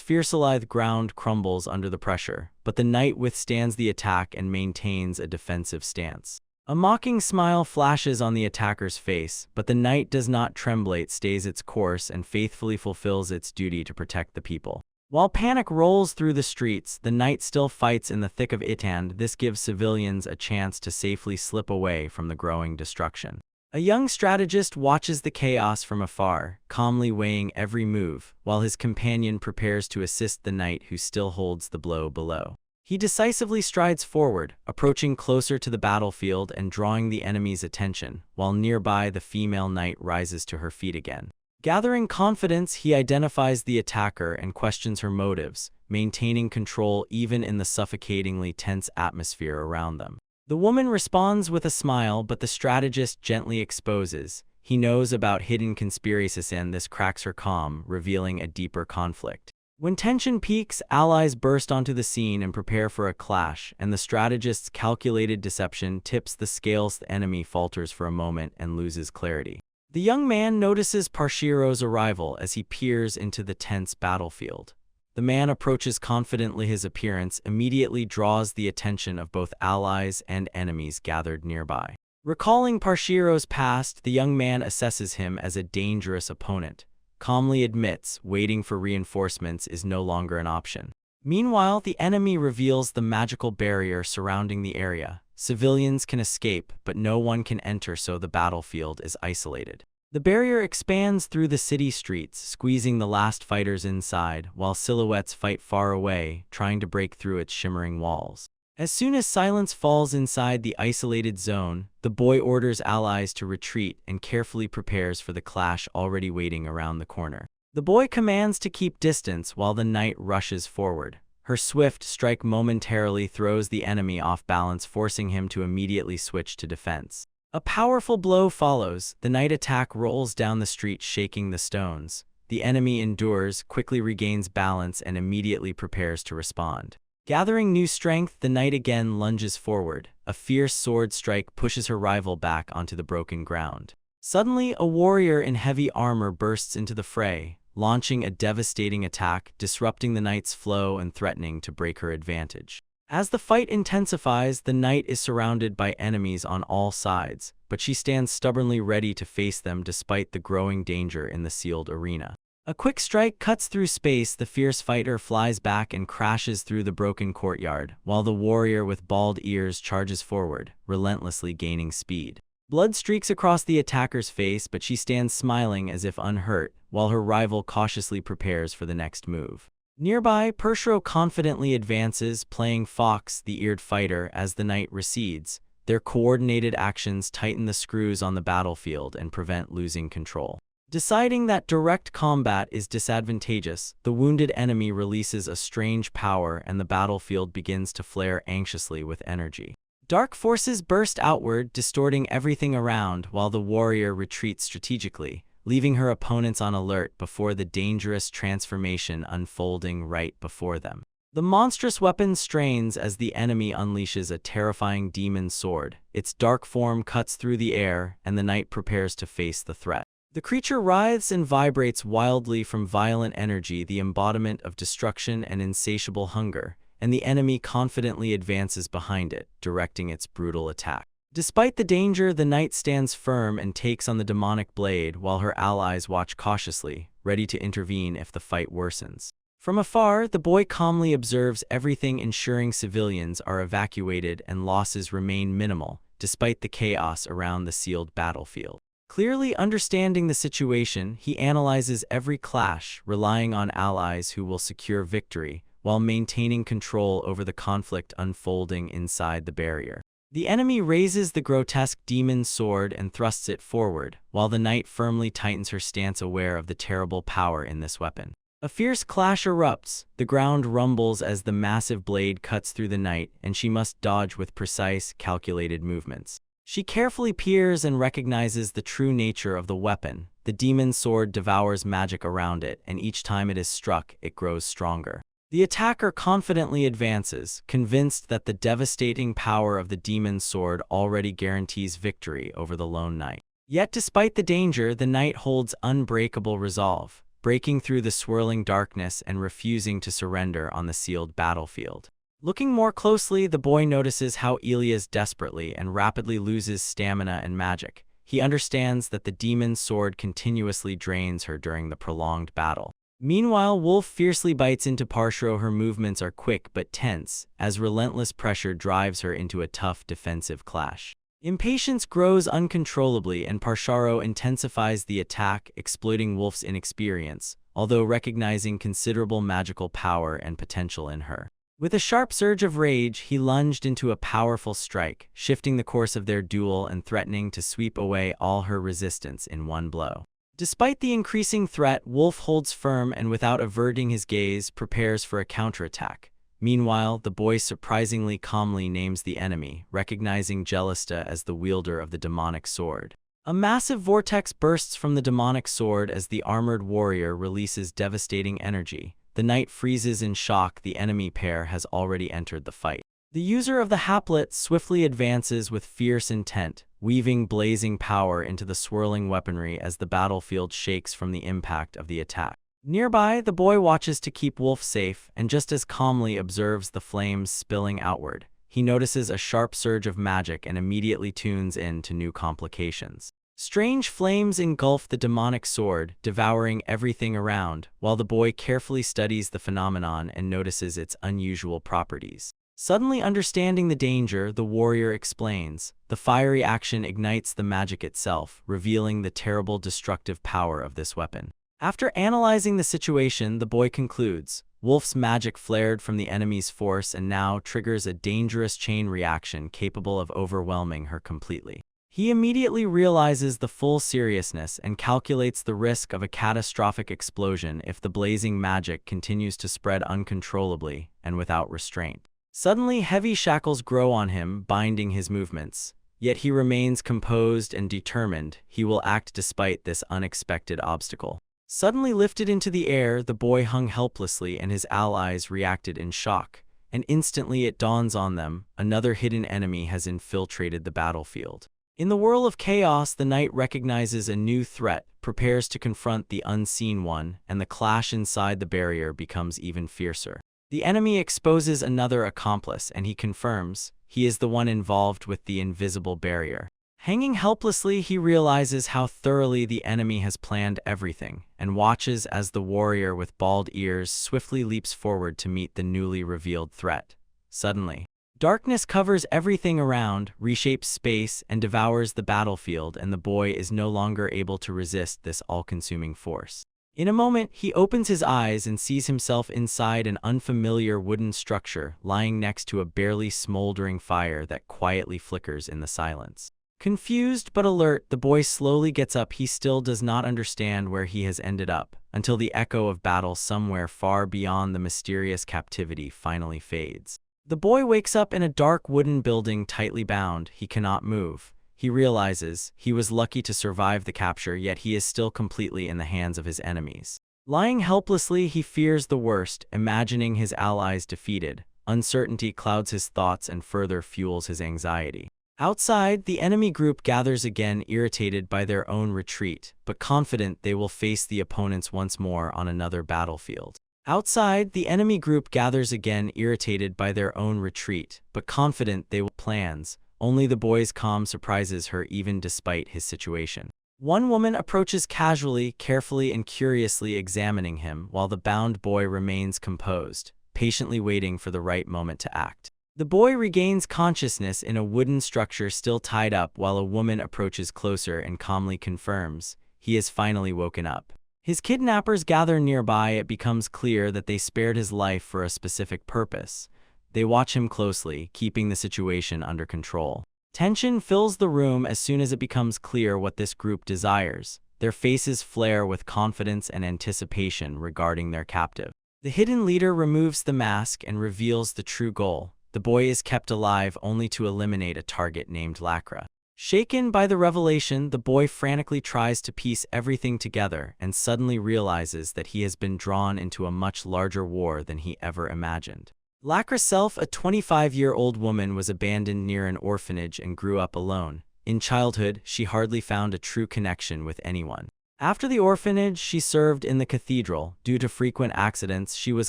Speaker 1: fiercely. The ground crumbles under the pressure, but the knight withstands the attack and maintains a defensive stance. A mocking smile flashes on the attacker's face, but the knight does not tremble. It stays its course and faithfully fulfills its duty to protect the people. While panic rolls through the streets, the knight still fights in the thick of it, and this gives civilians a chance to safely slip away from the growing destruction. A young strategist watches the chaos from afar, calmly weighing every move, while his companion prepares to assist the knight who still holds the blow below. He decisively strides forward, approaching closer to the battlefield and drawing the enemy's attention, while nearby the female knight rises to her feet again. Gathering confidence, he identifies the attacker and questions her motives, maintaining control even in the suffocatingly tense atmosphere around them. The woman responds with a smile, but the strategist gently exposes. He knows about hidden conspiracies, and this cracks her calm, revealing a deeper conflict. When tension peaks, allies burst onto the scene and prepare for a clash, and the strategist's calculated deception tips the scales. The enemy falters for a moment and loses clarity. The young man notices Parshiro's arrival as he peers into the tense battlefield. The man approaches confidently. His appearance immediately draws the attention of both allies and enemies gathered nearby. Recalling Parshiro's past, the young man assesses him as a dangerous opponent. Calmly admits waiting for reinforcements is no longer an option. Meanwhile, the enemy reveals the magical barrier surrounding the area. Civilians can escape, but no one can enter, so the battlefield is isolated. The barrier expands through the city streets, squeezing the last fighters inside, while silhouettes fight far away, trying to break through its shimmering walls. As soon as silence falls inside the isolated zone, the boy orders allies to retreat and carefully prepares for the clash already waiting around the corner. The boy commands to keep distance while the knight rushes forward. Her swift strike momentarily throws the enemy off balance, forcing him to immediately switch to defense. A powerful blow follows. The knight attack rolls down the street, shaking the stones. The enemy endures, quickly regains balance, and immediately prepares to respond. Gathering new strength, the knight again lunges forward. A fierce sword strike pushes her rival back onto the broken ground. Suddenly, a warrior in heavy armor bursts into the fray, launching a devastating attack, disrupting the knight's flow and threatening to break her advantage. As the fight intensifies, the knight is surrounded by enemies on all sides, but she stands stubbornly ready to face them despite the growing danger in the sealed arena. A quick strike cuts through space. The fierce fighter flies back and crashes through the broken courtyard, while the warrior with bald ears charges forward, relentlessly gaining speed. Blood streaks across the attacker's face, but she stands smiling as if unhurt, while her rival cautiously prepares for the next move. Nearby, Parshiro confidently advances, playing Fox, the eared fighter, as the knight recedes. Their coordinated actions tighten the screws on the battlefield and prevent losing control. Deciding that direct combat is disadvantageous, the wounded enemy releases a strange power and the battlefield begins to flare anxiously with energy. Dark forces burst outward, distorting everything around, while the warrior retreats strategically, leaving her opponents on alert before the dangerous transformation unfolding right before them. The monstrous weapon strains as the enemy unleashes a terrifying demon sword. Its dark form cuts through the air, and the knight prepares to face the threat. The creature writhes and vibrates wildly from violent energy, the embodiment of destruction and insatiable hunger, and the enemy confidently advances behind it, directing its brutal attack. Despite the danger, the knight stands firm and takes on the demonic blade, while her allies watch cautiously, ready to intervene if the fight worsens. From afar, the boy calmly observes everything, ensuring civilians are evacuated and losses remain minimal, despite the chaos around the sealed battlefield. Clearly understanding the situation, he analyzes every clash, relying on allies who will secure victory, while maintaining control over the conflict unfolding inside the barrier. The enemy raises the grotesque demon sword and thrusts it forward, while the knight firmly tightens her stance, aware of the terrible power in this weapon. A fierce clash erupts, the ground rumbles as the massive blade cuts through the knight, and she must dodge with precise, calculated movements. She carefully peers and recognizes the true nature of the weapon. The demon sword devours magic around it, and each time it is struck, it grows stronger. The attacker confidently advances, convinced that the devastating power of the demon sword already guarantees victory over the lone knight. Yet despite the danger, the knight holds unbreakable resolve, breaking through the swirling darkness and refusing to surrender on the sealed battlefield. Looking more closely, the boy notices how Elias desperately and rapidly loses stamina and magic. He understands that the demon's sword continuously drains her during the prolonged battle. Meanwhile, Wolf fiercely bites into Parshro. Her movements are quick but tense, as relentless pressure drives her into a tough defensive clash. Impatience grows uncontrollably, and Parsharo intensifies the attack, exploiting Wolf's inexperience, although recognizing considerable magical power and potential in her. With a sharp surge of rage, he lunged into a powerful strike, shifting the course of their duel and threatening to sweep away all her resistance in one blow. Despite the increasing threat, Wolf holds firm and, without averting his gaze, prepares for a counterattack. Meanwhile, the boy surprisingly calmly names the enemy, recognizing Jelista as the wielder of the demonic sword. A massive vortex bursts from the demonic sword as the armored warrior releases devastating energy. The knight freezes in shock. The enemy pair has already entered the fight. The user of the haplet swiftly advances with fierce intent, weaving blazing power into the swirling weaponry as the battlefield shakes from the impact of the attack. Nearby, the boy watches to keep Wolf safe and just as calmly observes the flames spilling outward. He notices a sharp surge of magic and immediately tunes in to new complications. Strange flames engulf the demonic sword, devouring everything around, while the boy carefully studies the phenomenon and notices its unusual properties. Suddenly understanding the danger, the warrior explains. The fiery action ignites the magic itself, revealing the terrible destructive power of this weapon. After analyzing the situation, the boy concludes, Wolf's magic flared from the enemy's force and now triggers a dangerous chain reaction capable of overwhelming her completely. He immediately realizes the full seriousness and calculates the risk of a catastrophic explosion if the blazing magic continues to spread uncontrollably and without restraint. Suddenly, heavy shackles grow on him, binding his movements. Yet he remains composed and determined. He will act despite this unexpected obstacle. Suddenly lifted into the air, the boy hung helplessly and his allies reacted in shock. And instantly it dawns on them, another hidden enemy has infiltrated the battlefield. In the whirl of chaos, the knight recognizes a new threat, prepares to confront the unseen one, and the clash inside the barrier becomes even fiercer. The enemy exposes another accomplice, and he confirms he is the one involved with the invisible barrier. Hanging helplessly, he realizes how thoroughly the enemy has planned everything, and watches as the warrior with bald ears swiftly leaps forward to meet the newly revealed threat. Suddenly, darkness covers everything around, reshapes space, and devours the battlefield, and the boy is no longer able to resist this all-consuming force. In a moment, he opens his eyes and sees himself inside an unfamiliar wooden structure, lying next to a barely smoldering fire that quietly flickers in the silence. Confused but alert, the boy slowly gets up. He still does not understand where he has ended up, until the echo of battle somewhere far beyond the mysterious captivity finally fades. The boy wakes up in a dark wooden building, tightly bound. He cannot move. He realizes he was lucky to survive the capture, yet he is still completely in the hands of his enemies. Lying helplessly, he fears the worst, imagining his allies defeated. Uncertainty clouds his thoughts and further fuels his anxiety. Outside, the enemy group gathers again, irritated by their own retreat, but confident they will face the opponents once more on another battlefield. Outside, the enemy group gathers again, irritated by their own retreat, but confident they will plans. Only the boy's calm surprises her even despite his situation. One woman approaches casually, carefully and curiously examining him, while the bound boy remains composed, patiently waiting for the right moment to act. The boy regains consciousness in a wooden structure still tied up while a woman approaches closer and calmly confirms he has finally woken up. His kidnappers gather nearby. It becomes clear that they spared his life for a specific purpose. They watch him closely, keeping the situation under control. Tension fills the room as soon as it becomes clear what this group desires. Their faces flare with confidence and anticipation regarding their captive. The hidden leader removes the mask and reveals the true goal. The boy is kept alive only to eliminate a target named Lacra. Shaken by the revelation, the boy frantically tries to piece everything together and suddenly realizes that he has been drawn into a much larger war than he ever imagined. Lacra self, a 25-year-old woman, was abandoned near an orphanage and grew up alone. In childhood, she hardly found a true connection with anyone. After the orphanage, she served in the cathedral. Due to frequent accidents, she was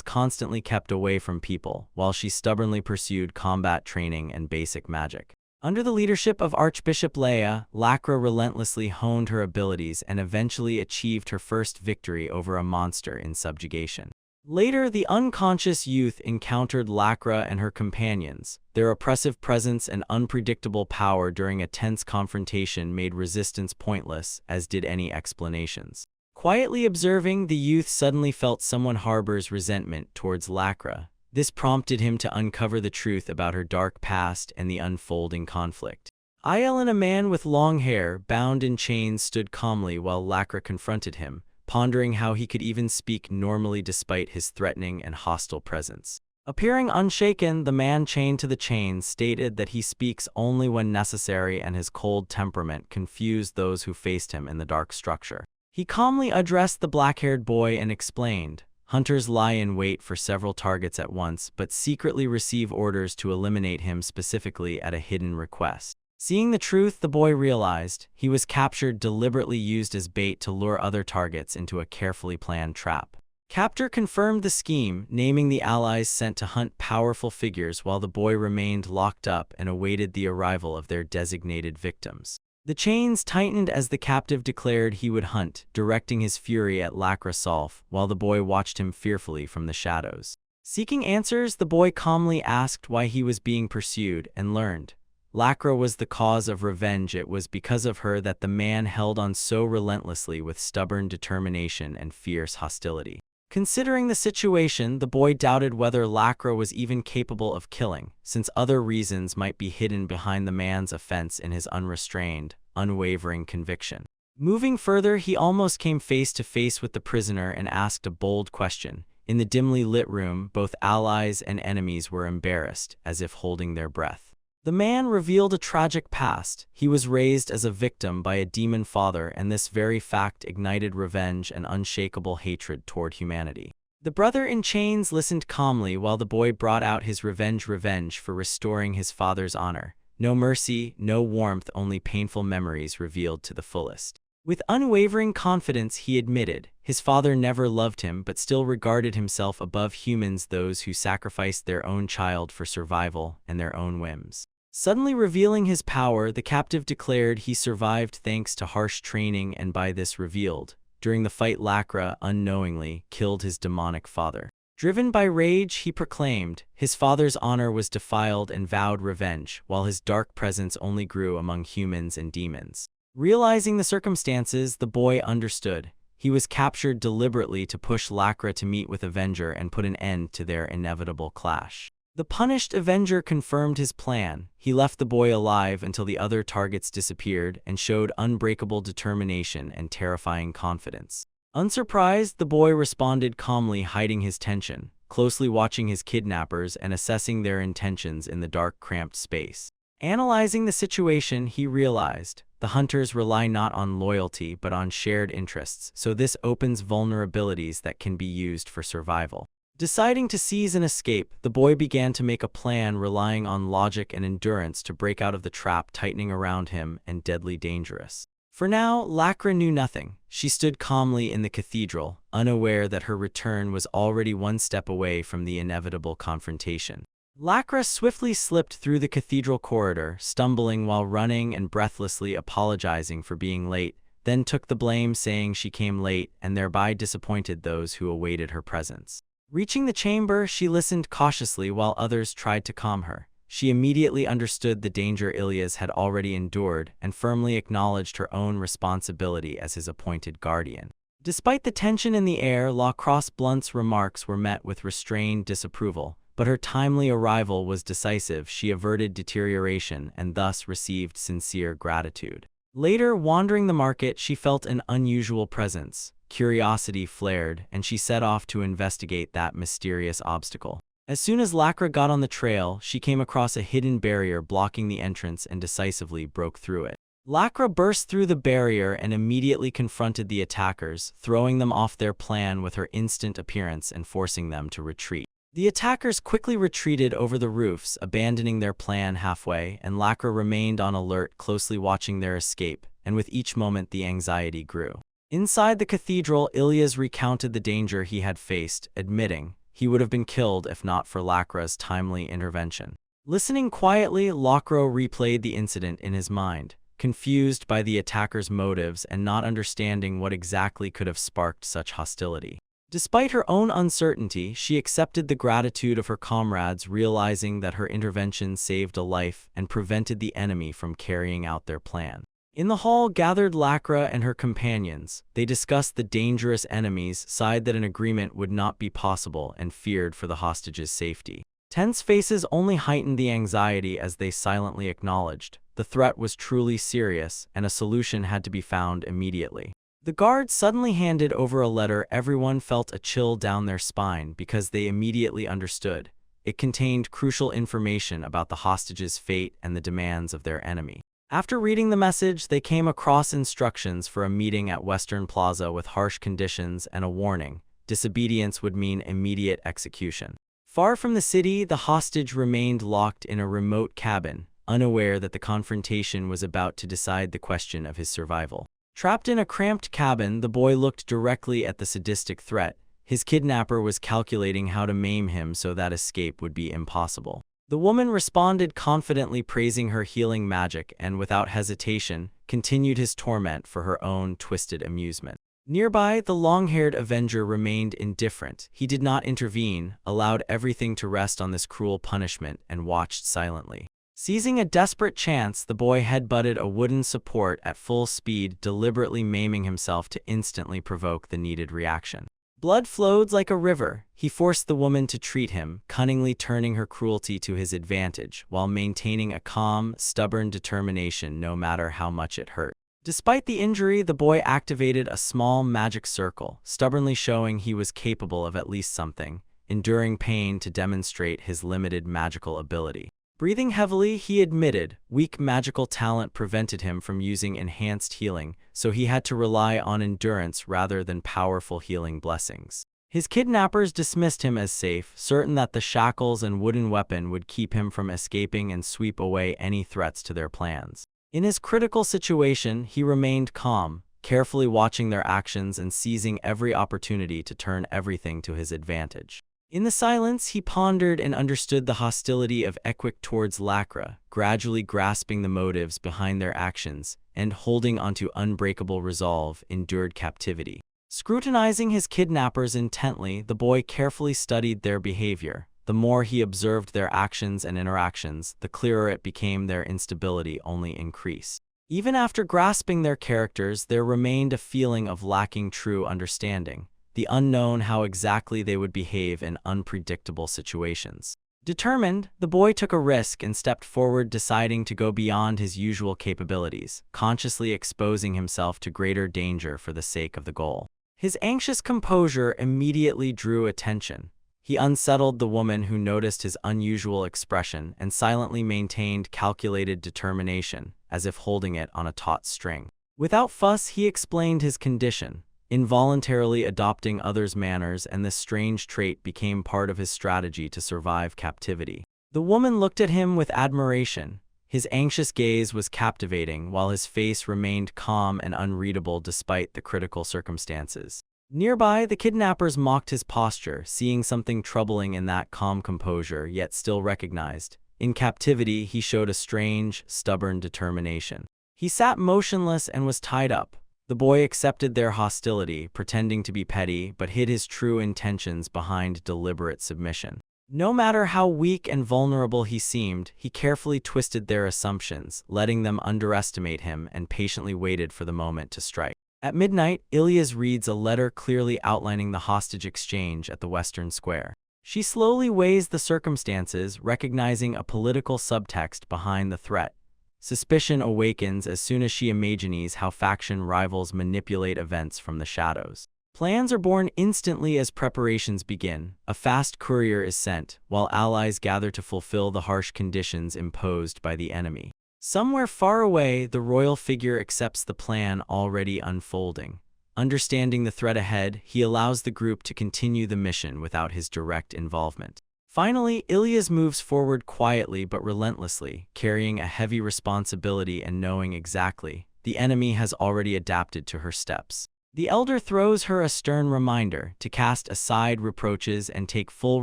Speaker 1: constantly kept away from people, while she stubbornly pursued combat training and basic magic. Under the leadership of Archbishop Leia, Lacra relentlessly honed her abilities and eventually achieved her first victory over a monster in subjugation. Later, the unconscious youth encountered Lacra and her companions. Their oppressive presence and unpredictable power during a tense confrontation made resistance pointless, as did any explanations. Quietly observing, the youth suddenly felt someone harbors resentment towards Lacra. This prompted him to uncover the truth about her dark past and the unfolding conflict. Aileen, a man with long hair, bound in chains, stood calmly while Lacra confronted him, pondering how he could even speak normally despite his threatening and hostile presence. Appearing unshaken, the man chained to the chains stated that he speaks only when necessary, and his cold temperament confused those who faced him in the dark structure. He calmly addressed the black-haired boy and explained, "Hunters lie in wait for several targets at once, but secretly receive orders to eliminate him specifically at a hidden request." Seeing the truth, the boy realized he was captured, deliberately used as bait to lure other targets into a carefully planned trap. Captor confirmed the scheme, naming the allies sent to hunt powerful figures while the boy remained locked up and awaited the arrival of their designated victims. The chains tightened as the captive declared he would hunt, directing his fury at Lacra Solf, while the boy watched him fearfully from the shadows. Seeking answers, the boy calmly asked why he was being pursued and learned Lacra was the cause of revenge. It was because of her that the man held on so relentlessly with stubborn determination and fierce hostility. Considering the situation, the boy doubted whether Lacra was even capable of killing, since other reasons might be hidden behind the man's offense in his unrestrained, unwavering conviction. Moving further, he almost came face to face with the prisoner and asked a bold question. In the dimly lit room, both allies and enemies were embarrassed, as if holding their breath. The man revealed a tragic past. He was raised as a victim by a demon father, and this very fact ignited revenge and unshakable hatred toward humanity. The brother in chains listened calmly while the boy brought out his revenge for restoring his father's honor. No mercy, no warmth, only painful memories revealed to the fullest. With unwavering confidence, he admitted his father never loved him but still regarded himself above humans, those who sacrificed their own child for survival and their own whims. Suddenly revealing his power, the captive declared he survived thanks to harsh training, and by this revealed, during the fight Lacra unknowingly killed his demonic father. Driven by rage, he proclaimed his father's honor was defiled and vowed revenge, while his dark presence only grew among humans and demons. Realizing the circumstances, the boy understood. He was captured deliberately to push Lacra to meet with Avenger and put an end to their inevitable clash. The punished Avenger confirmed his plan. He left the boy alive until the other targets disappeared and showed unbreakable determination and terrifying confidence. Unsurprised, the boy responded calmly, hiding his tension, closely watching his kidnappers and assessing their intentions in the dark, cramped space. Analyzing the situation, he realized the hunters rely not on loyalty but on shared interests, so this opens vulnerabilities that can be used for survival. Deciding to seize and escape, the boy began to make a plan relying on logic and endurance to break out of the trap tightening around him and deadly dangerous. For now, Lacra knew nothing. She stood calmly in the cathedral, unaware that her return was already one step away from the inevitable confrontation. Lacra swiftly slipped through the cathedral corridor, stumbling while running and breathlessly apologizing for being late, then took the blame saying she came late and thereby disappointed those who awaited her presence. Reaching the chamber, she listened cautiously while others tried to calm her. She immediately understood the danger Ilias had already endured and firmly acknowledged her own responsibility as his appointed guardian. Despite the tension in the air, Lacrosse Blunt's remarks were met with restrained disapproval, but her timely arrival was decisive. She averted deterioration and thus received sincere gratitude. Later, wandering the market, she felt an unusual presence. Curiosity flared, and she set off to investigate that mysterious obstacle. As soon as Lacra got on the trail, she came across a hidden barrier blocking the entrance and decisively broke through it. Lacra burst through the barrier and immediately confronted the attackers, throwing them off their plan with her instant appearance and forcing them to retreat. The attackers quickly retreated over the roofs, abandoning their plan halfway, and Lacra remained on alert, closely watching their escape, and with each moment the anxiety grew. Inside the cathedral, Ilias recounted the danger he had faced, admitting he would have been killed if not for Lacra's timely intervention. Listening quietly, Lacra replayed the incident in his mind, confused by the attackers' motives and not understanding what exactly could have sparked such hostility. Despite her own uncertainty, she accepted the gratitude of her comrades, realizing that her intervention saved a life and prevented the enemy from carrying out their plan. In the hall gathered Lacra and her companions. They discussed the dangerous enemies, sighed that an agreement would not be possible, and feared for the hostages' safety. Tense faces only heightened the anxiety as they silently acknowledged the threat was truly serious and a solution had to be found immediately. The guard suddenly handed over a letter. Everyone felt a chill down their spine because they immediately understood. It contained crucial information about the hostages' fate and the demands of their enemy. After reading the message, they came across instructions for a meeting at Western Plaza with harsh conditions and a warning. Disobedience would mean immediate execution. Far from the city, the hostage remained locked in a remote cabin, unaware that the confrontation was about to decide the question of his survival. Trapped in a cramped cabin, the boy looked directly at the sadistic threat. His kidnapper was calculating how to maim him so that escape would be impossible. The woman responded confidently, praising her healing magic, and without hesitation, continued his torment for her own twisted amusement. Nearby, the long-haired avenger remained indifferent. He did not intervene, allowed everything to rest on this cruel punishment, and watched silently. Seizing a desperate chance, the boy headbutted a wooden support at full speed, deliberately maiming himself to instantly provoke the needed reaction. Blood flowed like a river. He forced the woman to treat him, cunningly turning her cruelty to his advantage, while maintaining a calm, stubborn determination no matter how much it hurt. Despite the injury, the boy activated a small magic circle, stubbornly showing he was capable of at least something, enduring pain to demonstrate his limited magical ability. Breathing heavily, he admitted weak magical talent prevented him from using enhanced healing, so he had to rely on endurance rather than powerful healing blessings. His kidnappers dismissed him as safe, certain that the shackles and wooden weapon would keep him from escaping and sweep away any threats to their plans. In his critical situation, he remained calm, carefully watching their actions and seizing every opportunity to turn everything to his advantage. In the silence, he pondered and understood the hostility of Equic towards Lacra, gradually grasping the motives behind their actions, and holding onto unbreakable resolve, endured captivity. Scrutinizing his kidnappers intently, the boy carefully studied their behavior. The more he observed their actions and interactions, the clearer it became their instability only increased. Even after grasping their characters, there remained a feeling of lacking true understanding. The unknown how exactly they would behave in unpredictable situations. Determined, the boy took a risk and stepped forward, deciding to go beyond his usual capabilities, consciously exposing himself to greater danger for the sake of the goal. His anxious composure immediately drew attention. He unsettled the woman, who noticed his unusual expression and silently maintained calculated determination, as if holding it on a taut string. Without fuss, he explained his condition, involuntarily adopting others' manners, and this strange trait became part of his strategy to survive captivity. The woman looked at him with admiration. His anxious gaze was captivating, while his face remained calm and unreadable despite the critical circumstances. Nearby, the kidnappers mocked his posture, seeing something troubling in that calm composure, yet still recognized. In captivity, he showed a strange, stubborn determination. He sat motionless and was tied up. The boy accepted their hostility, pretending to be petty, but hid his true intentions behind deliberate submission. No matter how weak and vulnerable he seemed, he carefully twisted their assumptions, letting them underestimate him, and patiently waited for the moment to strike. At midnight, Ilyas reads a letter clearly outlining the hostage exchange at the Western Square. She slowly weighs the circumstances, recognizing a political subtext behind the threat. Suspicion awakens as soon as she imagines how faction rivals manipulate events from the shadows. Plans are born instantly as preparations begin. A fast courier is sent, while allies gather to fulfill the harsh conditions imposed by the enemy. Somewhere far away, the royal figure accepts the plan already unfolding. Understanding the threat ahead, he allows the group to continue the mission without his direct involvement. Finally, Ilyas moves forward quietly but relentlessly, carrying a heavy responsibility and knowing exactly the enemy has already adapted to her steps. The elder throws her a stern reminder to cast aside reproaches and take full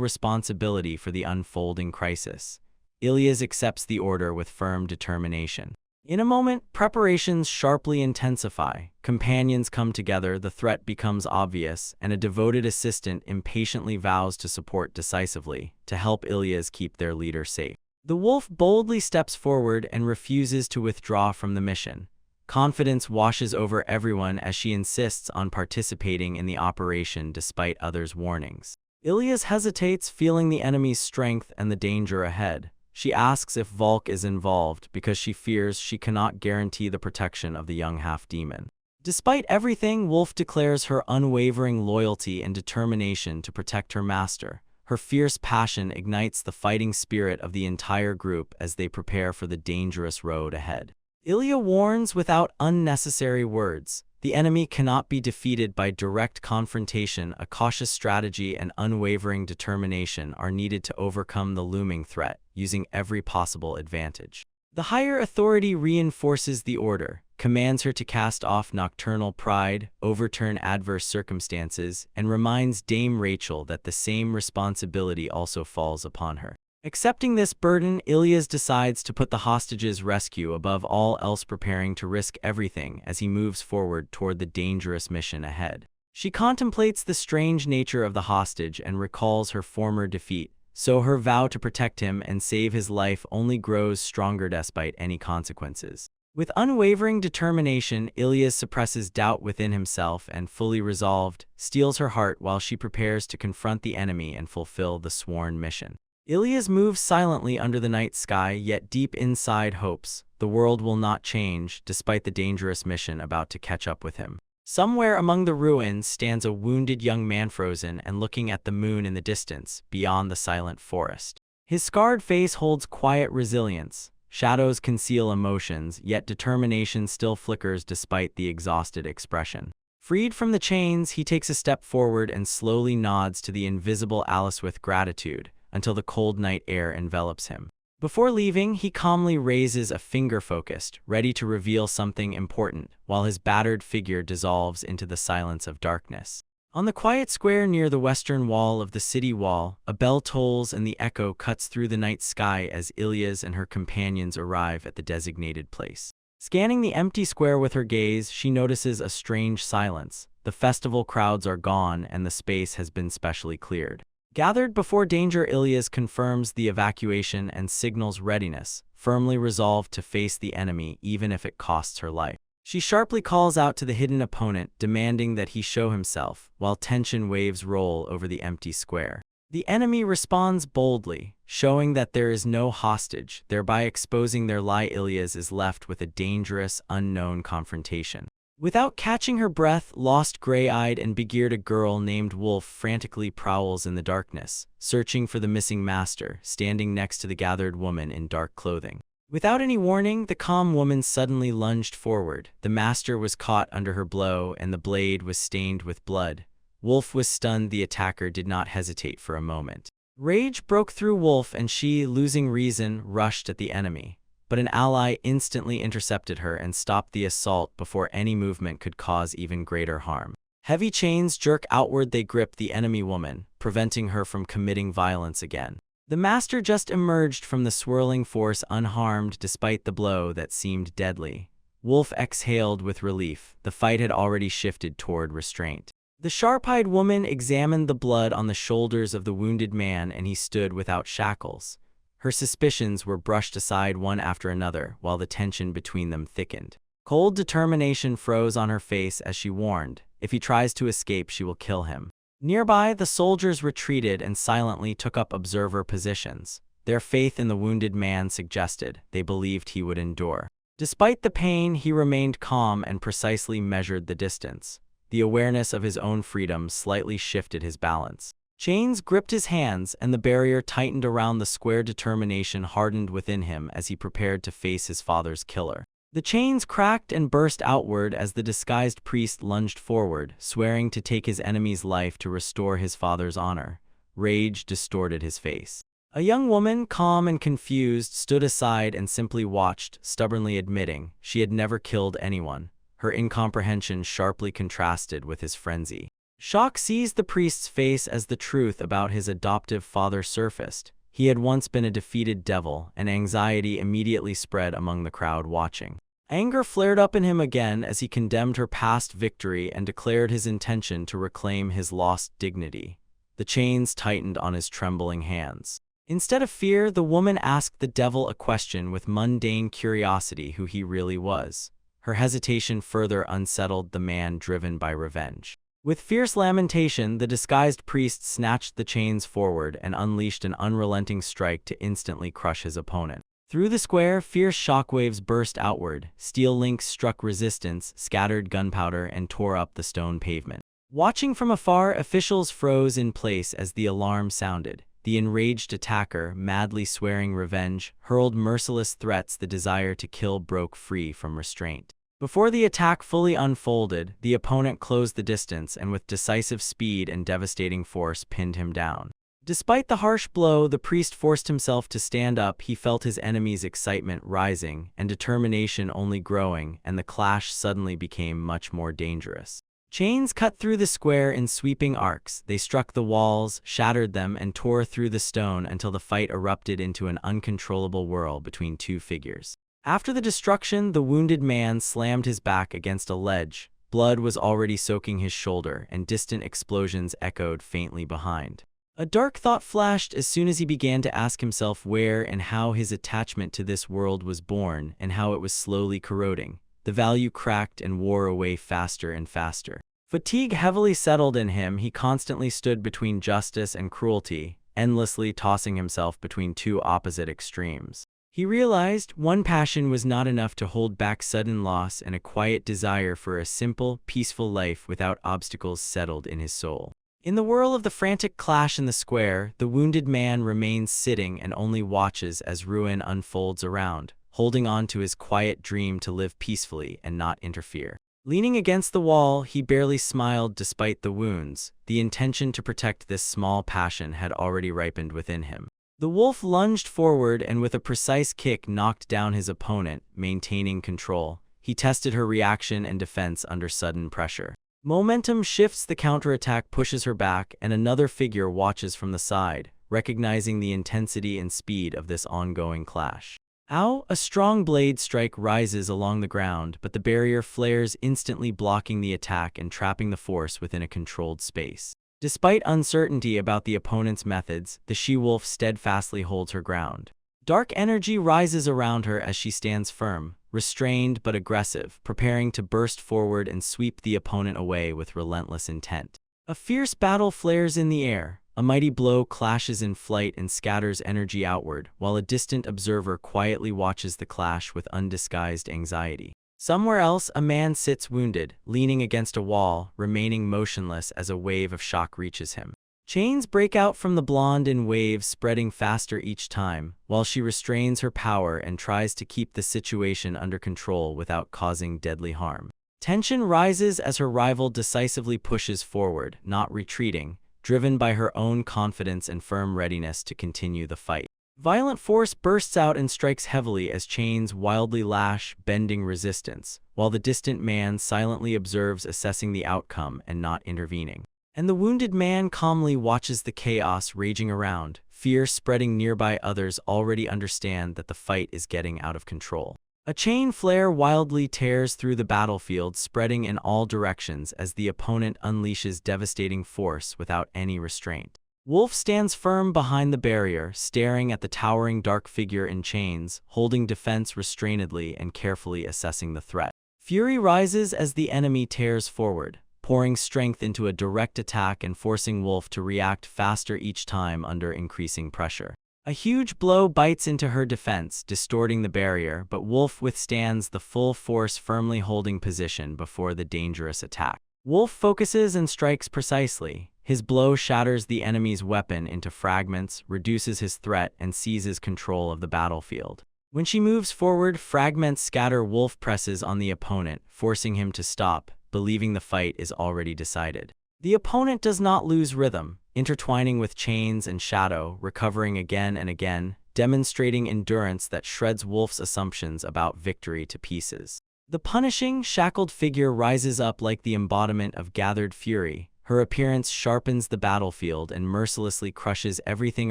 Speaker 1: responsibility for the unfolding crisis. Ilyas accepts the order with firm determination. In a moment, preparations sharply intensify. Companions come together, the threat becomes obvious, and a devoted assistant impatiently vows to support decisively, to help Ilyas keep their leader safe. The wolf boldly steps forward and refuses to withdraw from the mission. Confidence washes over everyone as she insists on participating in the operation despite others' warnings. Ilyas hesitates, feeling the enemy's strength and the danger ahead. She asks if Volk is involved because she fears she cannot guarantee the protection of the young half-demon. Despite everything, Wolf declares her unwavering loyalty and determination to protect her master. Her fierce passion ignites the fighting spirit of the entire group as they prepare for the dangerous road ahead. Ilya warns without unnecessary words. The enemy cannot be defeated by direct confrontation. A cautious strategy and unwavering determination are needed to overcome the looming threat, using every possible advantage. The higher authority reinforces the order, commands her to cast off nocturnal pride, overturn adverse circumstances, and reminds Dame Rachel that the same responsibility also falls upon her. Accepting this burden, Ilyas decides to put the hostage's rescue above all else, preparing to risk everything as he moves forward toward the dangerous mission ahead. She contemplates the strange nature of the hostage and recalls her former defeat, so her vow to protect him and save his life only grows stronger despite any consequences. With unwavering determination, Ilyas suppresses doubt within himself and, fully resolved, steels her heart while she prepares to confront the enemy and fulfill the sworn mission. Ilyas moves silently under the night sky, yet deep inside hopes the world will not change despite the dangerous mission about to catch up with him. Somewhere among the ruins stands a wounded young man, frozen and looking at the moon in the distance, beyond the silent forest. His scarred face holds quiet resilience. Shadows conceal emotions, yet determination still flickers despite the exhausted expression. Freed from the chains, he takes a step forward and slowly nods to the invisible Alice with gratitude, until the cold night air envelops him. Before leaving, he calmly raises a finger, focused, ready to reveal something important, while his battered figure dissolves into the silence of darkness. On the quiet square near the western wall of the city wall, a bell tolls and the echo cuts through the night sky as Ilyas and her companions arrive at the designated place. Scanning the empty square with her gaze, she notices a strange silence. The festival crowds are gone and the space has been specially cleared. Gathered before danger, Ilyas confirms the evacuation and signals readiness, firmly resolved to face the enemy even if it costs her life. She sharply calls out to the hidden opponent, demanding that he show himself, while tension waves roll over the empty square. The enemy responds boldly, showing that there is no hostage, thereby exposing their lie. Ilyas is left with a dangerous, unknown confrontation. Without catching her breath, lost gray-eyed and begeared girl named Wolf frantically prowls in the darkness, searching for the missing master, standing next to the gathered woman in dark clothing. Without any warning, the calm woman suddenly lunged forward. The master was caught under her blow, and the blade was stained with blood. Wolf was stunned. The attacker did not hesitate for a moment. Rage broke through Wolf, and she, losing reason, rushed at the enemy. But an ally instantly intercepted her and stopped the assault before any movement could cause even greater harm. Heavy chains jerk outward. They grip the enemy woman, preventing her from committing violence again. The master just emerged from the swirling force unharmed despite the blow that seemed deadly. Wolf exhaled with relief. The fight had already shifted toward restraint. The sharp-eyed woman examined the blood on the shoulders of the wounded man, and he stood without shackles. Her suspicions were brushed aside one after another, while the tension between them thickened. Cold determination froze on her face as she warned, if he tries to escape, she will kill him. Nearby, the soldiers retreated and silently took up observer positions. Their faith in the wounded man suggested they believed he would endure. Despite the pain, he remained calm and precisely measured the distance. The awareness of his own freedom slightly shifted his balance. Chains gripped his hands, and the barrier tightened around the square. Determination hardened within him as he prepared to face his father's killer. The chains cracked and burst outward as the disguised priest lunged forward, swearing to take his enemy's life to restore his father's honor. Rage distorted his face. A young woman, calm and confused, stood aside and simply watched, stubbornly admitting she had never killed anyone. Her incomprehension sharply contrasted with his frenzy. Shock seized the priest's face as the truth about his adoptive father surfaced. He had once been a defeated devil, and anxiety immediately spread among the crowd watching. Anger flared up in him again as he condemned her past victory and declared his intention to reclaim his lost dignity. The chains tightened on his trembling hands. Instead of fear, the woman asked the devil a question with mundane curiosity: who he really was. Her hesitation further unsettled the man driven by revenge. With fierce lamentation, the disguised priest snatched the chains forward and unleashed an unrelenting strike to instantly crush his opponent. Through the square, fierce shockwaves burst outward. Steel links struck resistance, scattered gunpowder, and tore up the stone pavement. Watching from afar, officials froze in place as the alarm sounded. The enraged attacker, madly swearing revenge, hurled merciless threats. The desire to kill broke free from restraint. Before the attack fully unfolded, the opponent closed the distance and with decisive speed and devastating force pinned him down. Despite the harsh blow, the priest forced himself to stand up. He felt his enemy's excitement rising and determination only growing, and the clash suddenly became much more dangerous. Chains cut through the square in sweeping arcs. They struck the walls, shattered them, and tore through the stone until the fight erupted into an uncontrollable whirl between two figures. After the destruction, the wounded man slammed his back against a ledge. Blood was already soaking his shoulder, and distant explosions echoed faintly behind. A dark thought flashed as soon as he began to ask himself where and how his attachment to this world was born and how it was slowly corroding. The value cracked and wore away faster and faster. Fatigue heavily settled in him. He constantly stood between justice and cruelty, endlessly tossing himself between two opposite extremes. He realized one passion was not enough to hold back sudden loss, and a quiet desire for a simple, peaceful life without obstacles settled in his soul. In the whirl of the frantic clash in the square, the wounded man remains sitting and only watches as ruin unfolds around, holding on to his quiet dream to live peacefully and not interfere. Leaning against the wall, he barely smiled despite the wounds. The intention to protect this small passion had already ripened within him. The wolf lunged forward and with a precise kick knocked down his opponent, maintaining control. He tested her reaction and defense under sudden pressure. Momentum shifts, the counterattack pushes her back, and another figure watches from the side, recognizing the intensity and speed of this ongoing clash. Ow! A strong blade strike rises along the ground, but the barrier flares, instantly blocking the attack and trapping the force within a controlled space. Despite uncertainty about the opponent's methods, the she-wolf steadfastly holds her ground. Dark energy rises around her as she stands firm, restrained but aggressive, preparing to burst forward and sweep the opponent away with relentless intent. A fierce battle flares in the air. A mighty blow clashes in flight and scatters energy outward, while a distant observer quietly watches the clash with undisguised anxiety. Somewhere else, a man sits wounded, leaning against a wall, remaining motionless as a wave of shock reaches him. Chains break out from the blonde in waves, spreading faster each time, while she restrains her power and tries to keep the situation under control without causing deadly harm. Tension rises as her rival decisively pushes forward, not retreating, driven by her own confidence and firm readiness to continue the fight. Violent force bursts out and strikes heavily as chains wildly lash, bending resistance, while the distant man silently observes, assessing the outcome and not intervening. And the wounded man calmly watches the chaos raging around, fear spreading nearby. Others already understand that the fight is getting out of control. A chain flare wildly tears through the battlefield, spreading in all directions as the opponent unleashes devastating force without any restraint. Wolf stands firm behind the barrier, staring at the towering dark figure in chains, holding defense restrainedly and carefully assessing the threat. Fury rises as the enemy tears forward, pouring strength into a direct attack and forcing Wolf to react faster each time under increasing pressure. A huge blow bites into her defense, distorting the barrier, but Wolf withstands the full force, firmly holding position before the dangerous attack. Wolf focuses and strikes precisely. His blow shatters the enemy's weapon into fragments, reduces his threat, and seizes control of the battlefield. When she moves forward, fragments scatter. Wolf presses on the opponent, forcing him to stop, believing the fight is already decided. The opponent does not lose rhythm, intertwining with chains and shadow, recovering again and again, demonstrating endurance that shreds Wolf's assumptions about victory to pieces. The punishing, shackled figure rises up like the embodiment of gathered fury. Her appearance sharpens the battlefield and mercilessly crushes everything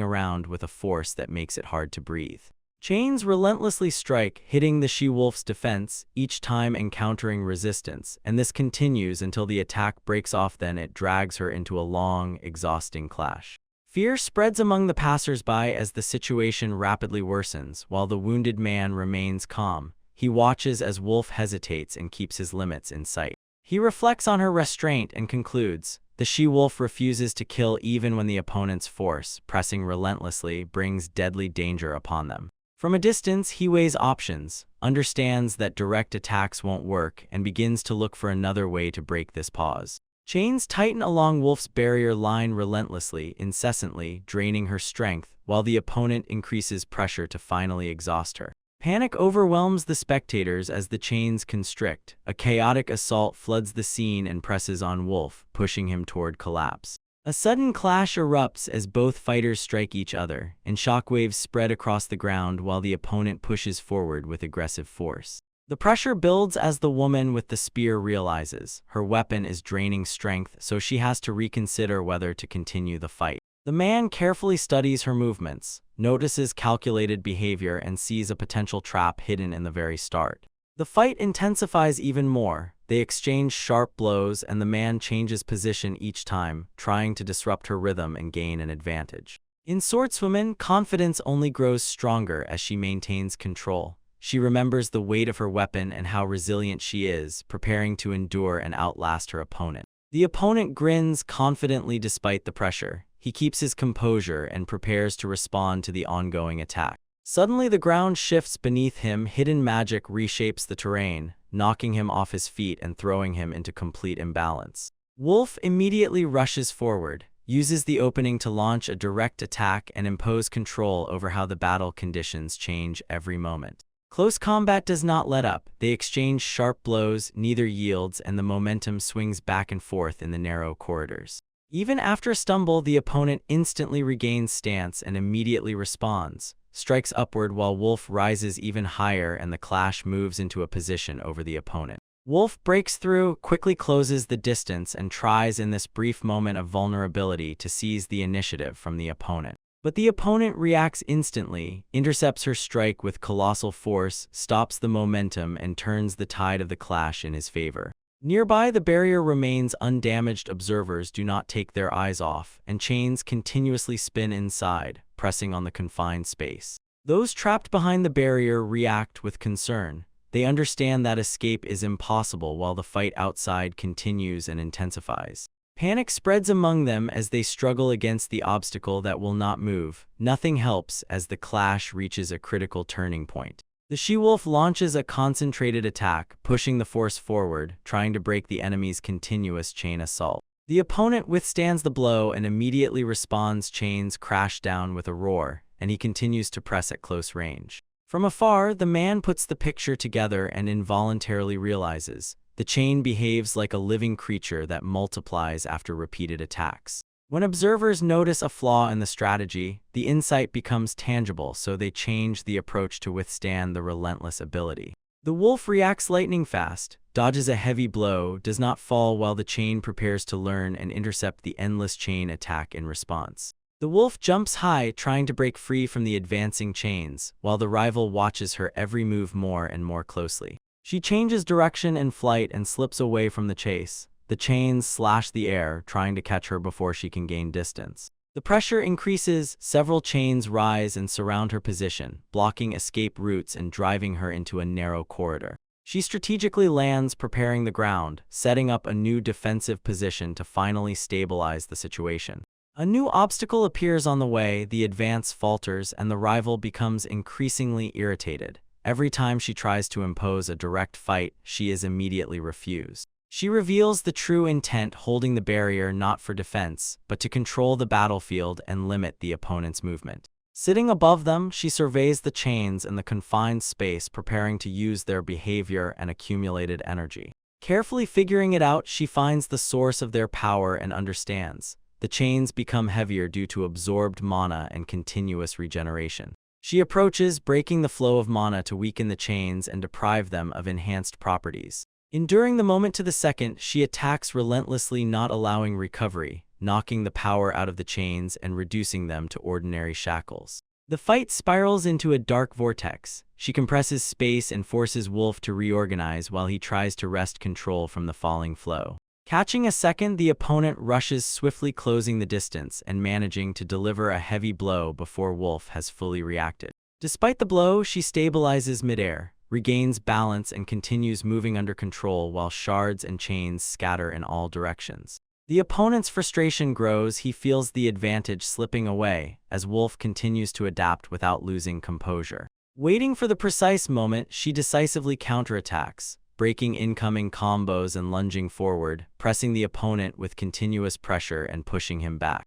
Speaker 1: around with a force that makes it hard to breathe. Chains relentlessly strike, hitting the she-wolf's defense, each time encountering resistance, and this continues until the attack breaks off. Then it drags her into a long, exhausting clash. Fear spreads among the passers-by as the situation rapidly worsens, while the wounded man remains calm. He watches as Wolf hesitates and keeps his limits in sight. He reflects on her restraint and concludes, the she-wolf refuses to kill even when the opponent's force, pressing relentlessly, brings deadly danger upon them. From a distance, he weighs options, understands that direct attacks won't work, and begins to look for another way to break this pause. Chains tighten along Wolf's barrier line relentlessly, incessantly, draining her strength, while the opponent increases pressure to finally exhaust her. Panic overwhelms the spectators as the chains constrict. A chaotic assault floods the scene and presses on Wolf, pushing him toward collapse. A sudden clash erupts as both fighters strike each other, and shockwaves spread across the ground while the opponent pushes forward with aggressive force. The pressure builds as the woman with the spear realizes her weapon is draining strength, so she has to reconsider whether to continue the fight. The man carefully studies her movements, notices calculated behavior, and sees a potential trap hidden in the very start. The fight intensifies even more. They exchange sharp blows, and the man changes position each time, trying to disrupt her rhythm and gain an advantage. In Swordswoman, confidence only grows stronger as she maintains control. She remembers the weight of her weapon and how resilient she is, preparing to endure and outlast her opponent. The opponent grins confidently despite the pressure. He keeps his composure and prepares to respond to the ongoing attack. Suddenly, the ground shifts beneath him. Hidden magic reshapes the terrain, knocking him off his feet and throwing him into complete imbalance. Wolf immediately rushes forward, uses the opening to launch a direct attack and impose control over how the battle conditions change every moment. Close combat does not let up. They exchange sharp blows, neither yields, and the momentum swings back and forth in the narrow corridors. Even after a stumble, the opponent instantly regains stance and immediately responds, strikes upward while Wolf rises even higher, and the clash moves into a position over the opponent. Wolf breaks through, quickly closes the distance, and tries in this brief moment of vulnerability to seize the initiative from the opponent. But the opponent reacts instantly, intercepts her strike with colossal force, stops the momentum, and turns the tide of the clash in his favor. Nearby, the barrier remains undamaged. Observers do not take their eyes off, and chains continuously spin inside, pressing on the confined space. Those trapped behind the barrier react with concern. They understand that escape is impossible while the fight outside continues and intensifies. Panic spreads among them as they struggle against the obstacle that will not move. Nothing helps as the clash reaches a critical turning point. The she-wolf launches a concentrated attack, pushing the force forward, trying to break the enemy's continuous chain assault. The opponent withstands the blow and immediately responds. Chains crash down with a roar, and he continues to press at close range. From afar, the man puts the picture together and involuntarily realizes the chain behaves like a living creature that multiplies after repeated attacks. When observers notice a flaw in the strategy, the insight becomes tangible, so they change the approach to withstand the relentless ability. The wolf reacts lightning fast, dodges a heavy blow, does not fall while the chain prepares to learn and intercept the endless chain attack in response. The wolf jumps high, trying to break free from the advancing chains, while the rival watches her every move more and more closely. She changes direction in flight and slips away from the chase. The chains slash the air, trying to catch her before she can gain distance. The pressure increases, several chains rise and surround her position, blocking escape routes and driving her into a narrow corridor. She strategically lands, preparing the ground, setting up a new defensive position to finally stabilize the situation. A new obstacle appears on the way, the advance falters, and the rival becomes increasingly irritated. Every time she tries to impose a direct fight, she is immediately refused. She reveals the true intent, holding the barrier not for defense, but to control the battlefield and limit the opponent's movement. Sitting above them, she surveys the chains and the confined space, preparing to use their behavior and accumulated energy. Carefully figuring it out, she finds the source of their power and understands. The chains become heavier due to absorbed mana and continuous regeneration. She approaches, breaking the flow of mana to weaken the chains and deprive them of enhanced properties. Enduring the moment to the second, she attacks relentlessly, not allowing recovery, knocking the power out of the chains and reducing them to ordinary shackles. The fight spirals into a dark vortex. She compresses space and forces Wolf to reorganize while he tries to wrest control from the falling flow. Catching a second, the opponent rushes swiftly, closing the distance and managing to deliver a heavy blow before Wolf has fully reacted. Despite the blow, she stabilizes midair, regains balance, and continues moving under control while shards and chains scatter in all directions. The opponent's frustration grows. He feels the advantage slipping away as Wolf continues to adapt without losing composure. Waiting for the precise moment, she decisively counterattacks, breaking incoming combos and lunging forward, pressing the opponent with continuous pressure and pushing him back.